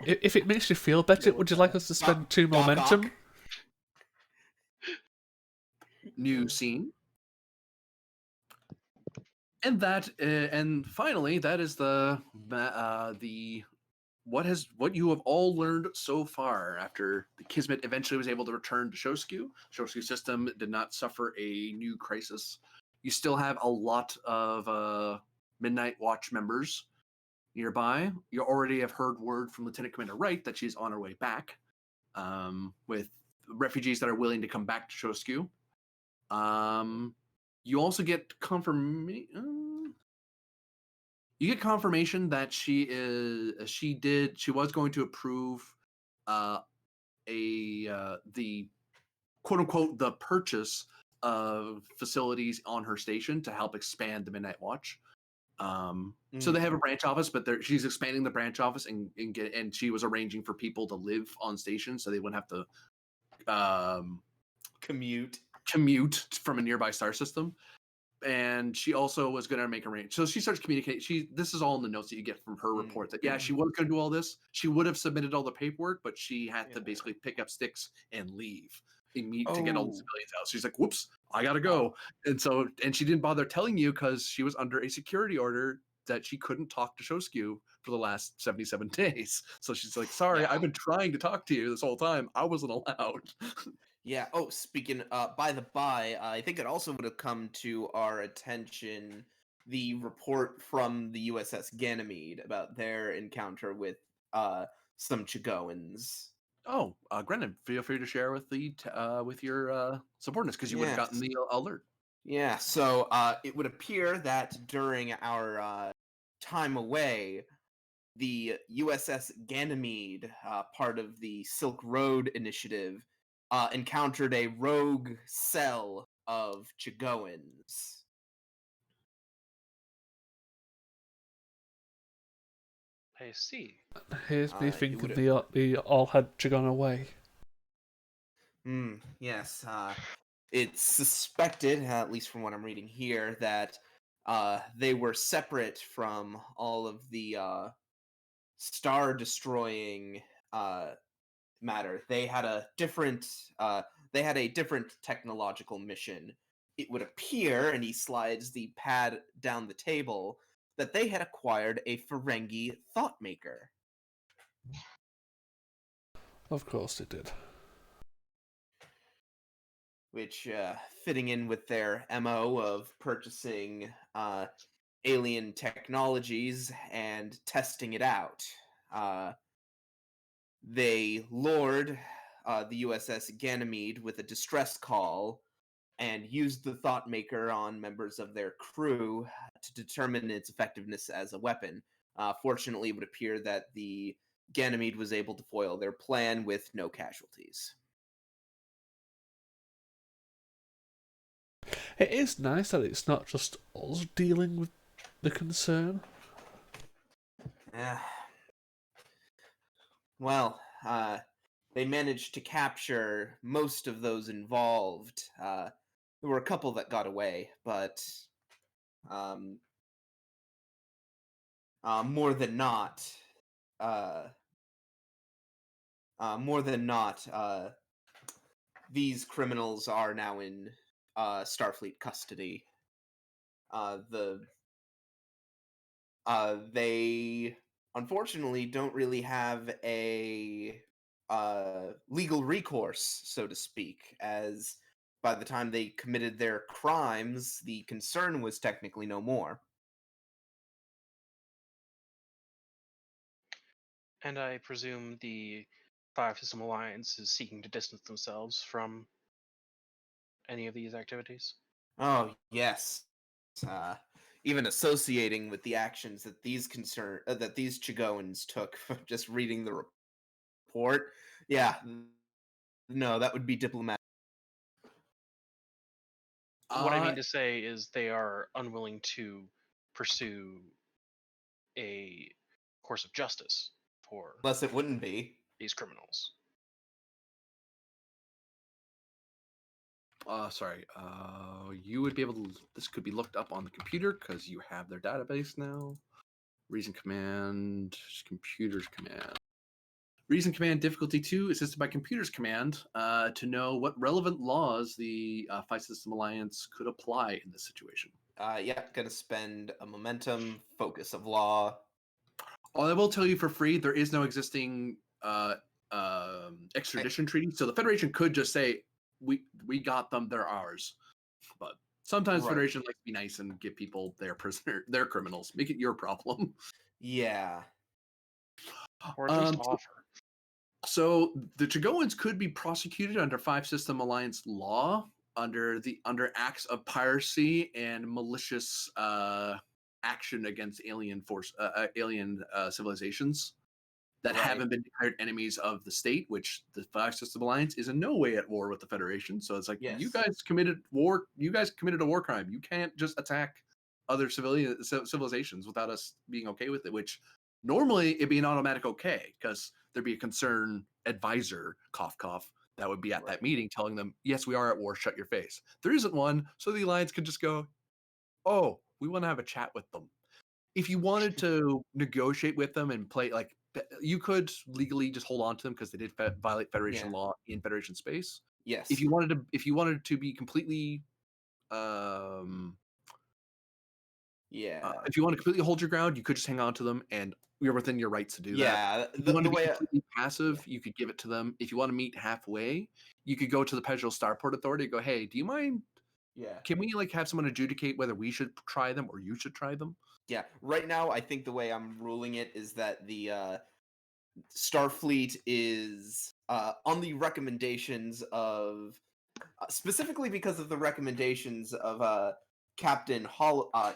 if it makes you feel better, would you like us to spend 2 Doc momentum? Ock. New scene. And that, and finally, that is the what you have all learned so far after the Kismet eventually was able to return to Shosku. Shosku's system did not suffer a new crisis. You still have a lot of Midnight Watch members nearby. You already have heard word from Lieutenant Commander Wright that she's on her way back, with refugees that are willing to come back to Shosku. You also get confirmation. You get confirmation that she was going to approve the quote unquote the purchase of facilities on her station to help expand the Midnight Watch. So they have a branch office, but she's expanding the branch office and she was arranging for people to live on station so they wouldn't have to Commute. commute from a nearby star system. And she also was going to make arrangements. So she starts communicating. This is all in the notes that you get from her report that, she was going to do all this. She would have submitted all the paperwork, but she had to basically pick up sticks and leave to get all the civilians out. She's like, whoops, I got to go. And she didn't bother telling you because she was under a security order that she couldn't talk to Shosku for the last 77 days. So she's like, sorry, I've been trying to talk to you this whole time. I wasn't allowed. Yeah. Oh, speaking, by the by, I think it also would have come to our attention the report from the USS Ganymede about their encounter with some Chigoans. Oh, Grennan, feel free to share with with your subordinates because you would have gotten the alert. Yeah. So it would appear that during our time away, the USS Ganymede, part of the Silk Road Initiative, encountered a rogue cell of Chigoans. I see. Here's me thinking would've- they all had gone away. Yes. It's suspected, at least from what I'm reading here, that they were separate from all of the star-destroying matter. They had a different technological mission. It would appear, and he slides the pad down the table, that they had acquired a Ferengi thought maker. Of course they did. Which, fitting in with their MO of purchasing alien technologies and testing it out. They lured the USS Ganymede with a distress call and used the thought maker on members of their crew to determine its effectiveness as a weapon. Fortunately, it would appear that the Ganymede was able to foil their plan with no casualties. It is nice that it's not just us dealing with the concern. Well, they managed to capture most of those involved. There were a couple that got away, but more than not, these criminals are now in Starfleet custody. They unfortunately don't really have a legal recourse, so to speak, as by the time they committed their crimes, the concern was technically no more. And I presume the Five System Alliance is seeking to distance themselves from any of these activities? Oh, yes. Even associating with the actions that these Chigoans took, just reading the report, yeah, no, that would be diplomatic. What I mean to say is they are unwilling to pursue a course of justice for Unless it wouldn't be. these criminals. Sorry. You would be able to. This could be looked up on the computer because you have their database now. Reason command, computers command. Reason command difficulty 2, assisted by computers command, to know what relevant laws the Five System Alliance could apply in this situation. Yeah, gonna spend a momentum, focus of law. I will tell you for free, there is no existing extradition treaty, so the Federation could just say, we got them, they're ours. But sometimes Right. Federation likes to be nice and give people their criminals. Make it your problem. Yeah. Or at least offer. So the Chigoans could be prosecuted under Five System Alliance law under acts of piracy and malicious action against alien civilizations that Right. haven't been declared enemies of the state, which the Five System Alliance is in no way at war with the Federation. So it's like, you Yes. guys committed war. You guys committed a war crime. You can't just attack other civilizations without us being okay with it, which normally it'd be an automatic okay, because there'd be a concern advisor, cough, cough, that would be at Right. that meeting telling them, yes, we are at war, shut your face. There isn't one, so the Alliance could just go, oh, we want to have a chat with them. If you wanted to negotiate with them and play, like, you could legally just hold on to them because they did violate Federation Yeah. law in Federation space. Yes. If you wanted to be completely, Yeah. if you want to completely hold your ground, you could just hang on to them, and you're within your rights to do that. Yeah. If you want The to be way. completely passive, you could give it to them. If you want to meet halfway, you could go to the Pedro Starport Authority and go, hey, do you mind? Yeah. Can we like have someone adjudicate whether we should try them or you should try them? Yeah. Right now, I think the way I'm ruling it is that the Starfleet is on the recommendations of specifically because of the recommendations of Captain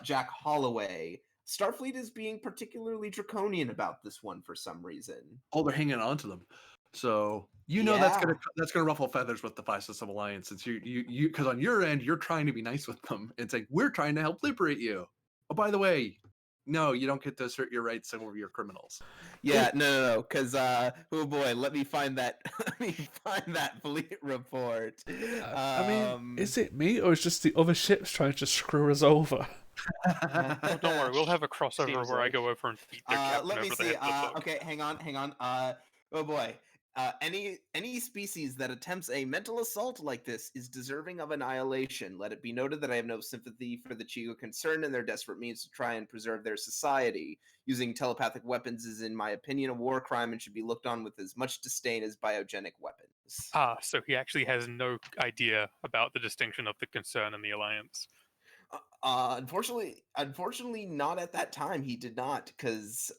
Jack Holloway. Starfleet is being particularly draconian about this one for some reason. Oh, they're hanging on to them. So Yeah. that's gonna ruffle feathers with the Five System Alliance, since you because on your end you're trying to be nice with them and say we're trying to help liberate you. Oh, by the way, no, you don't get to assert your rights over your criminals. Yeah, no, because oh boy, let me find that. Let me find that fleet report. I mean, is it me or is just the other ships trying to screw us over? Oh, don't worry, we'll have a crossover Seems where I like- go over and beat their captain let me over the see. head with a book. Okay, hang on. Oh boy. Any species that attempts a mental assault like this is deserving of annihilation. Let it be noted that I have no sympathy for the Chigo concerned and their desperate means to try and preserve their society. Using telepathic weapons is, in my opinion, a war crime and should be looked on with as much disdain as biogenic weapons. So he actually has no idea about the distinction of the concern and the alliance. Unfortunately, not at that time. He did not, because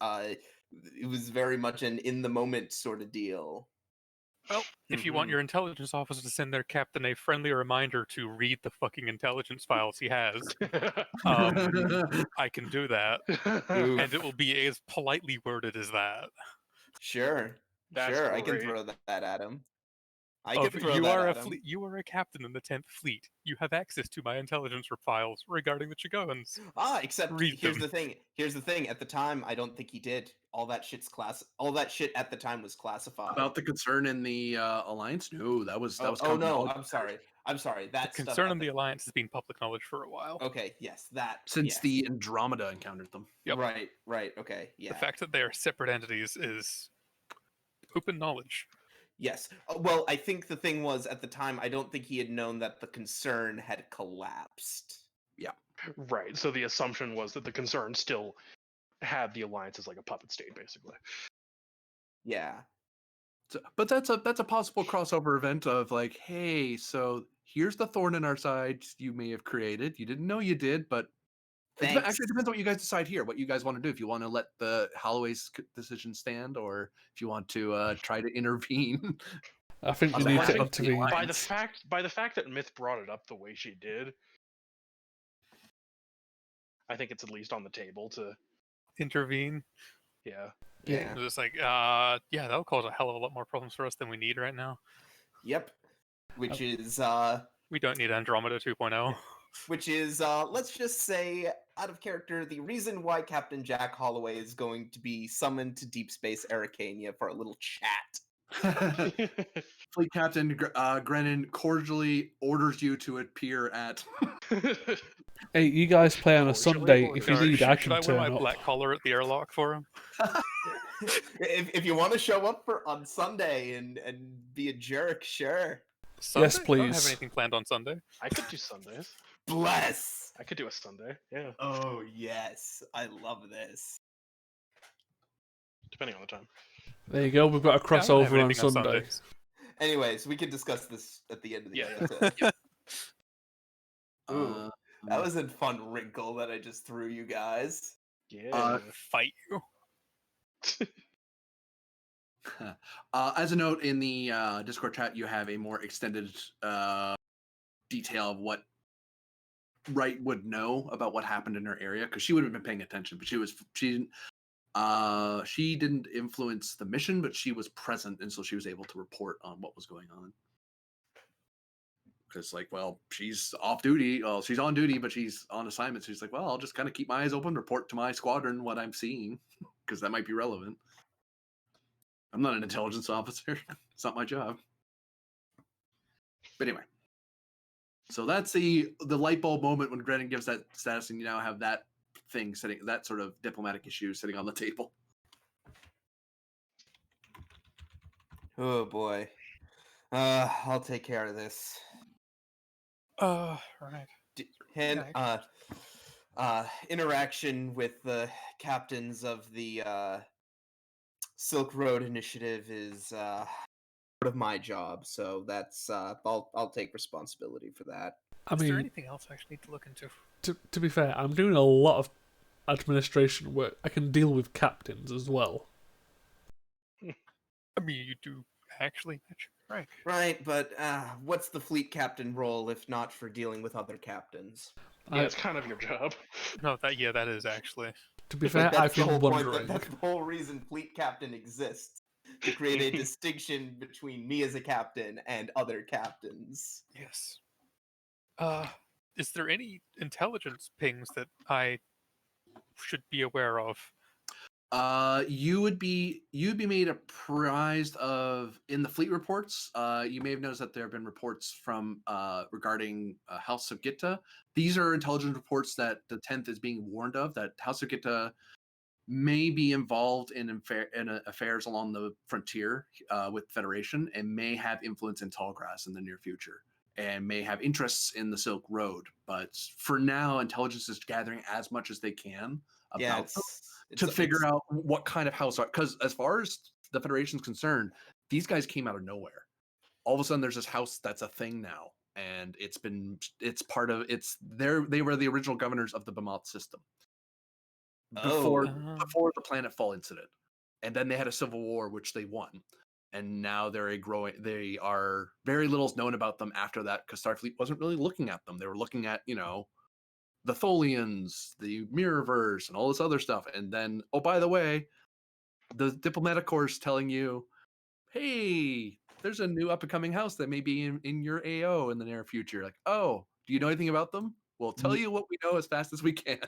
it was very much an in the moment sort of deal. Well, if you want your intelligence officer to send their captain a friendly reminder to read the fucking intelligence files he has, I can do that, and it will be as politely worded as that. Sure, That's sure, I can great. throw that at him. I Of, can throw you that are at a him. you are a captain in the 10th Fleet. You have access to my intelligence files regarding the Chigons. Except Read here's them. the thing. Here's the thing. At the time, I don't think he did. All that shit at the time was classified. About the concern in the Alliance? No, that was oh common no, knowledge I'm sorry. The That stuff concern at in the alliance has been public knowledge for a while. Okay, yes, that since yes. the Andromeda encountered them. Yep. Right. Okay, yeah. The fact that they are separate entities is open knowledge. Yes. Well, I think the thing was at the time, I don't think he had known that the concern had collapsed. Right. So the assumption was that the concern still had the alliance as like a puppet state, basically. Yeah. So, but that's a possible crossover event of like, hey, so here's the thorn in our side you may have created. You didn't know you did, but Thanks. actually it depends on what you guys decide here. What you guys want to do. If you want to let the Holloway's decision stand, or if you want to try to intervene. I think On you the need behalf to of the intervene. Alliance. By the fact that Myth brought it up the way she did, I think it's at least on the table to Intervene. yeah. Yeah. It's just like, yeah, that'll cause a hell of a lot more problems for us than we need right now. Yep. Which is We don't need Andromeda 2.0. let's just say, out of character, the reason why Captain Jack Holloway is going to be summoned to Deep Space Aracania for a little chat. Fleet Captain Grennan cordially orders you to appear at. Hey, you guys play on a Cordially Sunday. ordered. If you Or need, I should can I wear my turn up. black collar at the airlock for him? if you want to show up on Sunday and be a jerk, sure. Sunday? Yes, I don't have please. anything planned on Sunday. I could do Sundays. Bless. I could do a Sunday. Yeah, Oh yes, I love this. depending on the time. There you go. We've got a Yeah, I don't have crossover on anything Sunday. Sundays. Anyways, we can discuss this at the end of the Yeah. episode. Ooh, Uh, that was a fun wrinkle that I just threw you guys. Yeah. Fight you. as a note in the Discord chat, you have a more extended detail of what Wright would know about what happened in her area because she would have been paying attention, but she didn't influence the mission, but she was present, and so she was able to report on what was going on. Because, like, well, she's off duty. Well, she's on duty, but she's on assignment. So she's like, well, I'll just kind of keep my eyes open, report to my squadron what I'm seeing, because that might be relevant. I'm not an intelligence officer. It's not my job. But anyway, so that's the light bulb moment when Grenin gives that status, and you now have that thing sitting, that sort of diplomatic issue sitting on the table. Oh boy. I'll take care of this. Right. And Okay. interaction with the captains of the Silk Road Initiative is part of my job, so that's I'll take responsibility for that. I Is there mean, anything else I actually need to look into? to be fair, I'm doing a lot of administration work. I can deal with captains as well. I mean, you do actually mention, right? Right, but what's the fleet captain role if not for dealing with other captains? Yeah, it's kind of your job. No, that is actually. To be Like, fair, that's I've the been whole point. wondering. That's the whole reason fleet captain exists, to create a distinction between me as a captain and other captains. Yes. Is there any intelligence pings that I should be aware of? You'd be made apprised of in the fleet reports. You may have noticed that there have been reports from regarding House of Gitta. These are intelligence reports that the 10th is being warned of, that House of Gitta may be involved in affairs along the frontier with Federation, and may have influence in Tallgrass in the near future, and may have interests in the Silk Road. But for now, intelligence is gathering as much as they can about them to figure out what kind of house, because as far as the Federation's concerned, these guys came out of nowhere. All of a sudden, there's this house that's a thing now, and it's they were the original governors of the Bamoth system before the Planetfall incident, and then they had a civil war which they won, and now they are very little's known about them after that, because Starfleet wasn't really looking at them. They were looking at, the Tholians, the Mirrorverse, and all this other stuff. And then, oh, by the way, the diplomatic corps is telling you, hey, there's a new up-and-coming house that may be in your AO in the near future. Like, oh, do you know anything about them? We'll tell you what we know as fast as we can.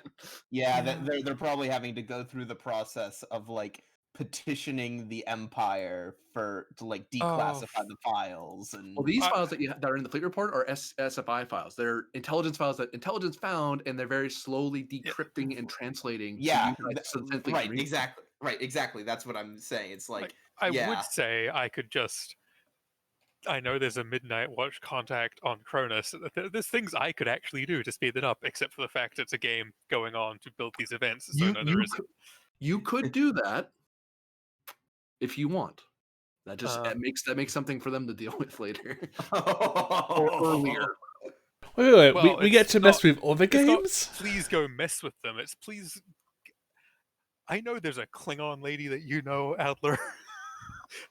Yeah, they're probably having to go through the process of like petitioning the Empire to like declassify the files. And Well, these files that are in the fleet report are SFI files. They're intelligence files that intelligence found, and they're very slowly decrypting and translating. Yeah, to you guys, so that they right, can read them. exactly. That's what I'm saying. It's like I would say I could just. I know there's a Midnight Watch contact on Cronus. There's things I could actually do to speed it up, except for the fact it's a game going on to build these events. So no, there isn't. You could do that if you want. That just that makes something for them to deal with later or earlier. Wait, Well, we get to mess with other it's not, games? please go mess with them. It's please. I know there's a Klingon lady that you know, Adler,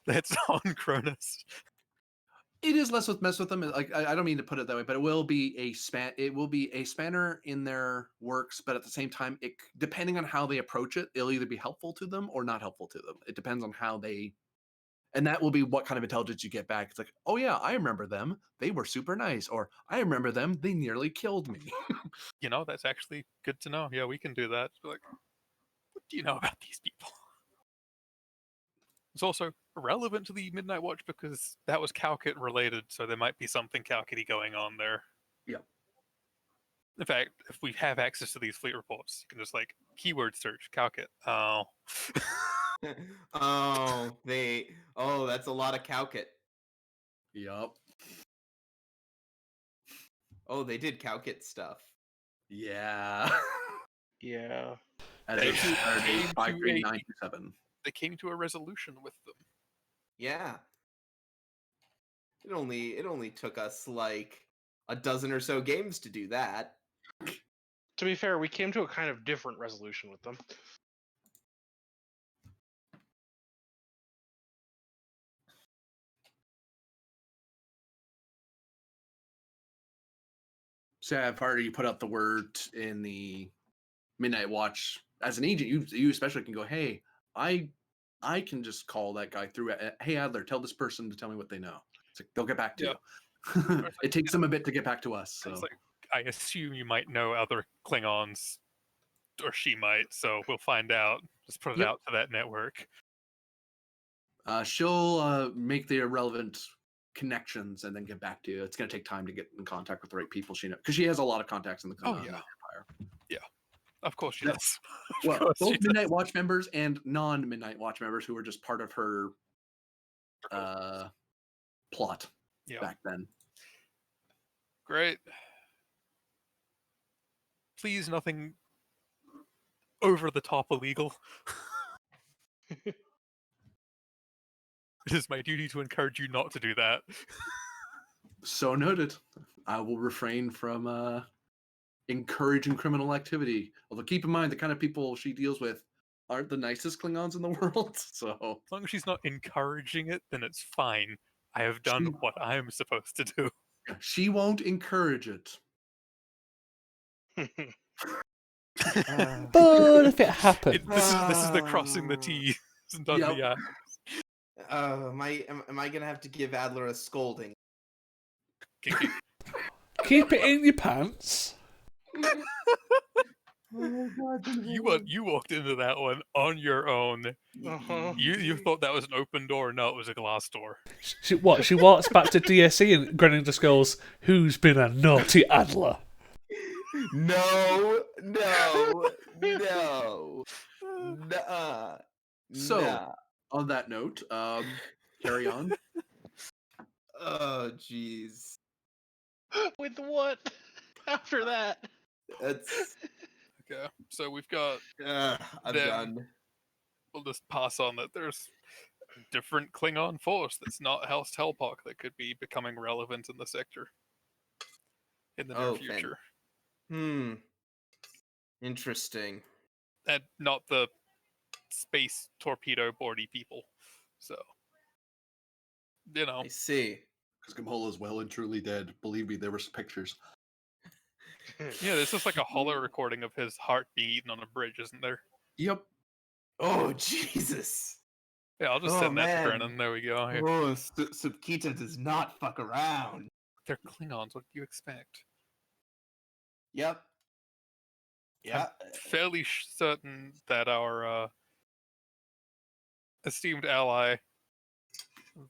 that's on Cronus. It is less mess with them. Like, I don't mean to put it that way, but it will be a spanner in their works. But at the same time, depending on how they approach it, it'll either be helpful to them or not helpful to them. It depends on how they, and that will be what kind of intelligence you get back. It's like, oh yeah, I remember them. They were super nice. Or I remember them. They nearly killed me. That's actually good to know. Yeah, we can do that. Like, what do you know about these people? It's also relevant to the Midnight Watch because that was Calcut related, so there might be something Calcuty going on there. Yeah. In fact, if we have access to these fleet reports, you can just like keyword search Calcut. Oh. that's a lot of Calcut. Yup. Oh, they did Calcut stuff. Yeah. Yeah. They came to a resolution with them. Yeah. It only took us like a dozen or so games to do that. To be fair, we came to a kind of different resolution with them. Sav, you put out the word in the Midnight Watch. As an agent, you especially can go, hey, I can just call that guy through. Hey, Adler, tell this person to tell me what they know. It's like they'll get back to Yeah. you. It takes them a bit to get back to us. So. It's like, I assume you might know other Klingons, or she might, so we'll find out. Just put it Yep. out to that network. She'll make the relevant connections and then get back to you. It's going to take time to get in contact with the right people she knows, because she has a lot of contacts in the Oh, Klingon yeah. Empire. Of course she Yeah. does. Well, course she both does. Midnight Watch members and non-Midnight Watch members who were just part of her plot Yeah. back then. Great. Please, nothing over the top illegal. It is my duty to encourage you not to do that. So noted. I will refrain from encouraging criminal activity. Although keep in mind, the kind of people she deals with aren't the nicest Klingons in the world. So As long as she's not encouraging it, then it's fine. I have done She- what I'm supposed to do. she won't encourage it. But if it happens, This is the crossing the T's and dotting the Yep. I's. Am I gonna have to give Adler a scolding? keep it in your pants. You walked into that one on your own. Uh-huh. You thought that was an open door. No, it was a glass door. She walks back to DSE and Grennan just goes, "Who's been a naughty Adler?" No. So, on that note, carry on. Oh, jeez. With what? After that? That's. Okay, so we've got. I'm Then- done. We'll just pass on that. There's a different Klingon force that's not House Telpok that could be becoming relevant in the sector in the near Oh, future, Interesting. and not the space torpedo boardy people. So, I see. Because Gamhola is well and truly dead. Believe me, there were some pictures. yeah, there's just like a hollow recording of his heart being eaten on a bridge, isn't there? Yep. Oh, Jesus. Yeah, I'll just Oh, send that man. to Brennan. There we go. Here. Oh, Subkita does not fuck around. They're Klingons. What do you expect? Yep. Yeah. Fairly certain that our esteemed ally,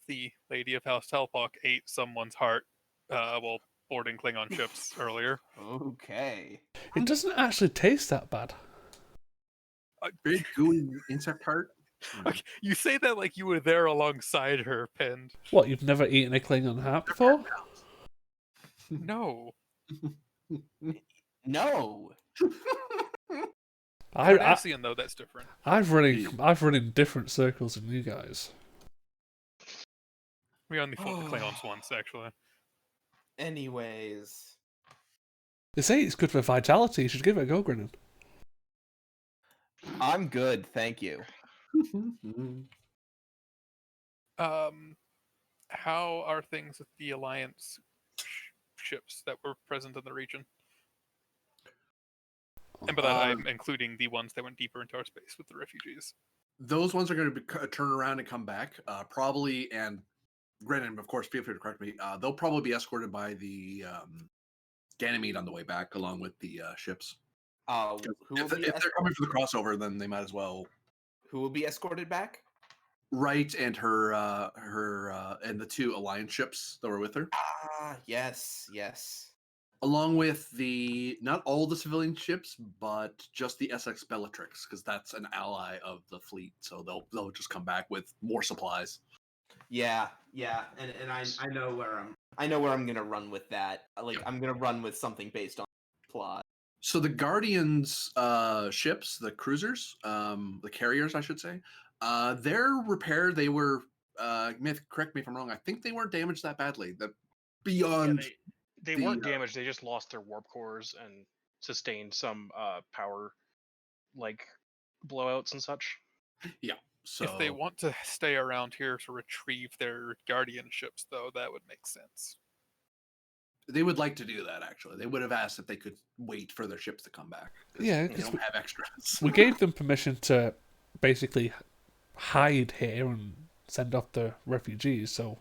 the Lady of House Telpok, ate someone's heart while boarding Klingon ships earlier. Okay. It doesn't actually taste that bad. Big gooey insect heart. Okay, you say that like you were there alongside her, Pend. What, you've never eaten a Klingon heart before? No. No. Cardassian, though, that's different. I've run in different circles than you guys. We only fought the Klingons once, actually. Anyways. They say it's good for vitality. You should give it a go, Grennan. I'm good, thank you. How are things with the Alliance ships that were present in the region? And by that, I'm including the ones that went deeper into our space with the refugees. Those ones are going to turn around and come back, probably. And Grennan, of course, feel free to correct me. They'll probably be escorted by the Ganymede on the way back, along with the ships. Who will be If they're coming for the crossover, then they might as well. Who will be escorted back? Right, and her and the two Alliance ships that were with her, Yes. along with the not all the civilian ships, but just the SX Bellatrix, because that's an ally of the fleet. So they'll just come back with more supplies. Yeah, and I know where I'm gonna run with that. Like I'm gonna run with something based on plot. So the Guardians ships, the cruisers, the carriers, I should say, their repair, they were, correct me if I'm wrong, I think they weren't damaged that badly. Beyond, they weren't damaged. They just lost their warp cores and sustained some power, like blowouts and such. yeah. So If they want to stay around here to retrieve their Guardian ships, though, that would make sense. They would like to do that, actually. They would have asked if they could wait for their ships to come back. 'Cause Yeah, they 'cause don't have extras. we gave them permission to basically hide here and send off the refugees, so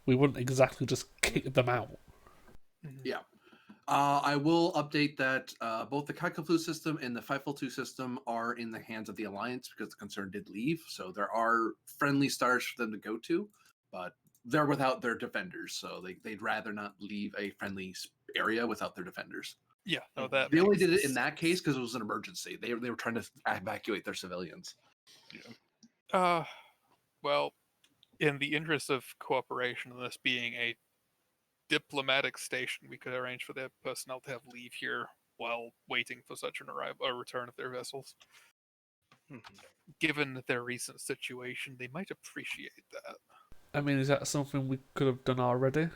we wouldn't exactly just kick them out. Yeah. I will update that both the Kaikaflu system and the Feifel 2 system are in the hands of the Alliance because the Concern did leave. So there are friendly stars for them to go to, but they're without their defenders. So they'd rather not leave a friendly area without their defenders. Yeah, no, that They only makes did it in sense. that case because it was an emergency. They were trying to evacuate their civilians. Well, in the interest of cooperation and this being a diplomatic station, we could arrange for their personnel to have leave here while waiting for such a return of their vessels. Given their recent situation, they might appreciate that. I mean, is that something we could have done already?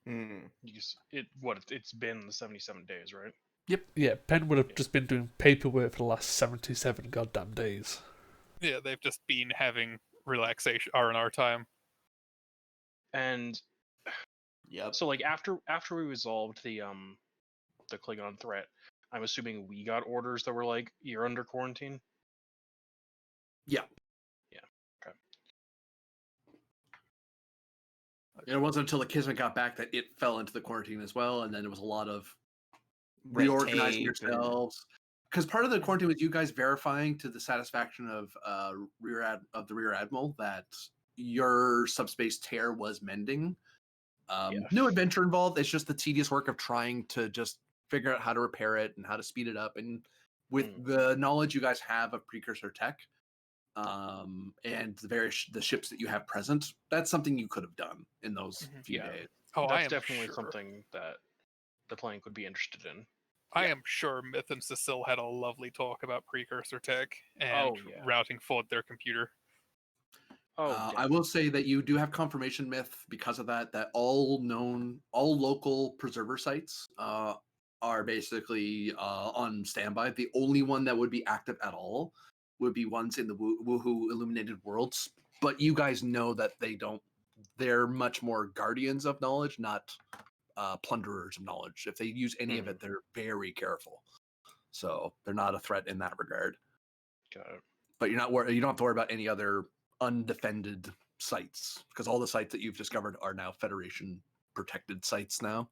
It's been 77 days, right? Yep. Yeah, Penn would have just been doing paperwork for the last 77 goddamn days. Yeah, they've just been having relaxation R&R time. And Yep. so, like, after we resolved the Klingon threat, I'm assuming we got orders that were like, you're under quarantine. Yeah. Yeah. Okay. It wasn't until the Kismet got back that it fell into the quarantine as well, and then it was a lot of Red reorganizing tape and- yourselves. Because part of the quarantine was you guys verifying to the satisfaction of the Rear Admiral that your subspace tear was mending. No adventure involved. It's just the tedious work of trying to just figure out how to repair it and how to speed it up. And with the knowledge you guys have of precursor tech, and the ships that you have present, that's something you could have done in those few days. Oh, I That's am definitely sure. something that the Plank would be interested in. I am sure Myth and Cecile had a lovely talk about precursor tech and routing for their computer. I will say that you do have confirmation, Myth, because of that all local preserver sites are basically on standby. The only one that would be active at all would be ones in the Woohoo Illuminated Worlds. But you guys know that they're much more guardians of knowledge, not plunderers of knowledge. If they use any of it, they're very careful. So they're not a threat in that regard. Got it. But you don't have to worry about any other undefended sites, because all the sites that you've discovered are now Federation protected sites now.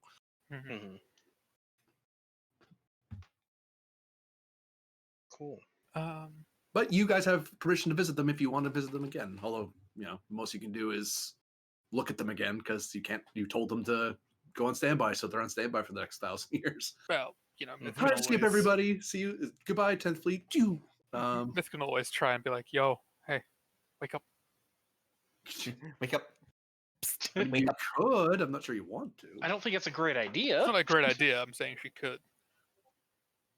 Cool. But you guys have permission to visit them if you want to visit them again. Although, most you can do is look at them again, because you told them to go on standby, so they're on standby for the next 1,000 years. Well, Myth can Time skip, always- everybody. See you. Goodbye, 10th Fleet. Myth can always try and be like, yo, hey, wake up. Wake up. You could. I'm not sure you want to. I don't think it's a great idea. It's not a great idea. I'm saying she could.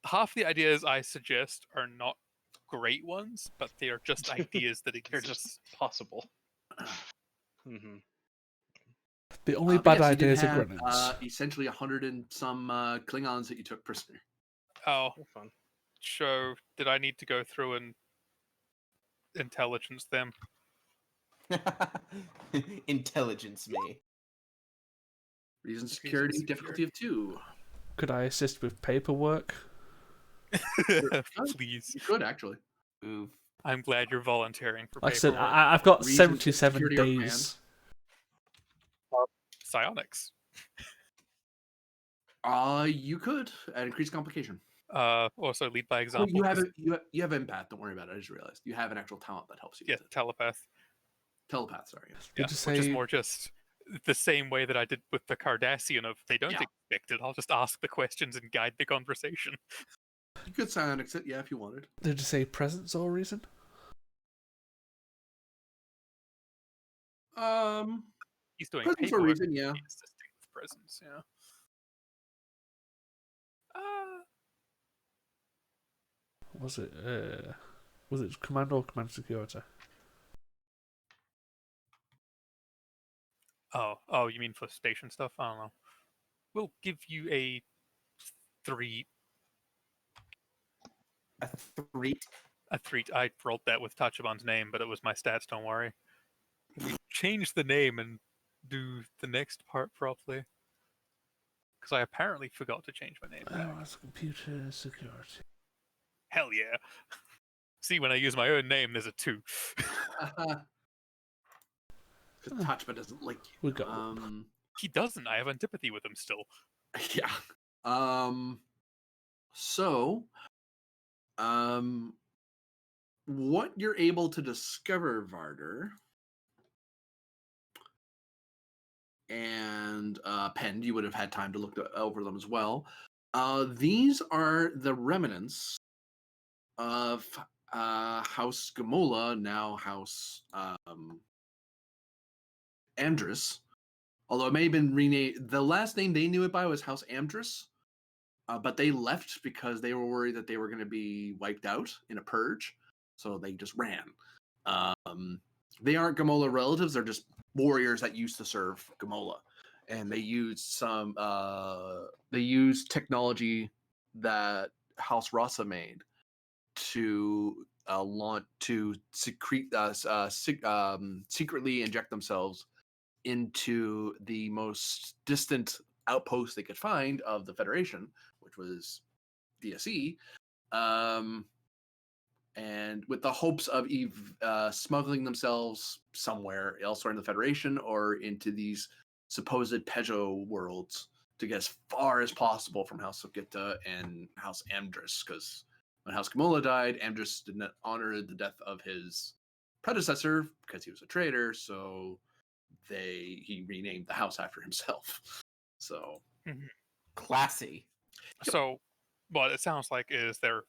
Half the ideas I suggest are not great ones, but they are just ideas that exist. They're just possible. The only bad yes, you did ideas are have, Gremlins. essentially 100 and some Klingons that you took prisoner. Oh, Fun. so did I need to go through and intelligence them? Intelligence me. Reason security, difficulty of 2. Could I assist with paperwork? Please. You could, actually. Ooh. I'm glad you're volunteering for Like I said, paperwork. I've got Reason, 77 security, or days. Psionics. You could at increased complication. Also lead by example. You have you have empath. Don't worry about it. I just realized you have an actual talent that helps you. Yeah, with it. telepath. Telepath. Sorry. Yes. Yeah, Did you which is say- more just the same way that I did with the Cardassian of they don't Yeah. expect it. I'll just ask the questions and guide the conversation. You could psionics it, yeah, if you wanted. Did you say presence or reason? He's doing Presence or paperwork. reason, yeah. He's assisting with presence, yeah. Was it command or command security? Oh, you mean for station stuff? I don't know. We'll give you a 3. A 3. A 3. I rolled that with Tachiban's name, but it was my stats. Don't worry. We changed the name and do the next part properly. Because I apparently forgot to change my name tag. Oh, it's computer security. Hell yeah. See, when I use my own name, there's a 2. Because Tachba doesn't like you. We got He doesn't. I have antipathy with him still. Yeah. So, what you're able to discover, Varder, and Pend, you would have had time to look over them as well. These are the remnants of House Gamola, now House Amdris. Although it may have been renamed, the last name they knew it by was House Amdris, but they left because they were worried that they were going to be wiped out in a purge, so they just ran. They aren't Gamola relatives; they're just warriors that used to serve Gamola, and they used technology that House Rasa made to secretly inject themselves into the most distant outpost they could find of the Federation, which was DSE, and with the hopes of smuggling themselves somewhere elsewhere in the Federation or into these supposed Peugeot worlds to get as far as possible from House Sogita and House Amdris, because when House Gamola died, Amdris did not honor the death of his predecessor because he was a traitor, so he renamed the house after himself. So Classy. So, what it sounds like is they're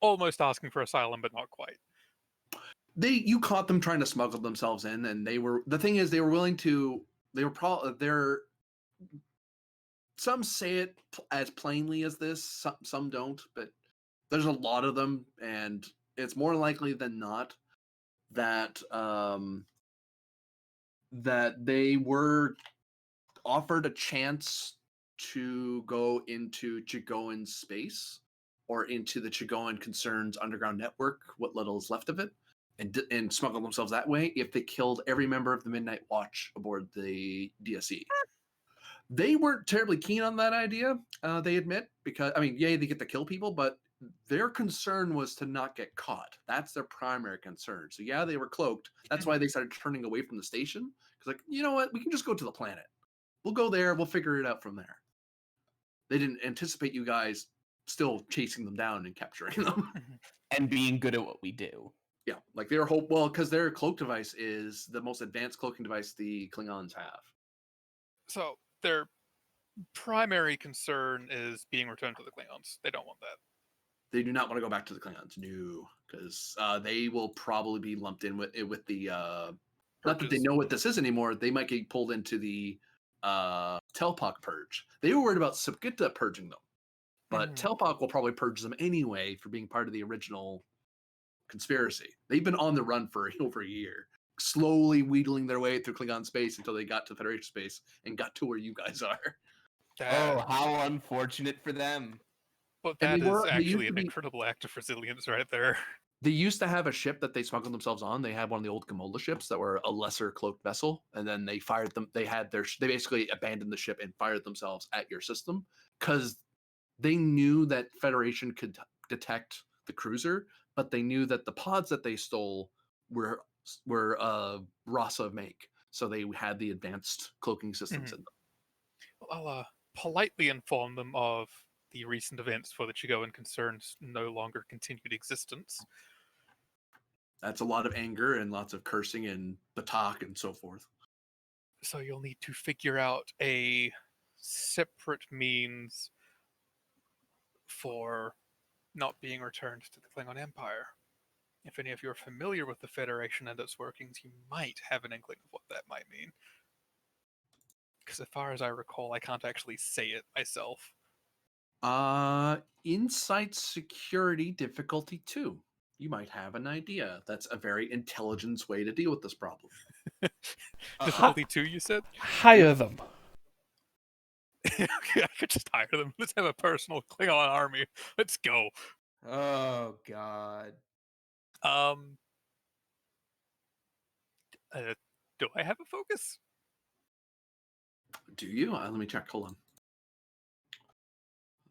almost asking for asylum, but not quite. You caught them trying to smuggle themselves in, and the thing is, they were willing to. They're some say it as plainly as this, some don't, but there's a lot of them, and it's more likely than not that that they were offered a chance to go into Chigoan space or into the Chigoan Concerns underground network, what little is left of it, and smuggle themselves that way if they killed every member of the Midnight Watch aboard the DSE. They weren't terribly keen on that idea, they admit, because, I mean, yay, they get to kill people, but their concern was to not get caught. That's their primary concern. So yeah, they were cloaked. That's why they started turning away from the station. Because, like, you know what? We can just go to the planet. We'll go there. We'll figure it out from there. They didn't anticipate you guys still chasing them down and capturing them. And being good at what we do. Yeah, like because their cloak device is the most advanced cloaking device the Klingons have. So, their primary concern is being returned to the Klingons. They don't want that. They do not want to go back to the Klingons, no, because they will probably be lumped in with the. Not that they know what this is anymore. They might get pulled into the Telpak purge. They were worried about Subgita purging them, but Telpak will probably purge them anyway for being part of the original conspiracy. They've been on the run for over a year, slowly wheedling their way through Klingon space until they got to Federation space and got to where you guys are. Oh, how unfortunate for them. But that is actually an incredible act of resilience right there. They used to have a ship that they smuggled themselves on. They had one of the old Gamola ships that were a lesser cloaked vessel, and then they fired them. They basically abandoned the ship and fired themselves at your system because they knew that Federation could detect the cruiser, but they knew that the pods that they stole were Rasa make, so they had the advanced cloaking systems in them. I'll politely inform them of the recent events for the Chigoan Concerns no longer continued existence. That's a lot of anger and lots of cursing and batak and so forth. So you'll need to figure out a separate means for not being returned to the Klingon Empire. If any of you are familiar with the Federation and its workings, you might have an inkling of what that might mean. Because as far as I recall, I can't actually say it myself. Insight security difficulty 2. You might have an idea. That's a very intelligent way to deal with this problem. Difficulty 2, you said? Hire them. I could just hire them. Let's have a personal Klingon army. Let's go. Oh, God. Do Do I have a focus? Do you? Let me check. Hold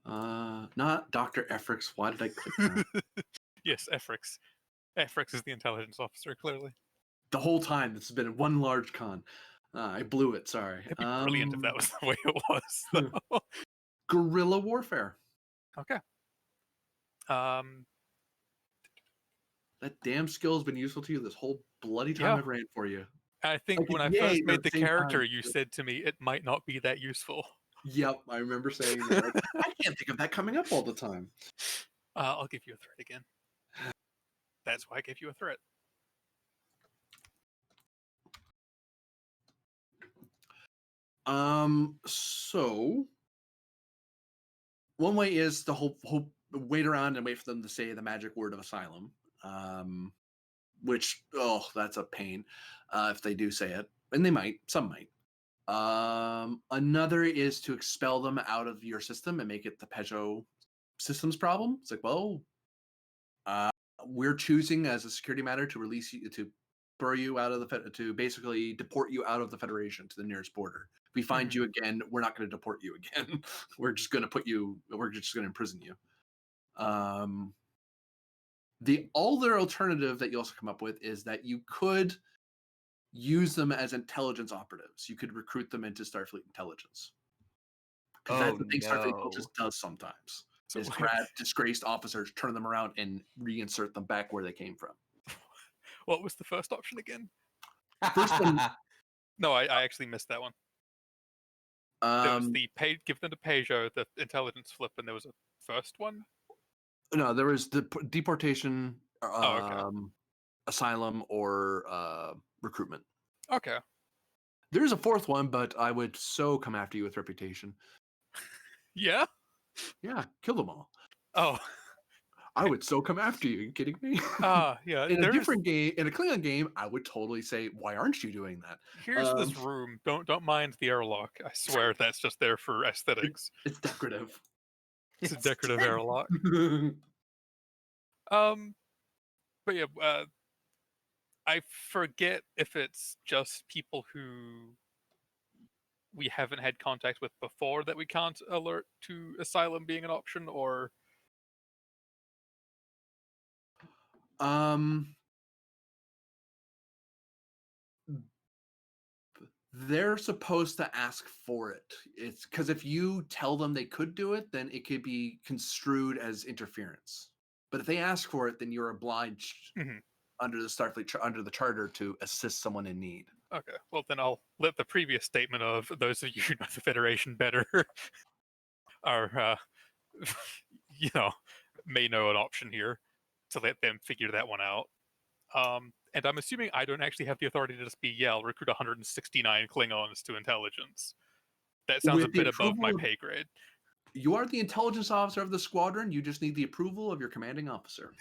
on. Not Dr. Efrix. Why did I click that? Yes, Efrix. Efrix is the intelligence officer, clearly. The whole time, this has been one large con. I blew it. Sorry. It'd be brilliant if that was the way it was, though. Guerrilla warfare. Okay. That damn skill has been useful to you this whole bloody time Yeah. I've ran for you. I think Like, when I yay, first but made at the the same character, time, you said to me it might not be that useful. Yep, I remember saying that. Like, I can't think of that coming up all the time. I'll give you a threat again. That's why I gave you a threat. So one way is to wait around and wait for them to say the magic word of asylum. Which that's a pain if they do say it, and they might. Some might. Another is to expel them out of your system and make it the Peugeot systems problem. It's like, well, we're choosing as a security matter to release you, to throw you out of to basically deport you out of the Federation to the nearest border. If we find you again, we're not going to deport you again. We're just going to imprison you. The other alternative that you also come up with is that you could use them as intelligence operatives. You could recruit them into Starfleet intelligence. Because that's the thing Starfleet intelligence does sometimes. So Is grab disgraced officers, turn them around, and reinsert them back where they came from. What was the first option again? First one, No, I actually missed that one. There was the give them to Peugeot, the intelligence flip, and there was a first one. No, there was the deportation, okay. asylum, or recruitment. Okay. There's a fourth one, but I would so come after you with reputation. Yeah? Yeah, kill them all. Oh. I would so come after you. Are you kidding me? Yeah. In a different game, in a Klingon game, I would totally say, "Why aren't you doing that?" Here's this room. Don't mind the airlock. I swear that's just there for aesthetics. It's decorative. It's a decorative airlock. But yeah, I forget if it's just people who we haven't had contact with before that we can't alert to asylum being an option, or they're supposed to ask for it. It's because if you tell them they could do it, then it could be construed as interference. But if they ask for it, then you're obliged under the Starfleet under the charter to assist someone in need. Okay, well then I'll let the previous statement of those of you who know the Federation better are, may know an option here to let them figure that one out. And I'm assuming I don't actually have the authority to just recruit 169 Klingons to intelligence. That sounds a bit above my pay grade. You are the intelligence officer of the squadron. You just need the approval of your commanding officer.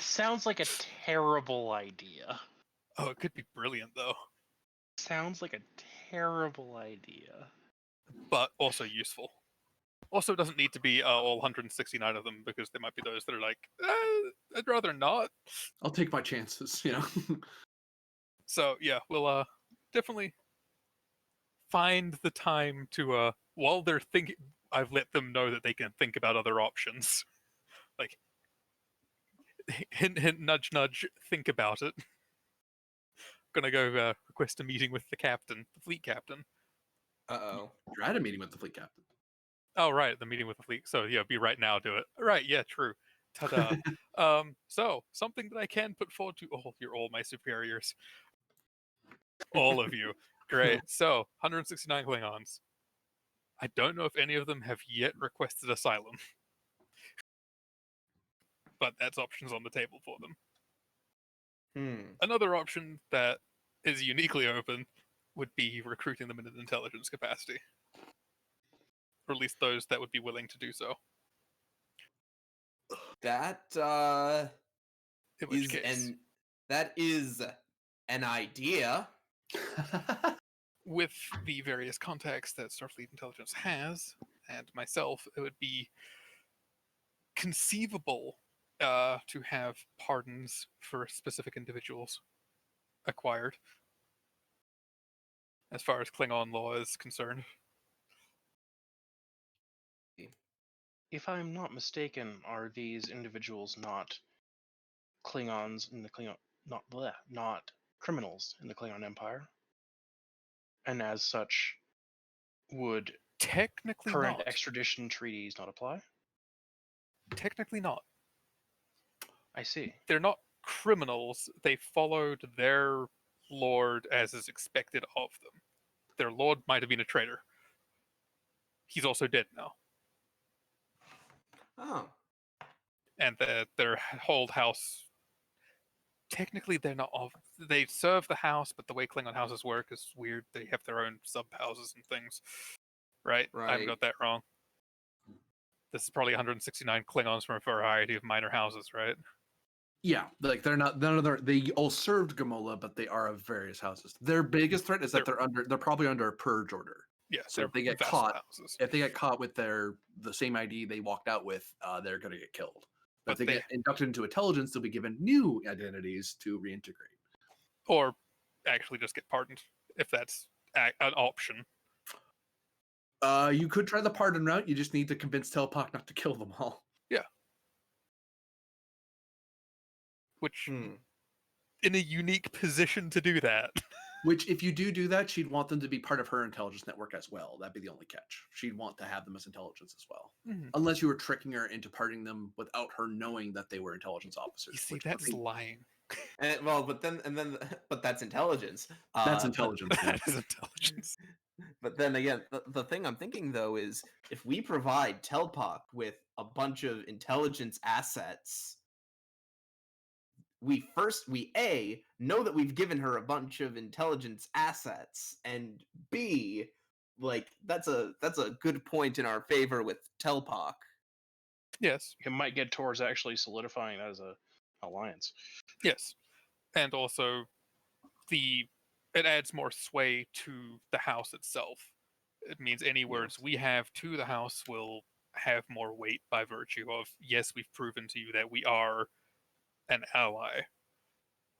Sounds like a terrible idea. Oh, it could be brilliant, though. Sounds like a terrible idea. But also useful. Also, it doesn't need to be all 169 of them, because there might be those that are like, I'd rather not. I'll take my chances, So, yeah, we'll definitely find the time to, while they're thinking, I've let them know that they can think about other options. Like, hint, hint, nudge, nudge, think about it. Gonna go request a meeting with the captain, the fleet captain. Uh-oh. You're at a meeting with the fleet captain. Oh, right, the meeting with the fleet. So, yeah, be right now, do it. Right, yeah, true. Ta-da. So, something that I can put forward to... Oh, you're all my superiors. All of you. Great. So, 169 Klingons. I don't know if any of them have yet requested asylum. But that's options on the table for them. Another option that is uniquely open would be recruiting them in an intelligence capacity. Or at least those that would be willing to do so. That is an idea. With the various contacts that Starfleet Intelligence has, and myself, it would be conceivable to have pardons for specific individuals. acquired, as far as Klingon law is concerned. If I'm not mistaken, are these individuals not Klingons in the Klingon, not criminals in the Klingon Empire? And as such, would Technically current not. extradition treaties not apply? Technically not. I see. They're not criminals. They followed their lord as is expected of them. Their lord might have been a traitor. He's also dead now. Oh. And their whole house, technically they're not of, they serve the house, but the way Klingon houses work is weird. They have their own sub houses and things, right? I've Right. got that wrong. This is probably 169 Klingons from a variety of minor houses, right? Yeah, like they're not. They all served Gamola, but they are of various houses. Their biggest threat is that they're probably under a purge order. Yeah, So they're if they get vassal caught, houses. if they get caught with the same ID they walked out with, they're going to get killed. But if But they get inducted into intelligence, they'll be given new identities to reintegrate. Or actually just get pardoned, if that's an option. You could try the pardon route. You just need to convince Telpak not to kill them all. Which, Hmm. in a unique position to do that. Which, if you do that, she'd want them to be part of her intelligence network as well. That'd be the only catch. She'd want to have them as intelligence as well. Mhm. Unless you were tricking her into pardoning them without her knowing that they were intelligence officers. You see, which that's would be- lying. But that's intelligence. That's but- intelligence. yeah. That is intelligence. But then again, the thing I'm thinking though is if we provide Telpak with a bunch of intelligence assets, we A, know that we've given her a bunch of intelligence assets, and B, like that's a good point in our favor with Telpak. Yes, It might get towards actually solidifying that as a alliance. yes. And also, it adds more sway to the house itself. It means any words we have to the house will have more weight by virtue of, yes, we've proven to you that we are an ally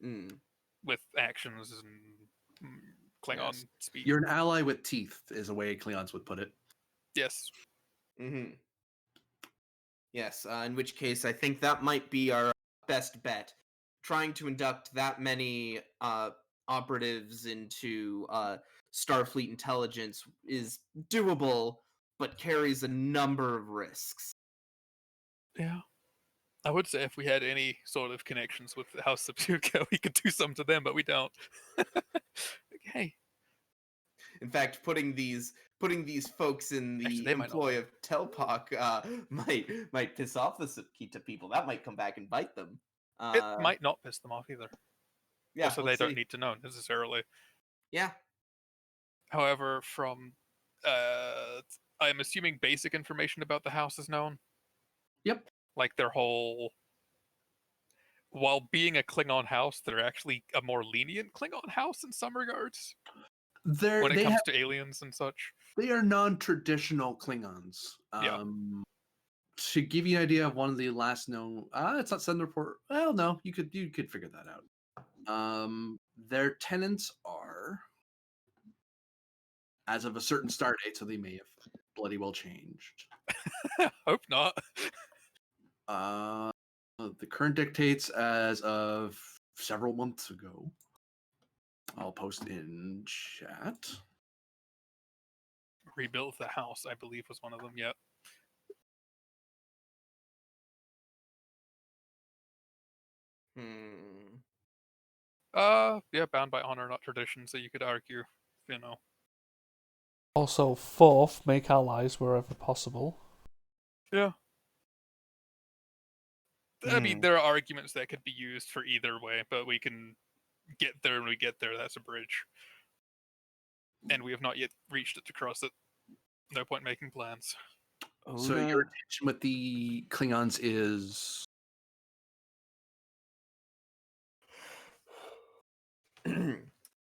Mm. with actions and Klingon Yes. speech. You're an ally with teeth, is a way Klingons would put it. Yes. Hmm. Yes, in which case I think that might be our best bet. Trying to induct that many operatives into Starfleet intelligence is doable, but carries a number of risks. Yeah. I would say if we had any sort of connections with the House of Subsuka, we could do some to them, but we don't. Hey. In fact, putting these folks in the Actually, they might not employ of Telpak might piss off the Subkita people. That might come back and bite them. It might not piss them off either. Yeah, Also, they let's don't see. need to know necessarily. Yeah. However, from I'm assuming basic information about the house is known. Yep. Like their whole, while being a Klingon house, they're actually a more lenient Klingon house in some regards when it comes to aliens and such. They are non-traditional Klingons. Yeah. To give you an idea of one of the last known, it's not Send Report. Well, no, you could figure that out. Their tenants are, as of a certain start date, so they may have bloody well changed. Hope not. The current dictates as of several months ago. I'll post in chat. Rebuild the house, I believe, was one of them. Yeah. Hmm. Yeah, bound by honor, not tradition. So you could argue, you know. Also, fourth, make allies wherever possible. Yeah. I mean, Hmm. there are arguments that could be used for either way, but we can get there when we get there. That's a bridge. And we have not yet reached it to cross it. No point making plans. So your intention with the Klingons is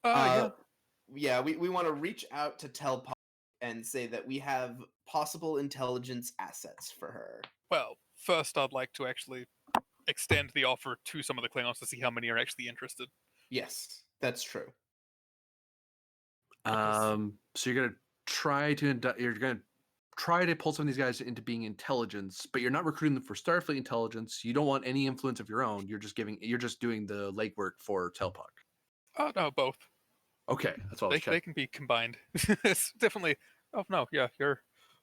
Yeah. Yeah, we want to reach out to Telpak and say that we have possible intelligence assets for her. Well, first I'd like to actually extend the offer to some of the Klingons to see how many are actually interested. Yes. That's true. So you're gonna try to pull some of these guys into being intelligence, but you're not recruiting them for Starfleet intelligence. You don't want any influence of your own. You're just doing the legwork for Telpuck. Oh no, both. Okay, that's all I was They checking. can be combined. It's definitely. Oh no, yeah, you're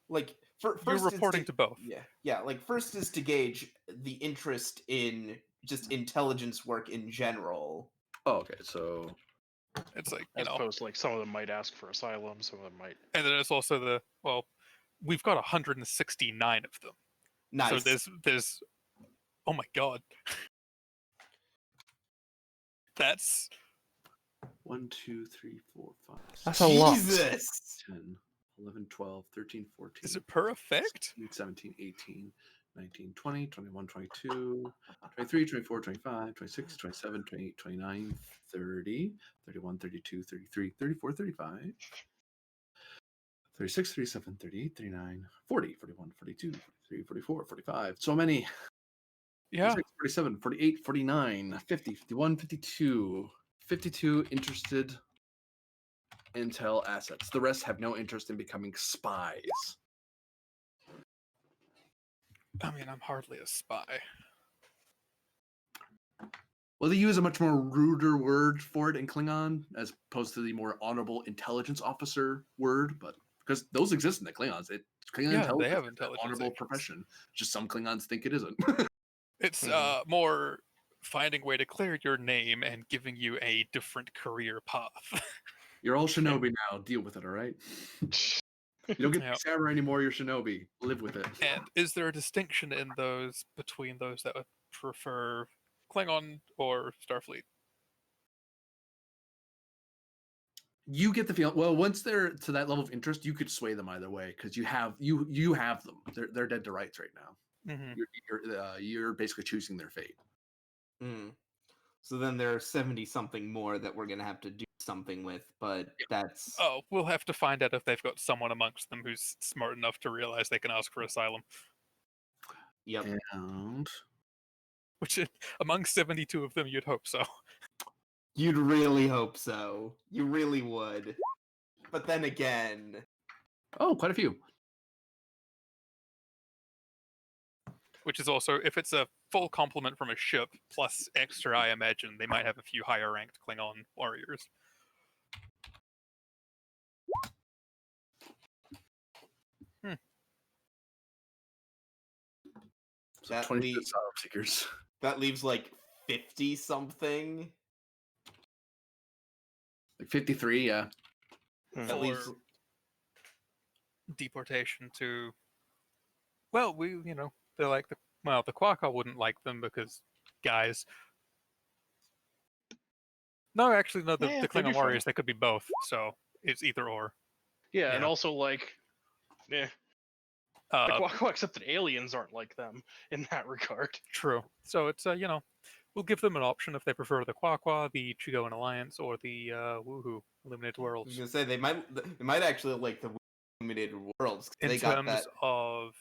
Like first you're it's reporting to both. Yeah. Like first is to gauge the interest in just intelligence work in general. Oh, okay, so It's like As opposed to like some of them might ask for asylum, some of them might. and then it's also we've got 169 of them. Nice. So there's oh my god. That's 1, 2, 3, 4, 5. That's a lot. Jesus. 10, 11, 12, 13, 14. is it per effect? 16, 17, 18, 19, 20, 21, 22, 23, 24, 25, 26, 27, 28, 29, 30, 31, 32, 33, 34, 35, 36, 37, 38, 39, 40, 41, 42, 43, 44, 45. So many. Yeah. 46, 47, 48, 49, 50, 51, 52. 52 interested intel assets. The rest have no interest in becoming spies. I mean, I'm hardly a spy. Well, they use a much more ruder word for it in Klingon as opposed to the more honorable intelligence officer word, but because those exist in the Klingons, Klingon Yeah, intelligence they have is an intelligence honorable agents. profession. Just some Klingons think it isn't. It's Mhm. more finding a way to clear your name and giving you a different career path. You're all shinobi now. Deal with it, all right? You don't get to Yeah. be samurai anymore. You're shinobi. Live with it. And is there a distinction in those between those that would prefer Klingon or Starfleet? You get the feel. Well, once they're to that level of interest, you could sway them either way because you have them. They're dead to rights right now. Mm-hmm. You're basically choosing their fate. Hmm. So then there are 70 something more that we're gonna have to do something with, but that's Oh, we'll have to find out if they've got someone amongst them who's smart enough to realize they can ask for asylum. yep. And Which, among 72 of them, you'd hope so. You'd really hope so. You really would. But then again, oh, quite a few. Which is also, if it's a full complement from a ship plus extra, I imagine they might have a few higher ranked Klingon warriors. So That 20 le- asylum seekers. that leaves like 50 something. Like 53, yeah. That For leaves deportation to, well, they're like the Quaka wouldn't like them because guys. No, actually, no. Yeah, The they'd be Klingon fine. warriors, they could be both. So it's either or. Yeah, and Yeah. also like, the Quack accepted aliens aren't like them in that regard. True. So it's we'll give them an option if they prefer the Quaqua, the Chigoan Alliance, or the Woohoo Illuminated I was Worlds. gonna say they might actually like the Illuminated Worlds. 'Cause In they got terms that. of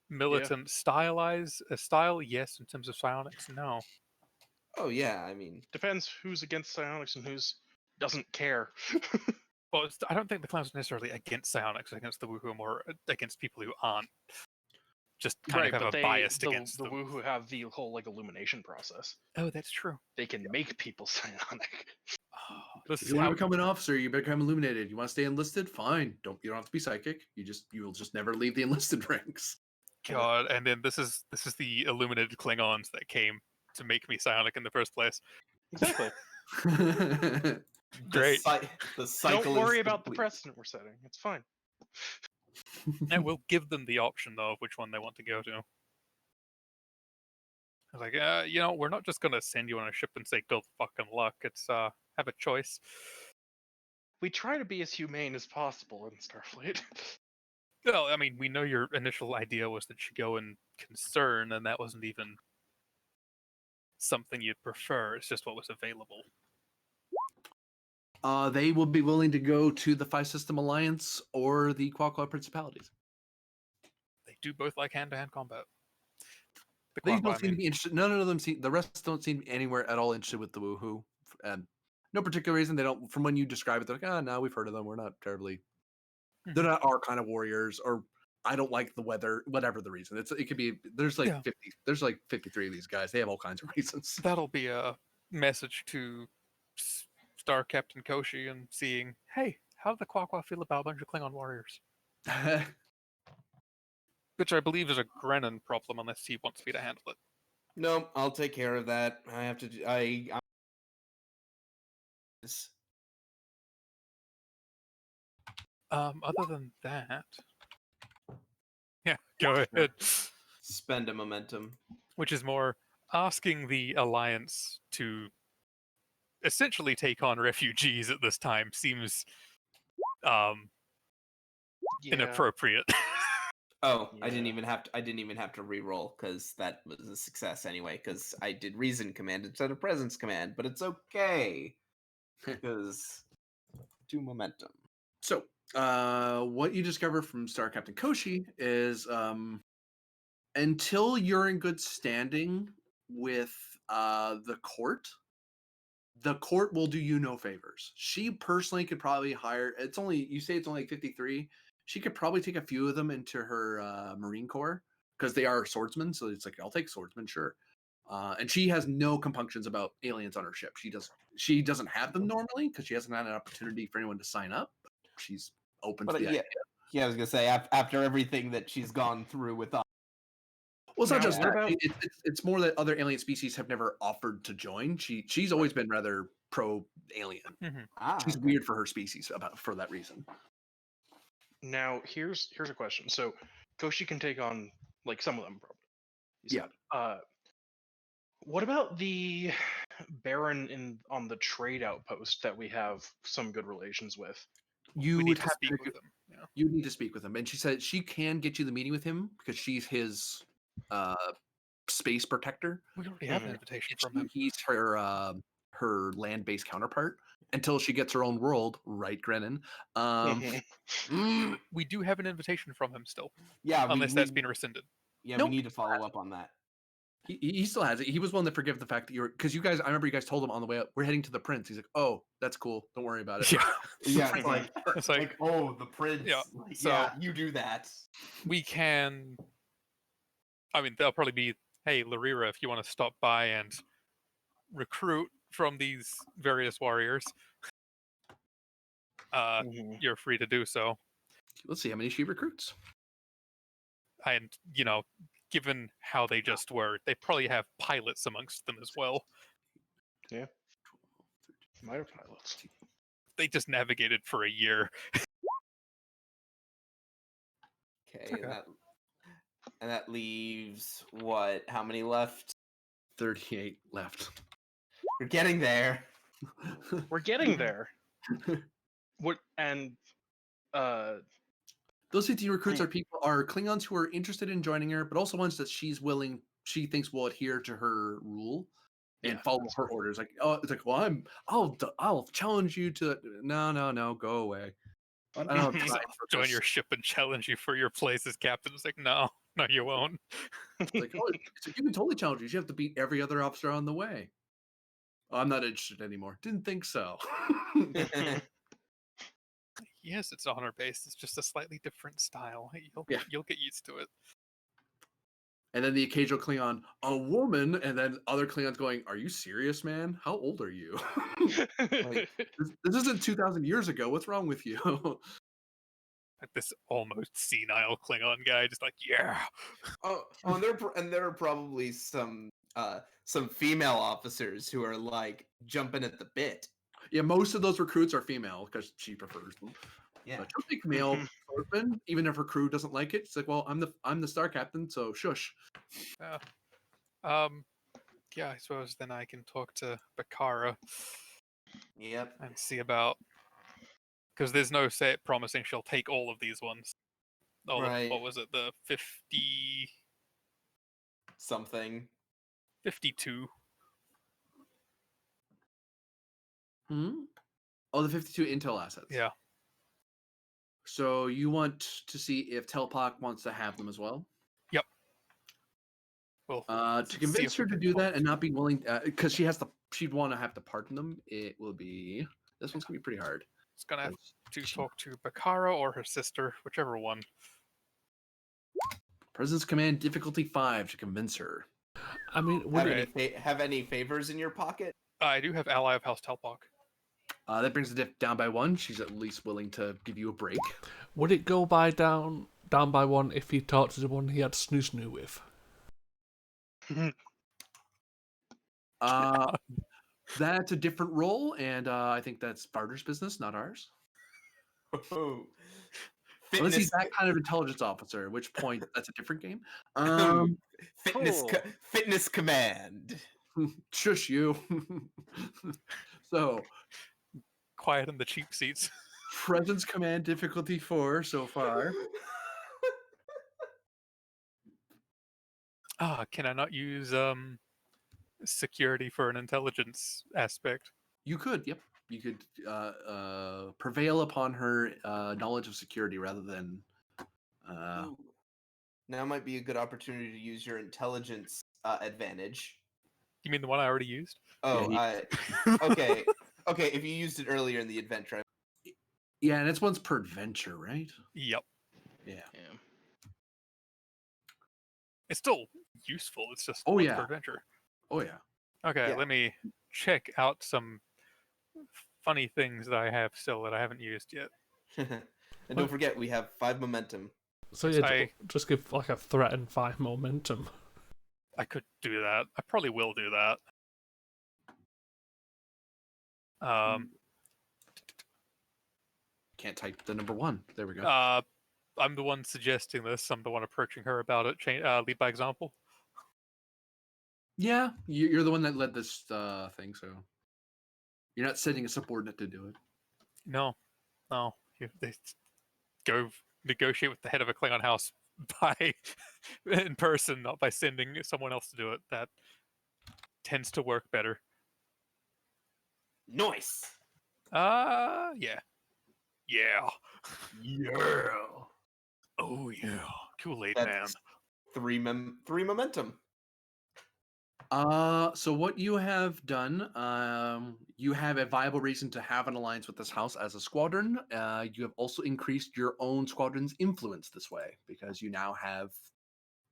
militant style, yes. In terms of psionics, no. Oh yeah, I mean, Depends who's against psionics and who's doesn't care. Well, I don't think the Klingons are necessarily against psionics, against the Woohoo, more against people who aren't. Just kind right, of have but a bias against the them. Woohoo have the whole like illumination process. Oh, that's true. They can make people psionic. Oh, this If is you want how to become an officer, you better become illuminated. You want to stay enlisted? Fine. You don't have to be psychic. You will just never leave the enlisted ranks. God. And then this is the illuminated Klingons that came to make me psionic in the first place. Exactly. Great. The cycle. Don't worry is about the complete. precedent we're setting. It's fine. And we'll give them the option though of which one they want to go to. I was like, we're not just gonna send you on a ship and say good fucking luck. It's have a choice. We try to be as humane as possible in Starfleet. Well, I mean, we know your initial idea was that Chigoan concern, and that wasn't even something you'd prefer. It's just what was available. They will be willing to go to the Five System Alliance or the Quaqua Principalities. They do both like hand-to-hand combat. They don't seem to be interested. None of them seem. The rest don't seem anywhere at all interested with the Woohoo. And no particular reason. They don't. From when you describe it, they're like, "Ah, no, we've heard of them. We're not terribly. They're Mhm. not our kind of warriors." Or I don't like the weather. Whatever the reason, it could be. There's like Yeah. 50. There's like 53 of these guys. They have all kinds of reasons. That'll be a message to Star Captain Koshi and seeing, hey, how do the Quaqua feel about a bunch of Klingon warriors? Which I believe is a Grennan problem unless he wants me to handle it. No, I'll take care of that. I have to. I'm Other than that, yeah, go ahead. spend a momentum. Which is more asking the Alliance to essentially take on refugees at this time seems um, Yeah. inappropriate. Oh, I didn't Yeah. even have to. I didn't even have to re-roll because that was a success anyway. Because I did reason command instead of presence command, but it's okay because do momentum. So, what you discover from Star Captain Koshi is until you're in good standing with the court will do you no favors. She personally could probably hire. It's only you say it's only like 53. She could probably take a few of them into her Marine Corps because they are swordsmen. So it's like I'll take swordsmen, sure. And she has no compunctions about aliens on her ship. She doesn't have them normally because she hasn't had an opportunity for anyone to sign up. But she's open to But the idea. yeah, I was gonna say after everything that she's gone through with us. Well, it's not Now, just what that. about- It's more that other alien species have never offered to join. She's always been rather pro alien. She's Okay. weird for her species for that reason. Now, here's a question. So, Koshi can take on like some of them, probably. you Yeah. said. What about the Baron on the trade outpost that we have some good relations with? You we would need to have speak to. with them. Yeah. You need to speak with him, and she said she can get you the meeting with him because she's his space protector. We already have an Mhm. invitation from him. He's her land-based counterpart until she gets her own world, right, Grennan? We do have an invitation from him still, Yeah, unless that's been rescinded. Yeah, Nope. we need to follow up on that. He still has it. He was willing to forgive the fact that you're because you guys. I remember you guys told him on the way up, we're heading to the prince. He's like, oh, that's cool. Don't worry about it. Yeah. Yeah, it's like It's like, oh, the prince. Yeah, Like, so- yeah, you do that. we can. I mean, they'll probably be, hey, Larira, if you want to stop by and recruit from these various warriors, Mhm. you're free to do so. Let's see how many she recruits. And, given how they just were, they probably have pilots amongst them as well. Minor pilots. They just navigated for a year. Okay, Okay. and that leaves what? How many left? 38 left. We're getting there. We're getting there. What and Those 15 recruits are Klingons who are interested in joining her, but also ones that she thinks will adhere to her rule and Yeah, follow that's her right. orders. Like, oh, it's like, well, I'll challenge you to. No, go away. I don't have Just time for join this. your ship and challenge you for your place as captain. It's like, no, you won't. It's like, oh, it's like, you can totally challenge you. You have to beat every other officer on the way. Oh, I'm not interested anymore. Didn't think so. Yes, it's honor based. It's just a slightly different style. Yeah. You'll get used to it. And then the occasional Klingon, a woman, and then other Klingons going, "Are you serious, man? How old are you? This isn't 2,000 years ago. What's wrong with you?" Like this almost senile Klingon guy, just like, yeah. and there are probably some female officers who are like jumping at the bit. Yeah, most of those recruits are female because she prefers them. Yeah. But she'll take male swordsmen, even if her crew doesn't like it. It's like, well, I'm the star captain, so shush. Yeah, I suppose then I can talk to Bakara Yep. and see about, because there's no promising she'll take all of these ones. Right. What was it? The 50, Something. 52. Oh, the 52 intel assets. Yeah. So you want to see if Telpak wants to have them as well? Yep. Well, To see convince if we her to can do talk that and not be willing, because she'd want to have to pardon them. It will be this one's gonna be pretty hard. It's gonna have 'cause to she- talk to Bakara or her sister, whichever one. Presence command difficulty 5 to convince her. I mean, would Have any favors in your pocket? I do have ally of House Telpok. That brings the diff down by 1. She's at least willing to give you a break. it go by down by 1 if he talked to the one he had snoo with? That's a different role, and I think that's Barter's business, not ours. Oh. Unless he's Fitness, that kind of intelligence officer, at which point that's a different game. Cool. fitness command. Shush you. So, Quiet in the cheap seats. presence command difficulty 4 so far. Can I not use security for an intelligence aspect? You could, yep. You could prevail upon her knowledge of security rather than. Ooh. Now might be a good opportunity to use your intelligence advantage. You mean the one I already used? Oh, Yeah, okay. Okay, if you used it earlier in the adventure. Yeah, and it's once per adventure, right? Yep. Yeah. Yeah. It's still useful. It's just Oh, once yeah. per adventure. Oh yeah. Okay, Yeah. let me check out some funny things that I have still that I haven't used yet. And don't forget, we have 5 momentum. So Yes, yeah, just give like a threat and 5 momentum. I could do that. I probably will do that. Can't type the number 1. There we go. I'm the one suggesting this. I'm the one approaching her about it. Lead by example. Yeah, you're the one that led this thing, so you're not sending a subordinate to do it. No. They go negotiate with the head of a Klingon house by in person, not by sending someone else to do it. That tends to work better. Nice. Yeah. Yeah. Oh yeah. Kool-Aid man. That's 3 momentum. So what you have done, you have a viable reason to have an alliance with this house as a squadron. You have also increased your own squadron's influence this way because you now have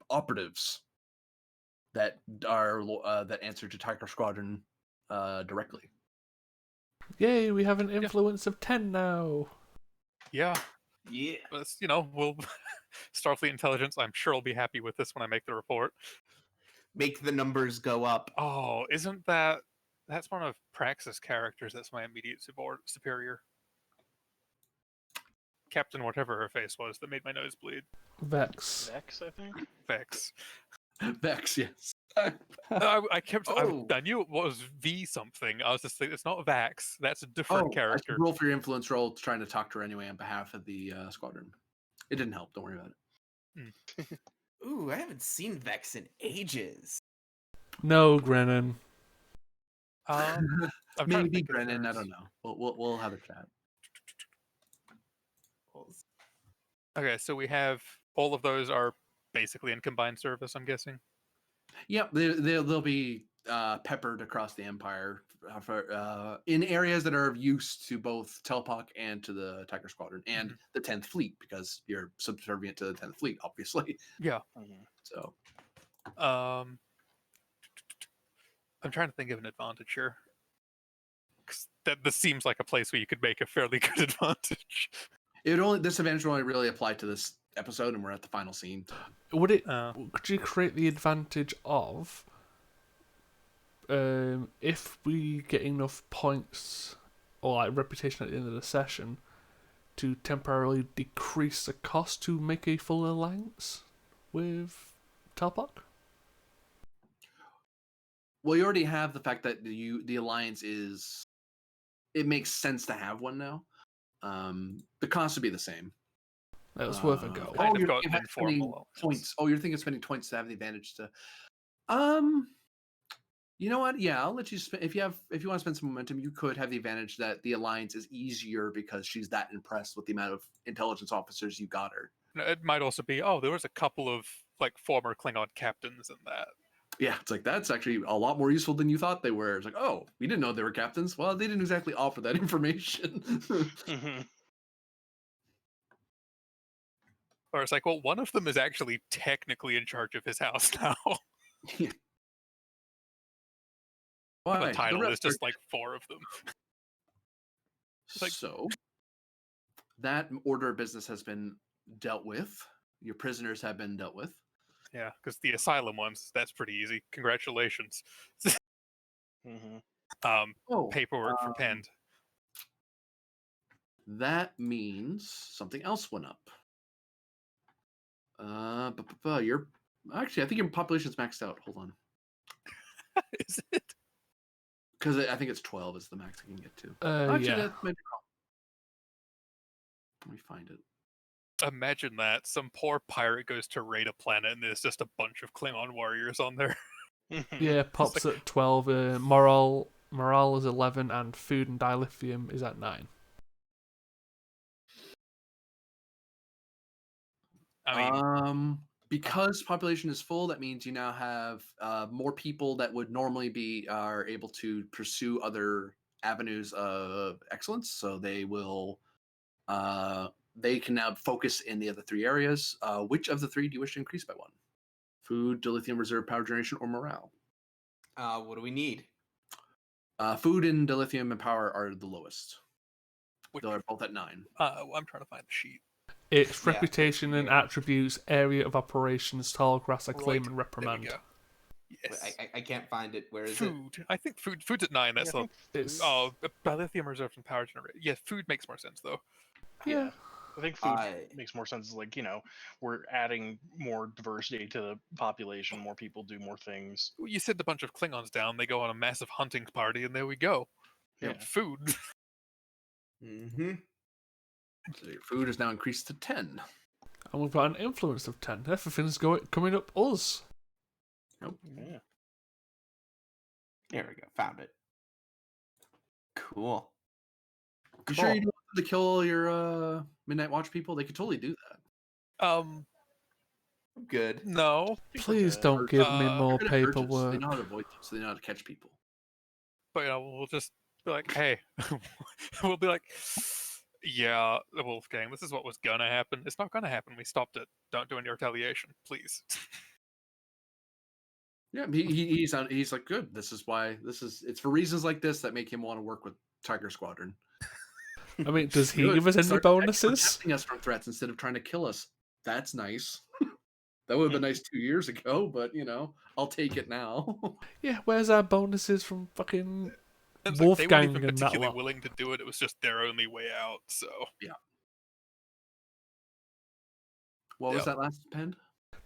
operatives that are that answer to Tiger Squadron directly. Yay, we have an influence of 10 now. Yeah. Yeah. But it's, we'll Starfleet intelligence. I'm sure will be happy with this when I make the report. Make the numbers go up. Oh, isn't that's one of Praxis characters? That's my immediate superior. Captain whatever her face was that made my nose bleed. Vex. Vex, I think. Vex. Vex, yes. I kept. Oh. I knew it was V something. I was just thinking it's not Vax. That's a different I should character. roll for your influence roll, trying to talk to her anyway on behalf of the squadron. It didn't help. Don't worry about it. Ooh, I haven't seen Vex in ages. No, Grennan. I'm trying to Maybe think if Brennan. I there's- don't know. We'll have a chat. Okay, so we have all of those are basically in combined service. I'm guessing. Yep, they'll be peppered across the empire in areas that are of use to both Telpok and to the Tiger Squadron and the 10th Fleet because you're subservient to the 10th Fleet, obviously. Yeah. So I'm trying to think of an advantage here. 'Cause this seems like a place where you could make a fairly good advantage. this advantage will only really apply to this episode, and we're at the final scene. Would it? Uh. Could you create the advantage of if we get enough points or like reputation at the end of the session to temporarily decrease the cost to make a full alliance with Telpok? Well, you already have the fact that the alliance is. It makes sense to have one now. The cost would be the same. That was worth a go. Kind of you're got thinking an about spending informal points. Oh, you're thinking of spending points to have the advantage to. You know what? Yeah, I'll let you spend. If you want to spend some momentum, you could have the advantage that the alliance is easier because she's that impressed with the amount of intelligence officers you got her. It might also be, there was a couple of like former Klingon captains in that. Yeah, it's like that's actually a lot more useful than you thought they were. It's like, oh, we didn't know they were captains. Well, they didn't exactly offer that information. Hmm. Or it's like, well, one of them is actually technically in charge of his house now. Yeah. The Why? title is rest just like 4 of them. like- So that order of business has been dealt with. Your prisoners have been dealt with. Yeah, because the asylum ones, that's pretty easy. Congratulations. Hmm. Oh, Paperwork for Pend. that means something else went up. Your actually, I think your population's maxed out. Hold on, Is it? because I think it's 12 is the max I can get to. Actually, Yeah. that might be wrong. Let me find it. Imagine that. Some poor pirate goes to raid a planet and there's just a bunch of Klingon warriors on there. Yeah, pops at 12. Morale is 11, and food and dilithium is at 9. I mean, Because population is full, that means you now have more people that would normally be are able to pursue other avenues of excellence. So they can now focus in the other 3 areas. Which of the 3 do you wish to increase by 1? Food, dilithium reserve, power generation, or morale? What do we need? Food and dilithium and power are the lowest. which, They're both at 9. I'm trying to find the sheet. Its Yeah, reputation and yeah. attributes, area of operations, tall grass, acclaim, Right, and There we reprimand. go. Wait, Yes. I can't find it. Where is it? Food. I think food's at 9. That's the It's dilithium reserves and power generation. Yeah, food makes more sense though. yeah. I think food I- makes more sense. Like, we're adding more diversity to the population. More people do more things. You send a bunch of Klingons down, they go on a massive hunting party, and there we go. You know, Yeah. food. Mm-hmm. So your food is now increased to 10. And we've got an influence of 10. Everything's coming up us. Nope. Yeah. There we go. Found it. Cool. You sure you don't want them to kill your Midnight Watch people? They could totally do that. Good. No, Please Okay. don't give me more They're good at urges. They paperwork. know how to avoid them, so they know how to catch people. but we'll just be like, hey, we'll be like, yeah, the Wolfgang, this is what was gonna happen. It's not gonna happen. We stopped it. Don't do any retaliation, please. Yeah, he's like, good. This is why it's for reasons like this that make him want to work with Tiger Squadron. I mean, does he Good. give us any Start protecting bonuses? us from threats instead of trying to kill us. That's nice. That would have been nice 2 years ago, but I'll take it now. Yeah, where's our bonuses from fucking It's like they weren't Wolfgang even and that particularly lot? willing to do it. It was just their only way out. So What was Yeah. that last pen?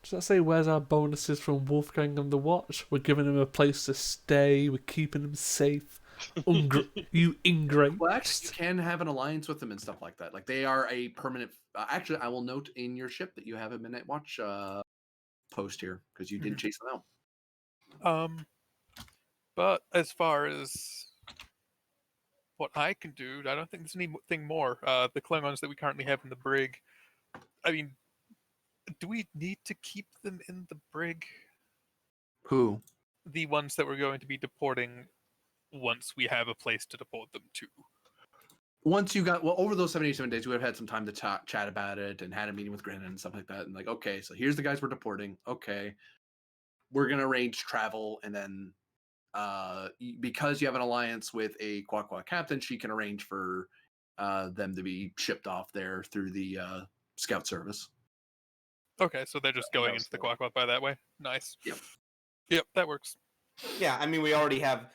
Does that say where's our bonuses from Wolfgang and the Watch? We're giving him a place to stay. We're keeping him safe. You ingrate. Well, actually, you can have an alliance with them and stuff like that. Like they are a permanent. Actually, I will note in your ship that you have a Midnight Watch post here because you didn't chase them out. But as far as what I can do, I don't think there's anything more. The Klingons that we currently have in the brig. I mean, do we need to keep them in the brig? Who? The ones that we're going to be deporting once we have a place to deport them to. Once you got over those 77 days, we would have had some time to chat about it and had a meeting with Grannon and stuff like that. And like, okay, so here's the guys we're deporting. Okay, we're gonna arrange travel, and then because you have an alliance with a Quaqua captain, she can arrange for them to be shipped off there through the scout service. Okay, so they're just going That's into the cool. Quackbot by that way. Nice. Yep. Yep, that works. Yeah, I mean we already have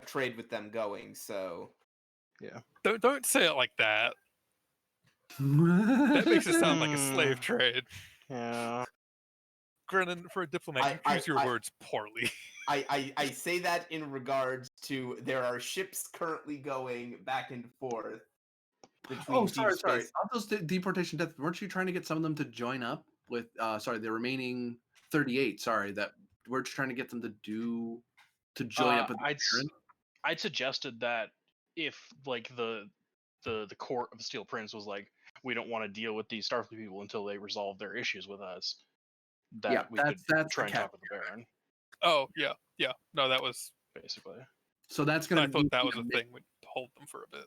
trade with them going, so Don't say it like that. That makes it sound like a slave trade. Yeah. Grannon, for a diplomat, you choose your words poorly. I say that in regards to there are ships currently going back and forth between Oh, Deep sorry. Space. Of those deportation deaths, weren't you trying to get some of them to join up with? The remaining 38. Sorry, that we're just trying to get them to join up with the Baron. I'd suggested that if like the court of the Steel Prince was like, we don't want to deal with these Starfleet people until they resolve their issues with us. That we could that's try the and talk with the Baron. Oh, yeah. No, that was. basically. So that's gonna. I thought need that to was be a mi- thing. Would hold them for a bit.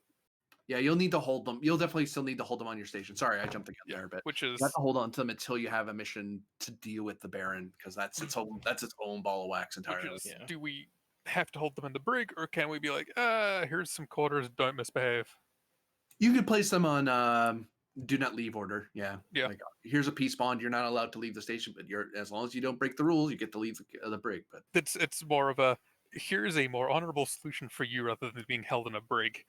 Yeah, you'll need to hold them. You'll definitely still need to hold them on your station. Sorry, I jumped the gun there, but Which you is have to hold on to them until you have a mission to deal with the Baron, because that's its own. That's its own ball of wax which entirely. is. Yeah. Do we have to hold them in the brig, or can we be like, here's some quarters, don't misbehave? You could place them on do not leave order. Yeah. Yeah. Like here's a peace bond. You're not allowed to leave the station, but you're as long as you don't break the rules, you get to leave the brig. But It's more of a here's a more honorable solution for you rather than being held in a brig.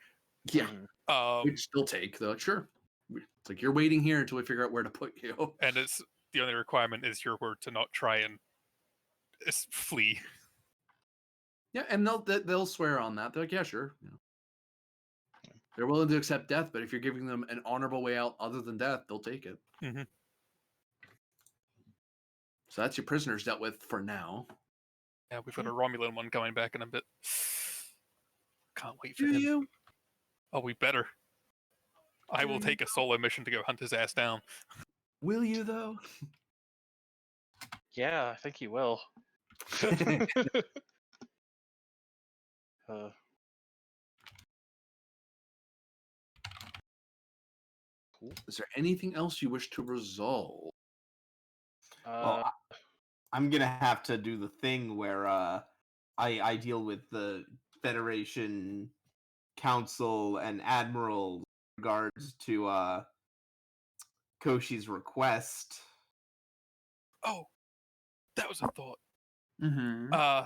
yeah, Mhm. we'd still take though. Sure. It's like you're waiting here until we figure out where to put you. And it's the only requirement is your word to not try and flee. Yeah, and they'll swear on that. They're like, yeah, sure. You know. They're willing to accept death, but if you're giving them an honorable way out other than death, they'll take it. Mhm. So that's your prisoners dealt with for now. Yeah, we've got a Romulan one coming back in a bit. Can't wait for Do him. you? Oh, we better. I will Do take a solo mission to go hunt his ass down. Will you though? Yeah, I think you will. uh, cool. Is there anything else you wish to resolve? Well, I'm gonna have to do the thing where I deal with the Federation Council and Admiral in regards to Koshi's request. Oh, that was a thought. Mm-hmm.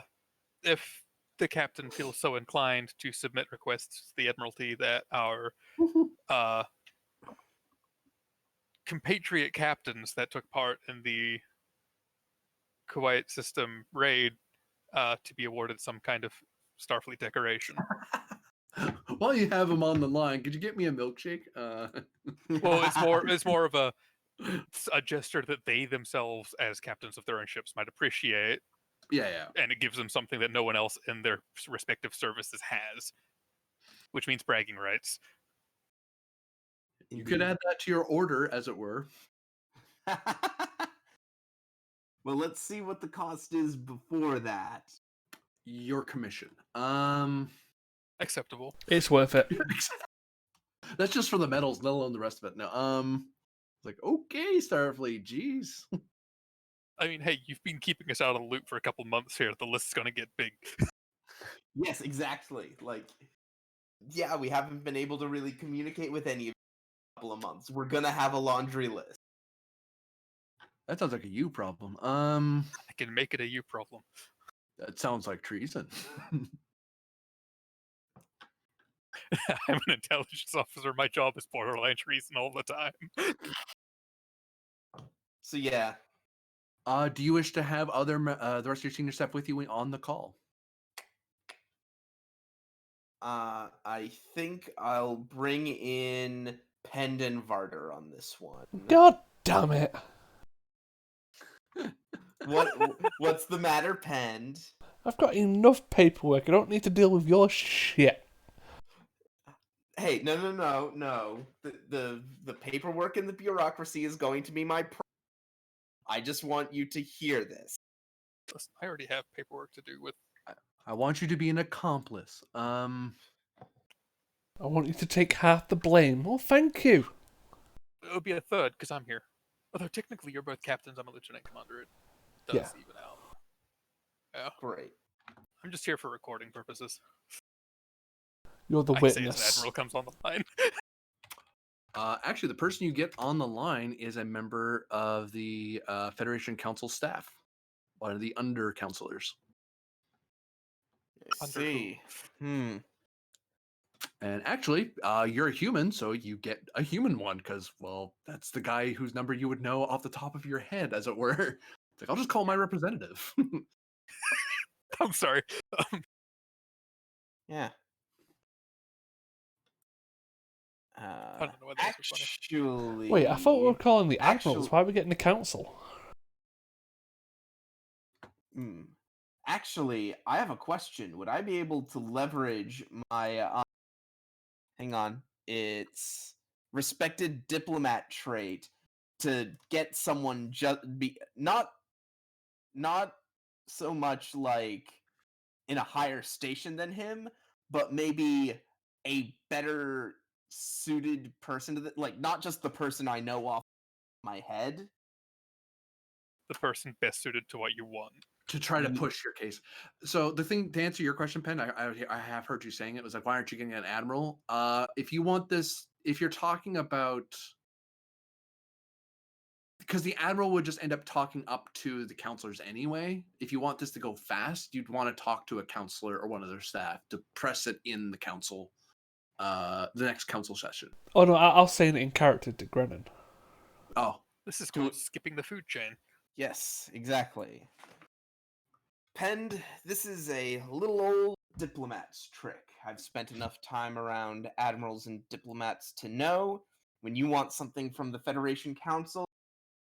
If the captain feels so inclined to submit requests to the Admiralty that our compatriot captains that took part in the Kuwait system raid to be awarded some kind of Starfleet decoration. While you have them on the line, could you get me a milkshake? Well, it's more of a gesture that they themselves, as captains of their own ships, might appreciate, yeah. and it gives them something that no one else in their respective services has, which means bragging rights. You could add that to your order, as it were. Well, let's see what the cost is before that. Your commission. Acceptable. It's worth it. That's just for the medals, let alone the rest of it. No, like okay, Starfleet, jeez. I mean, hey, you've been keeping us out of the loop for a couple months here. The list's gonna get big. Yes, exactly. Like, yeah, we haven't been able to really communicate with any of a couple of months. We're gonna have a laundry list. That sounds like a you problem. I can make it a you problem. That sounds like treason. I'm an intelligence officer. My job is borderline treason all the time. So yeah, Do you wish to have the rest of your senior staff with you on the call? I think I'll bring in Pend and Varder on this one. God damn it. What's the matter, Pend? I've got enough paperwork. I don't need to deal with your shit. Hey, no. The paperwork and the bureaucracy is going to be my I just want you to hear this. Listen, I already have paperwork to do with. I want you to be an accomplice. I want you to take half the blame. Well, thank you. It'll be a third because I'm here. Although technically you're both captains, I'm a lieutenant commander. It does Yeah. even out. Yeah, Great. I'm just here for recording purposes. You're the I say as an witness. admiral comes on the line. Actually, the person you get on the line is a member of the Federation Council staff, one of the under counselors. I see. And actually, you're a human, so you get a human one because, well, that's the guy whose number you would know off the top of your head, as it were. It's like, I'll just call my representative. I'm sorry. Yeah. I don't know why that was so funny. Actually, Wait, I thought we were calling the admirals. Actually- Why are we getting the council? Actually, I have a question. Would I be able to leverage my hang on, it's respected diplomat trait to get someone not so much like in a higher station than him, but maybe a better suited person to like not just the person I know off my head. The person best suited to what you want. To try to push your case. So the thing to answer your question, Pen, I have heard you saying it was like, why aren't you getting an admiral? If you want this, if you're talking about, because the admiral would just end up talking up to the counselors anyway. If you want this to go fast, you'd want to talk to a counselor or one of their staff to press it in the council, the next council session. Oh no, I'll say it in character to Grennan. Oh, This is called skipping the food chain. Yes, exactly. Pend, this is a little old diplomat's trick. I've spent enough time around admirals and diplomats to know when you want something from the Federation Council,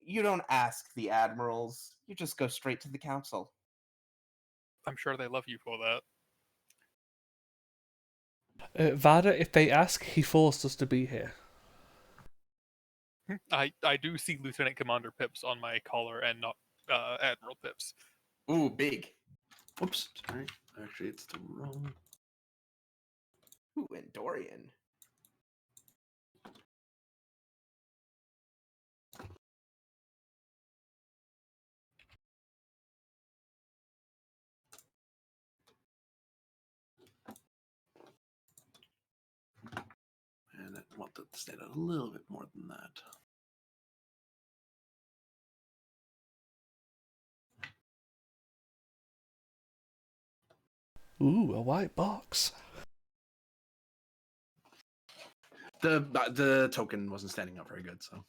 you don't ask the admirals, you just go straight to the council. I'm sure they love you for that. Vada, if they ask, he forced us to be here. I do see Lieutenant Commander Pips on my collar and not Admiral Pips. Ooh, big. whoops. Sorry. Actually, it's the wrong. Ooh, and Dorian. And I want that to stand out a little bit more than that. Ooh, a white box. The token wasn't standing up very good, so.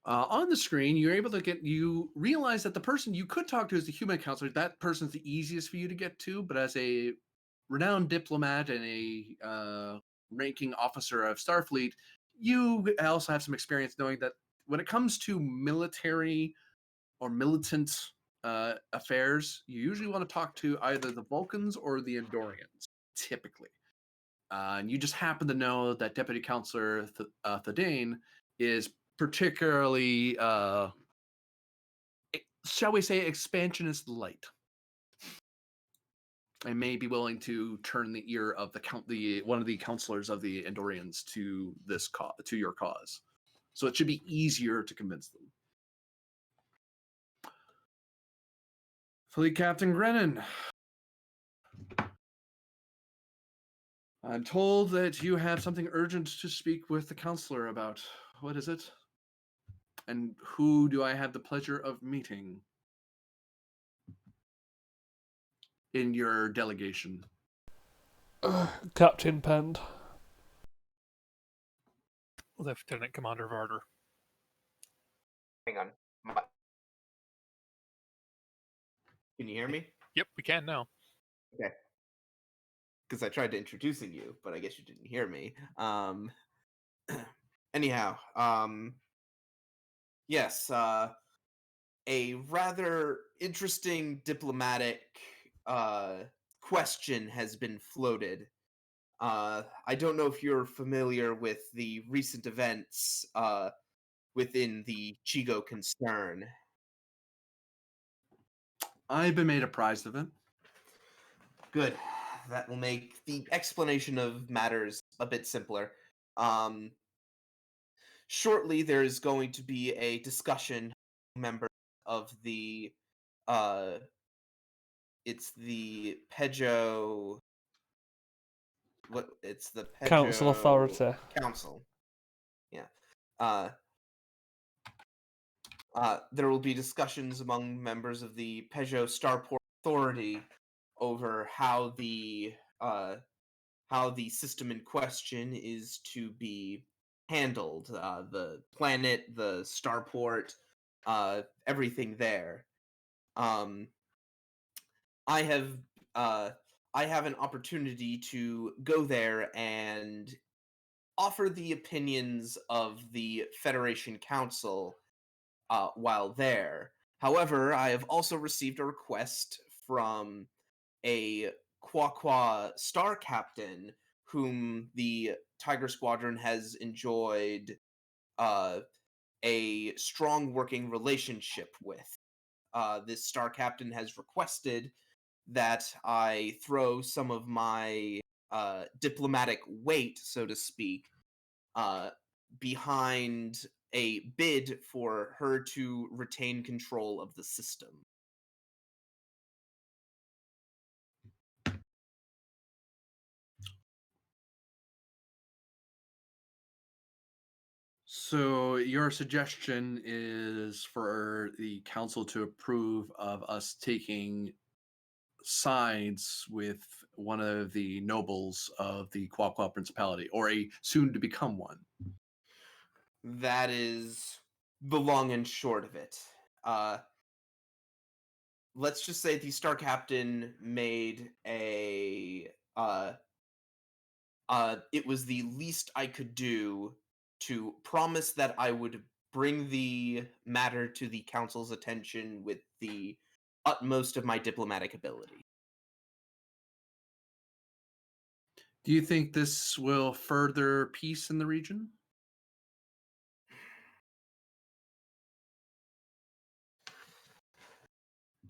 On the screen, you're able to you realize that the person you could talk to is the human counselor. That person's the easiest for you to get to, but as a renowned diplomat and a ranking officer of Starfleet, you also have some experience knowing that when it comes to military or militant affairs, you usually want to talk to either the Vulcans or the Andorians, typically. And you just happen to know that Deputy Counselor Thadane is particularly, shall we say, expansionist light, and may be willing to turn the ear of the one of the counselors of the Andorians to this to your cause. So it should be easier to convince them. Fleet Captain Grennan, I'm told that you have something urgent to speak with the counselor about. What is it? And who do I have the pleasure of meeting in your delegation? Captain Pend. Lieutenant Commander Varder. Hang on. Can you hear me? Yep, we can now. Okay. Because I tried to introducing you, but I guess you didn't hear me. Anyhow, yes, a rather interesting diplomatic question has been floated. I don't know if you're familiar with the recent events within the Chigo concern. I've been made apprised of it. Good. That will make the explanation of matters a bit simpler. Shortly, there is going to be a discussion members of the it's the Pejo. What? It's the Pejo Council Authority. Council. Yeah. There will be discussions among members of the Peugeot Starport Authority over how the system in question is to be handled. The planet, the starport, everything there. I have an opportunity to go there and offer the opinions of the Federation Council while there. However, I have also received a request from a Quaqua star captain whom the Tiger Squadron has enjoyed a strong working relationship with. This Star Captain has requested that I throw some of my diplomatic weight, so to speak, uh, behind a bid for her to retain control of the system. So your suggestion is for the council to approve of us taking sides with one of the nobles of the Quaqua Principality, or a soon to become one. That is the long and short of it. Let's just say the Star Captain made it was the least I could do to promise that I would bring the matter to the council's attention with the utmost of my diplomatic ability. Do you think this will further peace in the region?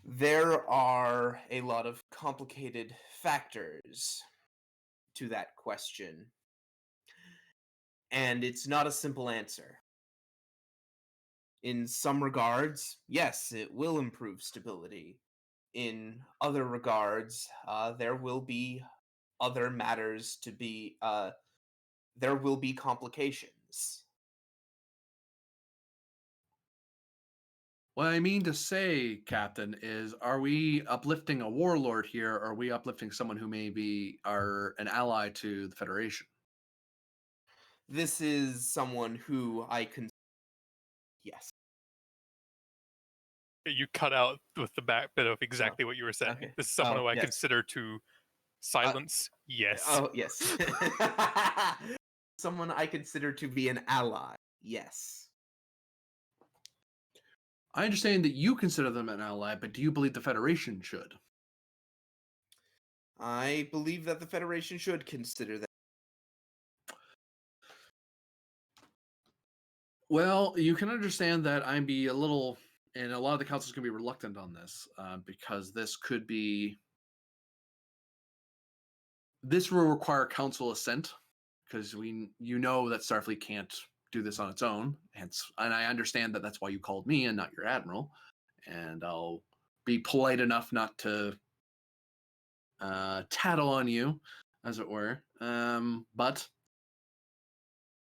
There are a lot of complicated factors to that question, and it's not a simple answer. In some regards, yes, it will improve stability. In other regards, there will be other matters to be, there will be complications. What I mean to say, Captain, is are we uplifting a warlord here, or are we uplifting someone who may be an ally to the Federation? This is someone who I can. Yes. You cut out with the back bit of exactly what you were saying. Okay. This is someone Oh, who I yes. consider to silence. Yes. Oh, yes. Someone I consider to be an ally. Yes. I understand that you consider them an ally, but do you believe the Federation should? I believe that the Federation should consider that. Well, you can understand that I'm be a little, and a lot of the council's going to be reluctant on this because this will require council assent because you know that Starfleet can't do this on its own, and I understand that that's why you called me and not your admiral, and I'll be polite enough not to tattle on you, as it were, but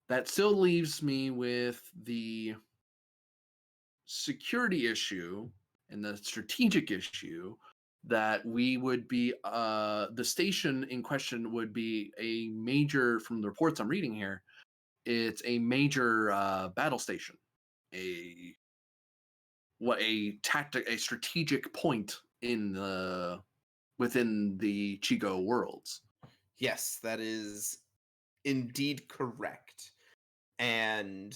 that still leaves me with the security issue and the strategic issue that we would be the station in question would be a major, from the reports I'm reading here, it's a major battle station, a strategic point within the Chigo worlds. Yes, that is indeed correct. And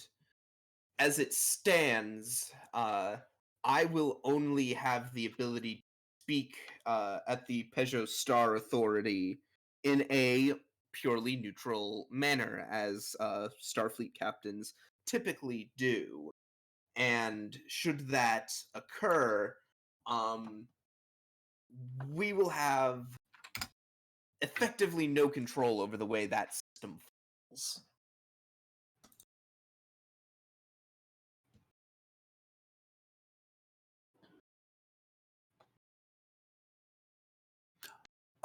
as it stands, I will only have the ability to speak at the Peugeot Star Authority in a purely neutral manner, as Starfleet captains typically do. And should that occur, we will have effectively no control over the way that system falls.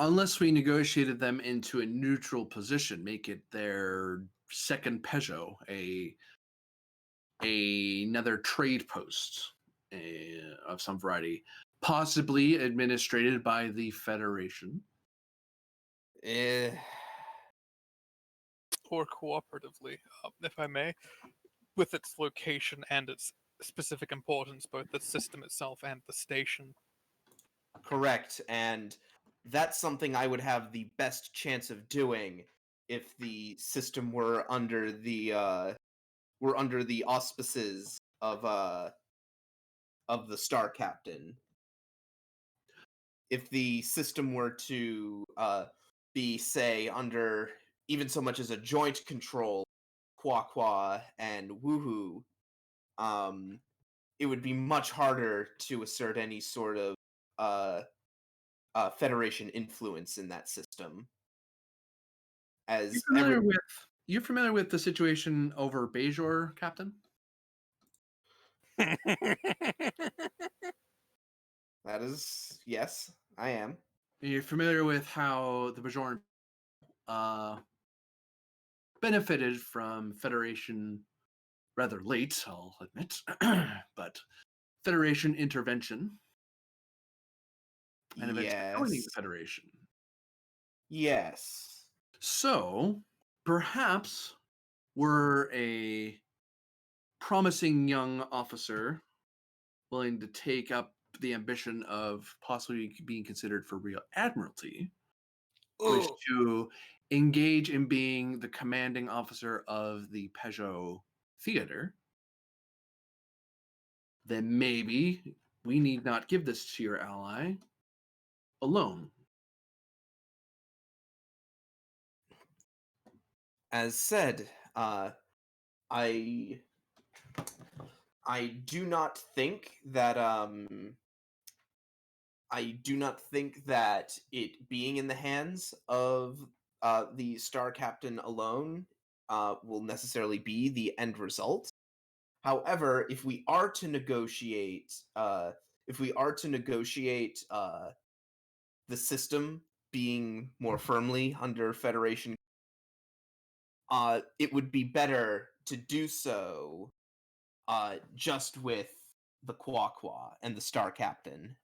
Unless we negotiated them into a neutral position, make it their second Peugeot, another trade post of some variety, possibly administrated by the Federation. Eh, Or cooperatively, if I may, with its location and its specific importance, both the system itself and the station. correct, and that's something I would have the best chance of doing if the system were under the auspices of the Star Captain. If the system were to be, say, under even so much as a joint control, Quaqua and Woohoo, it would be much harder to assert any sort of Federation influence in that system. As You're familiar with the situation over Bajor, Captain? That is, yes, I am. You're familiar with how the Bajoran benefited from Federation, rather late, I'll admit, but Federation intervention, and eventually joining the Federation. Yes. So, perhaps we're a promising young officer willing to take up the ambition of possibly being considered for real admiralty, wish Ugh. to engage in being the commanding officer of the Peugeot Theater, then maybe we need not give this to your ally alone. As said, I do not think that it being in the hands of the Star Captain alone will necessarily be the end result. However, if we are to negotiate, the system being more firmly under Federation, it would be better to do so just with the Quaqua and the Star Captain,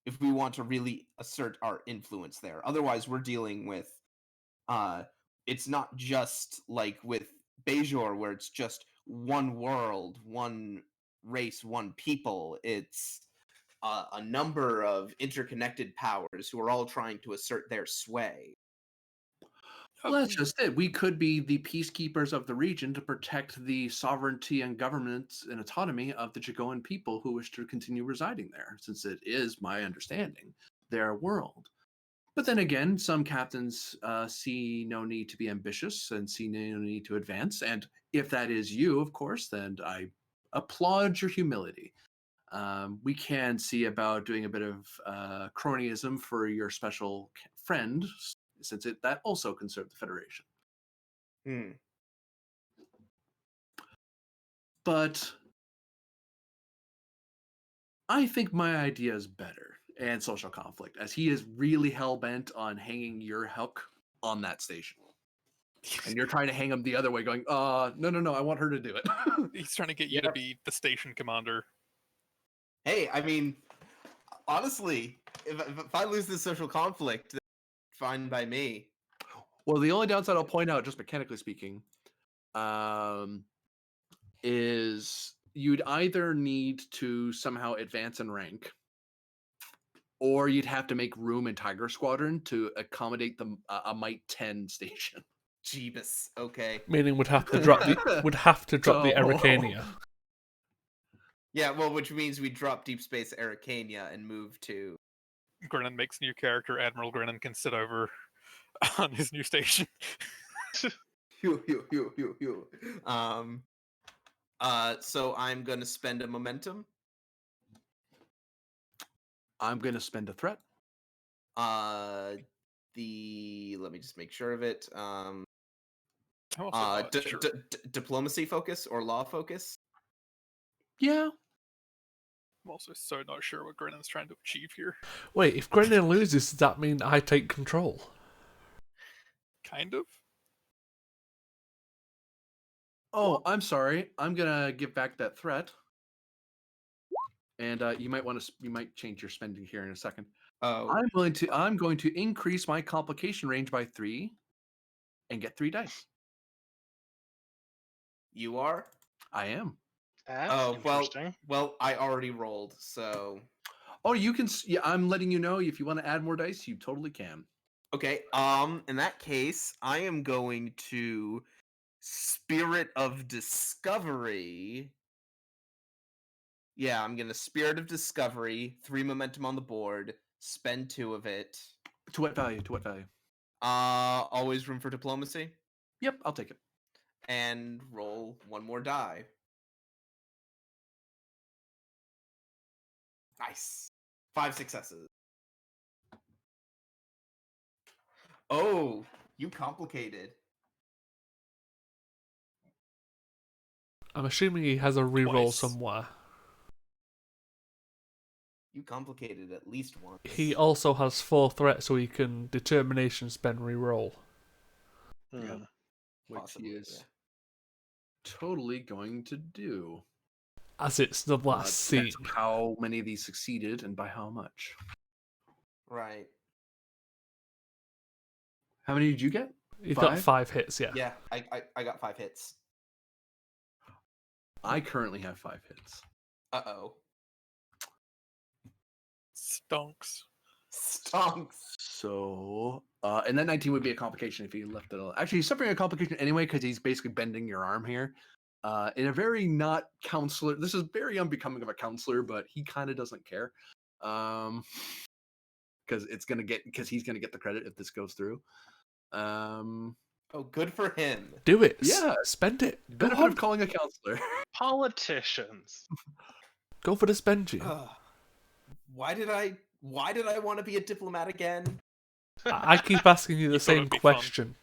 if we want to really assert our influence there. Otherwise, we're dealing with it's not just like with Bajor, where it's just one world, one race, one people. It's a number of interconnected powers who are all trying to assert their sway. Well, that's just it. We could be the peacekeepers of the region to protect the sovereignty and governance and autonomy of the Jagoan people who wish to continue residing there, since it is, my understanding, their world. But then again, some captains see no need to be ambitious and see no need to advance. And if that is you, of course, then I applaud your humility. We can see about doing a bit of cronyism for your special friend, since that also can serve the Federation. But I think my idea is better, and social conflict, as he is really hell-bent on hanging your hook on that station. And you're trying to hang him the other way, going, no, I want her to do it. He's trying to get you to be the station commander. Hey, I mean, honestly, if I lose this social conflict, then fine by me. Well, the only downside I'll point out, just mechanically speaking, is you'd either need to somehow advance in rank, or you'd have to make room in Tiger Squadron to accommodate a Might 10 station. Jeebus. Okay. Meaning would have to drop the Aracania. Yeah, well, which means we drop Deep Space Aracania and move to. Grinnan makes new character. Admiral Grinnan can sit over on his new station. So I'm gonna spend a momentum. I'm gonna spend a threat. Let me just make sure of it. Diplomacy focus or law focus? Yeah. I'm also so not sure what Grinnan's trying to achieve here. Wait, if Grinnan loses, does that mean I take control? Kind of. Oh, I'm sorry. I'm gonna give back that threat. And you might change your spending here in a second. Oh, I'm going to increase my complication range by 3 and get 3 dice. You are? I am. That's interesting. Well, I already rolled, so. Oh, you can. Yeah, I'm letting you know if you want to add more dice, you totally can. Okay. In that case, I am going to Spirit of Discovery. Yeah, I'm gonna Spirit of Discovery, 3 momentum on the board, spend 2 of it. To what value? To what value? Always room for diplomacy. Yep, I'll take it. And roll 1 more die. Nice. 5 successes. Oh, you complicated. I'm assuming he has a reroll Twice. somewhere. You complicated at least once. He also has 4 threats, so he can determination spend reroll. Hmm. Which Possibly, he is yeah. totally going to do. As it's the last scene. Depends on how many of these succeeded and by how much. Right. How many did you get? He's got 5? 5 hits, yeah. Yeah, I got 5 hits. I currently have 5 hits. Uh-oh. Stonks. Stonks. So, and that 19 would be a complication if he left it alone. Actually, he's suffering a complication anyway because he's basically bending your arm here. In a very not counselor. This is very unbecoming of a counselor, but he kind of doesn't care. Because he's gonna get the credit if this goes through. Oh, good for him. Do it. Yeah. Spend it. Go Benefit on. of calling a counselor. Politicians. Go for the spend you. Why did I want to be a diplomat again? I keep asking you the You thought same it'd be fun. question.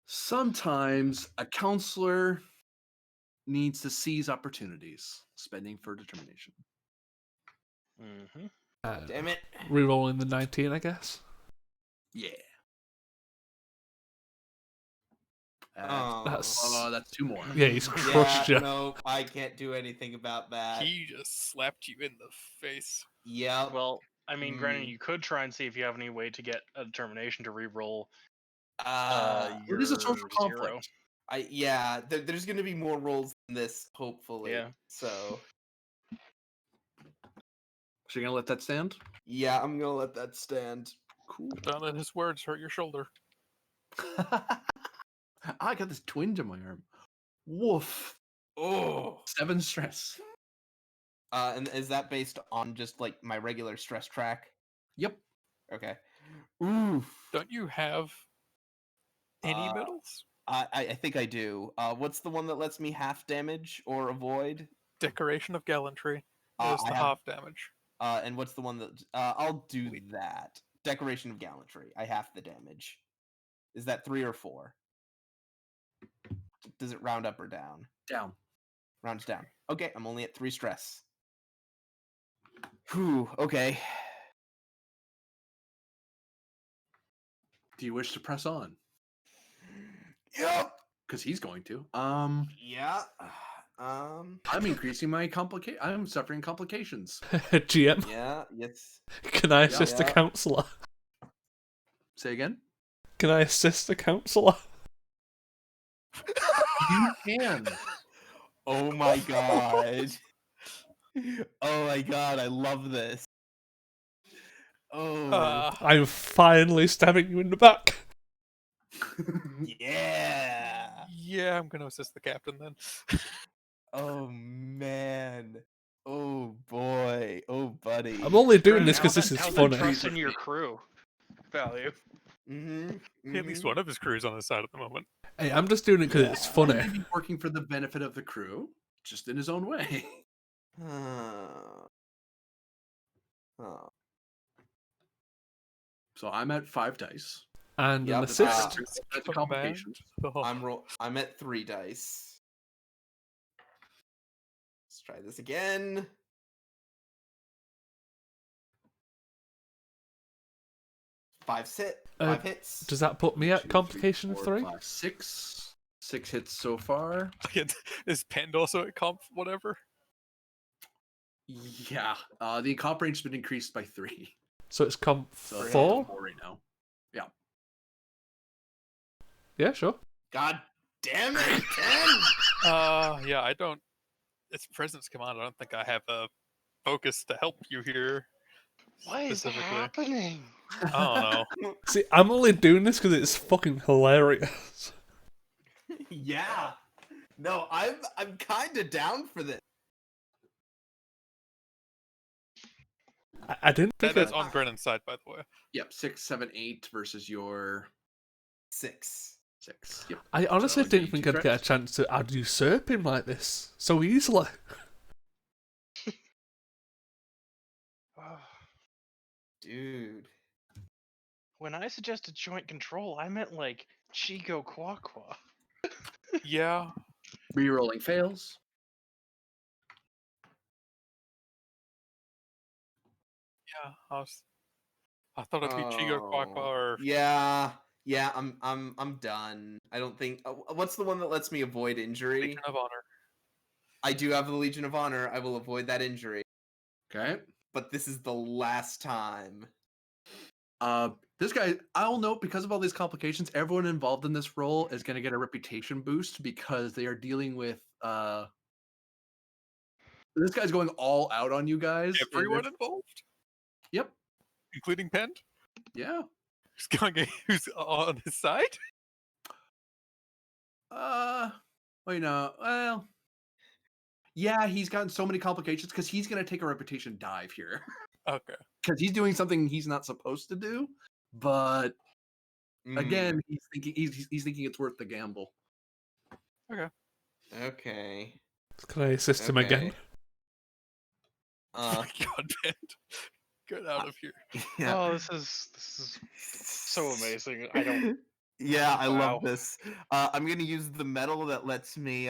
Sometimes a counselor needs to seize opportunities. Spending for determination. Mm-hmm. Damn it. Rerolling the 19, I guess. Yeah. Oh. That's 2 more. Yeah, he's crushed you. No, I can't do anything about that. He just slapped you in the face. Yep. Well, I mean, granted, Mm. you could try and see if you have any way to get a determination to re-roll. It is a social your conflict. There's going to be more rolls than this, hopefully. Yeah. So, So you're gonna let that stand? yeah, I'm going to let that stand. Cool. Don't let his words hurt your shoulder. I got this twinge on my arm. Woof. Oh. 7 stress. And is that based on just like my regular stress track? Yep. Okay. Oof. Don't you have any Uh, medals? I think I do. What's the one that lets me half damage or avoid? Decoration of Gallantry Uh, is I the have- half damage. And what's the one that I'll do Wait. that. Decoration of Gallantry. I half the damage. Is that 3 or 4? Does it round up or down? Down. Rounds down. Okay, I'm only at 3 stress. Whew, okay. Do you wish to press on? Yep. Because he's going to. Yeah. I'm increasing my I'm suffering complications. GM, Yeah, yes. can I assist the Yeah. counsellor? Say again? Can I assist the counsellor? You can. Oh my god. Oh my god, I love this. Oh. I'm finally stabbing you in the back. Yeah. Yeah, I'm going to assist the captain then. Oh man. Oh boy. Oh buddy. I'm only doing Granted, this because how's this is that funny. trust in your crew value. Mm-hmm. At least one of his crew's on his side at the moment. Hey, I'm just doing it because it's funny. Maybe working for the benefit of the crew, just in his own way. Oh. So I'm at 5 dice. And Yep, an assist. That's a Command. complication. Oh, I'm at 3 dice. Let's try this again. Five hits. Does that put me at 2, 3, complication of 4, 3? 5, 6. 6 hits so far. is Pend also at comp whatever? Yeah. The comp range has been increased by 3. So it's comp So it's 4? 4 right now. Yeah, sure. God damn it, 10! Yeah, I don't. It's Presence Command. I don't think I have a focus to help you here. What is Specifically. happening? I don't know. See, I'm only doing this because it's fucking hilarious. Yeah. No, I'm kind of down for this. I didn't think That is it. on Brennan's side, by the way. Yep. 6, 7, 8 versus your 6. 6. Yep. I honestly So, didn't the think 2 I'd get a threats. chance to usurp him like this so easily. Dude. When I suggested joint control, I meant like Chico Quaqua. Yeah. Rerolling fails. Yeah. I thought it'd be Chigo Quaqua or Yeah, I'm done. I don't think what's the one that lets me avoid injury? Legion of Honor. I do have the Legion of Honor. I will avoid that injury. Okay. But this is the last time. This guy, I'll note, because of all these complications, everyone involved in this role is going to get a reputation boost because they are dealing with this guy's going all out on you guys. and Everyone if- involved, Yep. including Pend, Yeah. who's on his side. Wait, no. Well, yeah, he's gotten so many complications because he's going to take a reputation dive here Okay. because he's doing something he's not supposed to do. But Mm, again, he's thinking it's worth the gamble. okay. Can I assist him again? Okay. Oh my God, Pend, get out of here. Yeah. Oh, this is so amazing. I don't. Yeah, I Wow. love this. I'm gonna use the medal that lets me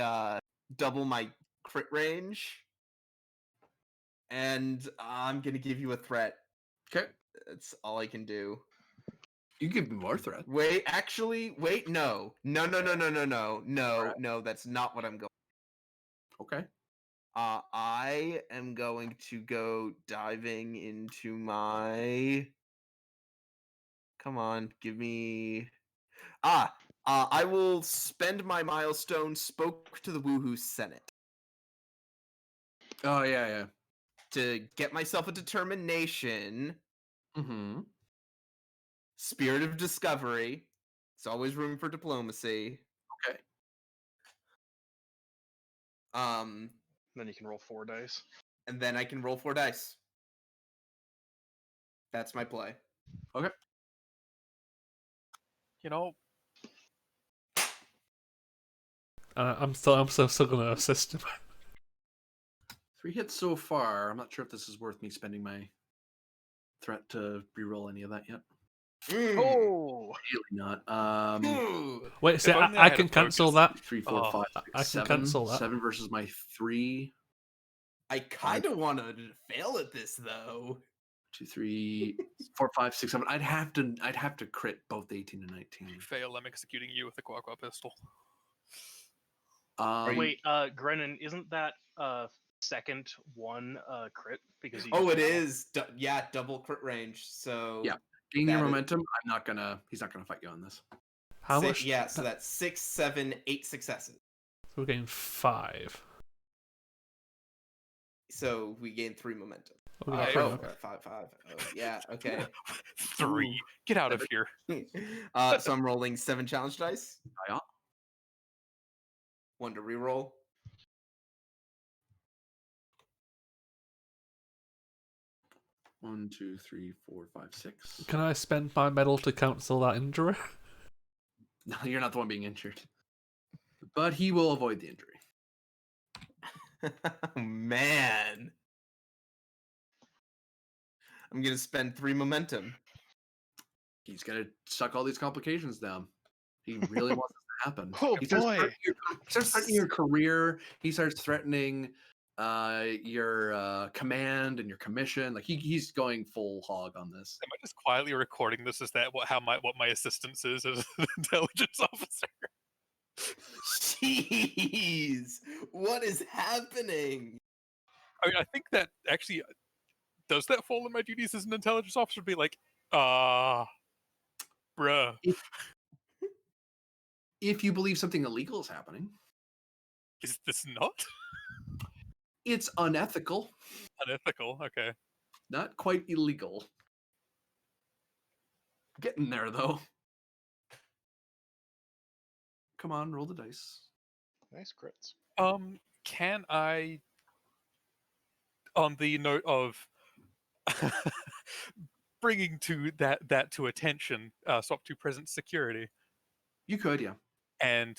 double my crit range, and I'm gonna give you a threat. Okay. That's all I can do. You give me more threat. Wait, actually, wait, no, no, that's not what I'm going. Okay. I am going to go diving into my. Come on, give me. I will spend my milestone. Spoke to the Woohoo Senate Oh yeah. to get myself a determination. Mm-hmm. Spirit of discovery. It's always room for diplomacy. Okay. Then you can roll 4 dice. And then I can roll 4 dice. That's my play. You know, I'm still gonna assist him. 3 hits so far. I'm not sure if this is worth me spending my threat to reroll any of that yet. Oh, Really not. Ooh. Wait, see, only I I had a can cancel focus. that. 3, 4, Oh, 5, I 6, can 7. cancel that. 7 versus my 3. I kind of want to fail at this though. 2, 3, 4, 5, 6, 7. I'd have to crit both 18 and 19. you fail, I'm executing you with a Quaqua pistol. wait, Grennan, isn't that second one crit because you? Oh, used it double? is. Yeah, double crit range. So Yeah. Gain your that is- momentum. He's not gonna fight you on this. How much? Yeah, so that's 6, 7, 8 successes. So we're getting 5. So we gain 3 momentum. Oh, we I- got three, Oh, okay. 5, 5. Oh, yeah, okay. 3. Ooh. Get out of here. So I'm rolling 7 challenge dice. Yeah. 1 to reroll. One, 2, 3, 4, 5, 6. Can I spend my medal to cancel that injury? No, you're not the one being injured. But he will avoid the injury. Oh, man. I'm going to spend 3 momentum. He's gonna suck all these complications down. He really wants this to happen. Oh, He starts boy. threatening your career. He starts threatening your command and your commission. Like he's going full hog on this. Am I just quietly recording this? Is that what my assistance is as an intelligence officer? Jeez. What is happening? I mean, I think that actually does that fall in my duties as an intelligence officer to be like, bruh. If you believe something illegal is happening, Is this not it's unethical, unethical? Okay. not quite illegal. Getting there though. Come on, roll the dice. Nice crits. Can I, on the note of bringing to that to attention, swap to present security? You could, yeah. and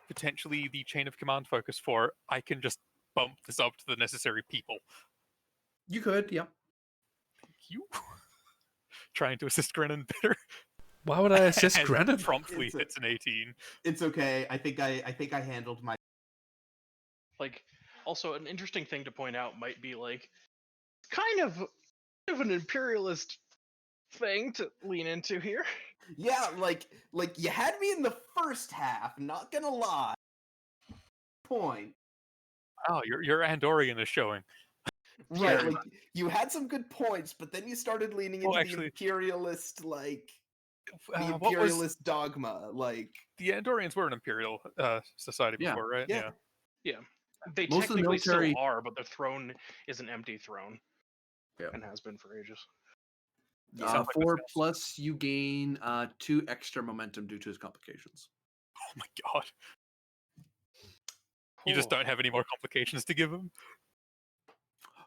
potentially the chain of command focus for I can just bump this up to the necessary people. You could, yeah. Thank you. Trying to assist Grennan better. Why would I assist And Grennan? promptly It's a- hits an 18. It's okay. I think I handled my. Like, also an interesting thing to point out might be like kind of an imperialist thing to lean into here. Yeah, like you had me in the first half. Not gonna lie. Point. Oh, your Andorian is showing. Right, Yeah. like you had some good points, but then you started leaning into Well, the actually, imperialist, like the what was imperialist dogma, like the Andorians were an imperial society Yeah. before, right? yeah. Yeah, they Most of the technically military- still are, but the throne is an empty throne. Yeah. And has been for ages. Sounds like 4 disgust. plus, you gain 2 extra momentum due to his complications. Oh my god. You just don't have any more complications to give him?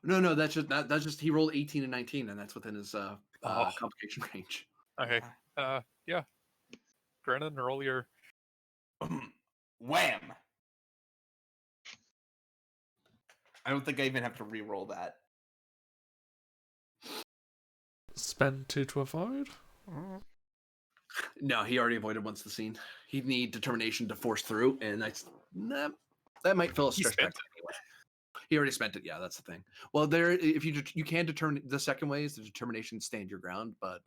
No, that's just he rolled 18 and 19, and that's within his Oh. complication range. Okay. Yeah. Grennan, roll your... Wham! I don't think I even have to re-roll that. Spend 2 to avoid? No, he already avoided once the scene. He'd need determination to force through, and that might fill a He stretch spent back anyway. He already spent it. Yeah, that's the thing. Well, if you can determine the second way is the determination stand your ground, but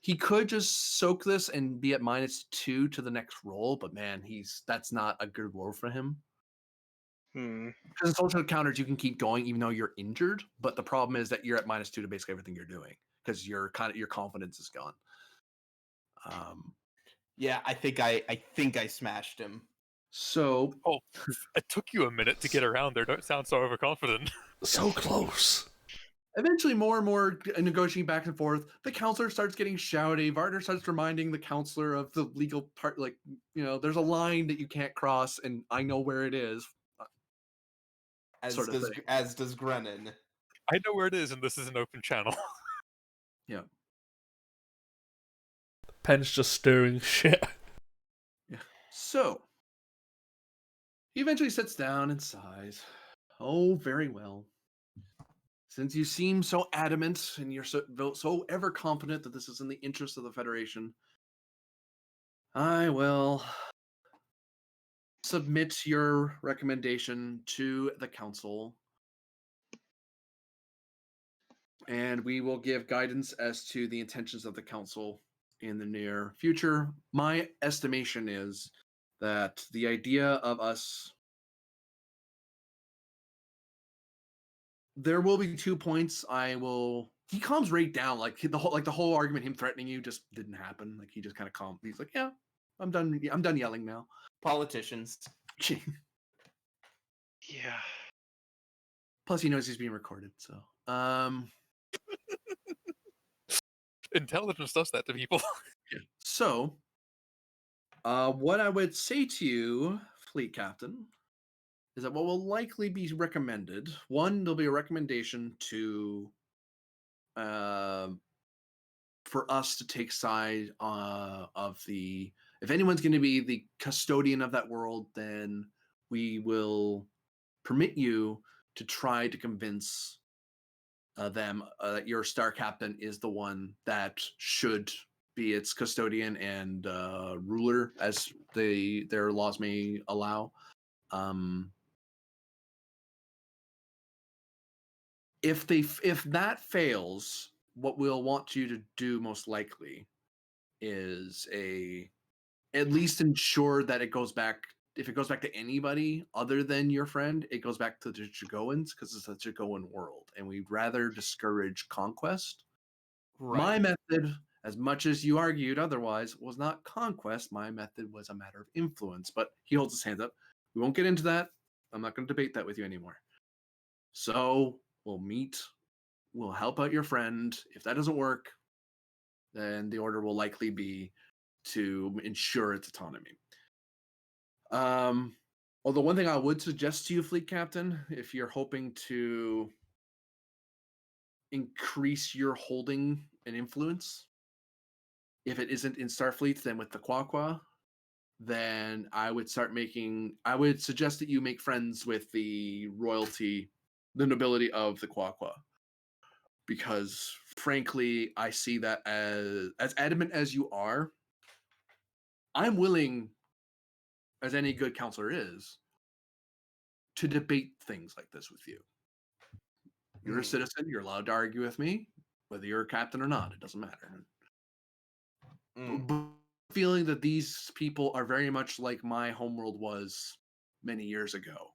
he could just soak this and be at -2 to the next roll. But man, that's not a good roll for him. Because in social counters, you can keep going even though you're injured. But the problem is that you're at -2 to basically everything you're doing because your confidence is gone. Yeah, I think I smashed him. So Oh, it took you a minute to get around there. Don't sound so overconfident. So close. eventually, more and more negotiating back and forth. The counselor starts getting shouty. Varner starts reminding the counselor of the legal part. Like, there's a line that you can't cross, and I know where it is. As Sort of does thing. as does Grennan. I know where it is, and this is an open channel. Yeah. Pen's just stirring shit. So he eventually sits down and sighs. Oh, very well. Since you seem so adamant and you're so ever confident that this is in the interest of the Federation, I will submit your recommendation to the council, and we will give guidance as to the intentions of the council in the near future. My estimation is that the idea of us... There will be 2 points. He calms right down. Like the whole argument, him threatening you, just didn't happen. Like he just kind of calmed. He's like, "Yeah, I'm done. I'm done yelling now." Politicians. Yeah. Plus, he knows he's being recorded. So, Intelligence does that to people. So, what I would say to you, Fleet Captain, is that what will likely be recommended, one, there'll be a recommendation to for us to take side of the... If anyone's going to be the custodian of that world, then we will permit you to try to convince them that your star captain is the one that should be its custodian and ruler, as their laws may allow. If that fails, what we'll want you to do most likely is at least ensure that it goes back. If it goes back to anybody other than your friend, it goes back to the Jagoans, because it's a Jagoan world, and we'd rather discourage conquest. Right. My method, as much as you argued otherwise, was not conquest. My method was a matter of influence. But he holds his hands up. We won't get into that. I'm not going to debate that with you anymore. So we'll meet. We'll help out your friend. If that doesn't work, then the order will likely be to ensure its autonomy. Although one thing I would suggest to you, Fleet Captain, if you're hoping to increase your holding and influence, if it isn't in Starfleet, then with the Quaqua, then I would suggest that you make friends with the royalty, the nobility of the Quaqua. Because frankly, I see that as adamant as you are, I'm willing, as any good counselor is, to debate things like this with you. You're a citizen, you're allowed to argue with me, whether you're a captain or not, it doesn't matter. But feeling that these people are very much like my homeworld was many years ago.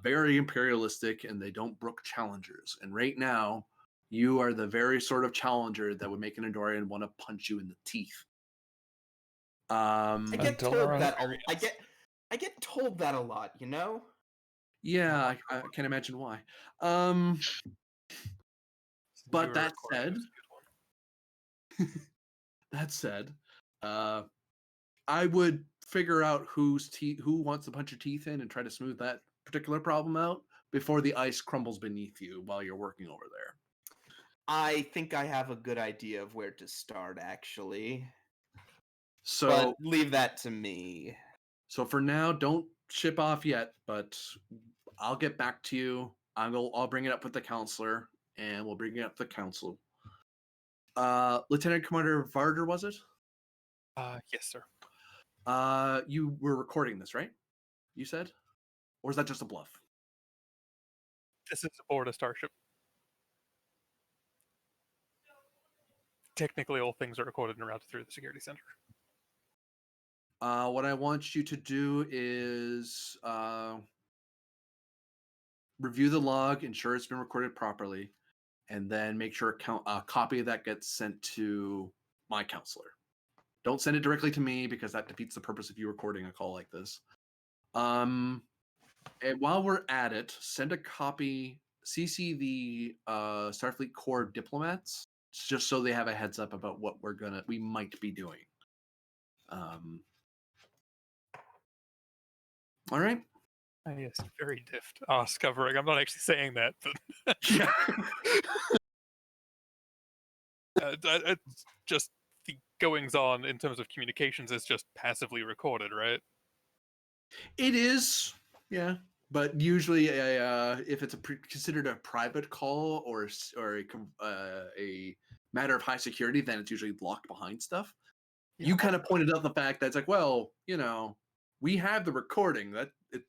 Very imperialistic, and they don't brook challengers. And right now, you are the very sort of challenger that would make an Andorian want to punch you in the teeth. I get Until told they're that. I get told that a lot. You know. Yeah, I can't imagine why. But that said, I would figure out who wants to punch your teeth in and try to smooth that particular problem out before the ice crumbles beneath you while you're working over there. I think I have a good idea of where to start, actually. So But leave that to me. So for now, don't ship off yet, but I'll get back to you. I'll bring it up with the counselor, and we'll bring it up to the council. Lieutenant Commander Varder, was it? Yes, sir. You were recording this, right? You said? Or is that just a bluff? This is aboard a starship. Technically, all things are recorded and routed through the security center. What I want you to do is review the log, ensure it's been recorded properly, and then make sure a copy of that gets sent to my counselor. Don't send it directly to me because that defeats the purpose of you recording a call like this. And while we're at it, send a copy, CC the Starfleet Corps diplomats, just so they have a heads up about what we might be doing. All right. Yes, very diffed. Us covering. I'm not actually saying that, but Yeah. it's just the goings on in terms of communications is just passively recorded, right? It is, yeah. But usually, if it's considered a private call or a matter of high security, then it's usually locked behind stuff. Yeah. You kind of pointed out the fact that it's like, well, we have the recording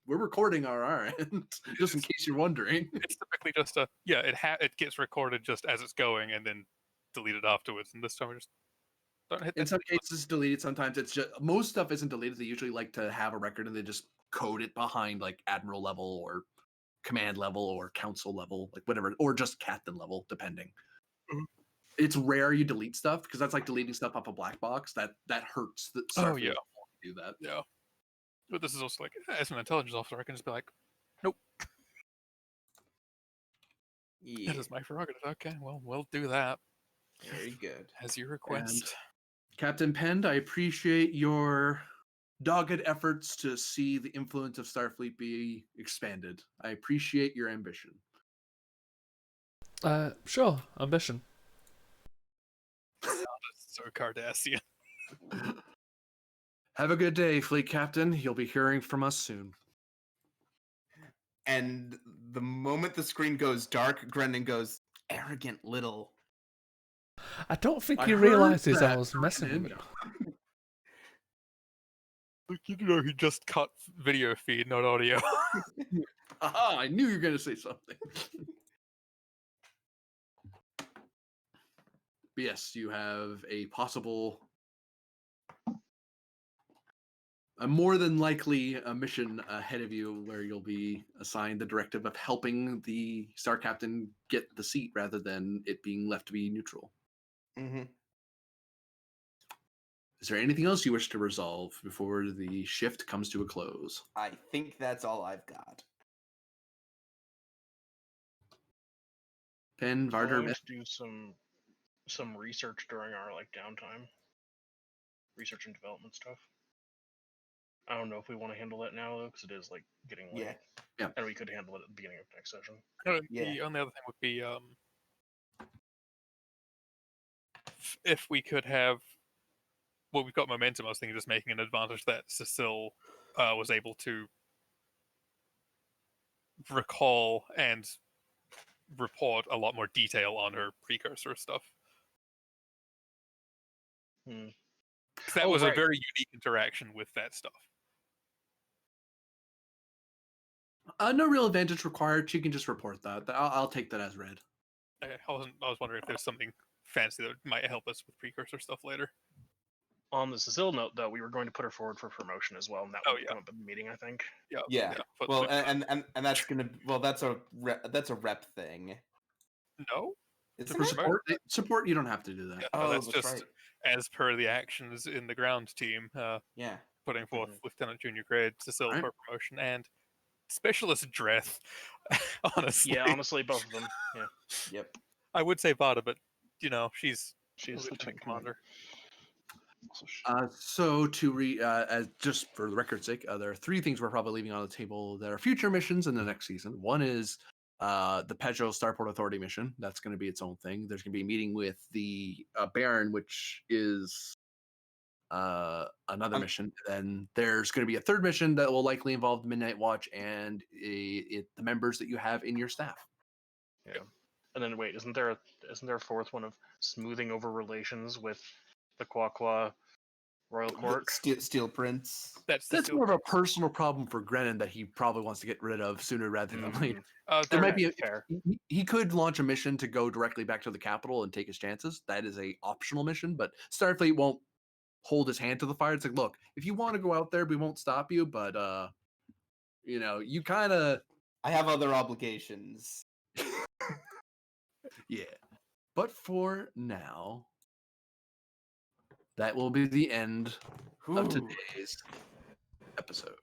we're recording our end, just in case you're wondering. It's typically just it gets recorded just as it's going and then deleted afterwards. And this time we just don't hit that. In some cases, it's deleted. Sometimes it's just most stuff isn't deleted. They usually like to have a record and they just code it behind like admiral level or command level or council level, like whatever, or just captain level, depending. Mhm. It's rare you delete stuff because that's like deleting stuff off a black box. That hurts. Oh yeah, do that. yeah. But this is also like, as an intelligence officer, I can just be like, nope. Yeah. That is my prerogative. Okay, well, we'll do that. Very good. As you request. And Captain Pend, I appreciate your dogged efforts to see the influence of Starfleet be expanded. I appreciate your ambition. Sure, ambition. So Cardassian. Have a good day, Fleet Captain. You'll be hearing from us soon. And the moment the screen goes dark, Brendan goes, arrogant little. I don't think I he heard realizes I that, was messing with Brendan. him. You know, he just cut video feed, not audio. Aha, I knew you were going to say something. But yes, you have a possible, more than likely a mission ahead of you where you'll be assigned the directive of helping the Star Captain get the seat rather than it being left to be neutral. Mm-hmm. Is there anything else you wish to resolve before the shift comes to a close? I think that's all I've got. Pen, I'm Varder, going to do some research during our downtime. Research and development stuff. I don't know if we want to handle that now though, because it is getting late. Yeah. And we could handle it at the beginning of next session. Yeah. The only other thing would be if we could have well, we've got momentum. I was thinking just making an advantage that Cecile was able to recall and report a lot more detail on her precursor stuff. Hmm. 'Cause that Oh, was a right. very unique interaction with that stuff. No real advantage required. She can just report that. I'll take that as read. I was wondering if there's something fancy that might help us with precursor stuff later. On the Cecile note, though, we were going to put her forward for promotion as well, and that Oh, would yeah. come up in the meeting, I think. Yeah. Yeah. But Well, switch that. and that's that's a rep thing, No. isn't For it? support, you don't have to do that. Yeah, no, Oh, that's that's just right. as per the actions in the ground team, Yeah. putting forth Mhm. Lieutenant Junior Grade Cecile Alright. for promotion and Specialist Dreth. Honestly, Yeah, honestly, both of them. Yeah, Yep. I would say Vada, but she's she's Lieutenant Commander. So as just for the record's sake, there are 3 things we're probably leaving on the table that are future missions in the next season. One is the Pedro Starport Authority mission. That's going to be its own thing. There's going to be a meeting with the Baron, which is another mission. Then there's going to be a 3rd mission that will likely involve the Midnight Watch and the members that you have in your staff. Yeah. And then wait, isn't there a 4th one of smoothing over relations with the Quaqua Royal Court? Steel Prince. That's More of a personal problem for Grennan that he probably wants to get rid of sooner rather than later. There might be fair. he could launch a mission to go directly back to the capital and take his chances. That is a optional mission, but Starfleet won't hold his hand to the fire. It's like, look, if you want to go out there, we won't stop you, but you kind of I have other obligations. yeah. But for now, that will be the end of Whew. today's episode.